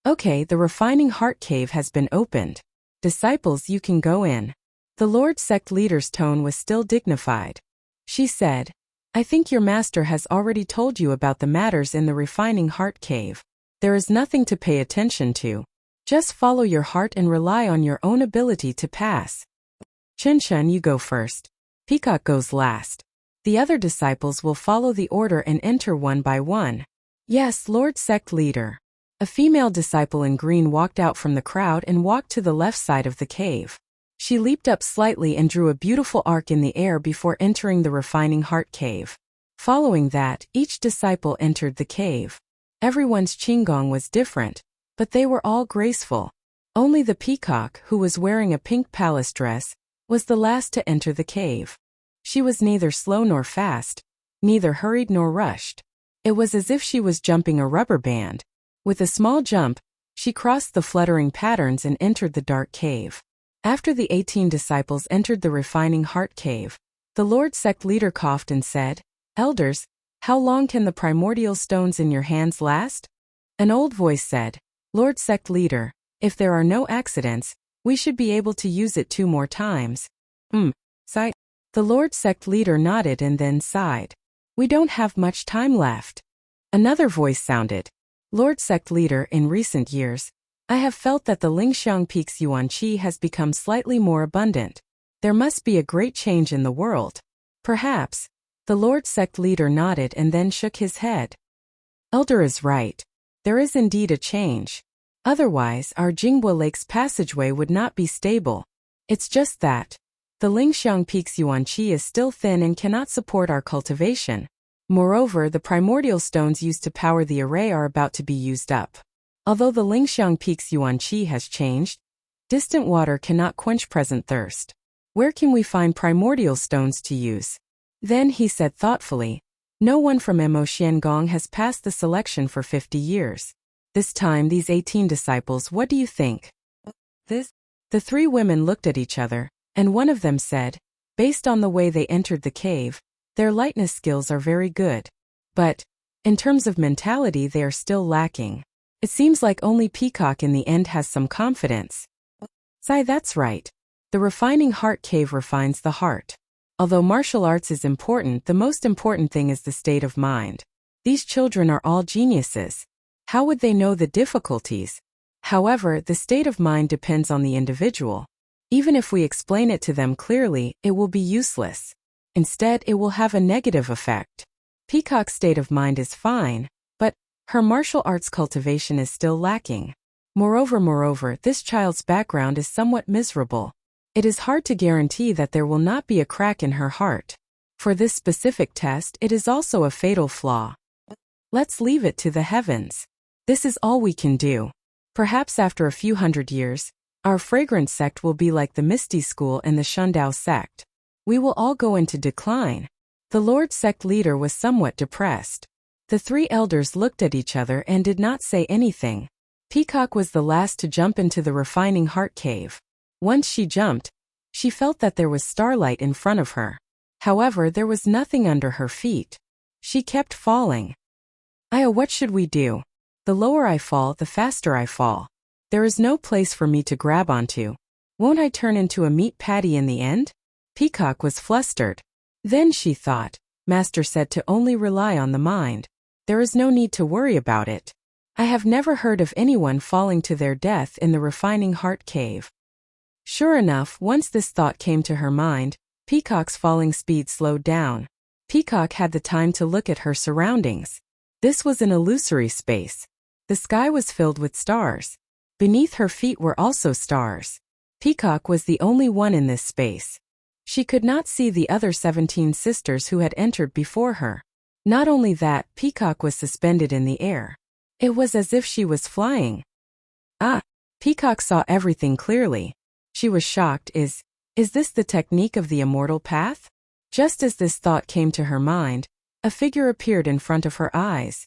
"Okay, the refining heart cave has been opened. Disciples, you can go in." The Lord Sect Leader's tone was still dignified. She said, I think your master has already told you about the matters in the refining heart cave. There is nothing to pay attention to. Just follow your heart and rely on your own ability to pass. Chun-Chun, you go first. Peacock goes last. The other disciples will follow the order and enter one by one. Yes, Lord Sect Leader. A female disciple in green walked out from the crowd and walked to the left side of the cave. She leaped up slightly and drew a beautiful arc in the air before entering the refining heart cave. Following that, each disciple entered the cave. Everyone's qigong was different, but they were all graceful. Only the peacock, who was wearing a pink palace dress, was the last to enter the cave. She was neither slow nor fast, neither hurried nor rushed. It was as if she was jumping a rubber band. With a small jump, she crossed the fluttering patterns and entered the dark cave. After the 18 disciples entered the refining heart cave, the Lord Sect Leader coughed and said, "Elders, how long can the primordial stones in your hands last?" An old voice said, "Lord Sect Leader, if there are no accidents, we should be able to use it 2 more times." Sigh. The Lord Sect Leader nodded and then sighed. "We don't have much time left." Another voice sounded, "Lord Sect Leader, in recent years, I have felt that the Lingxiang Peak's yuan qi has become slightly more abundant. There must be a great change in the world. Perhaps." The Lord Sect Leader nodded and then shook his head. "Elder is right. There is indeed a change. Otherwise, our Jinghua Lake's passageway would not be stable. It's just that the Lingxiang Peak's yuan qi is still thin and cannot support our cultivation. Moreover, the primordial stones used to power the array are about to be used up. Although the Lingxiang Peak's yuan qi has changed, distant water cannot quench present thirst. Where can we find primordial stones to use?" Then he said thoughtfully, "No one from Mo Xiangong has passed the selection for 50 years. This time these 18 disciples, what do you think?" The 3 women looked at each other, and one of them said, "Based on the way they entered the cave, their lightness skills are very good. But, in terms of mentality, they are still lacking. It seems like only Peacock in the end has some confidence." Sigh, that's right. The refining heart cave refines the heart. Although martial arts is important, the most important thing is the state of mind. These children are all geniuses. How would they know the difficulties? However, the state of mind depends on the individual. Even if we explain it to them clearly, it will be useless. Instead, it will have a negative effect. Peacock's state of mind is fine, but her martial arts cultivation is still lacking. Moreover, this child's background is somewhat miserable. It is hard to guarantee that there will not be a crack in her heart. For this specific test, it is also a fatal flaw. Let's leave it to the heavens. This is all we can do. Perhaps after a few hundred years, our fragrant sect will be like the Misty School and the Shundao sect. We will all go into decline. The Lord Sect Leader was somewhat depressed. The 3 elders looked at each other and did not say anything. Peacock was the last to jump into the refining heart cave. Once she jumped, she felt that there was starlight in front of her. However, there was nothing under her feet. She kept falling. What should we do? The lower I fall, the faster I fall. There is no place for me to grab onto. Won't I turn into a meat patty in the end? Peacock was flustered. Then she thought, Master said to only rely on the mind. There is no need to worry about it. I have never heard of anyone falling to their death in the refining heart cave. Sure enough, once this thought came to her mind, Peacock's falling speed slowed down. Peacock had the time to look at her surroundings. This was an illusory space. The sky was filled with stars. Beneath her feet were also stars. Peacock was the only one in this space. She could not see the other 17 sisters who had entered before her. Not only that, Peacock was suspended in the air. It was as if she was flying. Peacock saw everything clearly. She was shocked. Is this the technique of the immortal path? Just as this thought came to her mind, a figure appeared in front of her eyes.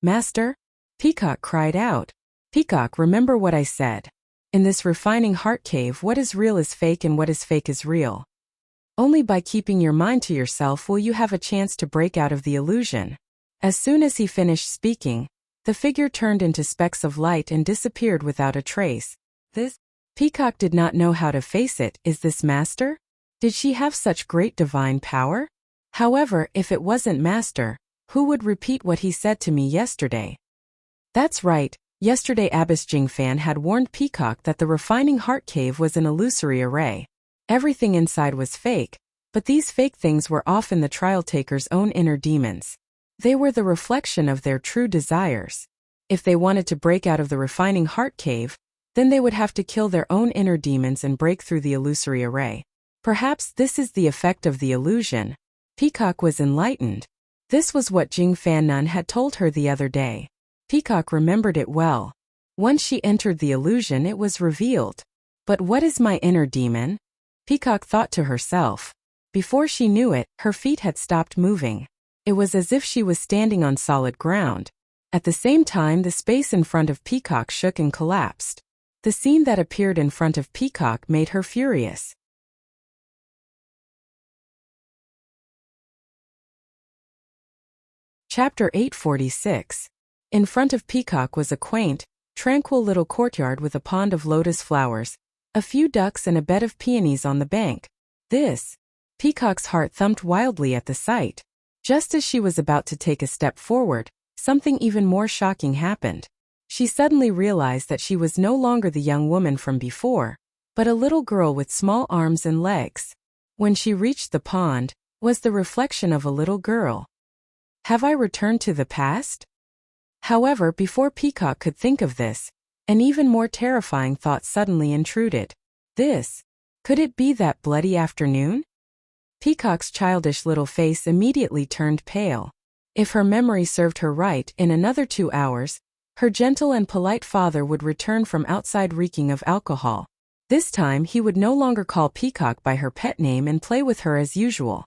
Master? Peacock cried out. Peacock, remember what I said. In this refining heart cave, what is real is fake and what is fake is real. Only by keeping your mind to yourself will you have a chance to break out of the illusion. As soon as he finished speaking, the figure turned into specks of light and disappeared without a trace. Peacock did not know how to face it. Is this Master? Did she have such great divine power? However, if it wasn't Master, who would repeat what he said to me yesterday? That's right, yesterday Abbess Jingfan had warned Peacock that the refining heart cave was an illusory array. Everything inside was fake, but these fake things were often the trial taker's own inner demons. They were the reflection of their true desires. If they wanted to break out of the refining heart cave, then they would have to kill their own inner demons and break through the illusory array. Perhaps this is the effect of the illusion. Peacock was enlightened. This was what Jing Fan Nun had told her the other day. Peacock remembered it well. Once she entered the illusion, it was revealed. But what is my inner demon? Peacock thought to herself. Before she knew it, her feet had stopped moving. It was as if she was standing on solid ground. At the same time, the space in front of Peacock shook and collapsed. The scene that appeared in front of Peacock made her furious. Chapter 846. In front of Peacock was a quaint, tranquil little courtyard with a pond of lotus flowers, a few ducks and a bed of peonies on the bank. Peacock's heart thumped wildly at the sight. Just as she was about to take a step forward, something even more shocking happened. She suddenly realized that she was no longer the young woman from before, but a little girl with small arms and legs. When she reached the pond, was the reflection of a little girl. Have I returned to the past? However, before Peacock could think of this, an even more terrifying thought suddenly intruded. Could it be that bloody afternoon? Peacock's childish little face immediately turned pale. If her memory served her right, in another 2 hours, her gentle and polite father would return from outside reeking of alcohol. This time he would no longer call Peacock by her pet name and play with her as usual.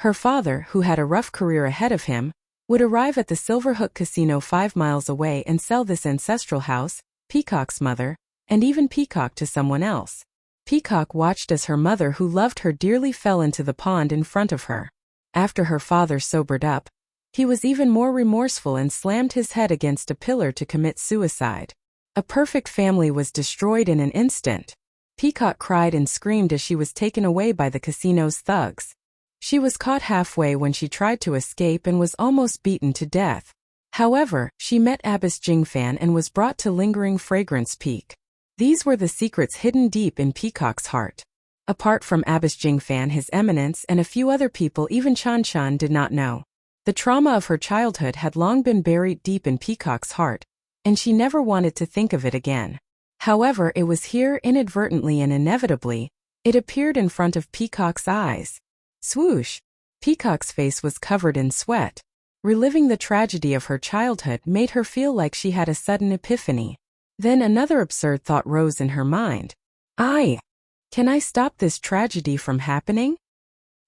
Her father, who had a rough career ahead of him, would arrive at the Silverhook Casino 5 miles away and sell this ancestral house, Peacock's mother, and even Peacock to someone else. Peacock watched as her mother, who loved her dearly, fell into the pond in front of her. After her father sobered up, he was even more remorseful and slammed his head against a pillar to commit suicide. A perfect family was destroyed in an instant. Peacock cried and screamed as she was taken away by the casino's thugs. She was caught halfway when she tried to escape and was almost beaten to death. However, she met Abbess Jingfan and was brought to Lingering Fragrance Peak. These were the secrets hidden deep in Peacock's heart. Apart from Abbess Jingfan, His Eminence, and a few other people, even Chan Chan did not know. The trauma of her childhood had long been buried deep in Peacock's heart, and she never wanted to think of it again. However, it was here, inadvertently and inevitably, it appeared in front of Peacock's eyes. Swoosh! Peacock's face was covered in sweat. Reliving the tragedy of her childhood made her feel like she had a sudden epiphany. Then another absurd thought rose in her mind. Can I stop this tragedy from happening?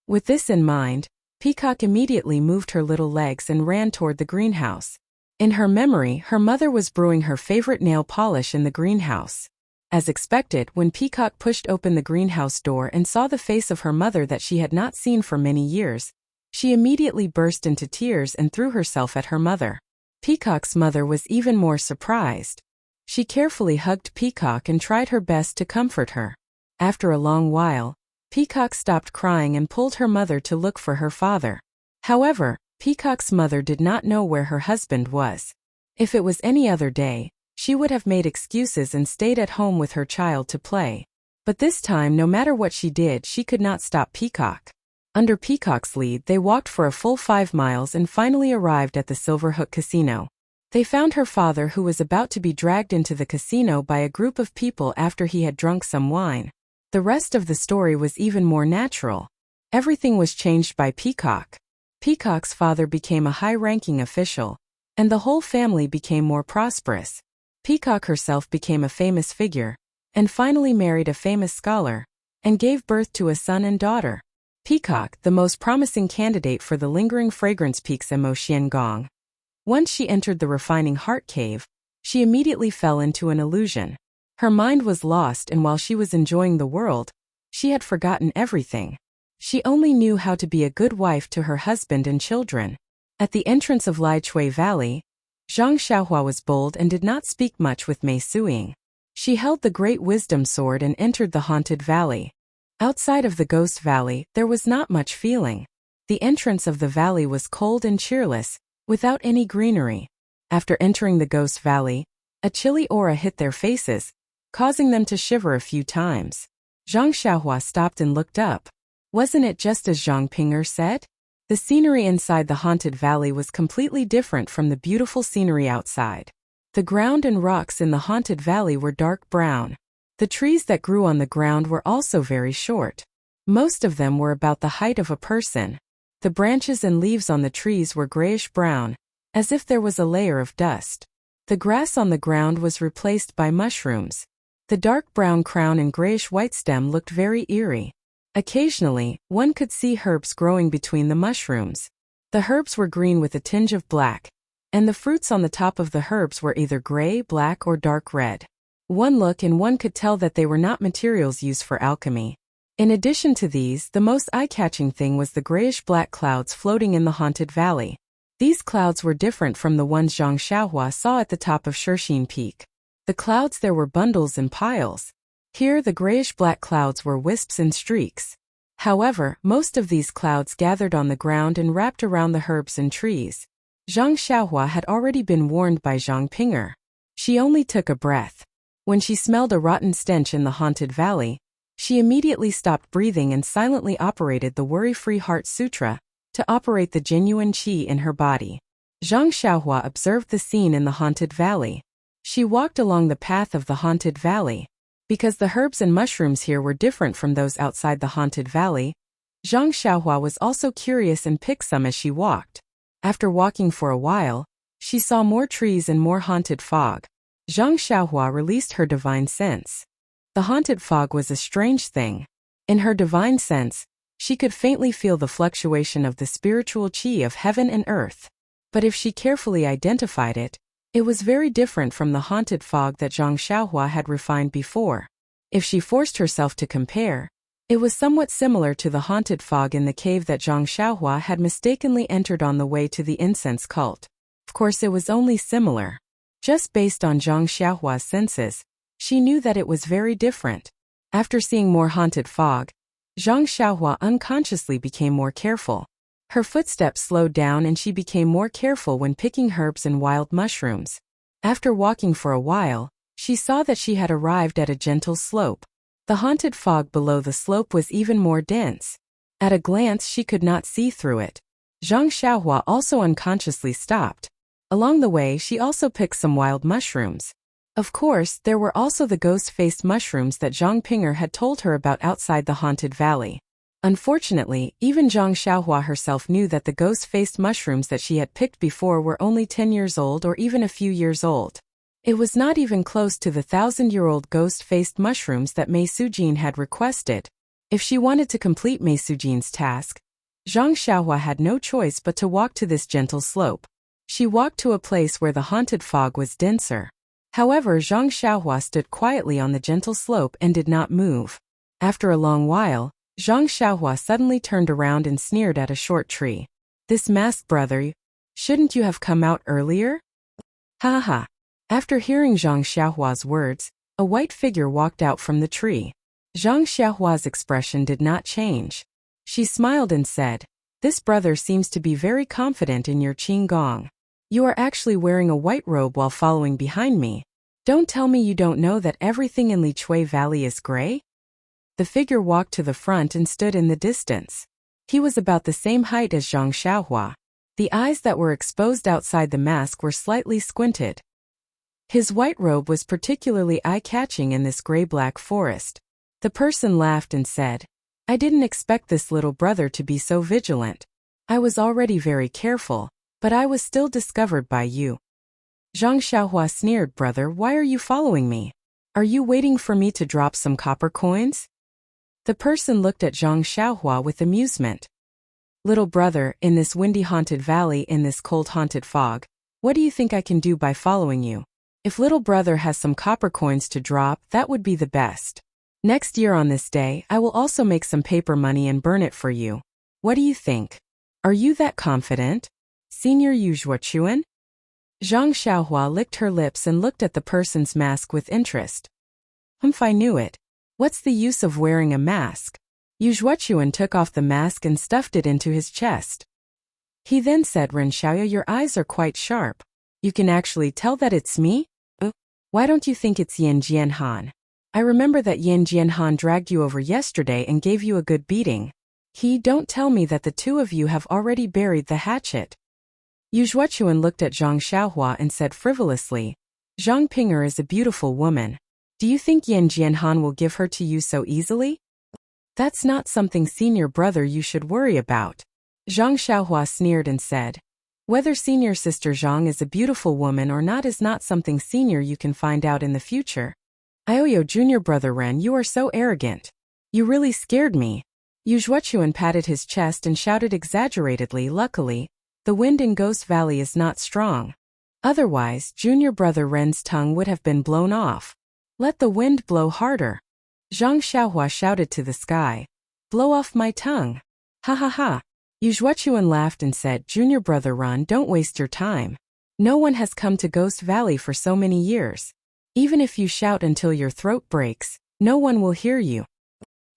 With this in mind, Peacock immediately moved her little legs and ran toward the greenhouse. In her memory, her mother was brewing her favorite nail polish in the greenhouse. As expected, when Peacock pushed open the greenhouse door and saw the face of her mother that she had not seen for many years, she immediately burst into tears and threw herself at her mother. Peacock's mother was even more surprised. She carefully hugged Peacock and tried her best to comfort her. After a long while, Peacock stopped crying and pulled her mother to look for her father. However, Peacock's mother did not know where her husband was. If it was any other day, she would have made excuses and stayed at home with her child to play. But this time, no matter what she did, she could not stop Peacock. Under Peacock's lead, they walked for a full 5 miles and finally arrived at the Silverhook Casino. They found her father, who was about to be dragged into the casino by a group of people after he had drunk some wine. The rest of the story was even more natural. Everything was changed by Peacock. Peacock's father became a high-ranking official, and the whole family became more prosperous. Peacock herself became a famous figure, and finally married a famous scholar, and gave birth to a son and daughter. Peacock, the most promising candidate for the Lingering Fragrance Peaks Mo Xian Gong. Once she entered the refining heart cave, she immediately fell into an illusion. Her mind was lost, and while she was enjoying the world, she had forgotten everything. She only knew how to be a good wife to her husband and children. At the entrance of Lai Chui Valley, Zhang Xiaohua was bold and did not speak much with Mei Suing. She held the great wisdom sword and entered the haunted valley. Outside of the ghost valley, there was not much feeling. The entrance of the valley was cold and cheerless, without any greenery. After entering the Ghost Valley, a chilly aura hit their faces, causing them to shiver a few times. Zhang Xiaohua stopped and looked up. Wasn't it just as Zhang Ping'er said? The scenery inside the haunted valley was completely different from the beautiful scenery outside. The ground and rocks in the haunted valley were dark brown. The trees that grew on the ground were also very short. Most of them were about the height of a person. The branches and leaves on the trees were grayish-brown, as if there was a layer of dust. The grass on the ground was replaced by mushrooms. The dark brown crown and grayish-white stem looked very eerie. Occasionally, one could see herbs growing between the mushrooms. The herbs were green with a tinge of black, and the fruits on the top of the herbs were either gray, black, or dark red. One look and one could tell that they were not materials used for alchemy. In addition to these, the most eye-catching thing was the grayish-black clouds floating in the haunted valley. These clouds were different from the ones Zhang Xiaohua saw at the top of Shirxin Peak. The clouds there were bundles and piles. Here the grayish-black clouds were wisps and streaks. However, most of these clouds gathered on the ground and wrapped around the herbs and trees. Zhang Xiaohua had already been warned by Zhang Ping'er. She only took a breath. When she smelled a rotten stench in the haunted valley, she immediately stopped breathing and silently operated the Worry-Free Heart Sutra to operate the genuine qi in her body. Zhang Xiaohua observed the scene in the haunted valley. She walked along the path of the haunted valley. Because the herbs and mushrooms here were different from those outside the haunted valley, Zhang Xiaohua was also curious and picked some as she walked. After walking for a while, she saw more trees and more haunted fog. Zhang Xiaohua released her divine sense. The haunted fog was a strange thing. In her divine sense, she could faintly feel the fluctuation of the spiritual qi of heaven and earth. But if she carefully identified it, it was very different from the haunted fog that Zhang Xiaohua had refined before. If she forced herself to compare, it was somewhat similar to the haunted fog in the cave that Zhang Xiaohua had mistakenly entered on the way to the incense cult. Of course, it was only similar. Just based on Zhang Xiaohua's senses, she knew that it was very different. After seeing more haunted fog, Zhang Xiaohua unconsciously became more careful. Her footsteps slowed down and she became more careful when picking herbs and wild mushrooms. After walking for a while, she saw that she had arrived at a gentle slope. The haunted fog below the slope was even more dense. At a glance she could not see through it. Zhang Xiaohua also unconsciously stopped. Along the way she also picked some wild mushrooms. Of course, there were also the ghost-faced mushrooms that Zhang Ping'er had told her about outside the haunted valley. Unfortunately, even Zhang Xiaohua herself knew that the ghost-faced mushrooms that she had picked before were only 10 years old or even a few years old. It was not even close to the 1,000-year-old ghost-faced mushrooms that Mei Sujin had requested. If she wanted to complete Mei Sujin's task, Zhang Xiaohua had no choice but to walk to this gentle slope. She walked to a place where the haunted fog was denser. However, Zhang Xiaohua stood quietly on the gentle slope and did not move. After a long while, Zhang Xiaohua suddenly turned around and sneered at a short tree. "This masked brother, shouldn't you have come out earlier?" Ha ha ha. After hearing Zhang Xiaohua's words, a white figure walked out from the tree. Zhang Xiaohua's expression did not change. She smiled and said, "This brother seems to be very confident in your qing gong. You are actually wearing a white robe while following behind me. Don't tell me you don't know that everything in Lichui Valley is gray?" The figure walked to the front and stood in the distance. He was about the same height as Zhang Xiaohua. The eyes that were exposed outside the mask were slightly squinted. His white robe was particularly eye-catching in this gray-black forest. The person laughed and said, "I didn't expect this little brother to be so vigilant. I was already very careful, but I was still discovered by you." Zhang Xiaohua sneered, "Brother, why are you following me? Are you waiting for me to drop some copper coins?" The person looked at Zhang Xiaohua with amusement. "Little brother, in this windy haunted valley, in this cold haunted fog, what do you think I can do by following you? If little brother has some copper coins to drop, that would be the best. Next year on this day, I will also make some paper money and burn it for you. What do you think? Are you that confident? Senior Yuzhua Chuan?" Zhang Xiaohua licked her lips and looked at the person's mask with interest. "Humph, I knew it. What's the use of wearing a mask? Yu Zhuochuan took off the mask and stuffed it into his chest. He then said, Ren Xiaoya, your eyes are quite sharp. You can actually tell that it's me? Why don't you think it's Yan Jianhan? I remember that Yan Jianhan dragged you over yesterday and gave you a good beating. Don't tell me that the two of you have already buried the hatchet. Yu Zhuochuan looked at Zhang Xiaohua and said frivolously, Zhang Ping'er is a beautiful woman. Do you think Yan Jianhan will give her to you so easily? That's not something senior brother you should worry about. Zhang Xiaohua sneered and said, whether senior sister Zhang is a beautiful woman or not is not something senior you can find out in the future. Ioyo junior brother Ren, you are so arrogant. You really scared me. Yu Zhuochuan patted his chest and shouted exaggeratedly, luckily, the wind in Ghost Valley is not strong. Otherwise, junior brother Ren's tongue would have been blown off. Let the wind blow harder. Zhang Xiaohua shouted to the sky. Blow off my tongue. Ha ha ha. Yu Zhuochuan laughed and said, junior brother Ren, don't waste your time. No one has come to Ghost Valley for so many years. Even if you shout until your throat breaks, no one will hear you.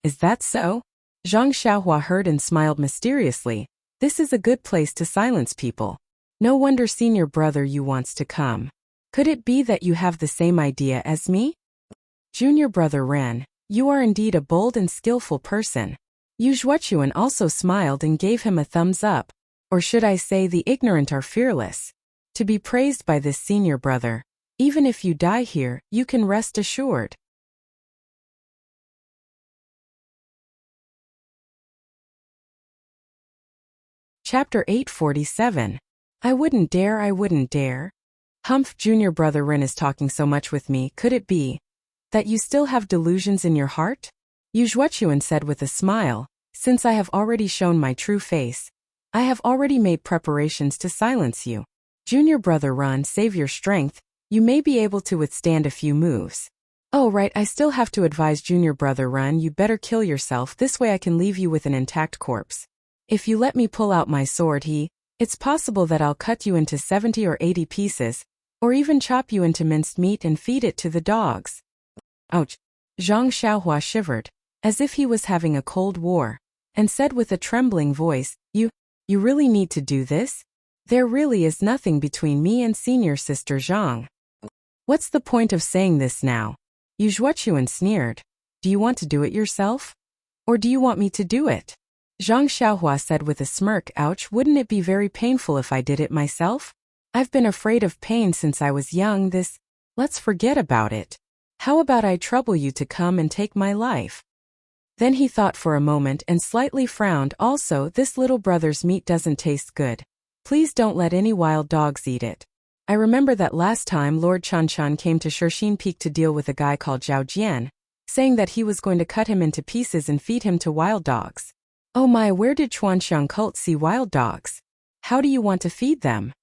Is that so? Zhang Xiaohua heard and smiled mysteriously. This is a good place to silence people. No wonder senior brother you wants to come. Could it be that you have the same idea as me? Junior brother Ren, you are indeed a bold and skillful person. Yu Zhuochuan also smiled and gave him a thumbs up. Or should I say the ignorant are fearless. To be praised by this senior brother. Even if you die here, you can rest assured. Chapter 847. I wouldn't dare, I wouldn't dare. Humph, junior brother Ren is talking so much with me, could it be that you still have delusions in your heart? Yu Zhuochuan said with a smile, since I have already shown my true face, I have already made preparations to silence you. Junior brother Ren, save your strength, you may be able to withstand a few moves. Oh right, I still have to advise junior brother Ren, you better kill yourself, this way I can leave you with an intact corpse. If you let me pull out my sword it's possible that I'll cut you into 70 or 80 pieces, or even chop you into minced meat and feed it to the dogs. Ouch! Zhang Xiaohua shivered, as if he was having a cold war, and said with a trembling voice, You really need to do this? There really is nothing between me and senior sister Zhang. What's the point of saying this now? Yu Zhuochuan sneered. Do you want to do it yourself? Or do you want me to do it? Zhang Xiaohua said with a smirk, ouch, wouldn't it be very painful if I did it myself? I've been afraid of pain since I was young, let's forget about it. How about I trouble you to come and take my life? Then he thought for a moment and slightly frowned. Also, this little brother's meat doesn't taste good. Please don't let any wild dogs eat it. I remember that last time Lord Chanchan came to Shirxin Peak to deal with a guy called Zhao Jian, saying that he was going to cut him into pieces and feed him to wild dogs. Oh my, where did Chuanxiang cult see wild dogs? How do you want to feed them?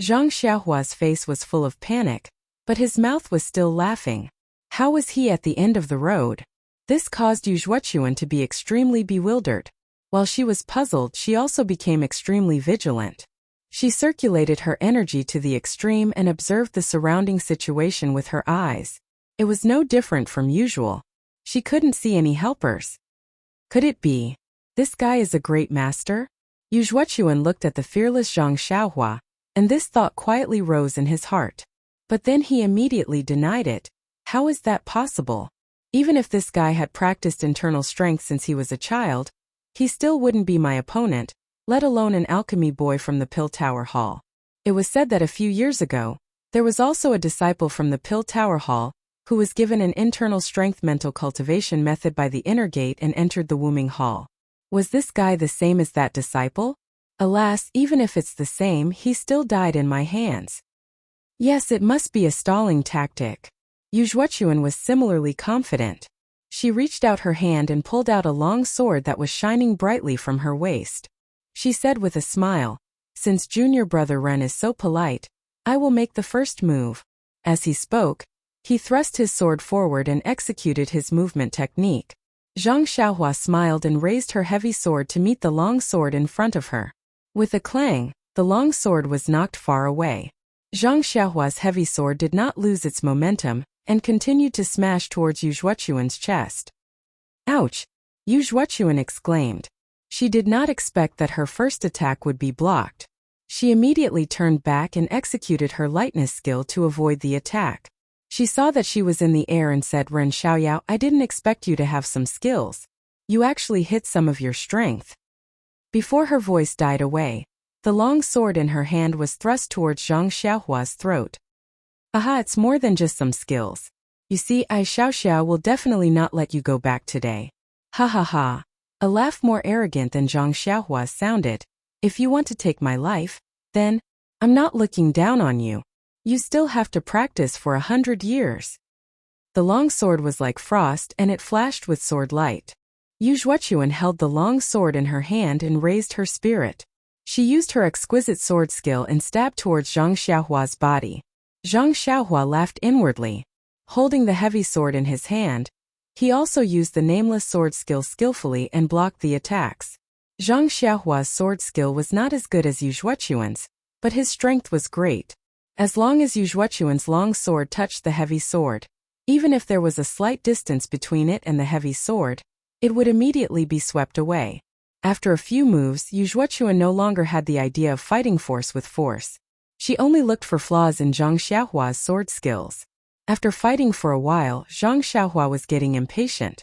Zhang Xiaohua's face was full of panic, but his mouth was still laughing. How was he at the end of the road? This caused Yu Zhuochuan to be extremely bewildered. While she was puzzled, she also became extremely vigilant. She circulated her energy to the extreme and observed the surrounding situation with her eyes. It was no different from usual. She couldn't see any helpers. Could it be? This guy is a great master? Yu Zhuochuan looked at the fearless Zhang Xiaohua, and this thought quietly rose in his heart. But then he immediately denied it. How is that possible? Even if this guy had practiced internal strength since he was a child, he still wouldn't be my opponent, let alone an alchemy boy from the Pill Tower Hall. It was said that a few years ago, there was also a disciple from the Pill Tower Hall, who was given an internal strength mental cultivation method by the inner gate and entered the Wuming Hall. Was this guy the same as that disciple? Alas, even if it's the same, he still died in my hands. Yes, it must be a stalling tactic. Yu Zhuochuan was similarly confident. She reached out her hand and pulled out a long sword that was shining brightly from her waist. She said with a smile, since junior brother Ren is so polite, I will make the first move. As he spoke, he thrust his sword forward and executed his movement technique. Zhang Xiaohua smiled and raised her heavy sword to meet the long sword in front of her. With a clang, the long sword was knocked far away. Zhang Xiaohua's heavy sword did not lose its momentum and continued to smash towards Yu Zhuochuan's chest. Ouch! Yu Zhuochuan exclaimed. She did not expect that her first attack would be blocked. She immediately turned back and executed her lightness skill to avoid the attack. She saw that she was in the air and said, Ren Xiaoyao, I didn't expect you to have some skills. You actually hit some of your strength. Before her voice died away, the long sword in her hand was thrust towards Zhang Xiaohua's throat. Aha, it's more than just some skills. You see, I Xiaoxiao will definitely not let you go back today. Ha ha ha. A laugh more arrogant than Zhang Xiaohua's sounded. If you want to take my life, then, I'm not looking down on you. You still have to practice for 100 years. The long sword was like frost and it flashed with sword light. Yu Zhuochuan held the long sword in her hand and raised her spirit. She used her exquisite sword skill and stabbed towards Zhang Xiaohua's body. Zhang Xiaohua laughed inwardly. Holding the heavy sword in his hand, he also used the nameless sword skill skillfully and blocked the attacks. Zhang Xiaohua's sword skill was not as good as Yu Zhuochuan's, but his strength was great. As long as Yu Zhuochuan's long sword touched the heavy sword, even if there was a slight distance between it and the heavy sword, it would immediately be swept away. After a few moves, Yu Zhuochuan no longer had the idea of fighting force with force. She only looked for flaws in Zhang Xiaohua's sword skills. After fighting for a while, Zhang Xiaohua was getting impatient.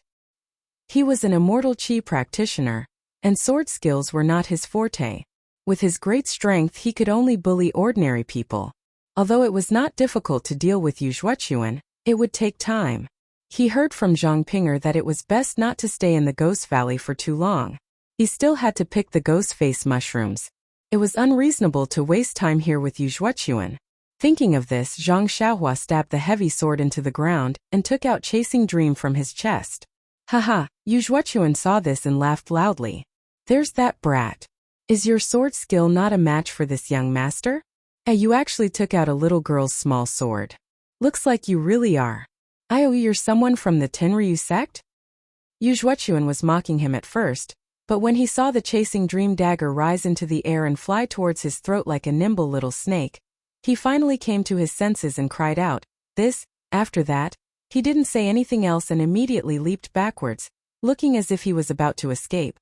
He was an immortal qi practitioner, and sword skills were not his forte. With his great strength he could only bully ordinary people. Although it was not difficult to deal with Yu Zhuochuan, it would take time. He heard from Zhang Pinger that it was best not to stay in the Ghost Valley for too long. He still had to pick the ghost face mushrooms. It was unreasonable to waste time here with Yu Zhuochuan. Thinking of this, Zhang Xiaohua stabbed the heavy sword into the ground and took out Chasing Dream from his chest. Haha, Yu Zhuochuan saw this and laughed loudly. There's that brat. Is your sword skill not a match for this young master? You actually took out a little girl's small sword. Looks like you really are. You're someone from the Tenryu sect? Yu Zhuochuan was mocking him at first, but when he saw the Chasing Dream dagger rise into the air and fly towards his throat like a nimble little snake, he finally came to his senses and cried out, this. After that, he didn't say anything else and immediately leaped backwards, looking as if he was about to escape.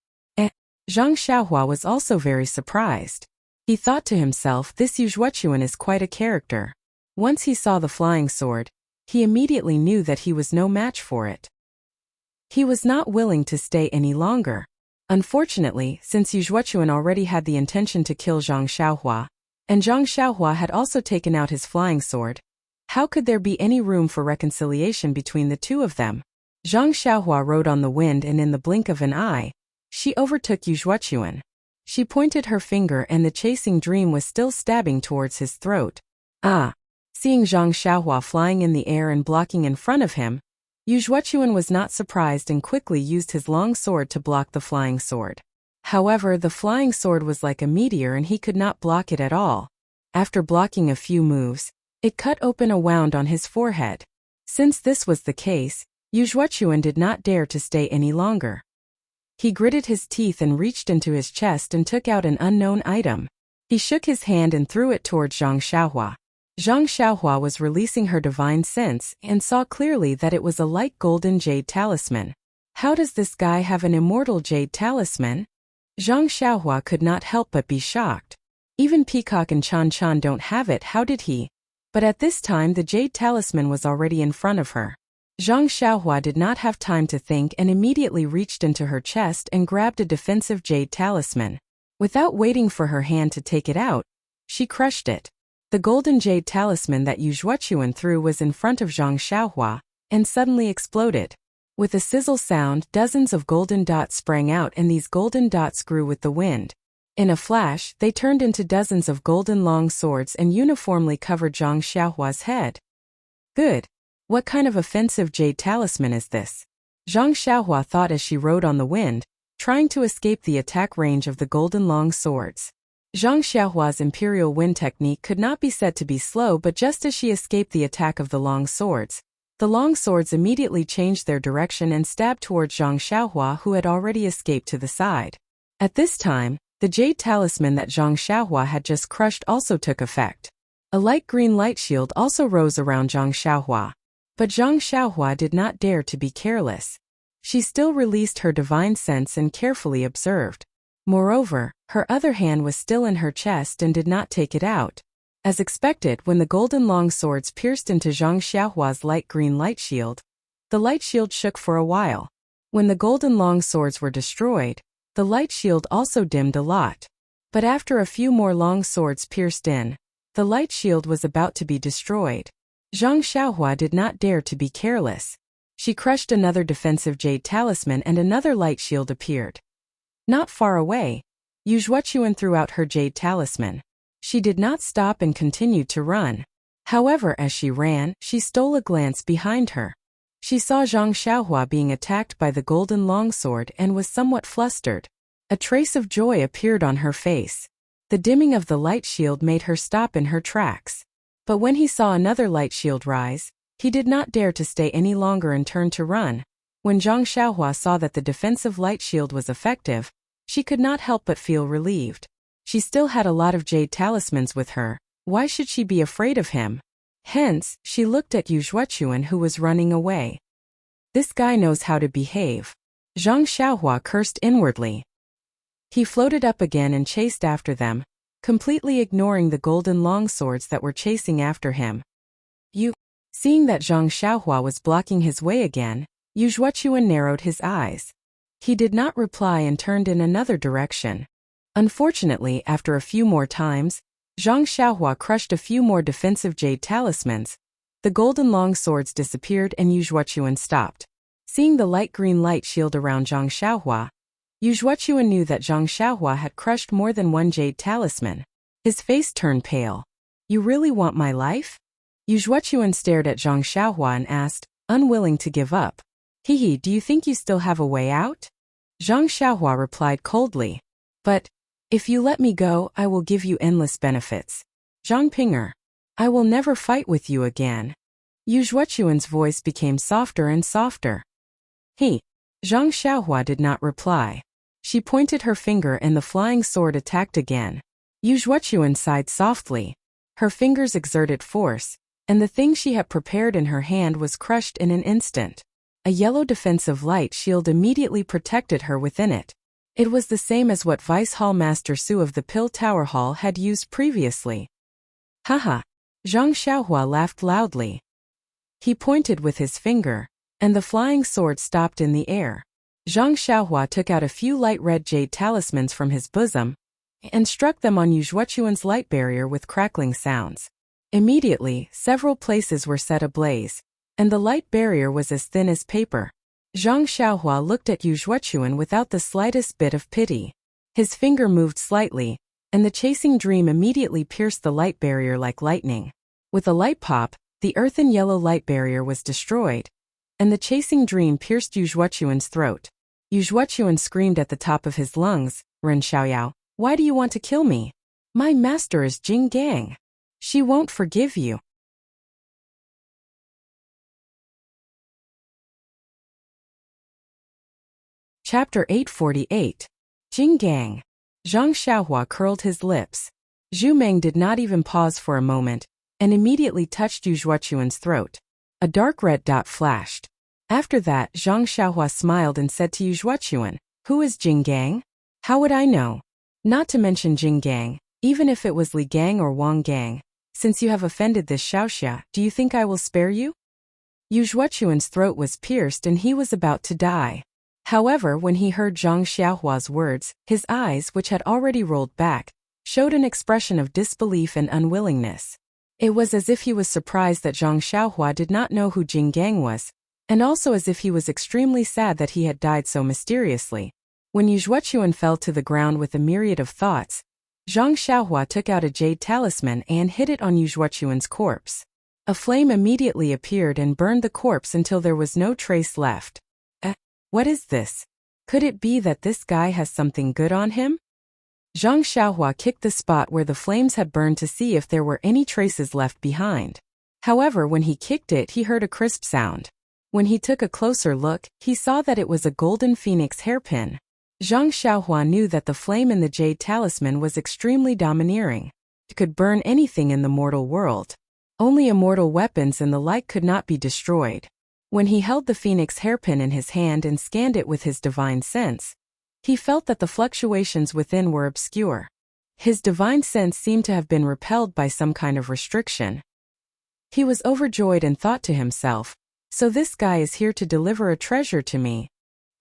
Zhang Xiaohua was also very surprised. He thought to himself, this Yu Zhuochuan is quite a character. Once he saw the flying sword, he immediately knew that he was no match for it. He was not willing to stay any longer. Unfortunately, since Yu Zhuochuan already had the intention to kill Zhang Xiaohua, and Zhang Xiaohua had also taken out his flying sword, how could there be any room for reconciliation between the two of them? Zhang Xiaohua rode on the wind and in the blink of an eye, she overtook Yu Zhuochuan. She pointed her finger and the Chasing Dream was still stabbing towards his throat. Seeing Zhang Xiaohua flying in the air and blocking in front of him, Yu Zhuochuan was not surprised and quickly used his long sword to block the flying sword. However, the flying sword was like a meteor and he could not block it at all. After blocking a few moves, it cut open a wound on his forehead. Since this was the case, Yu Zhuochuan did not dare to stay any longer. He gritted his teeth and reached into his chest and took out an unknown item. He shook his hand and threw it towards Zhang Xiaohua. Zhang Xiaohua was releasing her divine sense and saw clearly that it was a light golden jade talisman. How does this guy have an immortal jade talisman? Zhang Xiaohua could not help but be shocked. Even Peacock and Chan Chan don't have it, how did he? But at this time the jade talisman was already in front of her. Zhang Xiaohua did not have time to think and immediately reached into her chest and grabbed a defensive jade talisman. Without waiting for her hand to take it out, she crushed it. The golden jade talisman that Yu Zhuochuan threw was in front of Zhang Xiaohua, and suddenly exploded. With a sizzle sound, dozens of golden dots sprang out and these golden dots grew with the wind. In a flash, they turned into dozens of golden long swords and uniformly covered Zhang Xiaohua's head. Good. What kind of offensive jade talisman is this? Zhang Xiaohua thought as she rode on the wind, trying to escape the attack range of the golden long swords. Zhang Xiaohua's imperial wind technique could not be said to be slow, but just as she escaped the attack of the long swords immediately changed their direction and stabbed towards Zhang Xiaohua, who had already escaped to the side. At this time, the jade talisman that Zhang Xiaohua had just crushed also took effect. A light green light shield also rose around Zhang Xiaohua. But Zhang Xiaohua did not dare to be careless. She still released her divine sense and carefully observed. Moreover, her other hand was still in her chest and did not take it out. As expected, when the golden long swords pierced into Zhang Xiaohua's light green light shield, the light shield shook for a while. When the golden long swords were destroyed, the light shield also dimmed a lot. But after a few more long swords pierced in, the light shield was about to be destroyed. Zhang Xiaohua did not dare to be careless. She crushed another defensive jade talisman and another light shield appeared. Not far away, Yu Zhuochuan threw out her jade talisman. She did not stop and continued to run. However, as she ran, she stole a glance behind her. She saw Zhang Xiaohua being attacked by the golden longsword and was somewhat flustered. A trace of joy appeared on her face. The dimming of the light shield made her stop in her tracks. But when he saw another light shield rise, he did not dare to stay any longer and turned to run. When Zhang Xiaohua saw that the defensive light shield was effective, she could not help but feel relieved. She still had a lot of jade talismans with her. Why should she be afraid of him? Hence, she looked at Yu Zhuochuan who was running away. This guy knows how to behave. Zhang Xiaohua cursed inwardly. He floated up again and chased after them, completely ignoring the golden longswords that were chasing after him. Seeing that Zhang Xiaohua was blocking his way again, Yu Zhuochuan narrowed his eyes. He did not reply and turned in another direction. Unfortunately, after a few more times, Zhang Xiaohua crushed a few more defensive jade talismans. The golden long swords disappeared and Yu Zhuochuan stopped. Seeing the light green light shield around Zhang Xiaohua, Yu Zhuochuan knew that Zhang Xiaohua had crushed more than one jade talisman. His face turned pale. You really want my life? Yu Zhuochuan stared at Zhang Xiaohua and asked, unwilling to give up. Hehe, do you think you still have a way out? Zhang Xiaohua replied coldly. But, if you let me go, I will give you endless benefits. Zhang Pinger, I will never fight with you again. Yu Zhuochuan's voice became softer and softer. Zhang Xiaohua did not reply. She pointed her finger and the flying sword attacked again. Yu Zhuochuan sighed softly. Her fingers exerted force, and the thing she had prepared in her hand was crushed in an instant. A yellow defensive light shield immediately protected her within it. It was the same as what Vice Hall Master Su of the Pill Tower Hall had used previously. Haha! Zhang Xiaohua laughed loudly. He pointed with his finger, and the flying sword stopped in the air. Zhang Xiaohua took out a few light red jade talismans from his bosom and struck them on Yu Zhuochuan's light barrier with crackling sounds. Immediately, several places were set ablaze, and the light barrier was as thin as paper. Zhang Xiaohua looked at Yu Zhuochuan without the slightest bit of pity. His finger moved slightly, and the chasing dream immediately pierced the light barrier like lightning. With a light pop, the earthen yellow light barrier was destroyed, and the chasing dream pierced Yu Zhuochuan's throat. Yu Zhuochuan screamed at the top of his lungs, Ren Xiaoyao, why do you want to kill me? My master is Jing Gang. She won't forgive you. Chapter 848. Jing Gang. Zhang Xiaohua curled his lips. Zhu Meng did not even pause for a moment, and immediately touched Yu Zhuochuan's throat. A dark red dot flashed. After that, Zhang Xiaohua smiled and said to Yu Zhuochuan, who is Jing Gang? How would I know? Not to mention Jing Gang, even if it was Li Gang or Wang Gang. Since you have offended this Xiaoxia, do you think I will spare you? Yu Zhuochuan's throat was pierced and he was about to die. However, when he heard Zhang Xiaohua's words, his eyes, which had already rolled back, showed an expression of disbelief and unwillingness. It was as if he was surprised that Zhang Xiaohua did not know who Jing Gang was, and also as if he was extremely sad that he had died so mysteriously. When Yu Zhuochuan fell to the ground with a myriad of thoughts, Zhang Xiaohua took out a jade talisman and hit it on Yu Zhuochuan's corpse. A flame immediately appeared and burned the corpse until there was no trace left. What is this? Could it be that this guy has something good on him? Zhang Xiaohua kicked the spot where the flames had burned to see if there were any traces left behind. However, when he kicked it, he heard a crisp sound. When he took a closer look, he saw that it was a golden phoenix hairpin. Zhang Xiaohua knew that the flame in the jade talisman was extremely domineering. It could burn anything in the mortal world. Only immortal weapons and the like could not be destroyed. When he held the phoenix hairpin in his hand and scanned it with his divine sense, he felt that the fluctuations within were obscure. His divine sense seemed to have been repelled by some kind of restriction. He was overjoyed and thought to himself, "So this guy is here to deliver a treasure to me."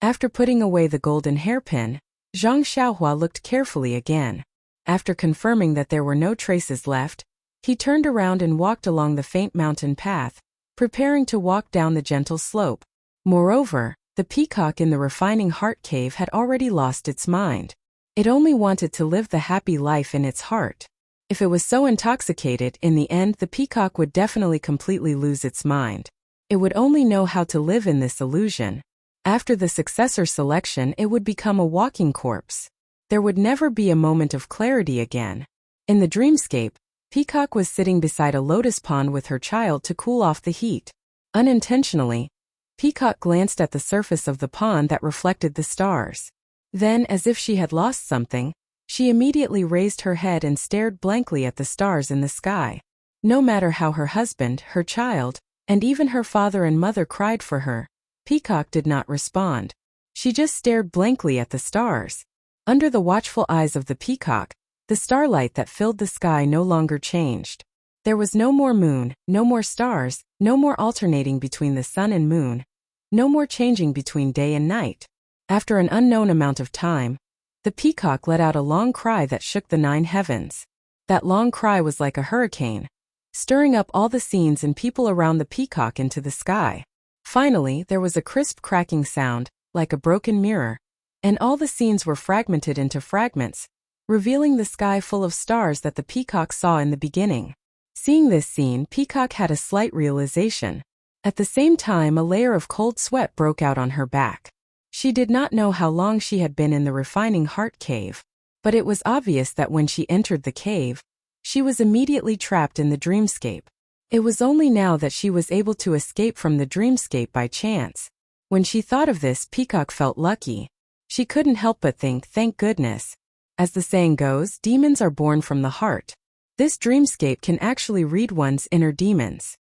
After putting away the golden hairpin, Zhang Xiaohua looked carefully again. After confirming that there were no traces left, he turned around and walked along the faint mountain path, preparing to walk down the gentle slope. Moreover, the peacock in the refining heart cave had already lost its mind. It only wanted to live the happy life in its heart. If it was so intoxicated, in the end the peacock would definitely completely lose its mind. It would only know how to live in this illusion. After the successor selection, it would become a walking corpse. There would never be a moment of clarity again. In the dreamscape, Peacock was sitting beside a lotus pond with her child to cool off the heat. Unintentionally, Peacock glanced at the surface of the pond that reflected the stars. Then, as if she had lost something, she immediately raised her head and stared blankly at the stars in the sky. No matter how her husband, her child, and even her father and mother cried for her, Peacock did not respond. She just stared blankly at the stars. Under the watchful eyes of the peacock, the starlight that filled the sky no longer changed. There was no more moon, no more stars, no more alternating between the sun and moon, no more changing between day and night. After an unknown amount of time, the peacock let out a long cry that shook the 9 heavens. That long cry was like a hurricane, stirring up all the scenes and people around the peacock into the sky. Finally, there was a crisp cracking sound, like a broken mirror, and all the scenes were fragmented into fragments, revealing the sky full of stars that the peacock saw in the beginning. Seeing this scene, Peacock had a slight realization. At the same time, a layer of cold sweat broke out on her back. She did not know how long she had been in the refining heart cave, but it was obvious that when she entered the cave, she was immediately trapped in the dreamscape. It was only now that she was able to escape from the dreamscape by chance. When she thought of this, Peacock felt lucky. She couldn't help but think, thank goodness. As the saying goes, demons are born from the heart. This dreamscape can actually read one's inner demons.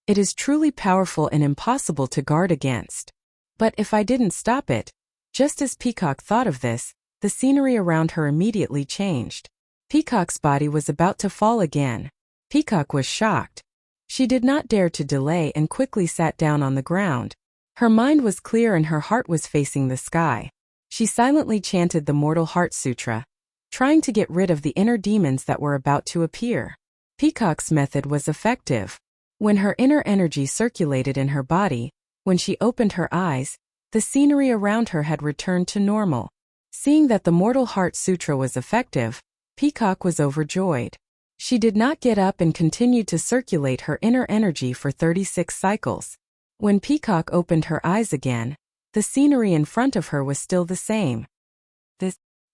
It is truly powerful and impossible to guard against. But if I didn't stop it, just as Peacock thought of this, the scenery around her immediately changed. Peacock's body was about to fall again. Peacock was shocked. She did not dare to delay and quickly sat down on the ground. Her mind was clear and her heart was facing the sky. She silently chanted the Mortal Heart Sutra, trying to get rid of the inner demons that were about to appear. Peacock's method was effective. When her inner energy circulated in her body, when she opened her eyes, the scenery around her had returned to normal. Seeing that the Mortal Heart Sutra was effective, Peacock was overjoyed. She did not get up and continued to circulate her inner energy for 36 cycles. When Peacock opened her eyes again, the scenery in front of her was still the same.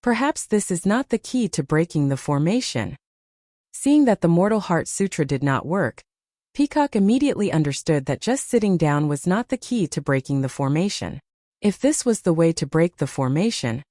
Perhaps this is not the key to breaking the formation. Seeing that the Mortal Heart Sutra did not work, Peacock immediately understood that just sitting down was not the key to breaking the formation. If this was the way to break the formation,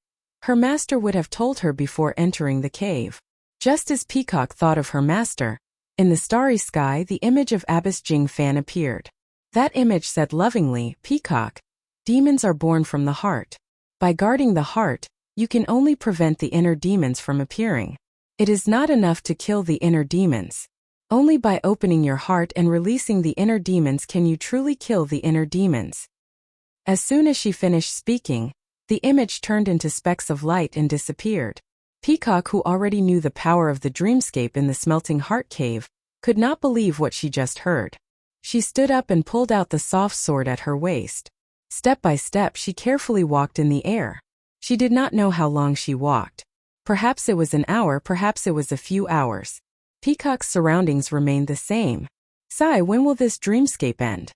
her master would have told her before entering the cave. Just as Peacock thought of her master, in the starry sky the image of Abbess Jing Fan appeared. That image said lovingly, "Peacock, demons are born from the heart. By guarding the heart, you can only prevent the inner demons from appearing. It is not enough to kill the inner demons. Only by opening your heart and releasing the inner demons can you truly kill the inner demons." As soon as she finished speaking, the image turned into specks of light and disappeared. Peacock, who already knew the power of the dreamscape in the smelting heart cave, could not believe what she just heard. She stood up and pulled out the soft sword at her waist. Step by step she carefully walked in the air. She did not know how long she walked. Perhaps it was an hour, perhaps it was a few hours. Peacock's surroundings remained the same. Sigh, when will this dreamscape end?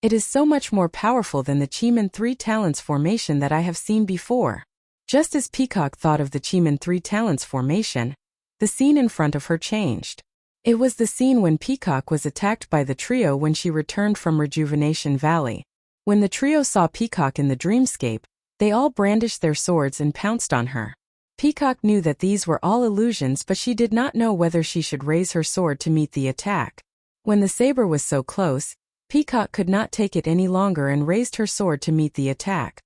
It is so much more powerful than the Chiman 3 Talents formation that I have seen before. Just as Peacock thought of the Chiman 3 Talents formation, the scene in front of her changed. It was the scene when Peacock was attacked by the trio when she returned from Rejuvenation Valley. When the trio saw Peacock in the dreamscape, they all brandished their swords and pounced on her. Peacock knew that these were all illusions, but she did not know whether she should raise her sword to meet the attack. When the saber was so close, Peacock could not take it any longer and raised her sword to meet the attack.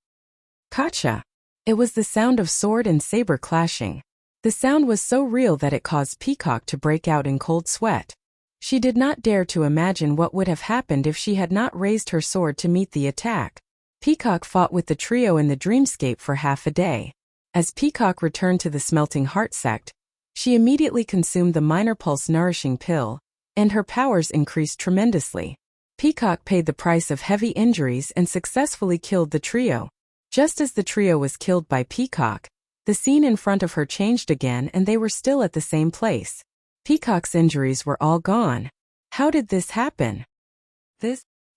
Gotcha! It was the sound of sword and saber clashing. The sound was so real that it caused Peacock to break out in cold sweat. She did not dare to imagine what would have happened if she had not raised her sword to meet the attack. Peacock fought with the trio in the dreamscape for half a day. As Peacock returned to the Smelting Heart sect, she immediately consumed the Minor Pulse nourishing pill, and her powers increased tremendously. Peacock paid the price of heavy injuries and successfully killed the trio. Just as the trio was killed by Peacock, the scene in front of her changed again and they were still at the same place. Peacock's injuries were all gone. How did this happen?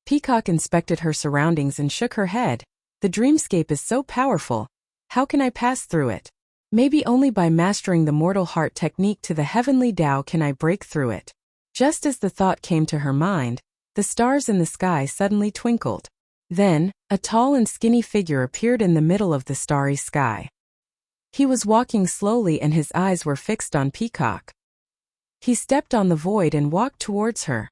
Peacock inspected her surroundings and shook her head. The dreamscape is so powerful. How can I pass through it? Maybe only by mastering the mortal heart technique to the heavenly Tao can I break through it. Just as the thought came to her mind, the stars in the sky suddenly twinkled. Then, a tall and skinny figure appeared in the middle of the starry sky. He was walking slowly and his eyes were fixed on Peacock. He stepped on the void and walked towards her.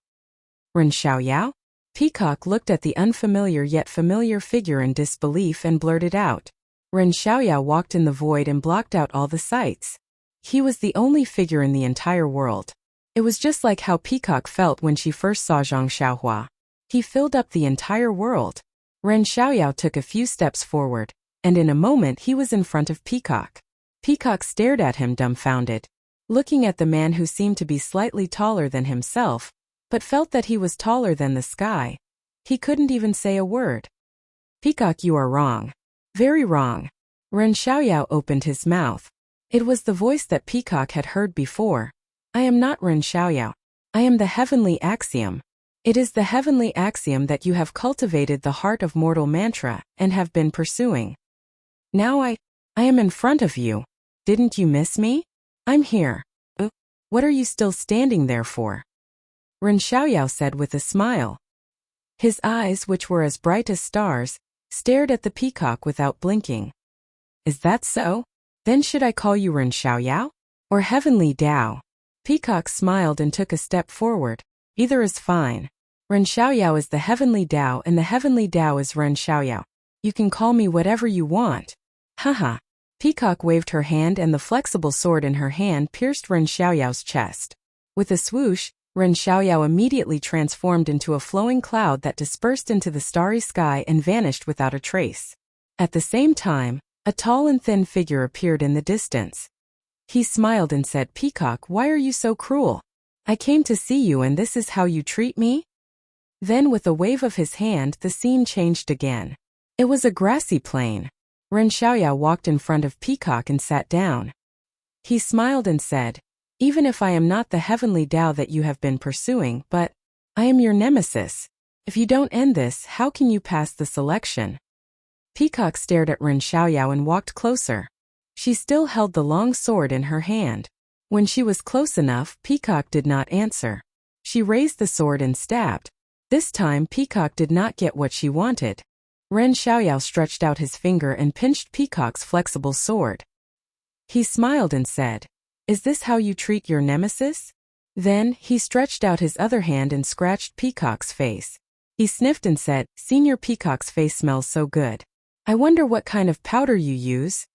Ren Xiaoyao? Peacock looked at the unfamiliar yet familiar figure in disbelief and blurted out. Ren Xiaoyao walked in the void and blocked out all the sights. He was the only figure in the entire world. It was just like how Peacock felt when she first saw Zhang Xiaohua. He filled up the entire world. Ren Xiaoyao took a few steps forward, and in a moment he was in front of Peacock. Peacock stared at him dumbfounded, looking at the man who seemed to be slightly taller than himself, but felt that he was taller than the sky. He couldn't even say a word. Peacock, you are wrong. Very wrong. Ren Xiaoyao opened his mouth. It was the voice that Peacock had heard before. I am not Ren Xiaoyao. I am the heavenly axiom. It is the heavenly axiom that you have cultivated the heart of mortal mantra and have been pursuing. Now I am in front of you. Didn't you miss me? I'm here. What are you still standing there for? Ren Xiaoyao said with a smile. His eyes, which were as bright as stars, stared at the Peacock without blinking. Is that so? Then should I call you Ren Xiaoyao? Or Heavenly Tao? Peacock smiled and took a step forward. Either is fine. Ren Xiaoyao is the Heavenly Tao and the Heavenly Tao is Ren Xiaoyao. You can call me whatever you want. Haha. Peacock waved her hand and the flexible sword in her hand pierced Ren Xiaoyao's chest. With a swoosh, Ren Xiaoyao immediately transformed into a flowing cloud that dispersed into the starry sky and vanished without a trace. At the same time, a tall and thin figure appeared in the distance. He smiled and said, Peacock, why are you so cruel? I came to see you and this is how you treat me? Then with a wave of his hand the scene changed again. It was a grassy plain. Ren Xiaoyao walked in front of Peacock and sat down. He smiled and said, even if I am not the heavenly Tao that you have been pursuing, but I am your nemesis. If you don't end this, how can you pass the selection? Peacock stared at Ren Xiaoyao and walked closer. She still held the long sword in her hand. When she was close enough, Peacock did not answer. She raised the sword and stabbed. This time Peacock did not get what she wanted. Ren Xiaoyao stretched out his finger and pinched Peacock's flexible sword. He smiled and said, is this how you treat your nemesis? Then, he stretched out his other hand and scratched Peacock's face. He sniffed and said, Senior Peacock's face smells so good. I wonder what kind of powder you use?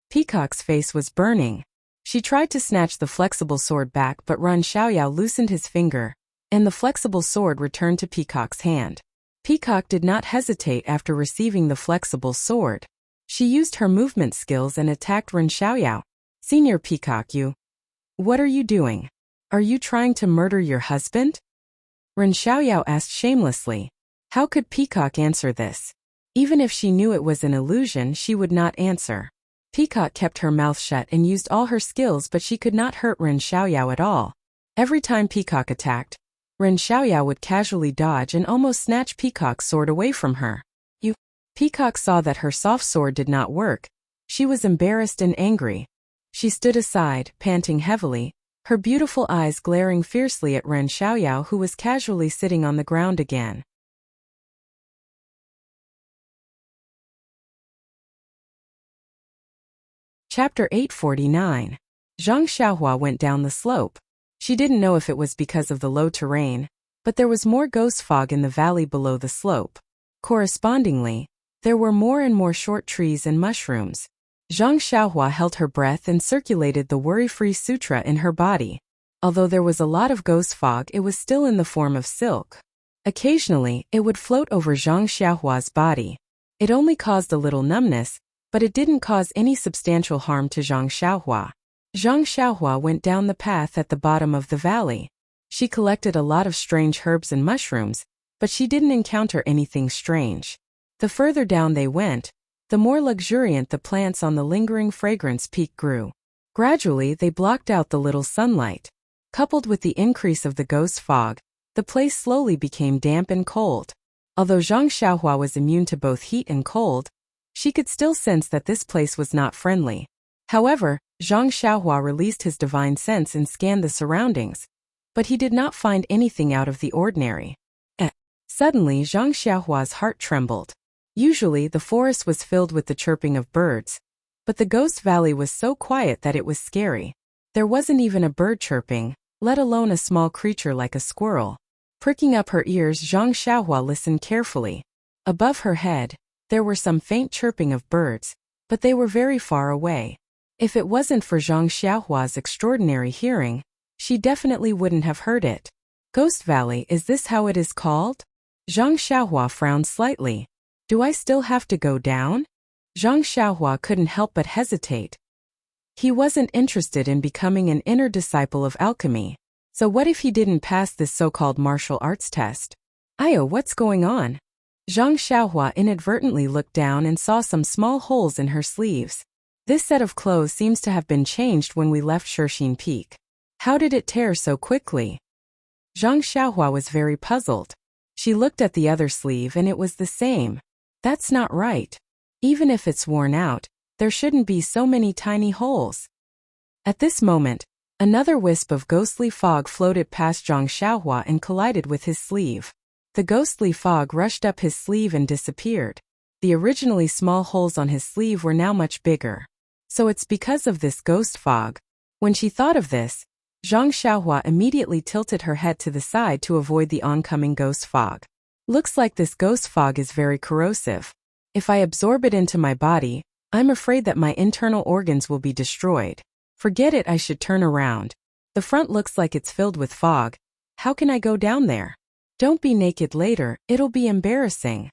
Peacock's face was burning. She tried to snatch the flexible sword back but Ren Xiaoyao loosened his finger, and the flexible sword returned to Peacock's hand. Peacock did not hesitate after receiving the flexible sword. She used her movement skills and attacked Ren Xiaoyao. Senior Peacock, what are you doing? Are you trying to murder your husband? Ren Xiaoyao asked shamelessly. How could Peacock answer this? Even if she knew it was an illusion, she would not answer. Peacock kept her mouth shut and used all her skills but she could not hurt Ren Xiaoyao at all. Every time Peacock attacked, Ren Xiaoyao would casually dodge and almost snatch Peacock's sword away from her. Peacock saw that her soft sword did not work. She was embarrassed and angry. She stood aside, panting heavily, her beautiful eyes glaring fiercely at Ren Xiaoyao who was casually sitting on the ground again. Chapter 849. Zhang Xiaohua went down the slope. She didn't know if it was because of the low terrain, but there was more ghost fog in the valley below the slope. Correspondingly, there were more and more short trees and mushrooms. Zhang Xiaohua held her breath and circulated the worry-free sutra in her body. Although there was a lot of ghost fog, it was still in the form of silk. Occasionally, it would float over Zhang Xiaohua's body. It only caused a little numbness, but it didn't cause any substantial harm to Zhang Xiaohua. Zhang Xiaohua went down the path at the bottom of the valley. She collected a lot of strange herbs and mushrooms, but she didn't encounter anything strange. The further down they went, the more luxuriant the plants on the lingering fragrance peak grew. Gradually, they blocked out the little sunlight. Coupled with the increase of the ghost fog, the place slowly became damp and cold. Although Zhang Xiaohua was immune to both heat and cold, she could still sense that this place was not friendly. However, Zhang Xiaohua released his divine sense and scanned the surroundings, but he did not find anything out of the ordinary. Suddenly, Zhang Xiaohua's heart trembled. Usually, the forest was filled with the chirping of birds, but the ghost valley was so quiet that it was scary. There wasn't even a bird chirping, let alone a small creature like a squirrel. Pricking up her ears, Zhang Xiaohua listened carefully. Above her head, there were some faint chirping of birds, but they were very far away. If it wasn't for Zhang Xiaohua's extraordinary hearing, she definitely wouldn't have heard it. Ghost Valley, is this how it is called? Zhang Xiaohua frowned slightly. Do I still have to go down? Zhang Xiaohua couldn't help but hesitate. He wasn't interested in becoming an inner disciple of alchemy. So what if he didn't pass this so-called martial arts test? What's going on? Zhang Xiaohua inadvertently looked down and saw some small holes in her sleeves. This set of clothes seems to have been changed when we left Shirxin Peak. How did it tear so quickly? Zhang Xiaohua was very puzzled. She looked at the other sleeve and it was the same. That's not right. Even if it's worn out, there shouldn't be so many tiny holes. At this moment, another wisp of ghostly fog floated past Zhang Xiaohua and collided with his sleeve. The ghostly fog rushed up his sleeve and disappeared. The originally small holes on his sleeve were now much bigger. So it's because of this ghost fog. When she thought of this, Zhang Xiaohua immediately tilted her head to the side to avoid the oncoming ghost fog. Looks like this ghost fog is very corrosive. If I absorb it into my body, I'm afraid that my internal organs will be destroyed. Forget it, I should turn around. The front looks like it's filled with fog. How can I go down there? Don't be naked later, it'll be embarrassing.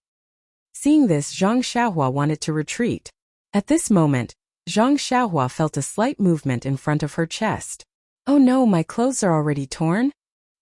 Seeing this, Zhang Xiaohua wanted to retreat. At this moment, Zhang Xiaohua felt a slight movement in front of her chest. Oh no, my clothes are already torn?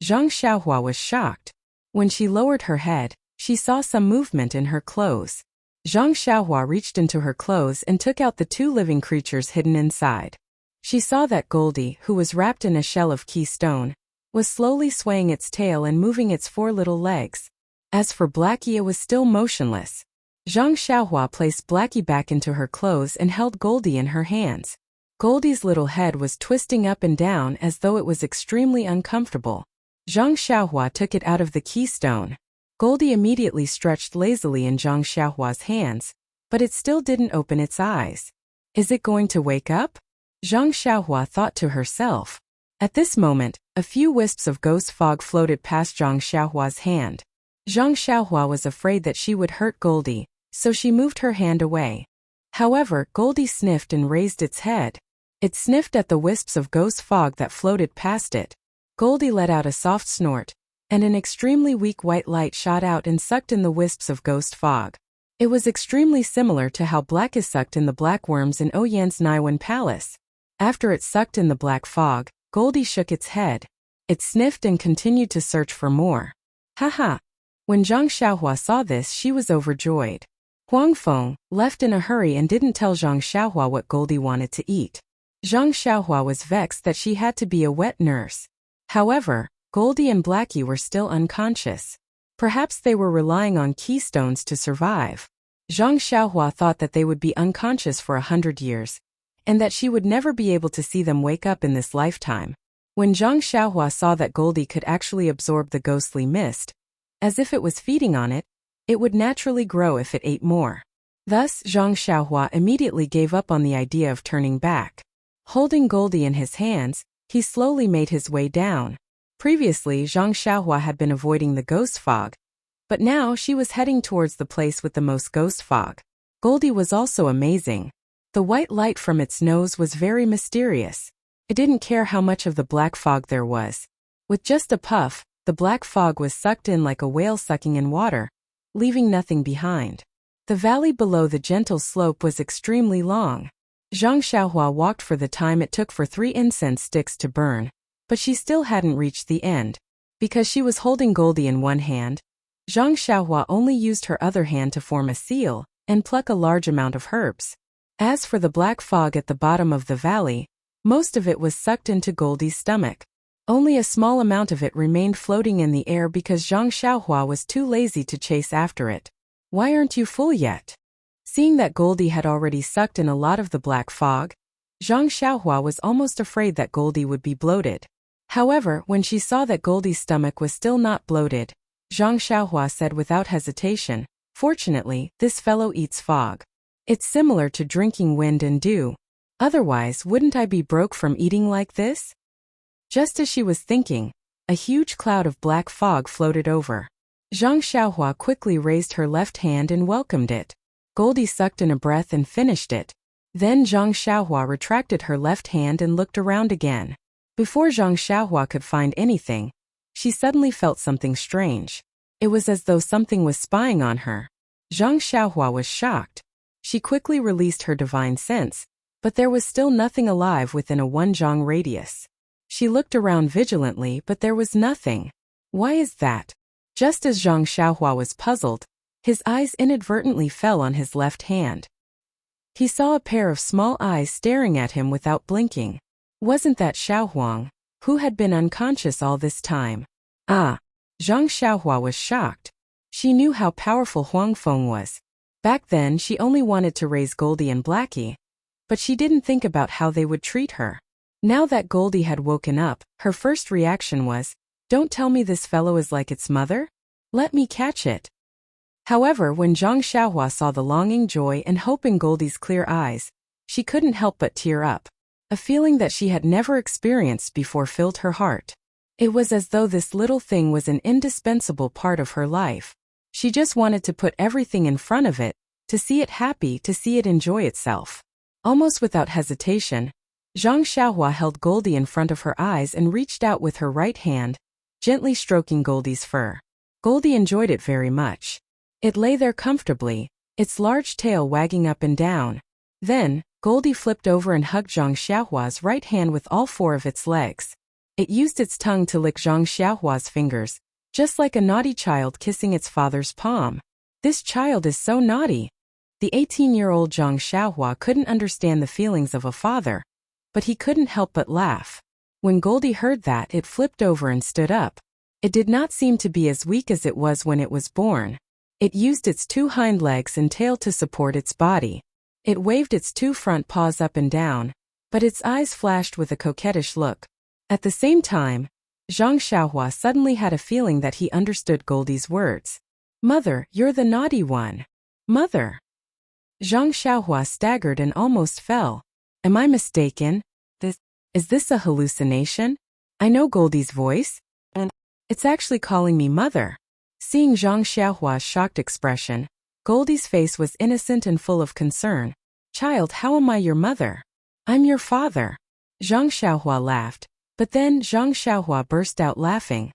Zhang Xiaohua was shocked. When she lowered her head, she saw some movement in her clothes. Zhang Xiaohua reached into her clothes and took out the two living creatures hidden inside. She saw that Goldie, who was wrapped in a shell of keystone, was slowly swaying its tail and moving its four little legs. As for Blackie, it was still motionless. Zhang Xiaohua placed Blackie back into her clothes and held Goldie in her hands. Goldie's little head was twisting up and down as though it was extremely uncomfortable. Zhang Xiaohua took it out of the keystone. Goldie immediately stretched lazily in Zhang Xiaohua's hands, but it still didn't open its eyes. Is it going to wake up? Zhang Xiaohua thought to herself. At this moment, a few wisps of ghost fog floated past Zhang Xiaohua's hand. Zhang Xiaohua was afraid that she would hurt Goldie, so she moved her hand away. However, Goldie sniffed and raised its head. It sniffed at the wisps of ghost fog that floated past it. Goldie let out a soft snort, and an extremely weak white light shot out and sucked in the wisps of ghost fog. It was extremely similar to how black is sucked in the black worms in Oyan's Naiwan Palace. After it sucked in the black fog, Goldie shook its head. It sniffed and continued to search for more. Haha! When Zhang Xiaohua saw this, she was overjoyed. Huang Feng left in a hurry and didn't tell Zhang Xiaohua what Goldie wanted to eat. Zhang Xiaohua was vexed that she had to be a wet nurse. However, Goldie and Blackie were still unconscious. Perhaps they were relying on keystones to survive. Zhang Xiaohua thought that they would be unconscious for 100 years, and that she would never be able to see them wake up in this lifetime. When Zhang Xiaohua saw that Goldie could actually absorb the ghostly mist, as if it was feeding on it, it would naturally grow if it ate more. Thus, Zhang Xiaohua immediately gave up on the idea of turning back. Holding Goldie in his hands, he slowly made his way down. Previously, Zhang Xiaohua had been avoiding the ghost fog, but now she was heading towards the place with the most ghost fog. Goldie was also amazing. The white light from its nose was very mysterious. It didn't care how much of the black fog there was. With just a puff, the black fog was sucked in like a whale sucking in water, leaving nothing behind. The valley below the gentle slope was extremely long. Zhang Xiaohua walked for the time it took for 3 incense sticks to burn, but she still hadn't reached the end. Because she was holding Goldie in one hand, Zhang Xiaohua only used her other hand to form a seal and pluck a large amount of herbs. As for the black fog at the bottom of the valley, most of it was sucked into Goldie's stomach. Only a small amount of it remained floating in the air because Zhang Xiaohua was too lazy to chase after it. "Why aren't you full yet?" Seeing that Goldie had already sucked in a lot of the black fog, Zhang Xiaohua was almost afraid that Goldie would be bloated. However, when she saw that Goldie's stomach was still not bloated, Zhang Xiaohua said without hesitation, "Fortunately, this fellow eats fog. It's similar to drinking wind and dew. Otherwise, wouldn't I be broke from eating like this?" Just as she was thinking, a huge cloud of black fog floated over. Zhang Xiaohua quickly raised her left hand and welcomed it. Goldie sucked in a breath and finished it. Then Zhang Xiaohua retracted her left hand and looked around again. Before Zhang Xiaohua could find anything, she suddenly felt something strange. It was as though something was spying on her. Zhang Xiaohua was shocked. She quickly released her divine sense, but there was still nothing alive within a 1 zhang radius. She looked around vigilantly, but there was nothing. Why is that? Just as Zhang Xiaohua was puzzled, his eyes inadvertently fell on his left hand. He saw a pair of small eyes staring at him without blinking. Wasn't that Xiaohuang, who had been unconscious all this time? Ah! Zhang Xiaohua was shocked. She knew how powerful Huang Feng was. Back then she only wanted to raise Goldie and Blackie, but she didn't think about how they would treat her. Now that Goldie had woken up, her first reaction was, "Don't tell me this fellow is like its mother? Let me catch it." However, when Zhang Xiaohua saw the longing joy and hope in Goldie's clear eyes, she couldn't help but tear up. A feeling that she had never experienced before filled her heart. It was as though this little thing was an indispensable part of her life. She just wanted to put everything in front of it, to see it happy, to see it enjoy itself. Almost without hesitation, Zhang Xiaohua held Goldie in front of her eyes and reached out with her right hand, gently stroking Goldie's fur. Goldie enjoyed it very much. It lay there comfortably, its large tail wagging up and down. Then, Goldie flipped over and hugged Zhang Xiaohua's right hand with all 4 of its legs. It used its tongue to lick Zhang Xiaohua's fingers, just like a naughty child kissing its father's palm. This child is so naughty. The 18-year-old Zhang Xiaohua couldn't understand the feelings of a father, but he couldn't help but laugh. When Goldie heard that, it flipped over and stood up. It did not seem to be as weak as it was when it was born. It used its 2 hind legs and tail to support its body. It waved its 2 front paws up and down, but its eyes flashed with a coquettish look. At the same time, Zhang Xiaohua suddenly had a feeling that he understood Goldie's words. "Mother, you're the naughty one. Mother." Zhang Xiaohua staggered and almost fell. "Am I mistaken? Is this a hallucination? I know Goldie's voice, and it's actually calling me mother." Seeing Zhang Xiaohua's shocked expression, Goldie's face was innocent and full of concern. "Child, how am I your mother? I'm your father." Zhang Xiaohua laughed, but then Zhang Xiaohua burst out laughing.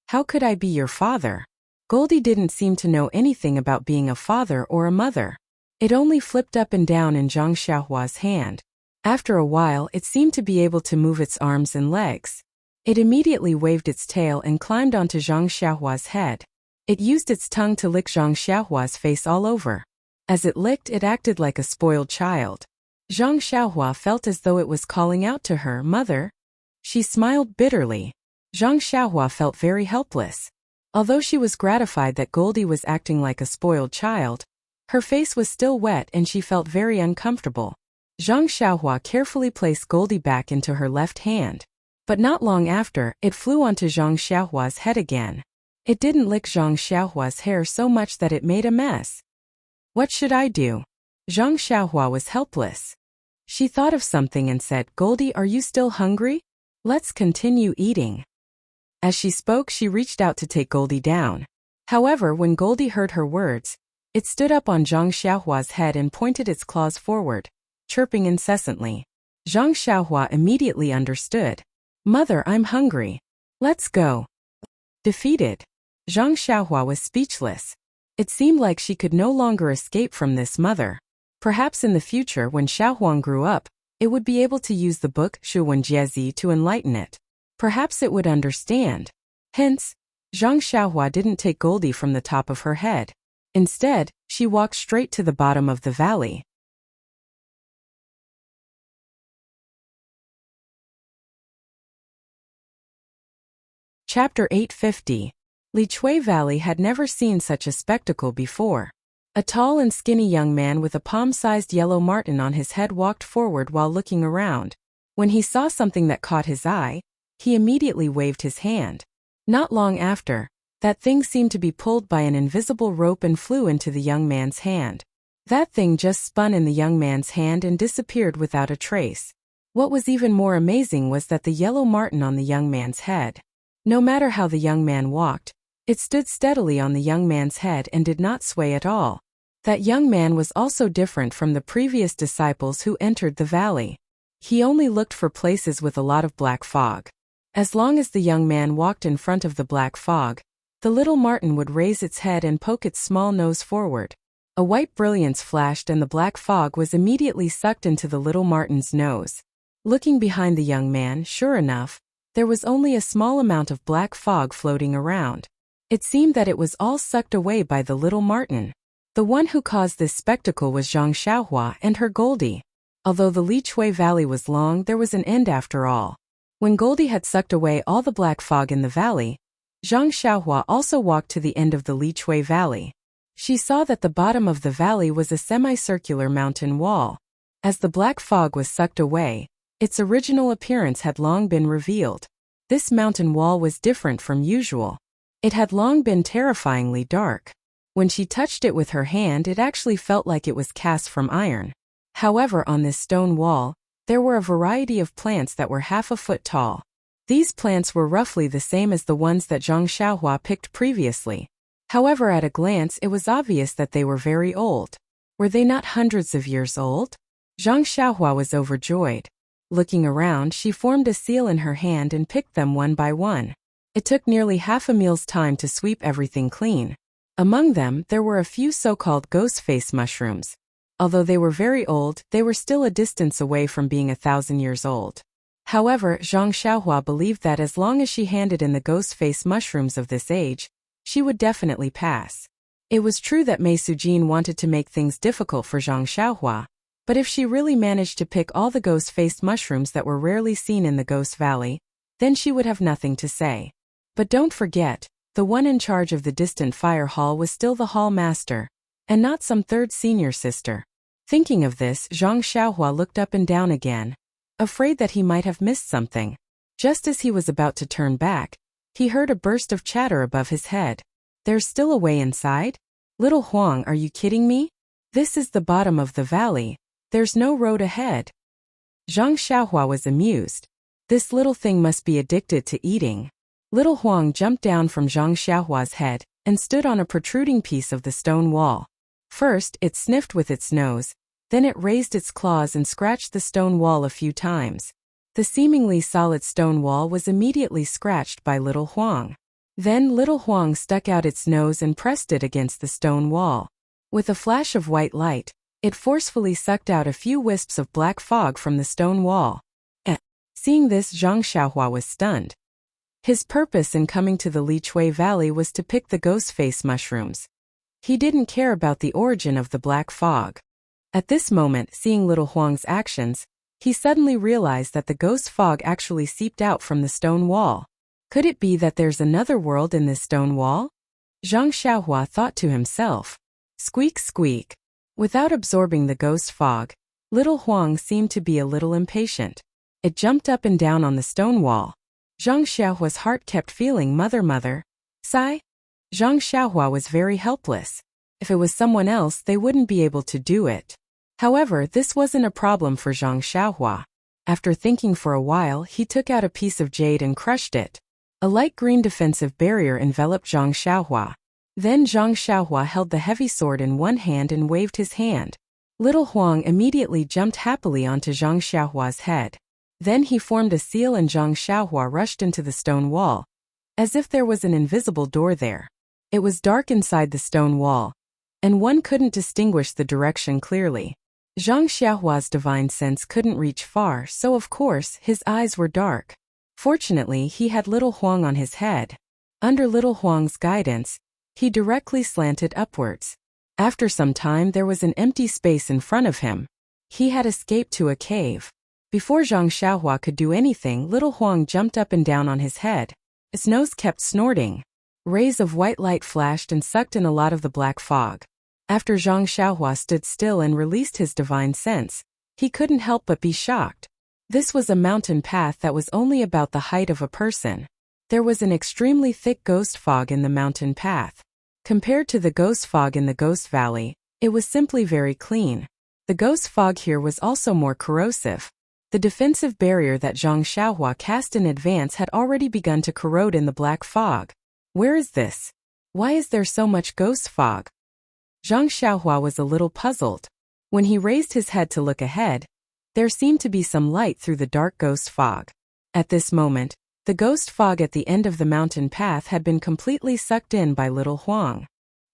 "How could I be your father?" Goldie didn't seem to know anything about being a father or a mother. It only flipped up and down in Zhang Xiaohua's hand. After a while, it seemed to be able to move its arms and legs. It immediately waved its tail and climbed onto Zhang Xiaohua's head. It used its tongue to lick Zhang Xiaohua's face all over. As it licked, it acted like a spoiled child. Zhang Xiaohua felt as though it was calling out to her, "Mother." She smiled bitterly. Zhang Xiaohua felt very helpless. Although she was gratified that Goldie was acting like a spoiled child, her face was still wet and she felt very uncomfortable. Zhang Xiaohua carefully placed Goldie back into her left hand. But not long after, it flew onto Zhang Xiaohua's head again. It didn't lick Zhang Xiaohua's hair so much that it made a mess. What should I do? Zhang Xiaohua was helpless. She thought of something and said, "Goldie, are you still hungry? Let's continue eating." As she spoke, she reached out to take Goldie down. However, when Goldie heard her words, it stood up on Zhang Xiaohua's head and pointed its claws forward, chirping incessantly. Zhang Xiaohua immediately understood. Mother, I'm hungry. Let's go. Defeated, Zhang Xiaohua was speechless. It seemed like she could no longer escape from this mother. Perhaps in the future when Xiaohuang grew up, it would be able to use the book Shu Wen Jiezi to enlighten it. Perhaps it would understand. Hence, Zhang Xiaohua didn't take Goldie from the top of her head. Instead, she walked straight to the bottom of the valley. Chapter 850. Li Chui Valley had never seen such a spectacle before. A tall and skinny young man with a palm-sized yellow marten on his head walked forward while looking around. When he saw something that caught his eye, he immediately waved his hand. Not long after, that thing seemed to be pulled by an invisible rope and flew into the young man's hand. That thing just spun in the young man's hand and disappeared without a trace. What was even more amazing was that the yellow marten on the young man's head. No matter how the young man walked, it stood steadily on the young man's head and did not sway at all. That young man was also different from the previous disciples who entered the valley. He only looked for places with a lot of black fog. As long as the young man walked in front of the black fog, the little marten would raise its head and poke its small nose forward. A white brilliance flashed and the black fog was immediately sucked into the little marten's nose. Looking behind the young man, sure enough, there was only a small amount of black fog floating around. It seemed that it was all sucked away by the little marten. The one who caused this spectacle was Zhang Xiaohua and her Goldie. Although the Li Chui Valley was long, there was an end after all. When Goldie had sucked away all the black fog in the valley, Zhang Xiaohua also walked to the end of the Li Chui Valley. She saw that the bottom of the valley was a semicircular mountain wall. As the black fog was sucked away, its original appearance had long been revealed. This mountain wall was different from usual. It had long been terrifyingly dark. When she touched it with her hand, it actually felt like it was cast from iron. However, on this stone wall, there were a variety of plants that were half a foot tall. These plants were roughly the same as the ones that Zhang Xiaohua picked previously. However, at a glance it was obvious that they were very old. Were they not hundreds of years old? Zhang Xiaohua was overjoyed. Looking around, she formed a seal in her hand and picked them one by one. It took nearly half a meal's time to sweep everything clean. Among them, there were a few so-called ghost face mushrooms. Although they were very old, they were still a distance away from being 1,000 years old. However, Zhang Xiaohua believed that as long as she handed in the ghost face mushrooms of this age, she would definitely pass. It was true that Mei Sujin wanted to make things difficult for Zhang Xiaohua, but if she really managed to pick all the ghost-faced mushrooms that were rarely seen in the Ghost Valley, then she would have nothing to say. But don't forget, the one in charge of the distant fire hall was still the hall master, and not some third senior sister. Thinking of this, Zhang Xiaohua looked up and down again, afraid that he might have missed something. Just as he was about to turn back, he heard a burst of chatter above his head. There's still a way inside? Little Huang, are you kidding me? This is the bottom of the valley. There's no road ahead. Zhang Xiaohua was amused. This little thing must be addicted to eating. Little Huang jumped down from Zhang Xiaohua's head and stood on a protruding piece of the stone wall. First, it sniffed with its nose, then it raised its claws and scratched the stone wall a few times. The seemingly solid stone wall was immediately scratched by Little Huang. Then Little Huang stuck out its nose and pressed it against the stone wall. With a flash of white light, it forcefully sucked out a few wisps of black fog from the stone wall. Seeing this, Zhang Xiaohua was stunned. His purpose in coming to the Li Chui Valley was to pick the ghost face mushrooms. He didn't care about the origin of the black fog. At this moment, seeing Little Huang's actions, he suddenly realized that the ghost fog actually seeped out from the stone wall. Could it be that there's another world in this stone wall? Zhang Xiaohua thought to himself. Squeak, squeak. Without absorbing the ghost fog, Little Huang seemed to be a little impatient. It jumped up and down on the stone wall. Zhang Xiaohua's heart kept feeling mother. Sigh. Zhang Xiaohua was very helpless. If it was someone else, they wouldn't be able to do it. However, this wasn't a problem for Zhang Xiaohua. After thinking for a while, he took out a piece of jade and crushed it. A light green defensive barrier enveloped Zhang Xiaohua. Then Zhang Xiaohua held the heavy sword in one hand and waved his hand. Little Huang immediately jumped happily onto Zhang Xiaohua's head. Then he formed a seal and Zhang Xiaohua rushed into the stone wall, as if there was an invisible door there. It was dark inside the stone wall, and one couldn't distinguish the direction clearly. Zhang Xiaohua's divine sense couldn't reach far, so of course his eyes were dark. Fortunately, he had Little Huang on his head. Under Little Huang's guidance, he directly slanted upwards. After some time there was an empty space in front of him. He had escaped to a cave. Before Zhang Xiaohua could do anything, Little Huang jumped up and down on his head. His nose kept snorting. Rays of white light flashed and sucked in a lot of the black fog. After Zhang Xiaohua stood still and released his divine sense, he couldn't help but be shocked. This was a mountain path that was only about the height of a person. There was an extremely thick ghost fog in the mountain path. Compared to the ghost fog in the Ghost Valley, it was simply very clean. The ghost fog here was also more corrosive. The defensive barrier that Zhang Xiaohua cast in advance had already begun to corrode in the black fog. Where is this? Why is there so much ghost fog? Zhang Xiaohua was a little puzzled. When he raised his head to look ahead, there seemed to be some light through the dark ghost fog. At this moment, the ghost fog at the end of the mountain path had been completely sucked in by Little Huang.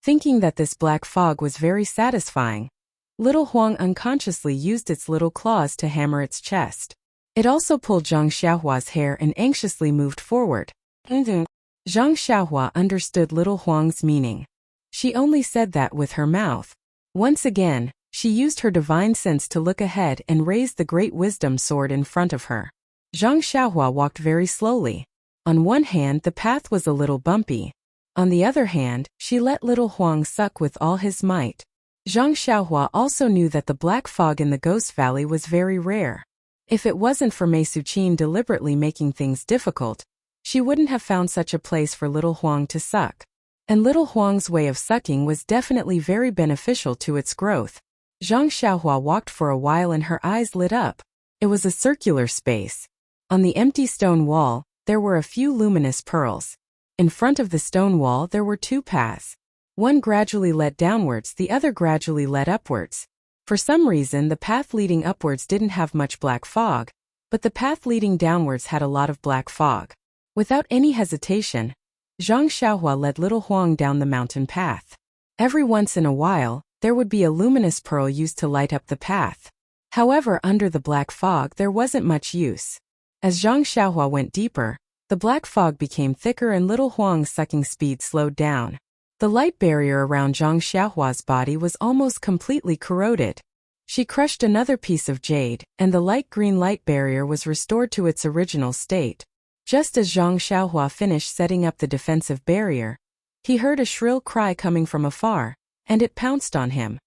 Thinking that this black fog was very satisfying, Little Huang unconsciously used its little claws to hammer its chest. It also pulled Zhang Xiaohua's hair and anxiously moved forward. Zhang Xiaohua understood Little Huang's meaning. She only said that with her mouth. Once again, she used her divine sense to look ahead and raised the great wisdom sword in front of her. Zhang Xiaohua walked very slowly. On one hand, the path was a little bumpy. On the other hand, she let Little Huang suck with all his might. Zhang Xiaohua also knew that the black fog in the Ghost Valley was very rare. If it wasn't for Mei Suqin deliberately making things difficult, she wouldn't have found such a place for Little Huang to suck. And Little Huang's way of sucking was definitely very beneficial to its growth. Zhang Xiaohua walked for a while and her eyes lit up. It was a circular space. On the empty stone wall, there were a few luminous pearls. In front of the stone wall there were two paths. One gradually led downwards, the other gradually led upwards. For some reason the path leading upwards didn't have much black fog, but the path leading downwards had a lot of black fog. Without any hesitation, Zhang Xiaohua led Little Huang down the mountain path. Every once in a while, there would be a luminous pearl used to light up the path. However, under the black fog there wasn't much use. As Zhang Xiaohua went deeper, the black fog became thicker and Little Huang's sucking speed slowed down. The light barrier around Zhang Xiaohua's body was almost completely corroded. She crushed another piece of jade, and the light green light barrier was restored to its original state. Just as Zhang Xiaohua finished setting up the defensive barrier, he heard a shrill cry coming from afar, and it pounced on him.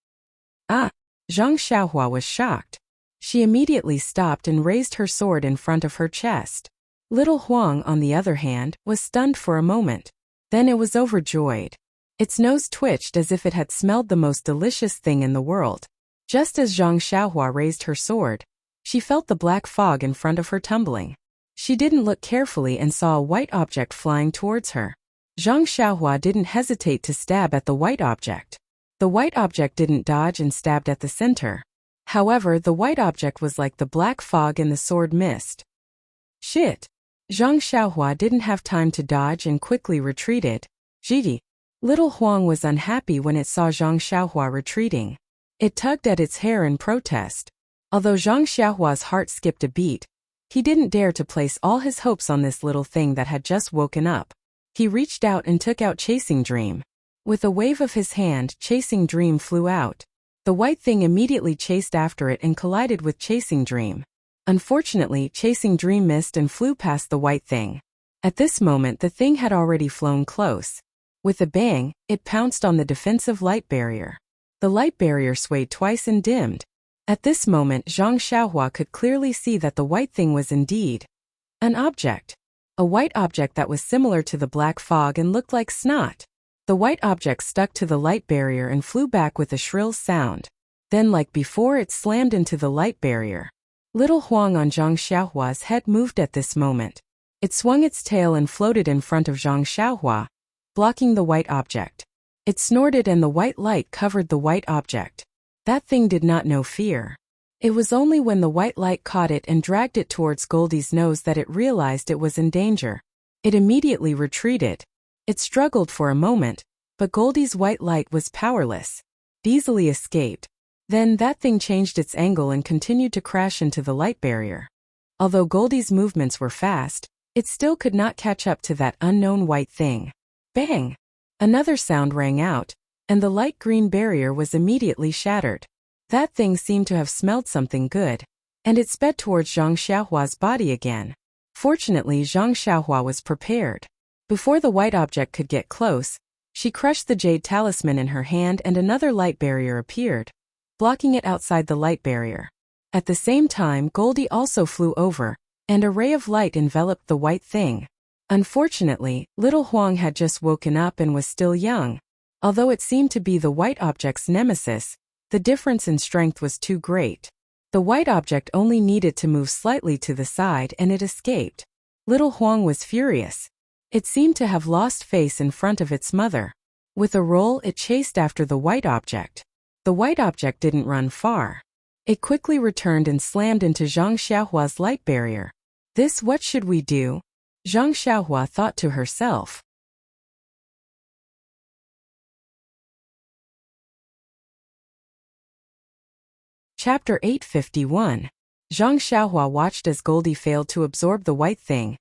Ah! Zhang Xiaohua was shocked. She immediately stopped and raised her sword in front of her chest. Little Huang, on the other hand, was stunned for a moment. Then it was overjoyed. Its nose twitched as if it had smelled the most delicious thing in the world. Just as Zhang Xiaohua raised her sword, she felt the black fog in front of her tumbling. She didn't look carefully and saw a white object flying towards her. Zhang Xiaohua didn't hesitate to stab at the white object. The white object didn't dodge and stabbed at the center. However, the white object was like the black fog and the sword missed. Shit! Zhang Xiaohua didn't have time to dodge and quickly retreated. Gigi! Little Huang was unhappy when it saw Zhang Xiaohua retreating. It tugged at its hair in protest. Although Zhang Xiaohua's heart skipped a beat, he didn't dare to place all his hopes on this little thing that had just woken up. He reached out and took out Chasing Dream. With a wave of his hand, Chasing Dream flew out. The white thing immediately chased after it and collided with Chasing Dream. Unfortunately, Chasing Dream missed and flew past the white thing. At this moment the thing had already flown close. With a bang, it pounced on the defensive light barrier. The light barrier swayed twice and dimmed. At this moment Zhang Xiaohua could clearly see that the white thing was indeed an object. A white object that was similar to the black fog and looked like snot. The white object stuck to the light barrier and flew back with a shrill sound. Then, like before, it slammed into the light barrier. Little Huang on Zhang Xiaohua's head moved at this moment. It swung its tail and floated in front of Zhang Xiaohua, blocking the white object. It snorted and the white light covered the white object. That thing did not know fear. It was only when the white light caught it and dragged it towards Goldie's nose that it realized it was in danger. It immediately retreated. It struggled for a moment, but Goldie's white light was powerless. It easily escaped. Then that thing changed its angle and continued to crash into the light barrier. Although Goldie's movements were fast, it still could not catch up to that unknown white thing. Bang! Another sound rang out, and the light green barrier was immediately shattered. That thing seemed to have smelled something good, and it sped towards Zhang Xiaohua's body again. Fortunately, Zhang Xiaohua was prepared. Before the white object could get close, she crushed the jade talisman in her hand and another light barrier appeared, blocking it outside the light barrier. At the same time, Goldie also flew over, and a ray of light enveloped the white thing. Unfortunately, little Huang had just woken up and was still young. Although it seemed to be the white object's nemesis, the difference in strength was too great. The white object only needed to move slightly to the side and it escaped. Little Huang was furious. It seemed to have lost face in front of its mother. With a roll, it chased after the white object. The white object didn't run far. It quickly returned and slammed into Zhang Xiaohua's light barrier. What should we do? Zhang Xiaohua thought to herself. Chapter 851. Zhang Xiaohua watched as Goldie failed to absorb the white thing,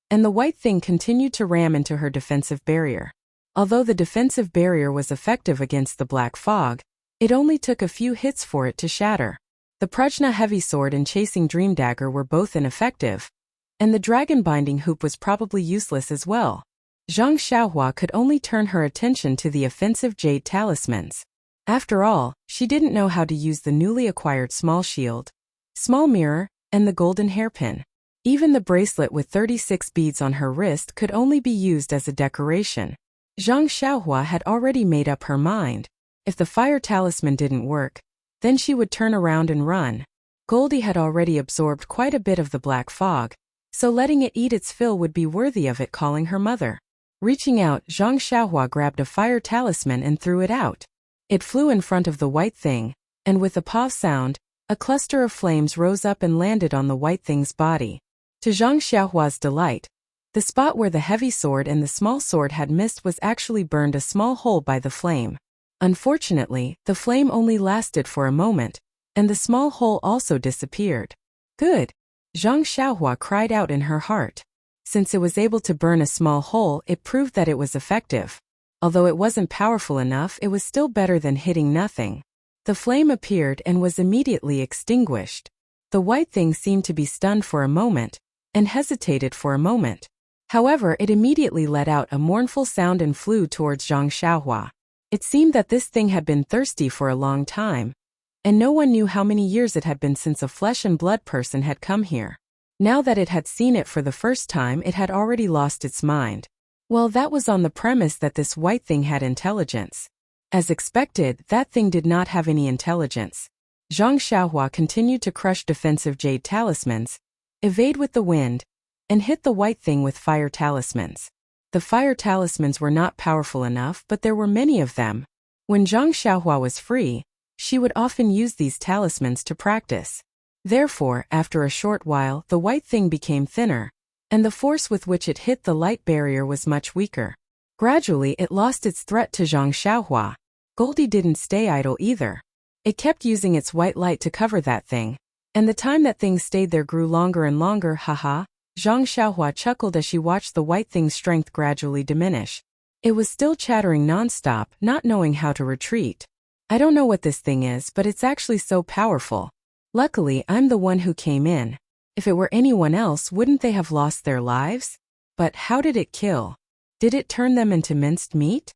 and the white thing continued to ram into her defensive barrier. Although the defensive barrier was effective against the black fog, it only took a few hits for it to shatter. The Prajna heavy sword and chasing dream dagger were both ineffective, and the dragon binding hoop was probably useless as well. Zhang Xiaohua could only turn her attention to the offensive jade talismans. After all, she didn't know how to use the newly acquired small shield, small mirror, and the golden hairpin. Even the bracelet with 36 beads on her wrist could only be used as a decoration. Zhang Xiaohua had already made up her mind. If the fire talisman didn't work, then she would turn around and run. Goldie had already absorbed quite a bit of the black fog, so letting it eat its fill would be worthy of it calling her mother. Reaching out, Zhang Xiaohua grabbed a fire talisman and threw it out. It flew in front of the white thing, and with a pop sound, a cluster of flames rose up and landed on the white thing's body. To Zhang Xiaohua's delight, the spot where the heavy sword and the small sword had missed was actually burned a small hole by the flame. Unfortunately, the flame only lasted for a moment, and the small hole also disappeared. Good! Zhang Xiaohua cried out in her heart. Since it was able to burn a small hole, it proved that it was effective. Although it wasn't powerful enough, it was still better than hitting nothing. The flame appeared and was immediately extinguished. The white thing seemed to be stunned for a moment, and hesitated for a moment. However, it immediately let out a mournful sound and flew towards Zhang Xiaohua. It seemed that this thing had been thirsty for a long time, and no one knew how many years it had been since a flesh and blood person had come here. Now that it had seen it for the first time, it had already lost its mind. Well, that was on the premise that this white thing had intelligence. As expected, that thing did not have any intelligence. Zhang Xiaohua continued to crush defensive jade talismans, evade with the wind, and hit the white thing with fire talismans. The fire talismans were not powerful enough, but there were many of them. When Zhang Xiaohua was free, she would often use these talismans to practice. Therefore, after a short while, the white thing became thinner, and the force with which it hit the light barrier was much weaker. Gradually, it lost its threat to Zhang Xiaohua. Goldie didn't stay idle either. It kept using its white light to cover that thing, and the time that thing stayed there grew longer and longer. Haha. Zhang Xiaohua chuckled as she watched the white thing's strength gradually diminish. It was still chattering nonstop, not knowing how to retreat. I don't know what this thing is, but it's actually so powerful. Luckily, I'm the one who came in. If it were anyone else, wouldn't they have lost their lives? But how did it kill? Did it turn them into minced meat?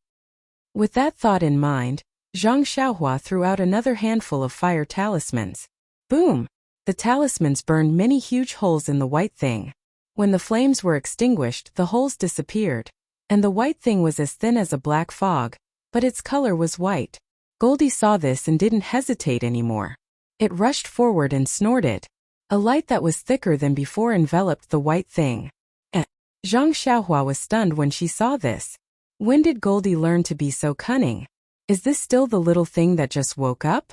With that thought in mind, Zhang Xiaohua threw out another handful of fire talismans. Boom! The talismans burned many huge holes in the white thing. When the flames were extinguished, the holes disappeared, and the white thing was as thin as a black fog, but its color was white. Goldie saw this and didn't hesitate anymore. It rushed forward and snorted. A light that was thicker than before enveloped the white thing. Zhang Xiaohua was stunned when she saw this. When did Goldie learn to be so cunning? Is this still the little thing that just woke up?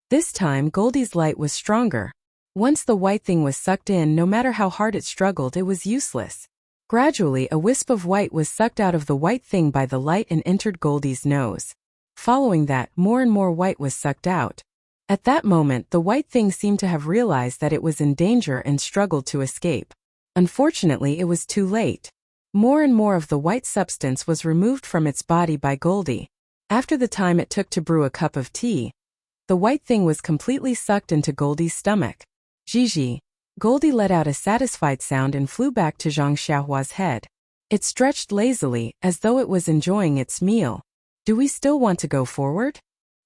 This time Goldie's light was stronger. Once the white thing was sucked in, no matter how hard it struggled, it was useless. Gradually, a wisp of white was sucked out of the white thing by the light and entered Goldie's nose. Following that, more and more white was sucked out. At that moment, the white thing seemed to have realized that it was in danger and struggled to escape. Unfortunately, it was too late. More and more of the white substance was removed from its body by Goldie. After the time it took to brew a cup of tea, the white thing was completely sucked into Goldie's stomach. Gigi. Goldie let out a satisfied sound and flew back to Zhang Xiaohua's head. It stretched lazily, as though it was enjoying its meal. Do we still want to go forward?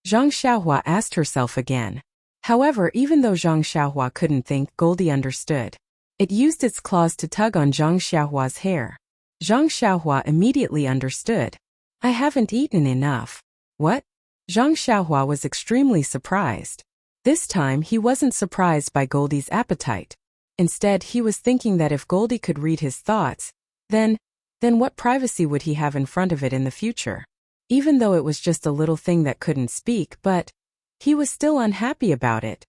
Zhang Xiaohua asked herself again. However, even though Zhang Xiaohua couldn't think, Goldie understood. It used its claws to tug on Zhang Xiaohua's hair. Zhang Xiaohua immediately understood. I haven't eaten enough. What? Zhang Xiaohua was extremely surprised. This time he wasn't surprised by Goldie's appetite. Instead, he was thinking that if Goldie could read his thoughts, then what privacy would he have in front of it in the future? Even though it was just a little thing that couldn't speak, but he was still unhappy about it.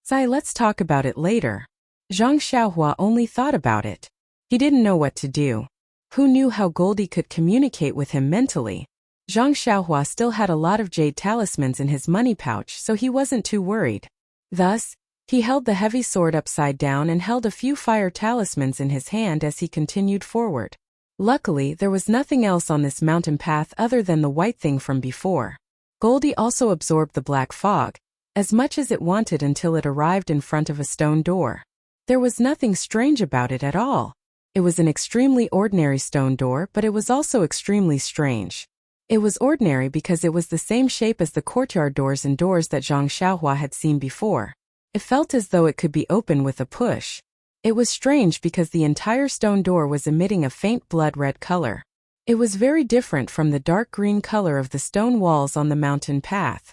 Zai, let's talk about it later. Zhang Xiaohua only thought about it. He didn't know what to do. Who knew how Goldie could communicate with him mentally? Zhang Xiaohua still had a lot of jade talismans in his money pouch, so he wasn't too worried. Thus, he held the heavy sword upside down and held a few fire talismans in his hand as he continued forward. Luckily, there was nothing else on this mountain path other than the white thing from before. Goldie also absorbed the black fog, as much as it wanted, until it arrived in front of a stone door. There was nothing strange about it at all. It was an extremely ordinary stone door, but it was also extremely strange. It was ordinary because it was the same shape as the courtyard doors and doors that Zhang Xiaohua had seen before. It felt as though it could be opened with a push. It was strange because the entire stone door was emitting a faint blood red color. It was very different from the dark green color of the stone walls on the mountain path.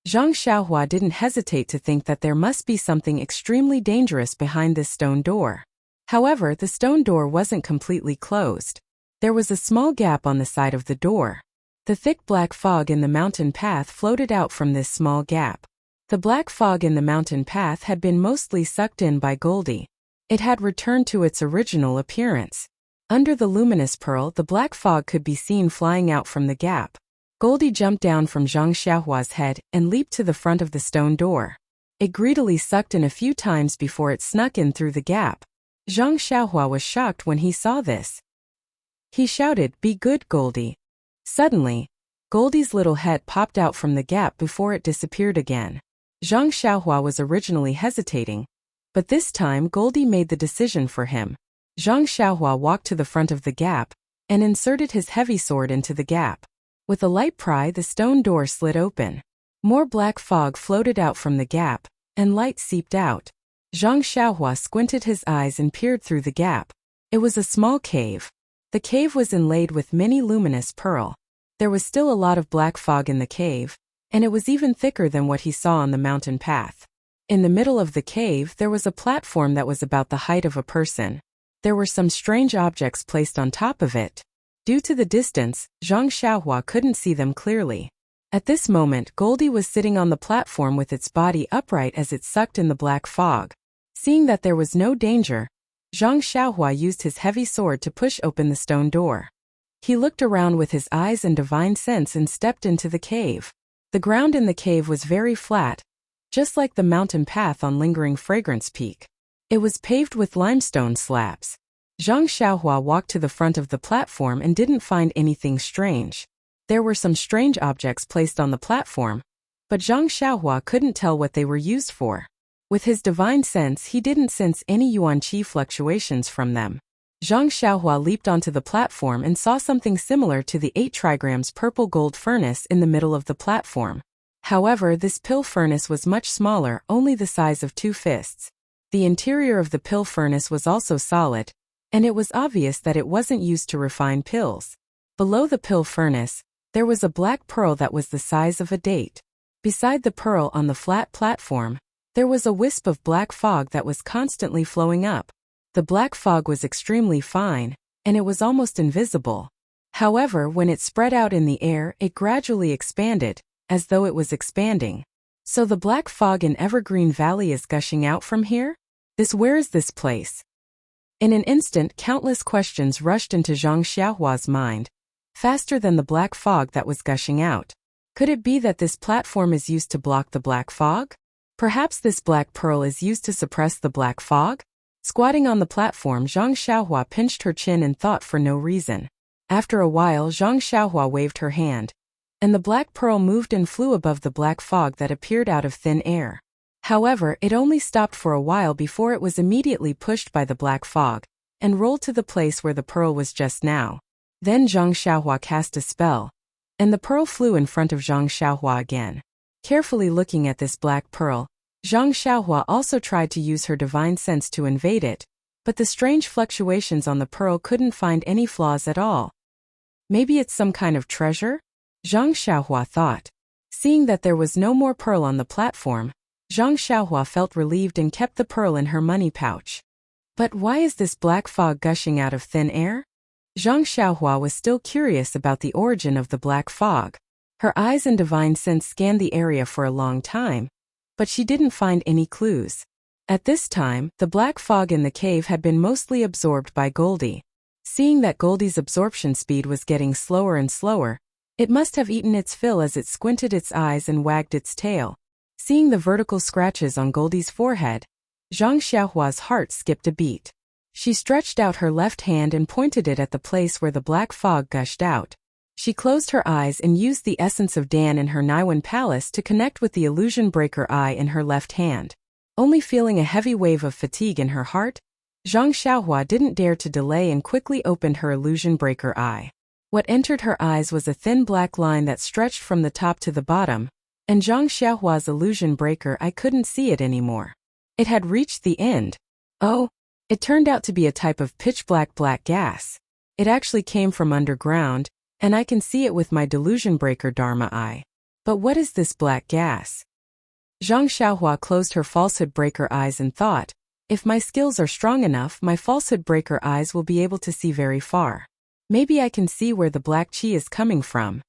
Zhang Xiaohua didn't hesitate to think that there must be something extremely dangerous behind this stone door. However, the stone door wasn't completely closed. There was a small gap on the side of the door. The thick black fog in the mountain path floated out from this small gap. The black fog in the mountain path had been mostly sucked in by Goldie. It had returned to its original appearance. Under the luminous pearl, the black fog could be seen flying out from the gap. Goldie jumped down from Zhang Xiaohua's head and leaped to the front of the stone door. It greedily sucked in a few times before it snuck in through the gap. Zhang Xiaohua was shocked when he saw this. He shouted, "Be good, Goldie." Suddenly, Goldie's little head popped out from the gap before it disappeared again. Zhang Xiaohua was originally hesitating, but this time Goldie made the decision for him. Zhang Xiaohua walked to the front of the gap and inserted his heavy sword into the gap. With a light pry, the stone door slid open. More black fog floated out from the gap, and light seeped out. Zhang Xiaohua squinted his eyes and peered through the gap. It was a small cave. The cave was inlaid with many luminous pearl. There was still a lot of black fog in the cave, and it was even thicker than what he saw on the mountain path. In the middle of the cave, there was a platform that was about the height of a person. There were some strange objects placed on top of it. Due to the distance, Zhang Xiaohua couldn't see them clearly. At this moment, Goldie was sitting on the platform with its body upright as it sucked in the black fog. Seeing that there was no danger, Zhang Xiaohua used his heavy sword to push open the stone door. He looked around with his eyes and divine sense and stepped into the cave. The ground in the cave was very flat, just like the mountain path on Lingering Fragrance Peak. It was paved with limestone slabs. Zhang Xiaohua walked to the front of the platform and didn't find anything strange. There were some strange objects placed on the platform, but Zhang Xiaohua couldn't tell what they were used for. With his divine sense, he didn't sense any yuan qi fluctuations from them. Zhang Xiaohua leaped onto the platform and saw something similar to the 8 trigrams purple gold furnace in the middle of the platform. However, this pill furnace was much smaller, only the size of 2 fists. The interior of the pill furnace was also solid, and it was obvious that it wasn't used to refine pills. Below the pill furnace, there was a black pearl that was the size of a date. Beside the pearl on the flat platform, there was a wisp of black fog that was constantly flowing up. The black fog was extremely fine, and it was almost invisible. However, when it spread out in the air, it gradually expanded, as though it was expanding. So the black fog in Evergreen Valley is gushing out from here? Where is this place? In an instant, countless questions rushed into Zhang Xiaohua's mind, faster than the black fog that was gushing out. Could it be that this platform is used to block the black fog? Perhaps this black pearl is used to suppress the black fog? Squatting on the platform, Zhang Xiaohua pinched her chin in thought for no reason. After a while, Zhang Xiaohua waved her hand, and the black pearl moved and flew above the black fog that appeared out of thin air. However, it only stopped for a while before it was immediately pushed by the black fog, and rolled to the place where the pearl was just now. Then Zhang Xiaohua cast a spell, and the pearl flew in front of Zhang Xiaohua again. Carefully looking at this black pearl, Zhang Xiaohua also tried to use her divine sense to invade it, but the strange fluctuations on the pearl couldn't find any flaws at all. Maybe it's some kind of treasure? Zhang Xiaohua thought. Seeing that there was no more pearl on the platform, Zhang Xiaohua felt relieved and kept the pearl in her money pouch. But why is this black fog gushing out of thin air? Zhang Xiaohua was still curious about the origin of the black fog. Her eyes and divine sense scanned the area for a long time, but she didn't find any clues. At this time, the black fog in the cave had been mostly absorbed by Goldie. Seeing that Goldie's absorption speed was getting slower and slower, it must have eaten its fill as it squinted its eyes and wagged its tail. Seeing the vertical scratches on Goldie's forehead, Zhang Xiaohua's heart skipped a beat. She stretched out her left hand and pointed it at the place where the black fog gushed out. She closed her eyes and used the essence of Dan in her Naiwan palace to connect with the illusion breaker eye in her left hand. Only feeling a heavy wave of fatigue in her heart, Zhang Xiaohua didn't dare to delay and quickly opened her illusion breaker eye. What entered her eyes was a thin black line that stretched from the top to the bottom, and Zhang Xiaohua's illusion breaker eye couldn't see it anymore. It had reached the end. Oh, it turned out to be a type of pitch-black gas. It actually came from underground, and I can see it with my delusion breaker Dharma eye. But what is this black gas? Zhang Xiaohua closed her falsehood breaker eyes and thought, if my skills are strong enough, my falsehood breaker eyes will be able to see very far. Maybe I can see where the black chi is coming from.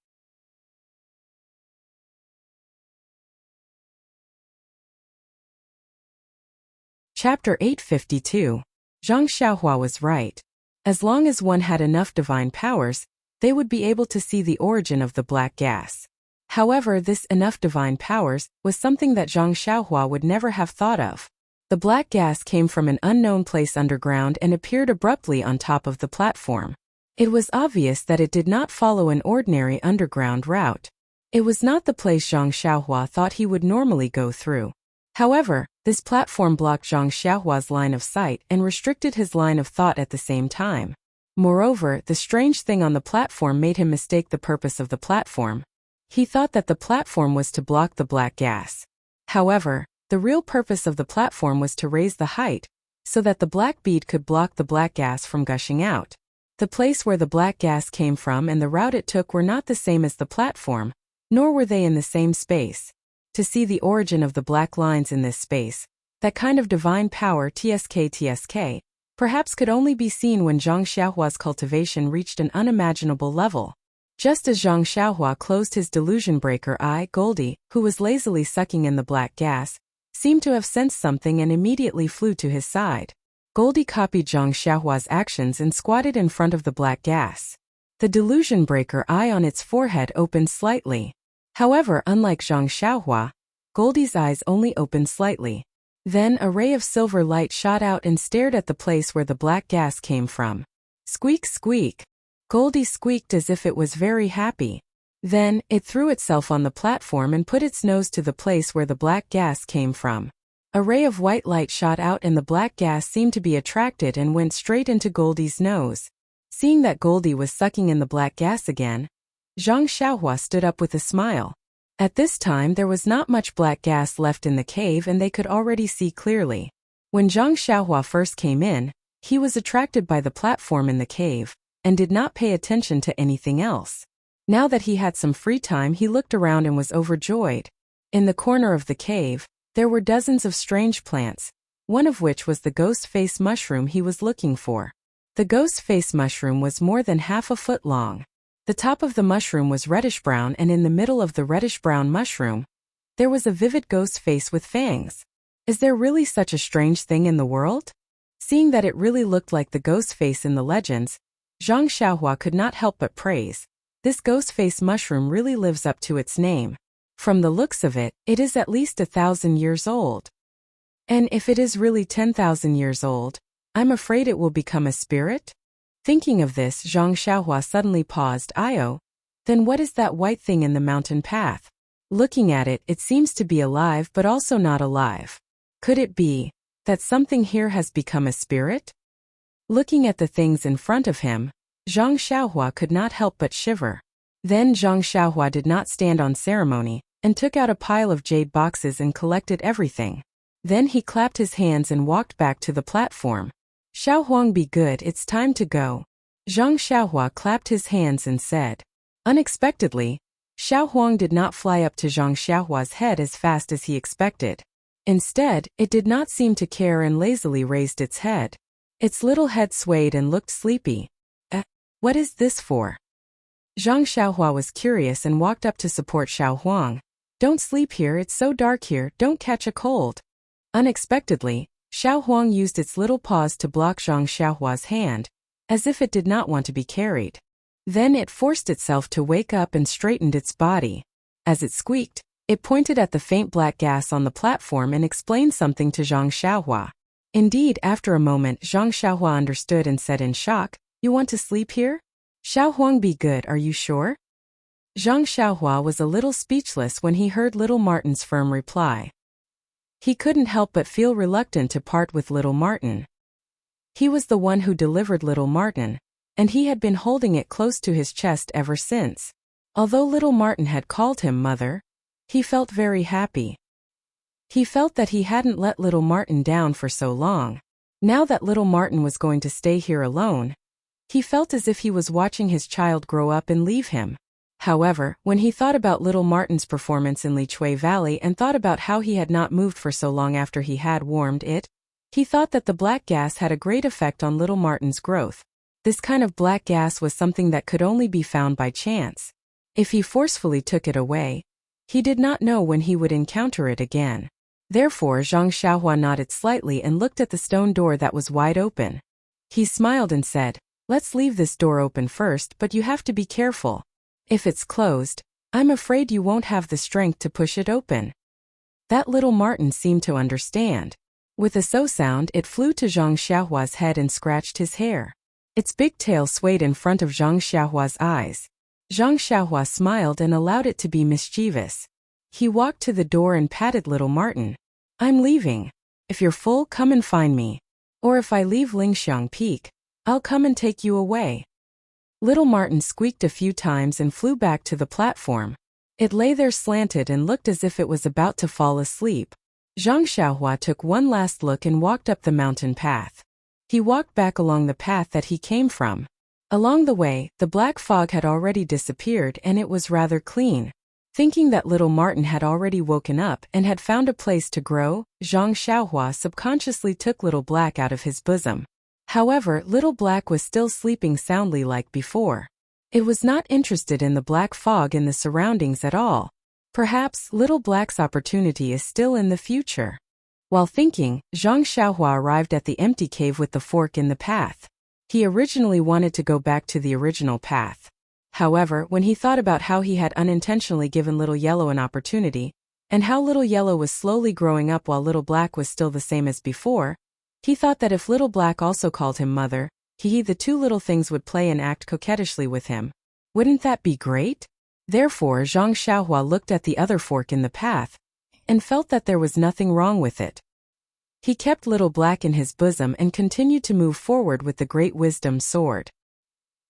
Chapter 852. Zhang Xiaohua was right. As long as one had enough divine powers, they would be able to see the origin of the black gas. However, this enough divine powers was something that Zhang Xiaohua would never have thought of. The black gas came from an unknown place underground and appeared abruptly on top of the platform. It was obvious that it did not follow an ordinary underground route. It was not the place Zhang Xiaohua thought he would normally go through. However, this platform blocked Zhang Xiaohua's line of sight and restricted his line of thought at the same time. Moreover, the strange thing on the platform made him mistake the purpose of the platform. He thought that the platform was to block the black gas. However, the real purpose of the platform was to raise the height, so that the black bead could block the black gas from gushing out. The place where the black gas came from and the route it took were not the same as the platform, nor were they in the same space. To see the origin of the black lines in this space, that kind of divine power TSK, perhaps could only be seen when Zhang Xiaohua's cultivation reached an unimaginable level. Just as Zhang Xiaohua closed his delusion breaker eye, Goldie, who was lazily sucking in the black gas, seemed to have sensed something and immediately flew to his side. Goldie copied Zhang Xiaohua's actions and squatted in front of the black gas. The delusion breaker eye on its forehead opened slightly. However, unlike Zhang Xiaohua, Goldie's eyes only opened slightly. Then a ray of silver light shot out and stared at the place where the black gas came from. Squeak, squeak. Goldie squeaked as if it was very happy. Then, it threw itself on the platform and put its nose to the place where the black gas came from. A ray of white light shot out and the black gas seemed to be attracted and went straight into Goldie's nose. Seeing that Goldie was sucking in the black gas again, Zhang Xiaohua stood up with a smile. At this time there was not much black gas left in the cave and they could already see clearly. When Zhang Xiaohua first came in, he was attracted by the platform in the cave, and did not pay attention to anything else. Now that he had some free time he looked around and was overjoyed. In the corner of the cave, there were dozens of strange plants, one of which was the ghost face mushroom he was looking for. The ghost face mushroom was more than half a foot long. The top of the mushroom was reddish-brown, and in the middle of the reddish-brown mushroom, there was a vivid ghost face with fangs. Is there really such a strange thing in the world? Seeing that it really looked like the ghost face in the legends, Zhang Xiaohua could not help but praise. This ghost face mushroom really lives up to its name. From the looks of it, it is at least 1,000 years old. And if it is really 10,000 years old, I'm afraid it will become a spirit? Thinking of this, Zhang Xiaohua suddenly paused. Then what is that white thing in the mountain path? Looking at it, it seems to be alive but also not alive. Could it be that something here has become a spirit? Looking at the things in front of him, Zhang Xiaohua could not help but shiver. Then Zhang Xiaohua did not stand on ceremony, and took out a pile of jade boxes and collected everything. Then he clapped his hands and walked back to the platform. Xiaohuang, be good, it's time to go. Zhang Xiaohua clapped his hands and said. Unexpectedly, Xiaohuang did not fly up to Zhang Xiaohua's head as fast as he expected. Instead, it did not seem to care and lazily raised its head. Its little head swayed and looked sleepy. What is this for? Zhang Xiaohua was curious and walked up to support Xiaohuang. Don't sleep here, it's so dark here, don't catch a cold. Unexpectedly, Xiaohuang used its little paws to block Zhang Xiaohua's hand, as if it did not want to be carried. Then it forced itself to wake up and straightened its body. As it squeaked, it pointed at the faint black gas on the platform and explained something to Zhang Xiaohua. Indeed, after a moment, Zhang Xiaohua understood and said in shock, You want to sleep here? Xiaohuang, be good, are you sure? Zhang Xiaohua was a little speechless when he heard little Martin's firm reply. He couldn't help but feel reluctant to part with little Martin. He was the one who delivered little Martin, and he had been holding it close to his chest ever since. Although little Martin had called him mother, he felt very happy. He felt that he hadn't let little Martin down for so long. Now that little Martin was going to stay here alone, he felt as if he was watching his child grow up and leave him. However, when he thought about little Martin's performance in Lichui Valley and thought about how he had not moved for so long after he had warmed it, he thought that the black gas had a great effect on little Martin's growth. This kind of black gas was something that could only be found by chance. If he forcefully took it away, he did not know when he would encounter it again. Therefore, Zhang Xiaohua nodded slightly and looked at the stone door that was wide open. He smiled and said, Let's leave this door open first, but you have to be careful. If it's closed, I'm afraid you won't have the strength to push it open. That little Martin seemed to understand. With a so sound, it flew to Zhang Xiaohua's head and scratched his hair. Its big tail swayed in front of Zhang Xiaohua's eyes. Zhang Xiaohua smiled and allowed it to be mischievous. He walked to the door and patted little Martin. I'm leaving. If you're full, come and find me. Or if I leave Lingxiang Peak, I'll come and take you away. Little Martin squeaked a few times and flew back to the platform. It lay there slanted and looked as if it was about to fall asleep. Zhang Xiaohua took one last look and walked up the mountain path. He walked back along the path that he came from. Along the way, the black fog had already disappeared and it was rather clean. Thinking that little Martin had already woken up and had found a place to grow, Zhang Xiaohua subconsciously took Little Black out of his bosom. However, Little Black was still sleeping soundly like before. It was not interested in the black fog in the surroundings at all. Perhaps Little Black's opportunity is still in the future. While thinking, Zhang Xiaohua arrived at the empty cave with the fork in the path. He originally wanted to go back to the original path. However, when he thought about how he had unintentionally given Little Yellow an opportunity, and how Little Yellow was slowly growing up while Little Black was still the same as before, he thought that if Little Black also called him mother, the two little things would play and act coquettishly with him. Wouldn't that be great? Therefore, Zhang Xiaohua looked at the other fork in the path, and felt that there was nothing wrong with it. He kept Little Black in his bosom and continued to move forward with the Great Wisdom Sword.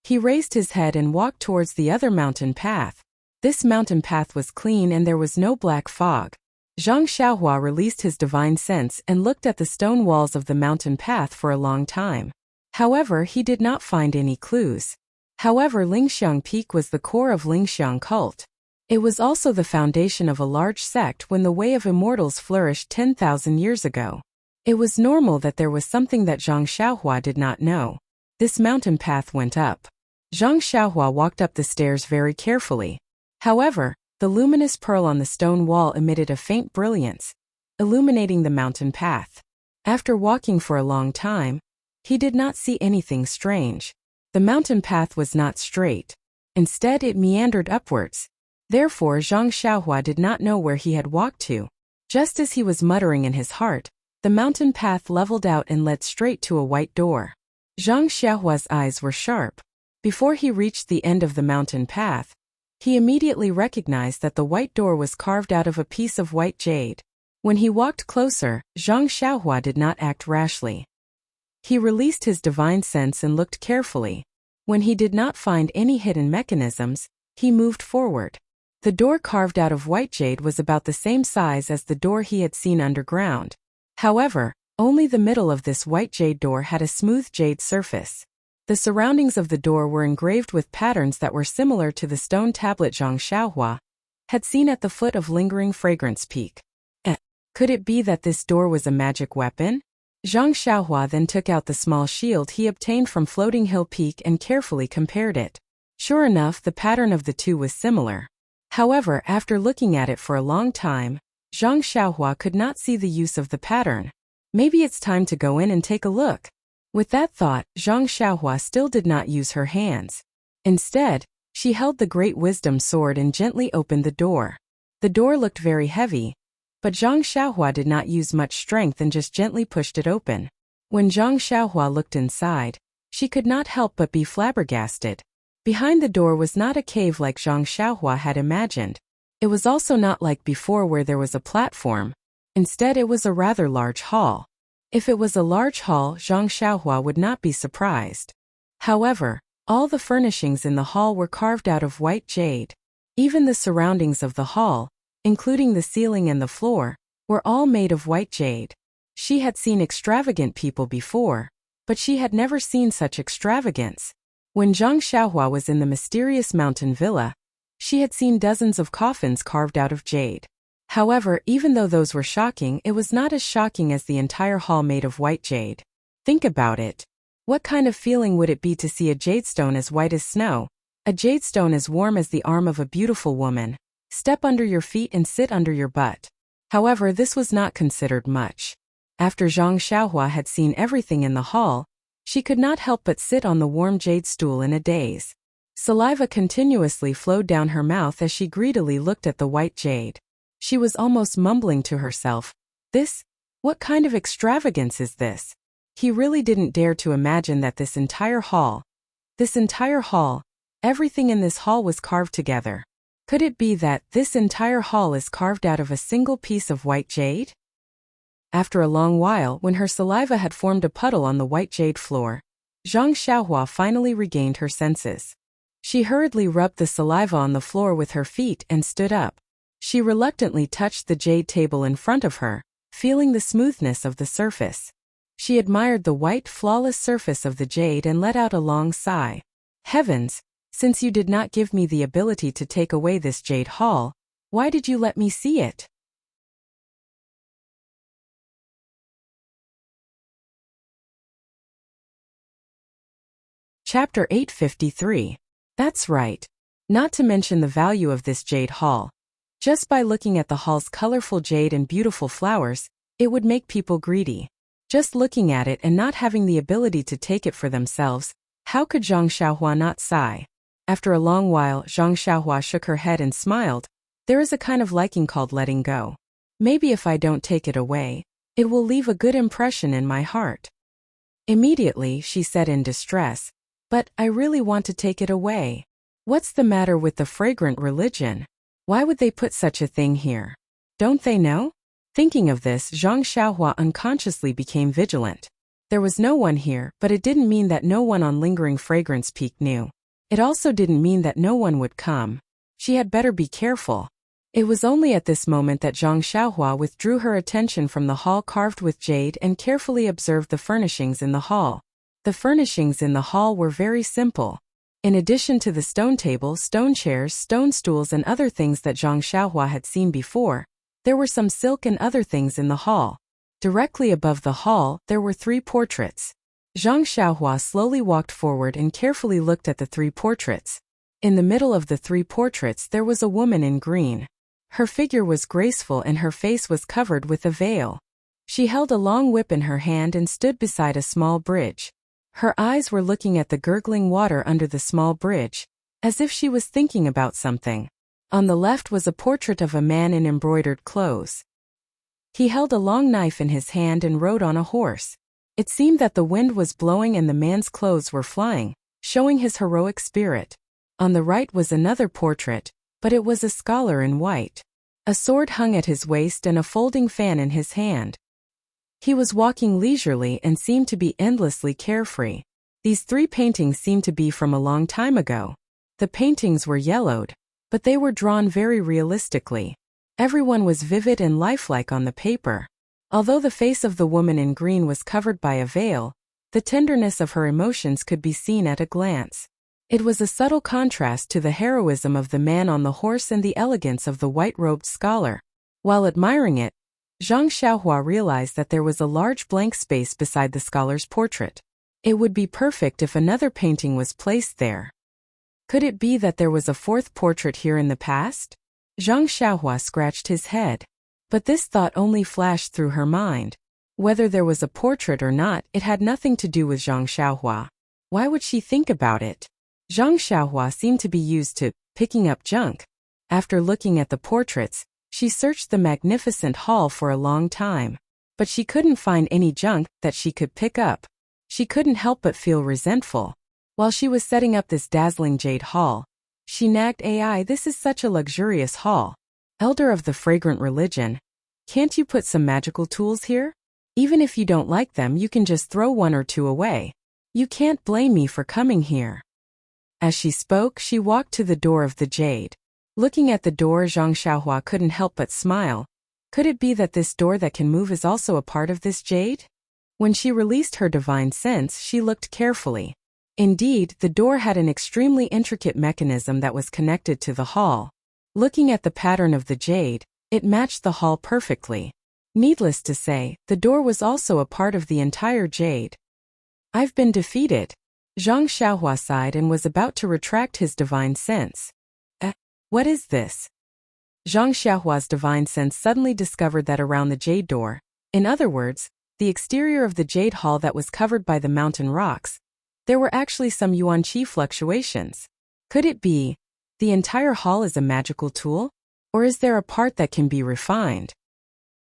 He raised his head and walked towards the other mountain path. This mountain path was clean and there was no black fog. Zhang Xiaohua released his divine sense and looked at the stone walls of the mountain path for a long time. However, he did not find any clues. However, Lingxiang Peak was the core of Lingxiang cult. It was also the foundation of a large sect when the Way of Immortals flourished 10,000 years ago. It was normal that there was something that Zhang Xiaohua did not know. This mountain path went up. Zhang Xiaohua walked up the stairs very carefully. However, the luminous pearl on the stone wall emitted a faint brilliance, illuminating the mountain path. After walking for a long time, he did not see anything strange. The mountain path was not straight. Instead, it meandered upwards. Therefore, Zhang Xiaohua did not know where he had walked to. Just as he was muttering in his heart, the mountain path leveled out and led straight to a white door. Zhang Xiaohua's eyes were sharp. Before he reached the end of the mountain path, he immediately recognized that the white door was carved out of a piece of white jade. When he walked closer, Zhang Xiaohua did not act rashly. He released his divine sense and looked carefully. When he did not find any hidden mechanisms, he moved forward. The door carved out of white jade was about the same size as the door he had seen underground. However, only the middle of this white jade door had a smooth jade surface. The surroundings of the door were engraved with patterns that were similar to the stone tablet Zhang Xiaohua had seen at the foot of Lingering Fragrance Peak. Could it be that this door was a magic weapon? Zhang Xiaohua then took out the small shield he obtained from Floating Hill Peak and carefully compared it. Sure enough, the pattern of the two was similar. However, after looking at it for a long time, Zhang Xiaohua could not see the use of the pattern. Maybe it's time to go in and take a look. With that thought, Zhang Xiaohua still did not use her hands. Instead, she held the Great Wisdom Sword and gently opened the door. The door looked very heavy, but Zhang Xiaohua did not use much strength and just gently pushed it open. When Zhang Xiaohua looked inside, she could not help but be flabbergasted. Behind the door was not a cave like Zhang Xiaohua had imagined. It was also not like before where there was a platform. Instead, it was a rather large hall. If it was a large hall, Zhang Xiaohua would not be surprised. However, all the furnishings in the hall were carved out of white jade. Even the surroundings of the hall, including the ceiling and the floor, were all made of white jade. She had seen extravagant people before, but she had never seen such extravagance. When Zhang Xiaohua was in the mysterious mountain villa, she had seen dozens of coffins carved out of jade. However, even though those were shocking, it was not as shocking as the entire hall made of white jade. Think about it. What kind of feeling would it be to see a jadestone as white as snow, a jadestone as warm as the arm of a beautiful woman, step under your feet and sit under your butt? However, this was not considered much. After Zhang Xiaohua had seen everything in the hall, she could not help but sit on the warm jade stool in a daze. Saliva continuously flowed down her mouth as she greedily looked at the white jade. She was almost mumbling to herself, what kind of extravagance is this? He really didn't dare to imagine that this entire hall, everything in this hall was carved together. Could it be that this entire hall is carved out of a single piece of white jade? After a long while, when her saliva had formed a puddle on the white jade floor, Zhang Xiaohua finally regained her senses. She hurriedly rubbed the saliva on the floor with her feet and stood up. She reluctantly touched the jade table in front of her, feeling the smoothness of the surface. She admired the white, flawless surface of the jade and let out a long sigh. Heavens, since you did not give me the ability to take away this jade hall, why did you let me see it? Chapter 853. That's right. Not to mention the value of this jade hall. Just by looking at the hall's colorful jade and beautiful flowers, it would make people greedy. Just looking at it and not having the ability to take it for themselves, how could Zhang Xiaohua not sigh? After a long while, Zhang Xiaohua shook her head and smiled. There is a kind of liking called letting go. Maybe if I don't take it away, it will leave a good impression in my heart. Immediately, she said in distress, but I really want to take it away. What's the matter with the fragrant religion? Why would they put such a thing here? Don't they know? Thinking of this, Zhang Xiaohua unconsciously became vigilant. There was no one here, but it didn't mean that no one on Lingering Fragrance Peak knew. It also didn't mean that no one would come. She had better be careful. It was only at this moment that Zhang Xiaohua withdrew her attention from the hall carved with jade and carefully observed the furnishings in the hall. The furnishings in the hall were very simple. In addition to the stone table, stone chairs, stone stools and other things that Zhang Xiaohua had seen before, there were some silk and other things in the hall. Directly above the hall, there were 3 portraits. Zhang Xiaohua slowly walked forward and carefully looked at the 3 portraits. In the middle of the 3 portraits there was a woman in green. Her figure was graceful and her face was covered with a veil. She held a long whip in her hand and stood beside a small bridge. Her eyes were looking at the gurgling water under the small bridge, as if she was thinking about something. On the left was a portrait of a man in embroidered clothes. He held a long knife in his hand and rode on a horse. It seemed that the wind was blowing and the man's clothes were flying, showing his heroic spirit. On the right was another portrait, but it was a scholar in white. A sword hung at his waist and a folding fan in his hand. He was walking leisurely and seemed to be endlessly carefree. These 3 paintings seemed to be from a long time ago. The paintings were yellowed, but they were drawn very realistically. Everyone was vivid and lifelike on the paper. Although the face of the woman in green was covered by a veil, the tenderness of her emotions could be seen at a glance. It was a subtle contrast to the heroism of the man on the horse and the elegance of the white-robed scholar. While admiring it, Zhang Xiaohua realized that there was a large blank space beside the scholar's portrait. It would be perfect if another painting was placed there. Could it be that there was a 4th portrait here in the past? Zhang Xiaohua scratched his head. But this thought only flashed through her mind. Whether there was a portrait or not, it had nothing to do with Zhang Xiaohua. Why would she think about it? Zhang Xiaohua seemed to be used to picking up junk. After looking at the portraits, she searched the magnificent hall for a long time. But she couldn't find any junk that she could pick up. She couldn't help but feel resentful. While she was setting up this dazzling jade hall, she nagged AI, "This is such a luxurious hall. Elder of the fragrant religion, can't you put some magical tools here? Even if you don't like them, you can just throw 1 or 2 away. You can't blame me for coming here." As she spoke, she walked to the door of the jade. Looking at the door, Zhang Xiaohua couldn't help but smile. Could it be that this door that can move is also a part of this jade? When she released her divine sense, she looked carefully. Indeed, the door had an extremely intricate mechanism that was connected to the hall. Looking at the pattern of the jade, it matched the hall perfectly. Needless to say, the door was also a part of the entire jade. "I've been defeated." Zhang Xiaohua sighed and was about to retract his divine sense. What is this? Zhang Xiaohua's divine sense suddenly discovered that around the jade door, in other words, the exterior of the jade hall that was covered by the mountain rocks, there were actually some yuan qi fluctuations. Could it be the entire hall is a magical tool? Or is there a part that can be refined?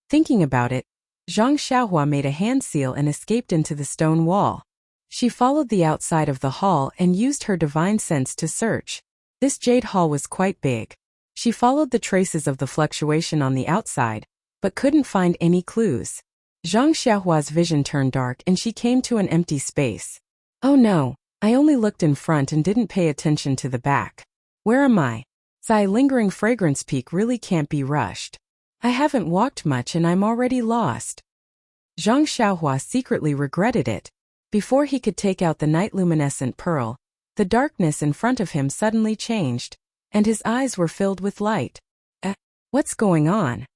Thinking about it, Zhang Xiaohua made a hand seal and escaped into the stone wall. She followed the outside of the hall and used her divine sense to search. This jade hall was quite big. She followed the traces of the fluctuation on the outside, but couldn't find any clues. Zhang Xiaohua's vision turned dark and she came to an empty space. "Oh no, I only looked in front and didn't pay attention to the back. Where am I? Sigh, lingering fragrance peak really can't be rushed. I haven't walked much and I'm already lost." Zhang Xiaohua secretly regretted it. Before he could take out the night luminescent pearl, the darkness in front of him suddenly changed, and his eyes were filled with light. What's going on?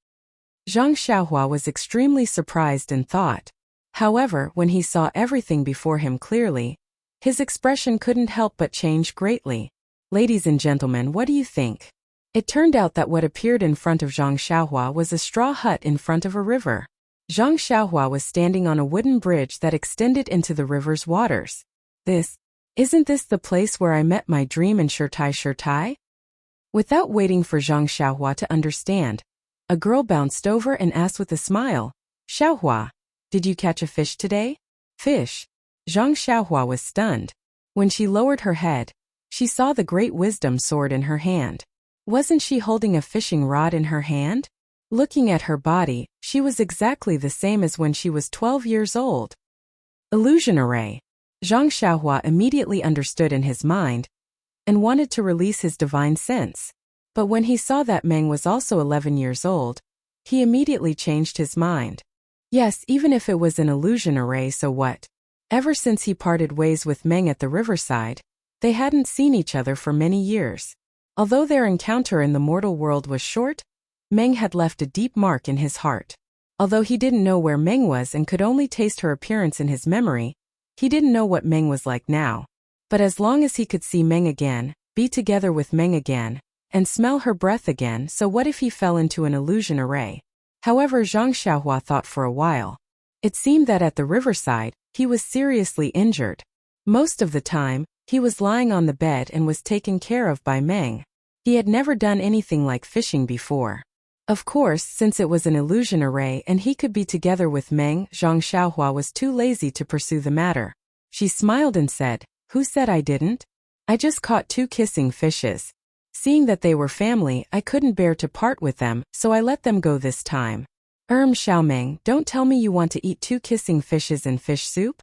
Zhang Xiaohua was extremely surprised and thought. However, when he saw everything before him clearly, his expression couldn't help but change greatly. "Ladies and gentlemen, what do you think?" It turned out that what appeared in front of Zhang Xiaohua was a straw hut in front of a river. Zhang Xiaohua was standing on a wooden bridge that extended into the river's waters. Isn't this the place where I met my dream in Shirtai? Without waiting for Zhang Xiaohua to understand, a girl bounced over and asked with a smile, "Xiaohua, did you catch a fish today?" "Fish?" Zhang Xiaohua was stunned. When she lowered her head, she saw the great wisdom sword in her hand. Wasn't she holding a fishing rod in her hand? Looking at her body, she was exactly the same as when she was 12 years old. Illusion array. Zhang Xiaohua immediately understood in his mind and wanted to release his divine sense. But when he saw that Meng was also 11 years old, he immediately changed his mind. Yes, even if it was an illusion array, so what? Ever since he parted ways with Meng at the riverside, they hadn't seen each other for many years. Although their encounter in the mortal world was short, Meng had left a deep mark in his heart. Although he didn't know where Meng was and could only taste her appearance in his memory, He didn't know what Meng was like now. But as long as he could see Meng again, be together with Meng again, and smell her breath again, so what if he fell into an illusion array? However, Zhang Xiaohua thought for a while. It seemed that at the riverside, he was seriously injured. Most of the time, he was lying on the bed and was taken care of by Meng. He had never done anything like fishing before. Of course, since it was an illusion array and he could be together with Meng, Zhang Xiaohua was too lazy to pursue the matter. She smiled and said, "Who said I didn't? I just caught 2 kissing fishes. Seeing that they were family, I couldn't bear to part with them, so I let them go this time." Xiaomeng, don't tell me you want to eat 2 kissing fishes in fish soup?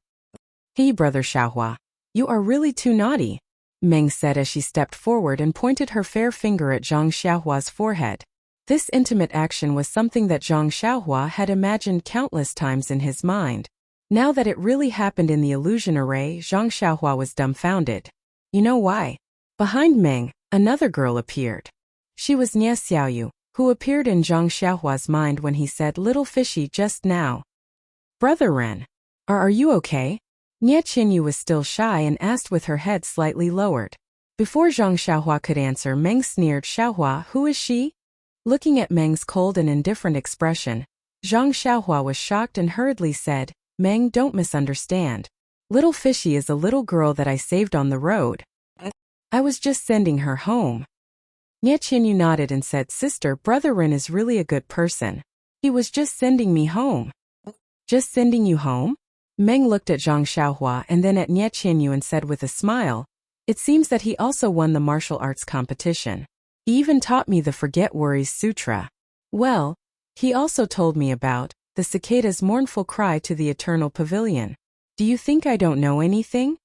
Hey brother Xiaohua, you are really too naughty, Meng said as she stepped forward and pointed her fair finger at Zhang Xiaohua's forehead. This intimate action was something that Zhang Xiaohua had imagined countless times in his mind. Now that it really happened in the illusion array, Zhang Xiaohua was dumbfounded. You know why? Behind Meng, another girl appeared. She was Nie Xiaoyu, who appeared in Zhang Xiaohua's mind when he said little fishy just now. Brother Ren, are you okay? Nie Qinyu was still shy and asked with her head slightly lowered. Before Zhang Xiaohua could answer, Meng sneered, Xiaohua, who is she? Looking at Meng's cold and indifferent expression, Zhang Xiaohua was shocked and hurriedly said, Meng, don't misunderstand. Little fishy is a little girl that I saved on the road. I was just sending her home. Nie Qinyu nodded and said, Sister, Brother Ren is really a good person. He was just sending me home. Just sending you home? Meng looked at Zhang Xiaohua and then at Nie Qinyu and said with a smile, it seems that he also won the martial arts competition. He even taught me the Forget Worries Sutra. Well, he also told me about the cicada's mournful cry to the eternal pavilion. Do you think I don't know anything?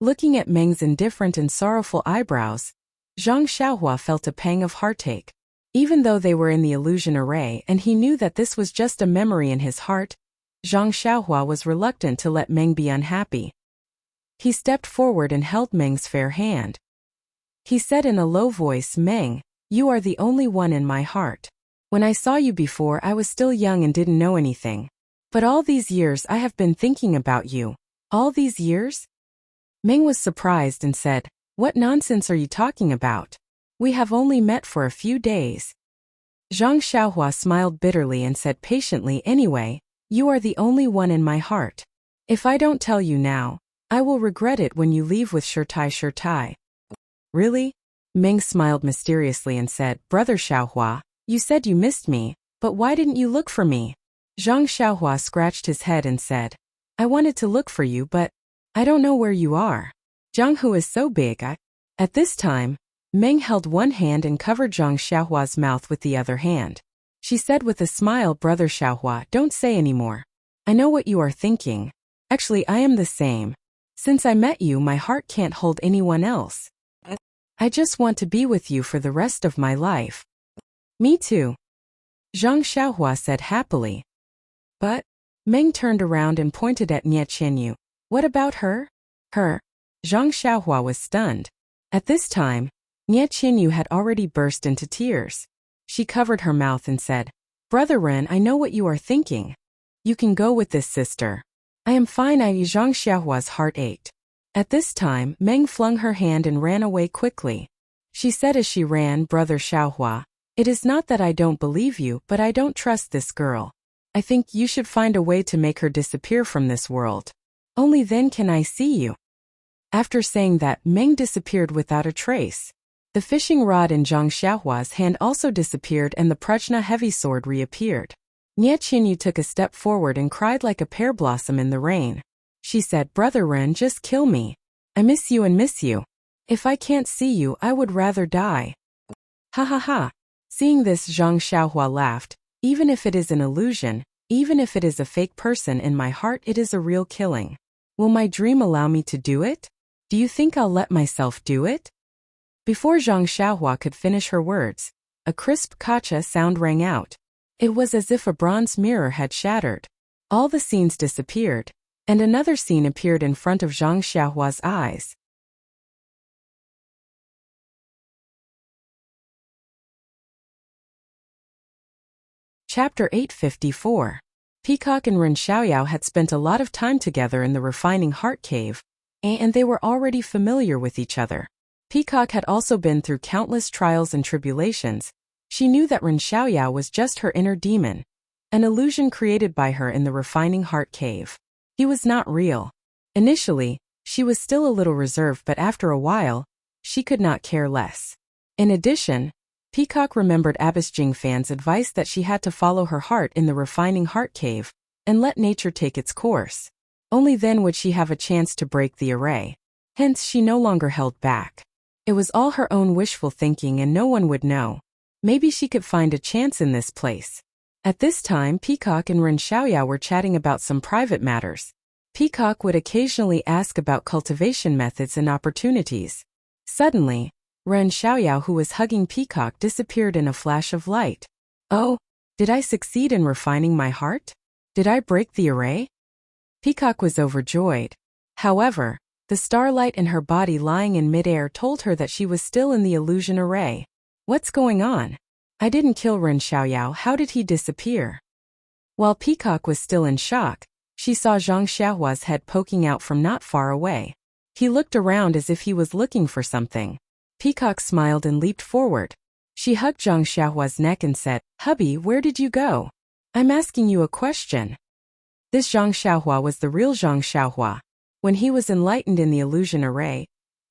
Looking at Meng's indifferent and sorrowful eyebrows, Zhang Xiaohua felt a pang of heartache. Even though they were in the illusion array and he knew that this was just a memory in his heart, Zhang Xiaohua was reluctant to let Meng be unhappy. He stepped forward and held Meng's fair hand. He said in a low voice, Meng, you are the only one in my heart. When I saw you before, I was still young and didn't know anything. But all these years I have been thinking about you. All these years? Meng was surprised and said, what nonsense are you talking about? We have only met for a few days. Zhang Xiaohua smiled bitterly and said patiently, anyway, you are the only one in my heart. If I don't tell you now, I will regret it when you leave with Shirtai. Really? Meng smiled mysteriously and said, Brother Xiaohua, you said you missed me, but why didn't you look for me? Zhang Xiaohua scratched his head and said, I wanted to look for you, but I don't know where you are. Jianghu is so big. At this time, Meng held one hand and covered Zhang Xiaohua's mouth with the other hand. She said with a smile, Brother Xiaohua, don't say anymore. I know what you are thinking. Actually, I am the same. Since I met you, my heart can't hold anyone else. I just want to be with you for the rest of my life. Me too. Zhang Xiaohua said happily. But, Meng turned around and pointed at Nie Qinyu. What about her? Her? Zhang Xiaohua was stunned. At this time, Nie Qinyu had already burst into tears. She covered her mouth and said, Brother Ren, I know what you are thinking. You can go with this sister. I am fine. Zhang Xiaohua's heart ached. At this time, Meng flung her hand and ran away quickly. She said as she ran, Brother Xiaohua, it is not that I don't believe you, but I don't trust this girl. I think you should find a way to make her disappear from this world. Only then can I see you. After saying that, Meng disappeared without a trace. The fishing rod in Zhang Xiaohua's hand also disappeared and the Prajna heavy sword reappeared. Nie Qinyu took a step forward and cried like a pear blossom in the rain. She said, Brother Ren, just kill me. I miss you and miss you. If I can't see you, I would rather die. Ha ha ha. Seeing this, Zhang Xiaohua laughed. Even if it is an illusion, even if it is a fake person in my heart, it is a real killing. Will my dream allow me to do it? Do you think I'll let myself do it? Before Zhang Xiaohua could finish her words, a crisp kacha sound rang out. It was as if a bronze mirror had shattered. All the scenes disappeared, and another scene appeared in front of Zhang Xiaohua's eyes. Chapter 854. Peacock and Ren Xiaoyao had spent a lot of time together in the refining heart cave, and they were already familiar with each other. Peacock had also been through countless trials and tribulations. She knew that Ren Xiaoyao was just her inner demon, an illusion created by her in the refining heart cave. He was not real. Initially, she was still a little reserved, but after a while, she could not care less. In addition, Peacock remembered Abbess Jingfan's advice that she had to follow her heart in the refining heart cave and let nature take its course. Only then would she have a chance to break the array. Hence, she no longer held back. It was all her own wishful thinking and no one would know. Maybe she could find a chance in this place. At this time, Peacock and Ren Xiaoyao were chatting about some private matters. Peacock would occasionally ask about cultivation methods and opportunities. Suddenly, Ren Xiaoyao, who was hugging Peacock, disappeared in a flash of light. Oh, did I succeed in refining my heart? Did I break the array? Peacock was overjoyed. However, the starlight in her body lying in midair told her that she was still in the illusion array. What's going on? I didn't kill Ren Xiaoyao. How did he disappear? While Peacock was still in shock, she saw Zhang Xiaohua's head poking out from not far away. He looked around as if he was looking for something. Peacock smiled and leaped forward. She hugged Zhang Xiaohua's neck and said, "Hubby, where did you go? I'm asking you a question." This Zhang Xiaohua was the real Zhang Xiaohua. When he was enlightened in the illusion array,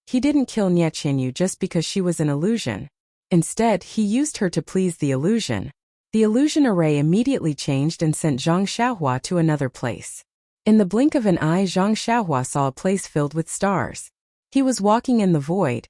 he didn't kill Nie Qianyu just because she was an illusion. Instead, he used her to please the illusion. The illusion array immediately changed and sent Zhang Xiaohua to another place. In the blink of an eye, Zhang Xiaohua saw a place filled with stars. He was walking in the void,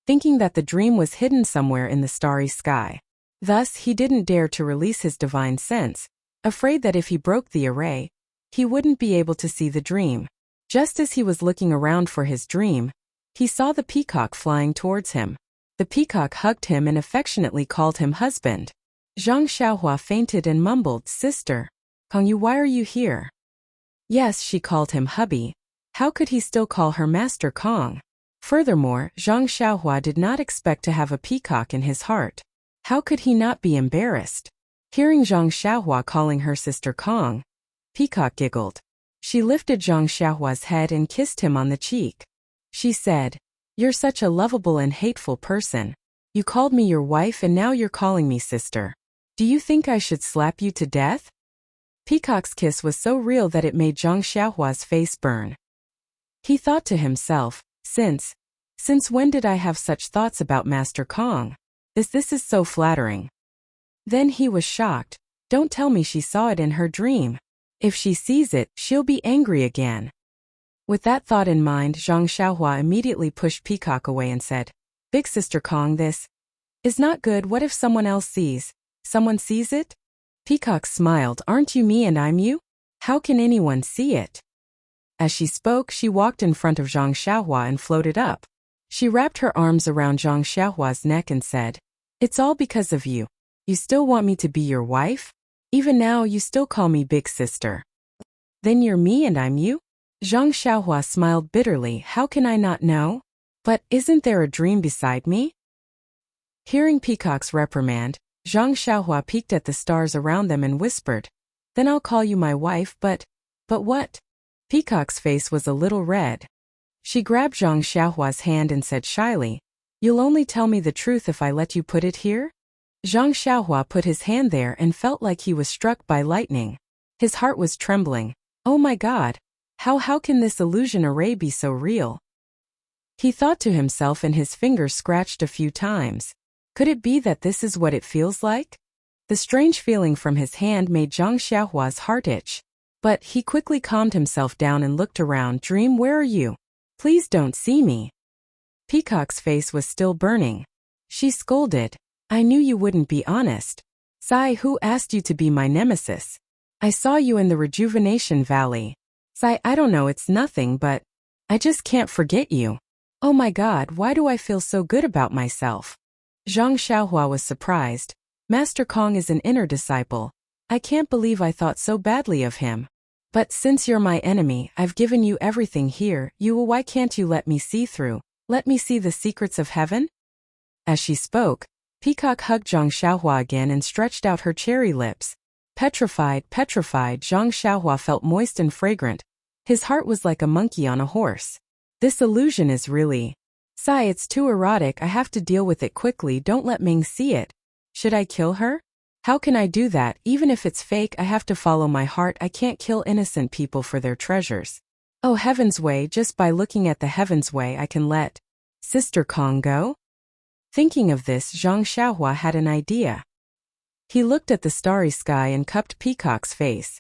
thinking that the dream was hidden somewhere in the starry sky. Thus, he didn't dare to release his divine sense, afraid that if he broke the array, he wouldn't be able to see the dream. Just as he was looking around for his dream, he saw the peacock flying towards him. The peacock hugged him and affectionately called him husband. Zhang Xiaohua fainted and mumbled, "Sister, Kongyu, why are you here?" Yes, she called him hubby. How could he still call her Master Kong? Furthermore, Zhang Xiaohua did not expect to have a peacock in his heart. How could he not be embarrassed? Hearing Zhang Xiaohua calling her Sister Kong, Peacock giggled. She lifted Zhang Xiaohua's head and kissed him on the cheek. She said, "You're such a lovable and hateful person. You called me your wife and now you're calling me sister. Do you think I should slap you to death?" Peacock's kiss was so real that it made Zhang Xiaohua's face burn. He thought to himself, Since when did I have such thoughts about Master Kong? This is so flattering. Then he was shocked. Don't tell me she saw it in her dream. If she sees it, she'll be angry again. With that thought in mind, Zhang Xiaohua immediately pushed Peacock away and said, "Big Sister Kong, this is not good. What if someone else sees? Someone sees it?" Peacock smiled. "Aren't you me and I'm you? How can anyone see it?" As she spoke, she walked in front of Zhang Xiaohua and floated up. She wrapped her arms around Zhang Xiaohua's neck and said, "It's all because of you. You still want me to be your wife? Even now, you still call me Big Sister. Then you're me and I'm you?" Zhang Xiaohua smiled bitterly. "How can I not know? But isn't there a dream beside me?" Hearing Peacock's reprimand, Zhang Xiaohua peeked at the stars around them and whispered, "Then I'll call you my wife, but what?" Peacock's face was a little red. She grabbed Zhang Xiaohua's hand and said shyly, "You'll only tell me the truth if I let you put it here?" Zhang Xiaohua put his hand there and felt like he was struck by lightning. His heart was trembling. Oh my God! How can this illusion array be so real? He thought to himself and his fingers scratched a few times. Could it be that this is what it feels like? The strange feeling from his hand made Zhang Xiaohua's heart itch. But he quickly calmed himself down and looked around. "Dream, where are you? Please don't see me." Peacock's face was still burning. She scolded, "I knew you wouldn't be honest. Sai, who asked you to be my nemesis? I saw you in the Rejuvenation Valley. Sai, I don't know, it's nothing, but I just can't forget you. Oh my God, why do I feel so good about myself?" Zhang Xiaohua was surprised. "Master Kong is an inner disciple. I can't believe I thought so badly of him. But since you're my enemy, I've given you everything here. Why can't you let me see through? Let me see the secrets of heaven?" As she spoke, Peacock hugged Zhang Xiaohua again and stretched out her cherry lips. Petrified, Zhang Xiaohua felt moist and fragrant. His heart was like a monkey on a horse. This illusion is really... Sigh, it's too erotic, I have to deal with it quickly, don't let Ming see it. Should I kill her? How can I do that? Even if it's fake, I have to follow my heart, I can't kill innocent people for their treasures. Oh Heaven's Way, just by looking at the Heaven's Way I can let Sister Kong go? Thinking of this, Zhang Xiaohua had an idea. He looked at the starry sky and cupped Peacock's face.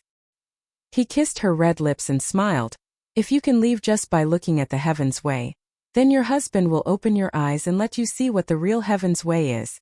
He kissed her red lips and smiled. If you can leave just by looking at the Heaven's Way, then your husband will open your eyes and let you see what the real Heaven's Way is.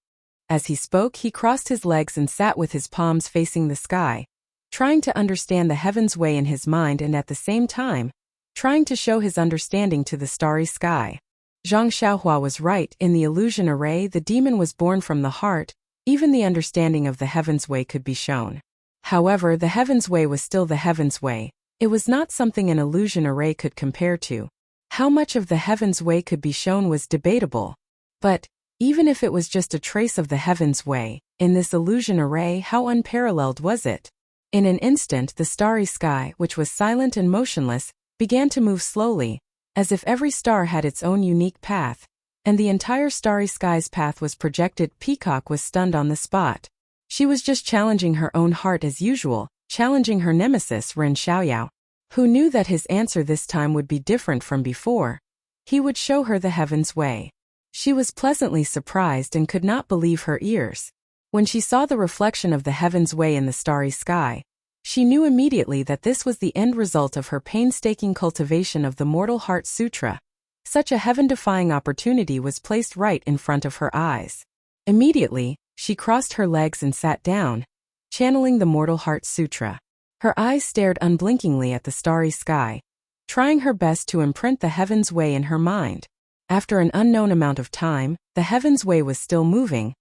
As he spoke, he crossed his legs and sat with his palms facing the sky, trying to understand the Heaven's Way in his mind and at the same time, trying to show his understanding to the starry sky. Zhang Xiaohua was right, in the illusion array the demon was born from the heart, even the understanding of the Heaven's Way could be shown. However, the Heaven's Way was still the Heaven's Way, it was not something an illusion array could compare to. How much of the Heaven's Way could be shown was debatable. But, even if it was just a trace of the Heaven's Way, in this illusion array how unparalleled was it? In an instant the starry sky, which was silent and motionless, began to move slowly, as if every star had its own unique path, and the entire starry sky's path was projected. Peacock was stunned on the spot. She was just challenging her own heart as usual, challenging her nemesis Ren Xiaoyao, who knew that his answer this time would be different from before. He would show her the Heaven's Way. She was pleasantly surprised and could not believe her ears. When she saw the reflection of the Heaven's Way in the starry sky, she knew immediately that this was the end result of her painstaking cultivation of the Mortal Heart Sutra. Such a heaven-defying opportunity was placed right in front of her eyes. Immediately, she crossed her legs and sat down, channeling the Mortal Heart Sutra. Her eyes stared unblinkingly at the starry sky, trying her best to imprint the Heaven's Way in her mind. After an unknown amount of time, the Heaven's Way was still moving,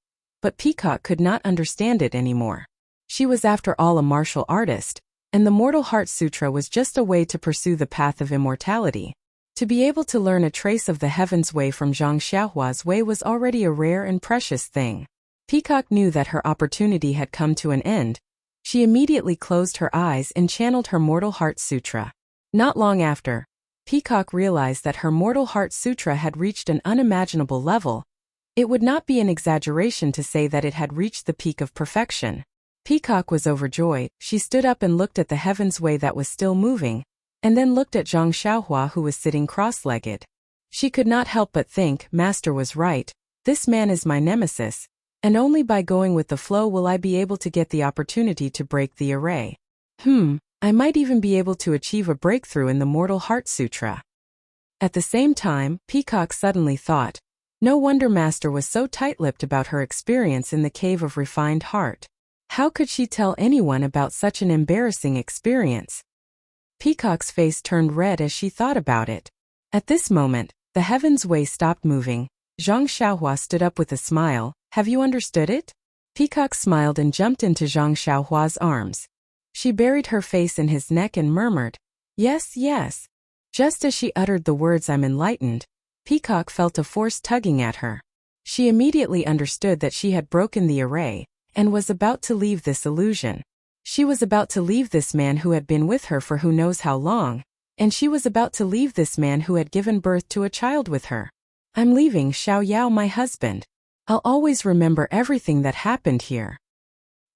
but Peacock could not understand it anymore. She was after all a martial artist, and the Mortal Heart Sutra was just a way to pursue the path of immortality. To be able to learn a trace of the Heaven's Way from Zhang Xiaohua's way was already a rare and precious thing. Peacock knew that her opportunity had come to an end. She immediately closed her eyes and channeled her Mortal Heart Sutra. Not long after, Peacock realized that her Mortal Heart Sutra had reached an unimaginable level. It would not be an exaggeration to say that it had reached the peak of perfection. Peacock was overjoyed. She stood up and looked at the Heaven's Way that was still moving, and then looked at Zhang Xiaohua who was sitting cross-legged. She could not help but think, Master was right, this man is my nemesis, and only by going with the flow will I be able to get the opportunity to break the array. I might even be able to achieve a breakthrough in the Mortal Heart Sutra. At the same time, Peacock suddenly thought, no wonder Master was so tight-lipped about her experience in the Cave of Refined Heart. How could she tell anyone about such an embarrassing experience? Peacock's face turned red as she thought about it. At this moment, the Heaven's Way stopped moving. Zhang Xiaohua stood up with a smile. Have you understood it? Peacock smiled and jumped into Zhang Xiaohua's arms. She buried her face in his neck and murmured, yes, yes. Just as she uttered the words I'm enlightened, Peacock felt a force tugging at her. She immediately understood that she had broken the array, and was about to leave this illusion. She was about to leave this man who had been with her for who knows how long, and she was about to leave this man who had given birth to a child with her. I'm leaving Xiao Yao, my husband. I'll always remember everything that happened here.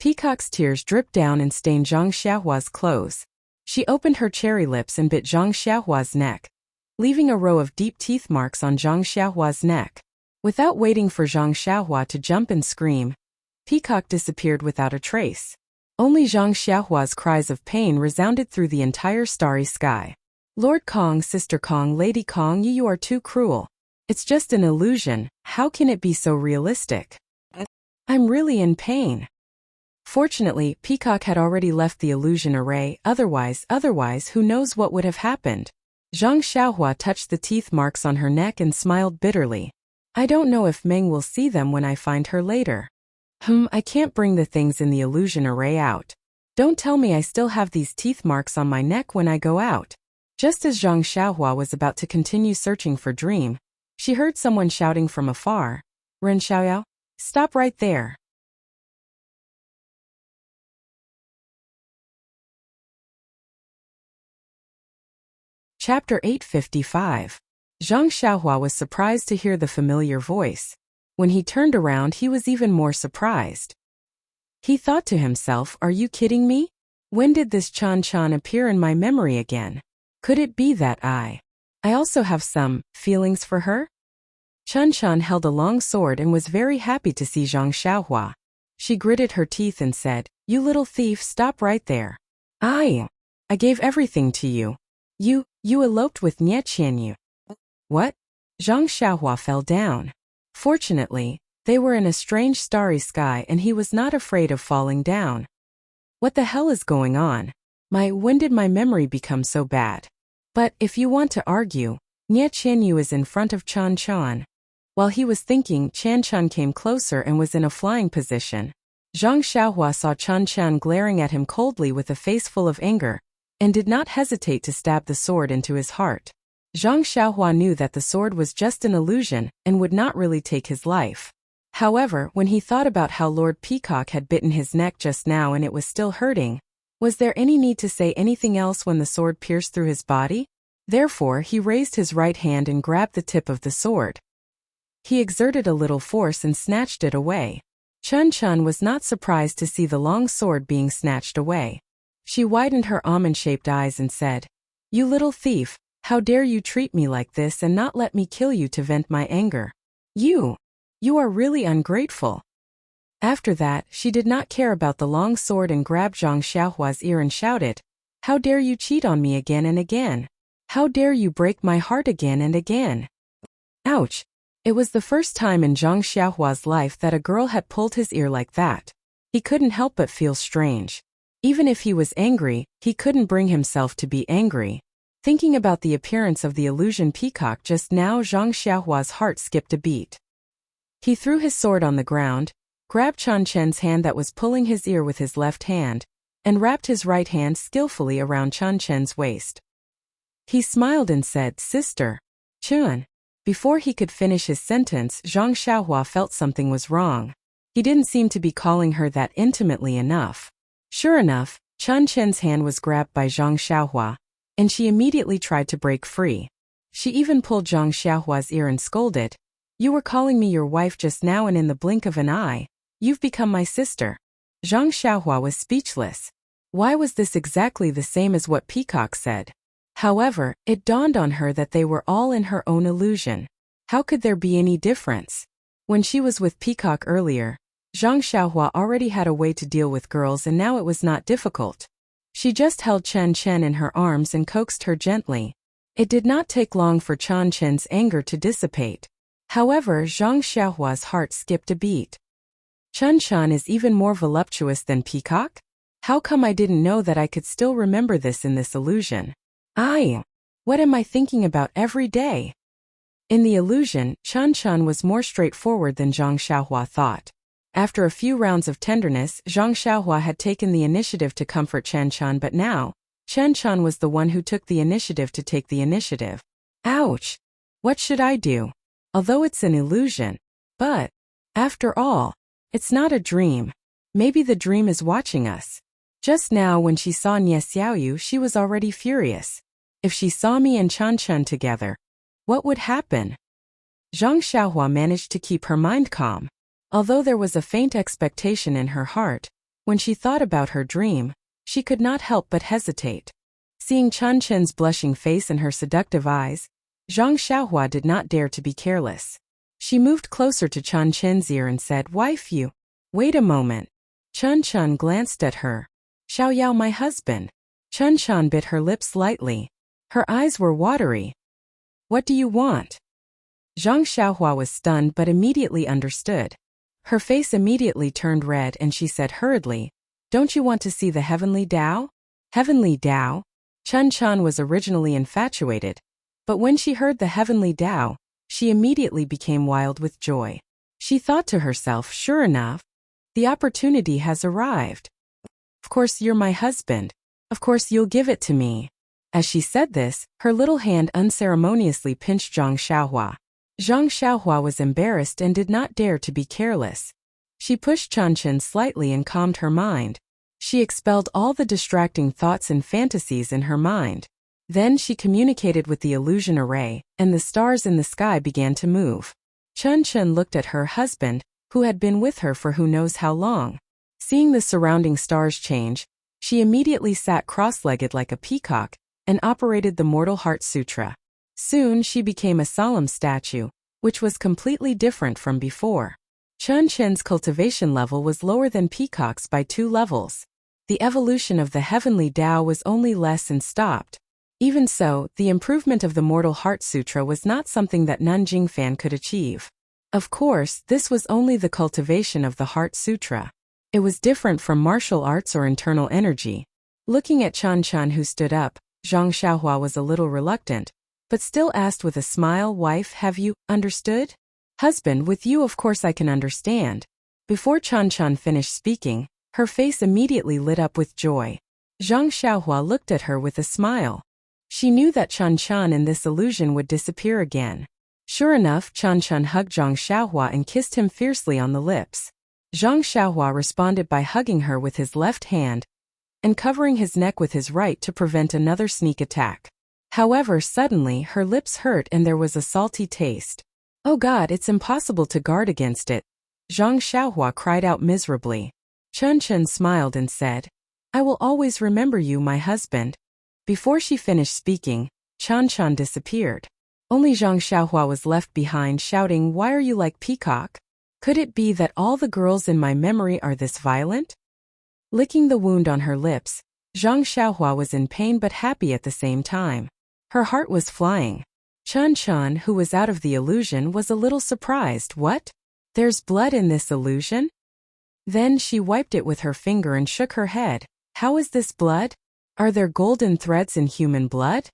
Peacock's tears dripped down and stained Zhang Xiaohua's clothes. She opened her cherry lips and bit Zhang Xiaohua's neck, leaving a row of deep teeth marks on Zhang Xiaohua's neck. Without waiting for Zhang Xiaohua to jump and scream, Peacock disappeared without a trace. Only Zhang Xiaohua's cries of pain resounded through the entire starry sky. Lord Kong, Sister Kong, Lady Kong, you are too cruel. It's just an illusion, how can it be so realistic? I'm really in pain. Fortunately, Peacock had already left the illusion array, otherwise who knows what would have happened. Zhang Xiaohua touched the teeth marks on her neck and smiled bitterly. I don't know if Meng will see them when I find her later. I can't bring the things in the illusion array out. Don't tell me I still have these teeth marks on my neck when I go out. Just as Zhang Xiaohua was about to continue searching for Dream, she heard someone shouting from afar, Ren Xiaoyao, stop right there. Chapter 855. Zhang Xiaohua was surprised to hear the familiar voice. When he turned around, he was even more surprised. He thought to himself, "Are you kidding me? When did this Chan appear in my memory again? Could it be that I also have some feelings for her?" Chan held a long sword and was very happy to see Zhang Xiaohua. She gritted her teeth and said, "You little thief, stop right there. I gave everything to you. You eloped with Nie Qianyu." "What?" Zhang Xiaohua fell down. Fortunately, they were in a strange starry sky and he was not afraid of falling down. What the hell is going on? When did my memory become so bad? But if you want to argue, Nie Qianyu is in front of Chan. While he was thinking, Chan came closer and was in a flying position. Zhang Xiaohua saw Chan glaring at him coldly with a face full of anger, and did not hesitate to stab the sword into his heart. Zhang Xiaohua knew that the sword was just an illusion and would not really take his life. However, when he thought about how Lord Peacock had bitten his neck just now and it was still hurting, was there any need to say anything else when the sword pierced through his body? Therefore, he raised his right hand and grabbed the tip of the sword. He exerted a little force and snatched it away. Chan was not surprised to see the long sword being snatched away. She widened her almond-shaped eyes and said, "You little thief, how dare you treat me like this and not let me kill you to vent my anger? You are really ungrateful." After that, she did not care about the long sword and grabbed Zhang Xiaohua's ear and shouted, "How dare you cheat on me again and again? How dare you break my heart again and again?" Ouch! It was the first time in Zhang Xiaohua's life that a girl had pulled his ear like that. He couldn't help but feel strange. Even if he was angry, he couldn't bring himself to be angry. Thinking about the appearance of the illusion peacock just now, Zhang Xiaohua's heart skipped a beat. He threw his sword on the ground, grabbed Chen's hand that was pulling his ear with his left hand, and wrapped his right hand skillfully around Chen's waist. He smiled and said, "Sister, Chen." Before he could finish his sentence, Zhang Xiaohua felt something was wrong. He didn't seem to be calling her that intimately enough. Sure enough, Chen's hand was grabbed by Zhang Xiaohua, and she immediately tried to break free. She even pulled Zhang Xiaohua's ear and scolded, "You were calling me your wife just now and in the blink of an eye, you've become my sister." Zhang Xiaohua was speechless. Why was this exactly the same as what Peacock said? However, it dawned on her that they were all in her own illusion. How could there be any difference? When she was with Peacock earlier, Zhang Xiaohua already had a way to deal with girls and now it was not difficult. She just held Chen in her arms and coaxed her gently. It did not take long for Chen's anger to dissipate. However, Zhang Xiaohua's heart skipped a beat. Chen is even more voluptuous than Peacock? How come I didn't know that I could still remember this in this illusion? What am I thinking about every day? In the illusion, Chen was more straightforward than Zhang Xiaohua thought. After a few rounds of tenderness, Zhang Xiaohua had taken the initiative to comfort Chen, but now, Chen was the one who took the initiative to take the initiative. Ouch! What should I do? Although it's an illusion. But, after all, it's not a dream. Maybe the dream is watching us. Just now when she saw Nie Xiaoyu, she was already furious. If she saw me and Chen together, what would happen? Zhang Xiaohua managed to keep her mind calm. Although there was a faint expectation in her heart, when she thought about her dream, she could not help but hesitate. Seeing Chen's blushing face and her seductive eyes, Zhang Xiaohua did not dare to be careless. She moved closer to Chen's ear and said, "Wife, you. Wait a moment." Chen glanced at her. "Xiaoyao, my husband." Chen bit her lips lightly. Her eyes were watery. "What do you want?" Zhang Xiaohua was stunned but immediately understood. Her face immediately turned red and she said hurriedly, "Don't you want to see the heavenly Tao?" Heavenly Tao? Chen was originally infatuated, but when she heard the heavenly Tao, she immediately became wild with joy. She thought to herself, sure enough, the opportunity has arrived. Of course you're my husband. Of course you'll give it to me. As she said this, her little hand unceremoniously pinched Zhang Xiaohua. Zhang Xiaohua was embarrassed and did not dare to be careless. She pushed Chen slightly and calmed her mind. She expelled all the distracting thoughts and fantasies in her mind. Then she communicated with the illusion array, and the stars in the sky began to move. Chun Chun looked at her husband, who had been with her for who knows how long. Seeing the surrounding stars change, she immediately sat cross-legged like a peacock and operated the Mortal Heart Sutra. Soon she became a solemn statue, which was completely different from before. Chun Chen's cultivation level was lower than Peacock's by 2 levels. The evolution of the heavenly Tao was only less and stopped. Even so, the improvement of the Mortal Heart Sutra was not something that Nun Jingfan could achieve. Of course, this was only the cultivation of the Heart Sutra. It was different from martial arts or internal energy. Looking at Chun Chun, who stood up, Zhang Xiaohua was a little reluctant, but still asked with a smile, "Wife, have you understood?" "Husband, with you of course I can understand." Before Chun Chun finished speaking, her face immediately lit up with joy. Zhang Xiaohua looked at her with a smile. She knew that Chun Chun in this illusion would disappear again. Sure enough, Chun Chun hugged Zhang Xiaohua and kissed him fiercely on the lips. Zhang Xiaohua responded by hugging her with his left hand and covering his neck with his right to prevent another sneak attack. However, suddenly her lips hurt and there was a salty taste. "Oh God, it's impossible to guard against it," Zhang Xiaohua cried out miserably. Chun Chun smiled and said, "I will always remember you, my husband." Before she finished speaking, Chun Chun disappeared. Only Zhang Xiaohua was left behind shouting, "Why are you like Peacock? Could it be that all the girls in my memory are this violent?" Licking the wound on her lips, Zhang Xiaohua was in pain but happy at the same time. Her heart was flying. Chun Chun, who was out of the illusion, was a little surprised. "What? There's blood in this illusion?" Then she wiped it with her finger and shook her head. "How is this blood? Are there golden threads in human blood?"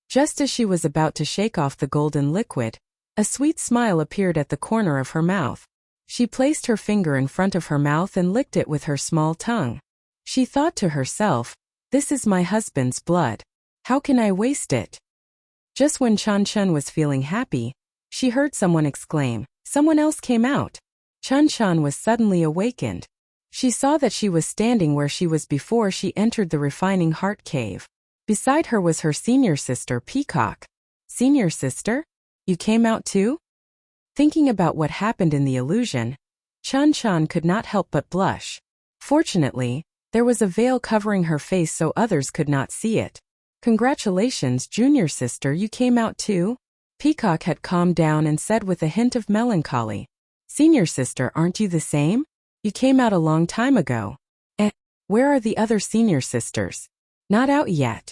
Just as she was about to shake off the golden liquid, a sweet smile appeared at the corner of her mouth. She placed her finger in front of her mouth and licked it with her small tongue. She thought to herself, "This is my husband's blood. How can I waste it?" Just when Chun Chun was feeling happy, she heard someone exclaim, "Someone else came out." Chun Chun was suddenly awakened. She saw that she was standing where she was before she entered the refining heart cave. Beside her was her senior sister, Peacock. "Senior sister? You came out too?" Thinking about what happened in the illusion, Chun Chun could not help but blush. Fortunately, there was a veil covering her face so others could not see it. "Congratulations, junior sister, you came out too?" Peacock had calmed down and said with a hint of melancholy, "Senior sister, aren't you the same? You came out a long time ago." Where are the other senior sisters?" "Not out yet."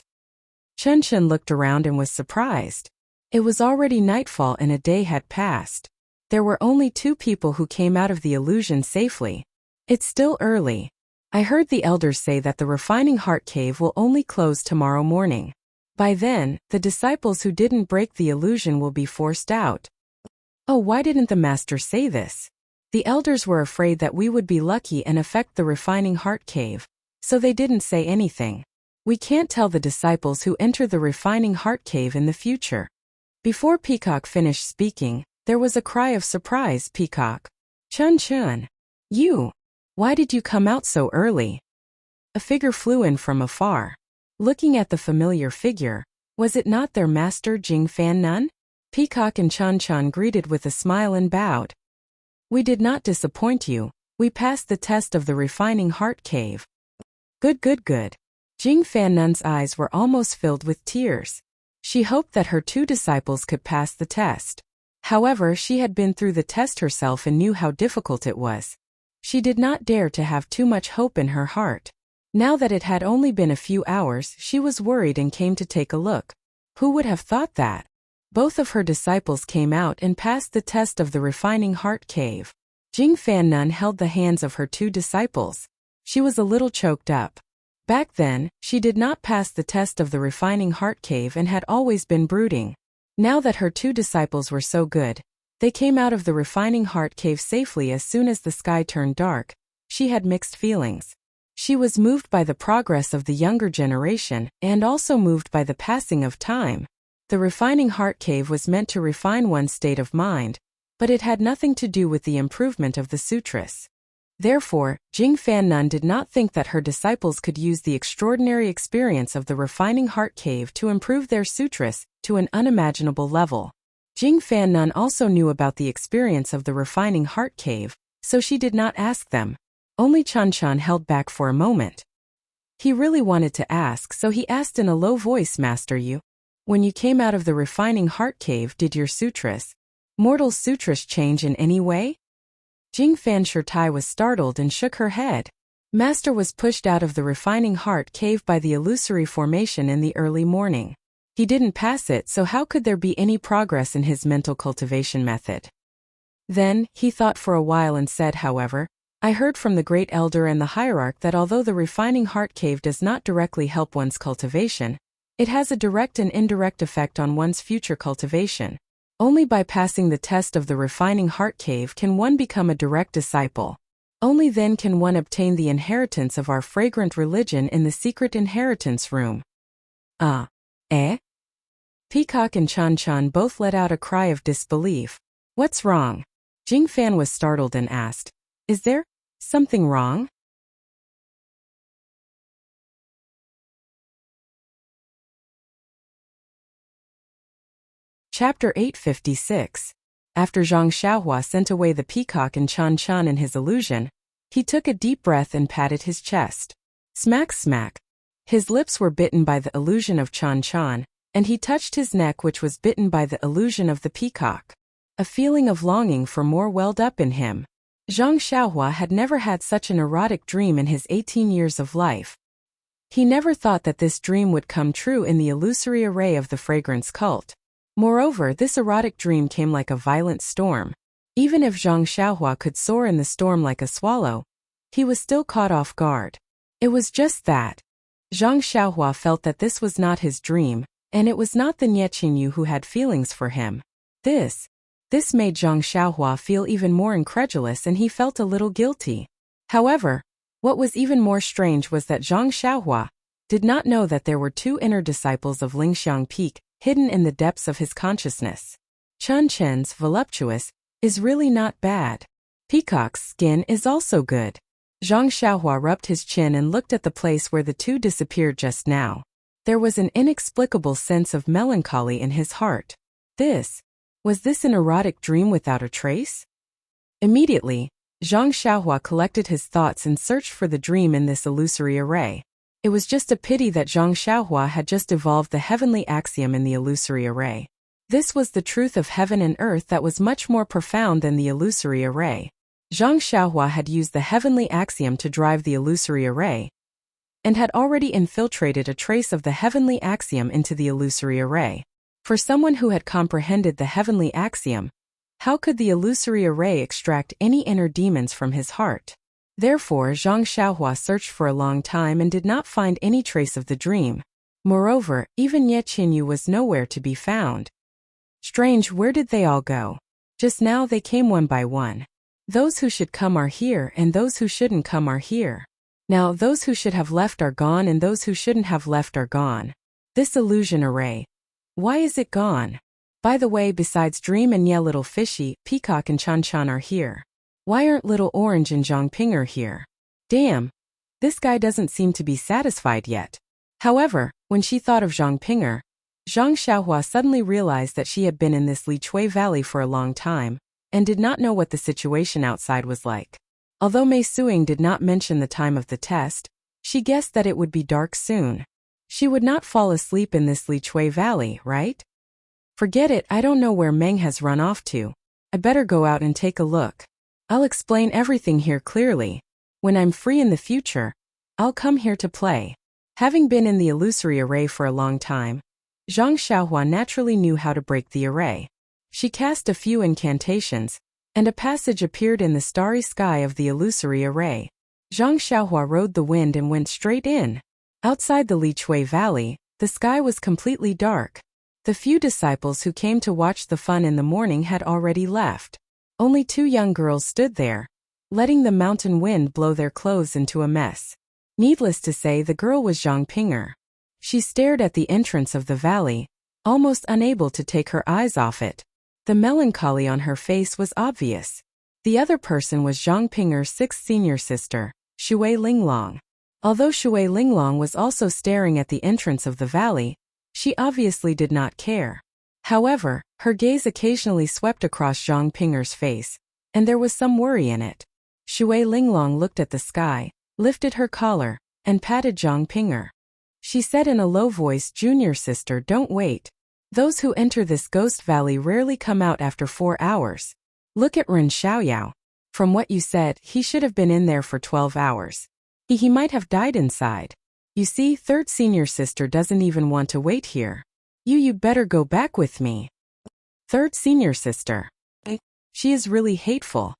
Chun Chun looked around and was surprised. It was already nightfall and a day had passed. There were only 2 people who came out of the illusion safely. "It's still early. I heard the elders say that the refining heart cave will only close tomorrow morning. By then, the disciples who didn't break the illusion will be forced out." "Oh, why didn't the master say this?" "The elders were afraid that we would be lucky and affect the refining heart cave, so they didn't say anything. We can't tell the disciples who enter the refining heart cave in the future." Before Peacock finished speaking, there was a cry of surprise. "Peacock! Chun Chun! You! Why did you come out so early?" A figure flew in from afar. Looking at the familiar figure, was it not their master Jing Fan Nun? Peacock and Chun Chun greeted with a smile and bowed. "We did not disappoint you. We passed the test of the refining heart cave." Good, good, good. Jing Fan Nun's eyes were almost filled with tears. She hoped that her 2 disciples could pass the test. However, she had been through the test herself and knew how difficult it was. She did not dare to have too much hope in her heart. Now that it had only been a few hours, she was worried and came to take a look. Who would have thought that? Both of her disciples came out and passed the test of the refining heart cave. Jing Fan Nun held the hands of her 2 disciples. She was a little choked up. Back then, she did not pass the test of the refining heart cave and had always been brooding. Now that her 2 disciples were so good, they came out of the refining heart cave safely as soon as the sky turned dark. She had mixed feelings. She was moved by the progress of the younger generation and also moved by the passing of time. The refining heart cave was meant to refine one's state of mind, but it had nothing to do with the improvement of the sutras. Therefore, Jing Fan Nun did not think that her disciples could use the extraordinary experience of the refining heart cave to improve their sutras to an unimaginable level. Jing Fan Nun also knew about the experience of the refining heart cave, so she did not ask them. Only Chan Chan held back for a moment. He really wanted to ask, so he asked in a low voice, Master, when you came out of the refining heart cave, did your sutras, mortal sutras, change in any way? Jing Fan Shirtai was startled and shook her head. Master was pushed out of the refining heart cave by the illusory formation in the early morning. He didn't pass it, so how could there be any progress in his mental cultivation method? Then, he thought for a while and said, however, I heard from the great elder and the hierarch that although the refining heart cave does not directly help one's cultivation, it has a direct and indirect effect on one's future cultivation. Only by passing the test of the refining heart cave can one become a direct disciple. Only then can one obtain the inheritance of our fragrant religion in the secret inheritance room. Eh? Peacock and Chan Chan both let out a cry of disbelief. What's wrong? Jing Fan was startled and asked, Is there something wrong? Chapter 856. After Zhang Xiaohua sent away the peacock and Chan Chan in his illusion, he took a deep breath and patted his chest. Smack smack. His lips were bitten by the illusion of Chan Chan, and he touched his neck, which was bitten by the illusion of the peacock. A feeling of longing for more welled up in him. Zhang Xiaohua had never had such an erotic dream in his 18 years of life. He never thought that this dream would come true in the illusory array of the fragrance cult. Moreover, this erotic dream came like a violent storm. Even if Zhang Xiaohua could soar in the storm like a swallow, he was still caught off guard. It was just that. Zhang Xiaohua felt that this was not his dream, and it was not the Nie Qingyu who had feelings for him. This made Zhang Xiaohua feel even more incredulous, and he felt a little guilty. However, what was even more strange was that Zhang Xiaohua did not know that there were two inner disciples of Lingxiang Peak, hidden in the depths of his consciousness. Chun Chen's voluptuous is really not bad. Peacock's skin is also good. Zhang Xiaohua rubbed his chin and looked at the place where the two disappeared just now. There was an inexplicable sense of melancholy in his heart. Was this an erotic dream without a trace? Immediately, Zhang Xiaohua collected his thoughts and searched for the dream in this illusory array. It was just a pity that Zhang Xiaohua had just evolved the heavenly axiom in the illusory array. This was the truth of heaven and earth that was much more profound than the illusory array. Zhang Xiaohua had used the heavenly axiom to drive the illusory array, and had already infiltrated a trace of the heavenly axiom into the illusory array. For someone who had comprehended the heavenly axiom, how could the illusory array extract any inner demons from his heart? Therefore, Zhang Xiaohua searched for a long time and did not find any trace of the dream. Moreover, even Nie Qingyu was nowhere to be found. Strange, where did they all go? Just now they came one by one. Those who should come are here, and those who shouldn't come are here. Now those who should have left are gone, and those who shouldn't have left are gone. This illusion array. Why is it gone? By the way, besides Dream and Ye Little Fishy, Peacock and Chan Chan are here. Why aren't Little Orange and Zhang Pinger here? Damn, this guy doesn't seem to be satisfied yet. However, when she thought of Zhang Pinger, Zhang Xiaohua suddenly realized that she had been in this Li Chui Valley for a long time, and did not know what the situation outside was like. Although Mei Suing did not mention the time of the test, she guessed that it would be dark soon. She would not fall asleep in this Li Chui Valley, right? Forget it, I don't know where Meng has run off to. I better go out and take a look. I'll explain everything here clearly. When I'm free in the future, I'll come here to play. Having been in the illusory array for a long time, Zhang Xiaohua naturally knew how to break the array. She cast a few incantations, and a passage appeared in the starry sky of the illusory array. Zhang Xiaohua rode the wind and went straight in. Outside the Li Chui Valley, the sky was completely dark. The few disciples who came to watch the fun in the morning had already left. Only two young girls stood there, letting the mountain wind blow their clothes into a mess. Needless to say, the girl was Zhang Pinger. She stared at the entrance of the valley, almost unable to take her eyes off it. The melancholy on her face was obvious. The other person was Zhang Ping'er's sixth senior sister, Shui Linglong. Although Shui Linglong was also staring at the entrance of the valley, she obviously did not care. However, her gaze occasionally swept across Zhang Ping'er's face, and there was some worry in it. Shui Linglong looked at the sky, lifted her collar, and patted Zhang Ping'er. She said in a low voice, "Junior sister, don't wait. Those who enter this ghost valley rarely come out after 4 hours. Look at Ren Xiaoyao. From what you said, he should have been in there for 12 hours. He might have died inside. You see, third senior sister doesn't even want to wait here. You'd better go back with me." Third senior sister. She is really hateful.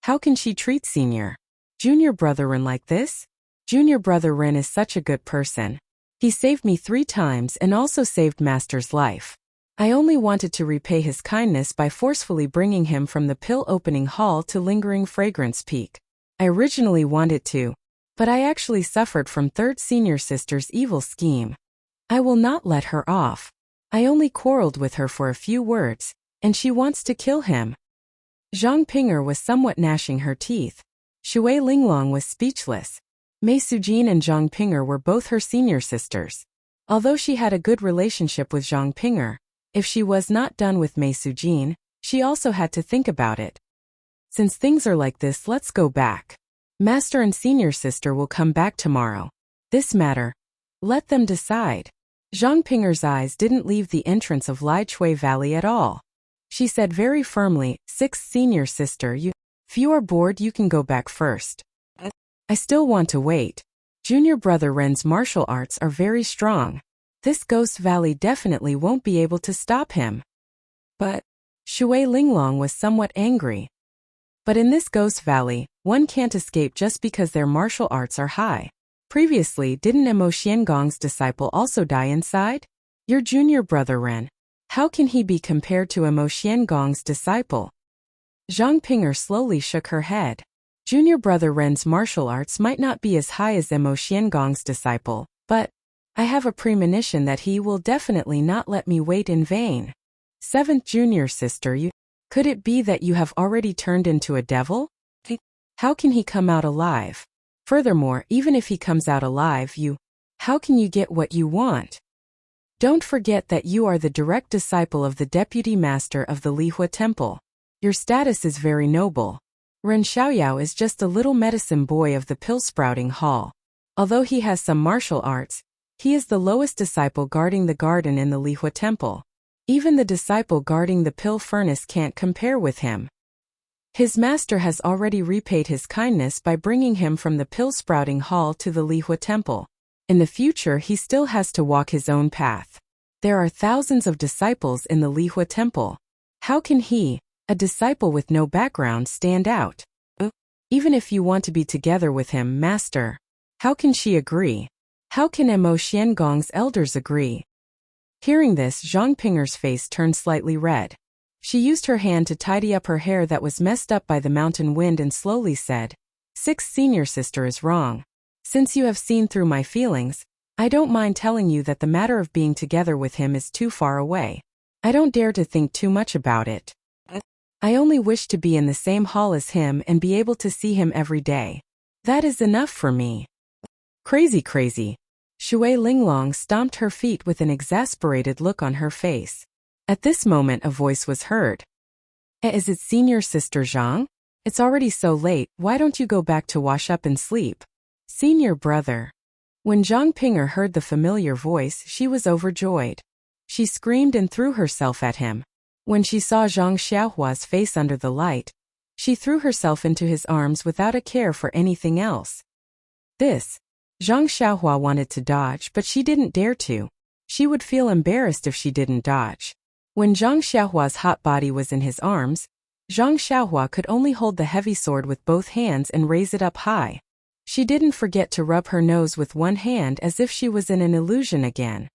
How can she treat junior brother Ren like this? Junior brother Ren is such a good person. He saved me 3 times and also saved Master's life. I only wanted to repay his kindness by forcefully bringing him from the pill opening hall to lingering fragrance peak. I originally wanted to, but I actually suffered from third senior sister's evil scheme. I will not let her off. I only quarreled with her for a few words, and she wants to kill him. Zhang Ping'er was somewhat gnashing her teeth. Shui Linglong was speechless. Mei Sujin and Zhang Ping'er were both her senior sisters. Although she had a good relationship with Zhang Ping'er, if she was not done with Mei Sujin, she also had to think about it. Since things are like this, let's go back. Master and senior sister will come back tomorrow. This matter, let them decide. Zhang Ping'er's eyes didn't leave the entrance of Lai Chui Valley at all. She said very firmly, "Sixth senior sister, if you are bored, you can go back first. I still want to wait. Junior brother Ren's martial arts are very strong. This ghost valley definitely won't be able to stop him." But Shui Linglong was somewhat angry. But in this ghost valley, one can't escape just because their martial arts are high. Previously, didn't Emo Xiangong's disciple also die inside? Your junior brother Ren. How can he be compared to Emo Xiangong's disciple? Zhang Ping'er slowly shook her head. Junior brother Ren's martial arts might not be as high as Emo Xiangong's disciple, but I have a premonition that he will definitely not let me wait in vain. Seventh junior sister, could it be that you have already turned into a devil? How can he come out alive? Furthermore, even if he comes out alive, how can you get what you want? Don't forget that you are the direct disciple of the deputy master of the Lihua Temple. Your status is very noble. Ren Xiaoyao is just a little medicine boy of the pill-sprouting hall. Although he has some martial arts, he is the lowest disciple guarding the garden in the Lihua Temple. Even the disciple guarding the pill furnace can't compare with him. His master has already repaid his kindness by bringing him from the pill-sprouting hall to the Lihua Temple. In the future, he still has to walk his own path. There are thousands of disciples in the Lihua Temple. How can he, a disciple with no background, stand out? Even if you want to be together with him, master, how can she agree? How can Emo Xiangong's elders agree? Hearing this, Zhang Ping'er's face turned slightly red. She used her hand to tidy up her hair that was messed up by the mountain wind and slowly said, "Sixth senior sister is wrong. Since you have seen through my feelings, I don't mind telling you that the matter of being together with him is too far away. I don't dare to think too much about it. I only wish to be in the same hall as him and be able to see him every day. That is enough for me." Crazy. Shui Linglong stomped her feet with an exasperated look on her face. At this moment a voice was heard. "Is it senior sister Zhang? It's already so late, why don't you go back to wash up and sleep?" Senior brother. When Zhang Ping'er heard the familiar voice, she was overjoyed. She screamed and threw herself at him. When she saw Zhang Xiaohua's face under the light, she threw herself into his arms without a care for anything else. Zhang Xiaohua wanted to dodge, but she didn't dare to. She would feel embarrassed if she didn't dodge. When Zhang Xiaohua's hot body was in his arms, Zhang Xiaohua could only hold the heavy sword with both hands and raise it up high. She didn't forget to rub her nose with one hand as if she was in an illusion again.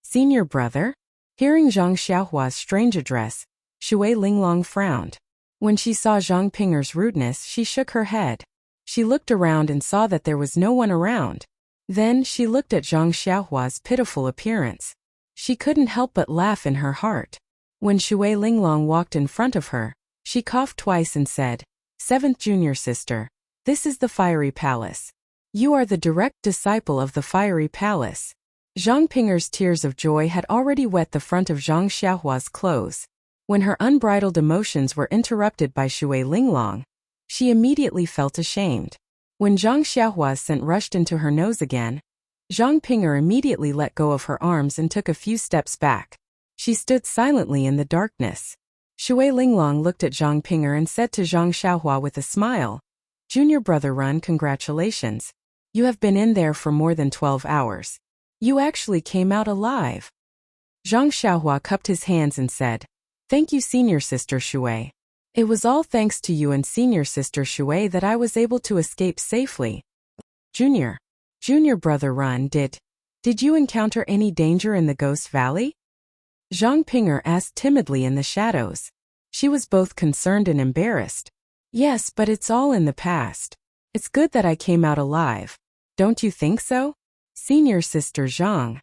Senior brother? Hearing Zhang Xiaohua's strange address, Shui Linglong frowned. When she saw Zhang Ping'er's rudeness, she shook her head. She looked around and saw that there was no one around. Then she looked at Zhang Xiaohua's pitiful appearance. She couldn't help but laugh in her heart. When Shui Linglong walked in front of her, She coughed twice and said, "Seventh junior sister, this is the Fiery Palace. You are the direct disciple of the Fiery Palace." Zhang Pinger's tears of joy had already wet the front of Zhang Xiaohua's clothes. When her unbridled emotions were interrupted by Shui Linglong, she immediately felt ashamed. When Zhang Xiaohua's scent rushed into her nose again, Zhang Pinger immediately let go of her arms and took a few steps back. She stood silently in the darkness. Shui Linglong looked at Zhang Pinger and said to Zhang Xiaohua with a smile, "Junior brother Run, congratulations. You have been in there for more than 12 hours. You actually came out alive." Zhang Xiaohua cupped his hands and said, "Thank you, senior sister Shui. It was all thanks to you and senior sister Shui that I was able to escape safely." Junior brother Run, did you encounter any danger in the Ghost Valley?" Zhang Pinger asked timidly in the shadows. She was both concerned and embarrassed. "Yes, but it's all in the past. It's good that I came out alive. Don't you think so, senior sister Zhang?"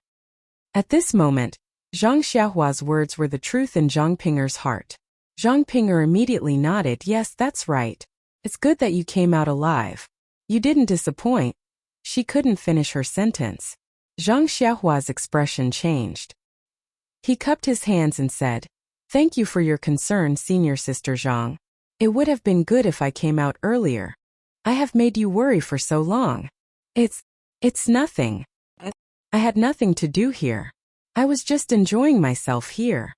At this moment, Zhang Xiaohua's words were the truth in Zhang Pinger's heart. Zhang Pinger immediately nodded. "Yes, that's right. It's good that you came out alive. You didn't disappoint." She couldn't finish her sentence. Zhang Xiaohua's expression changed. He cupped his hands and said, "Thank you for your concern, senior sister Zhang. It would have been good if I came out earlier. I have made you worry for so long." It's nothing. I had nothing to do here. I was just enjoying myself here."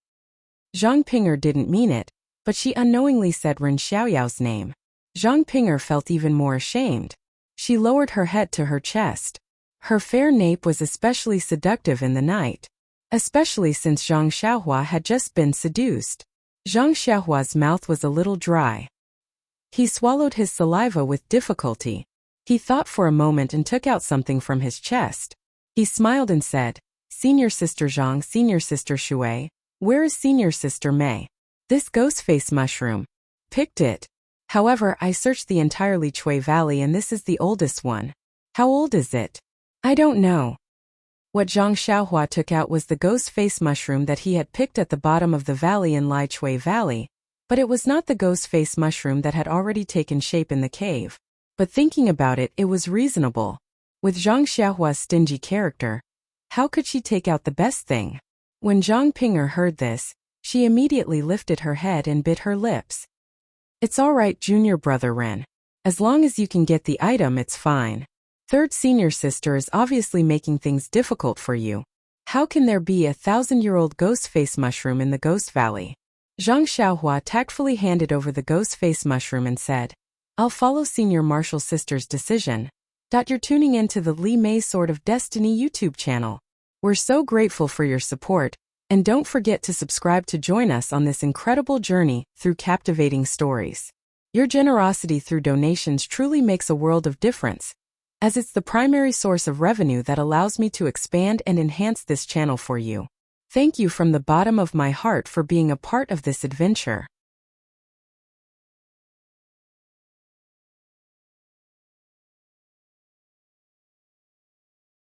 Zhang Pinger didn't mean it, but she unknowingly said Ren Xiaoyao's name. Zhang Pinger felt even more ashamed. She lowered her head to her chest. Her fair nape was especially seductive in the night, especially since Zhang Xiaohua had just been seduced. Zhang Xiaohua's mouth was a little dry. He swallowed his saliva with difficulty. He thought for a moment and took out something from his chest. He smiled and said, "Senior sister Zhang, senior sister Shui, where is senior sister Mei?" "This ghost face mushroom. Picked it. However, I searched the entire Lichui Valley and this is the oldest one." "How old is it?" "I don't know." What Zhang Xiaohua took out was the ghost face mushroom that he had picked at the bottom of the valley in Lichui Valley, but it was not the ghost face mushroom that had already taken shape in the cave. But thinking about it, it was reasonable. With Zhang Xiaohua's stingy character, how could she take out the best thing? When Zhang Pinger heard this, she immediately lifted her head and bit her lips. "It's all right, junior brother Ren. As long as you can get the item, it's fine. Third senior sister is obviously making things difficult for you. How can there be a 1,000-year-old ghost face mushroom in the Ghost Valley?" Zhang Xiaohua tactfully handed over the ghost face mushroom and said, "I'll follow senior martial sister's decision." You're tuning into the Li Mei Sword of Destiny YouTube channel. We're so grateful for your support, and don't forget to subscribe to join us on this incredible journey through captivating stories. Your generosity through donations truly makes a world of difference, as it's the primary source of revenue that allows me to expand and enhance this channel for you. Thank you from the bottom of my heart for being a part of this adventure.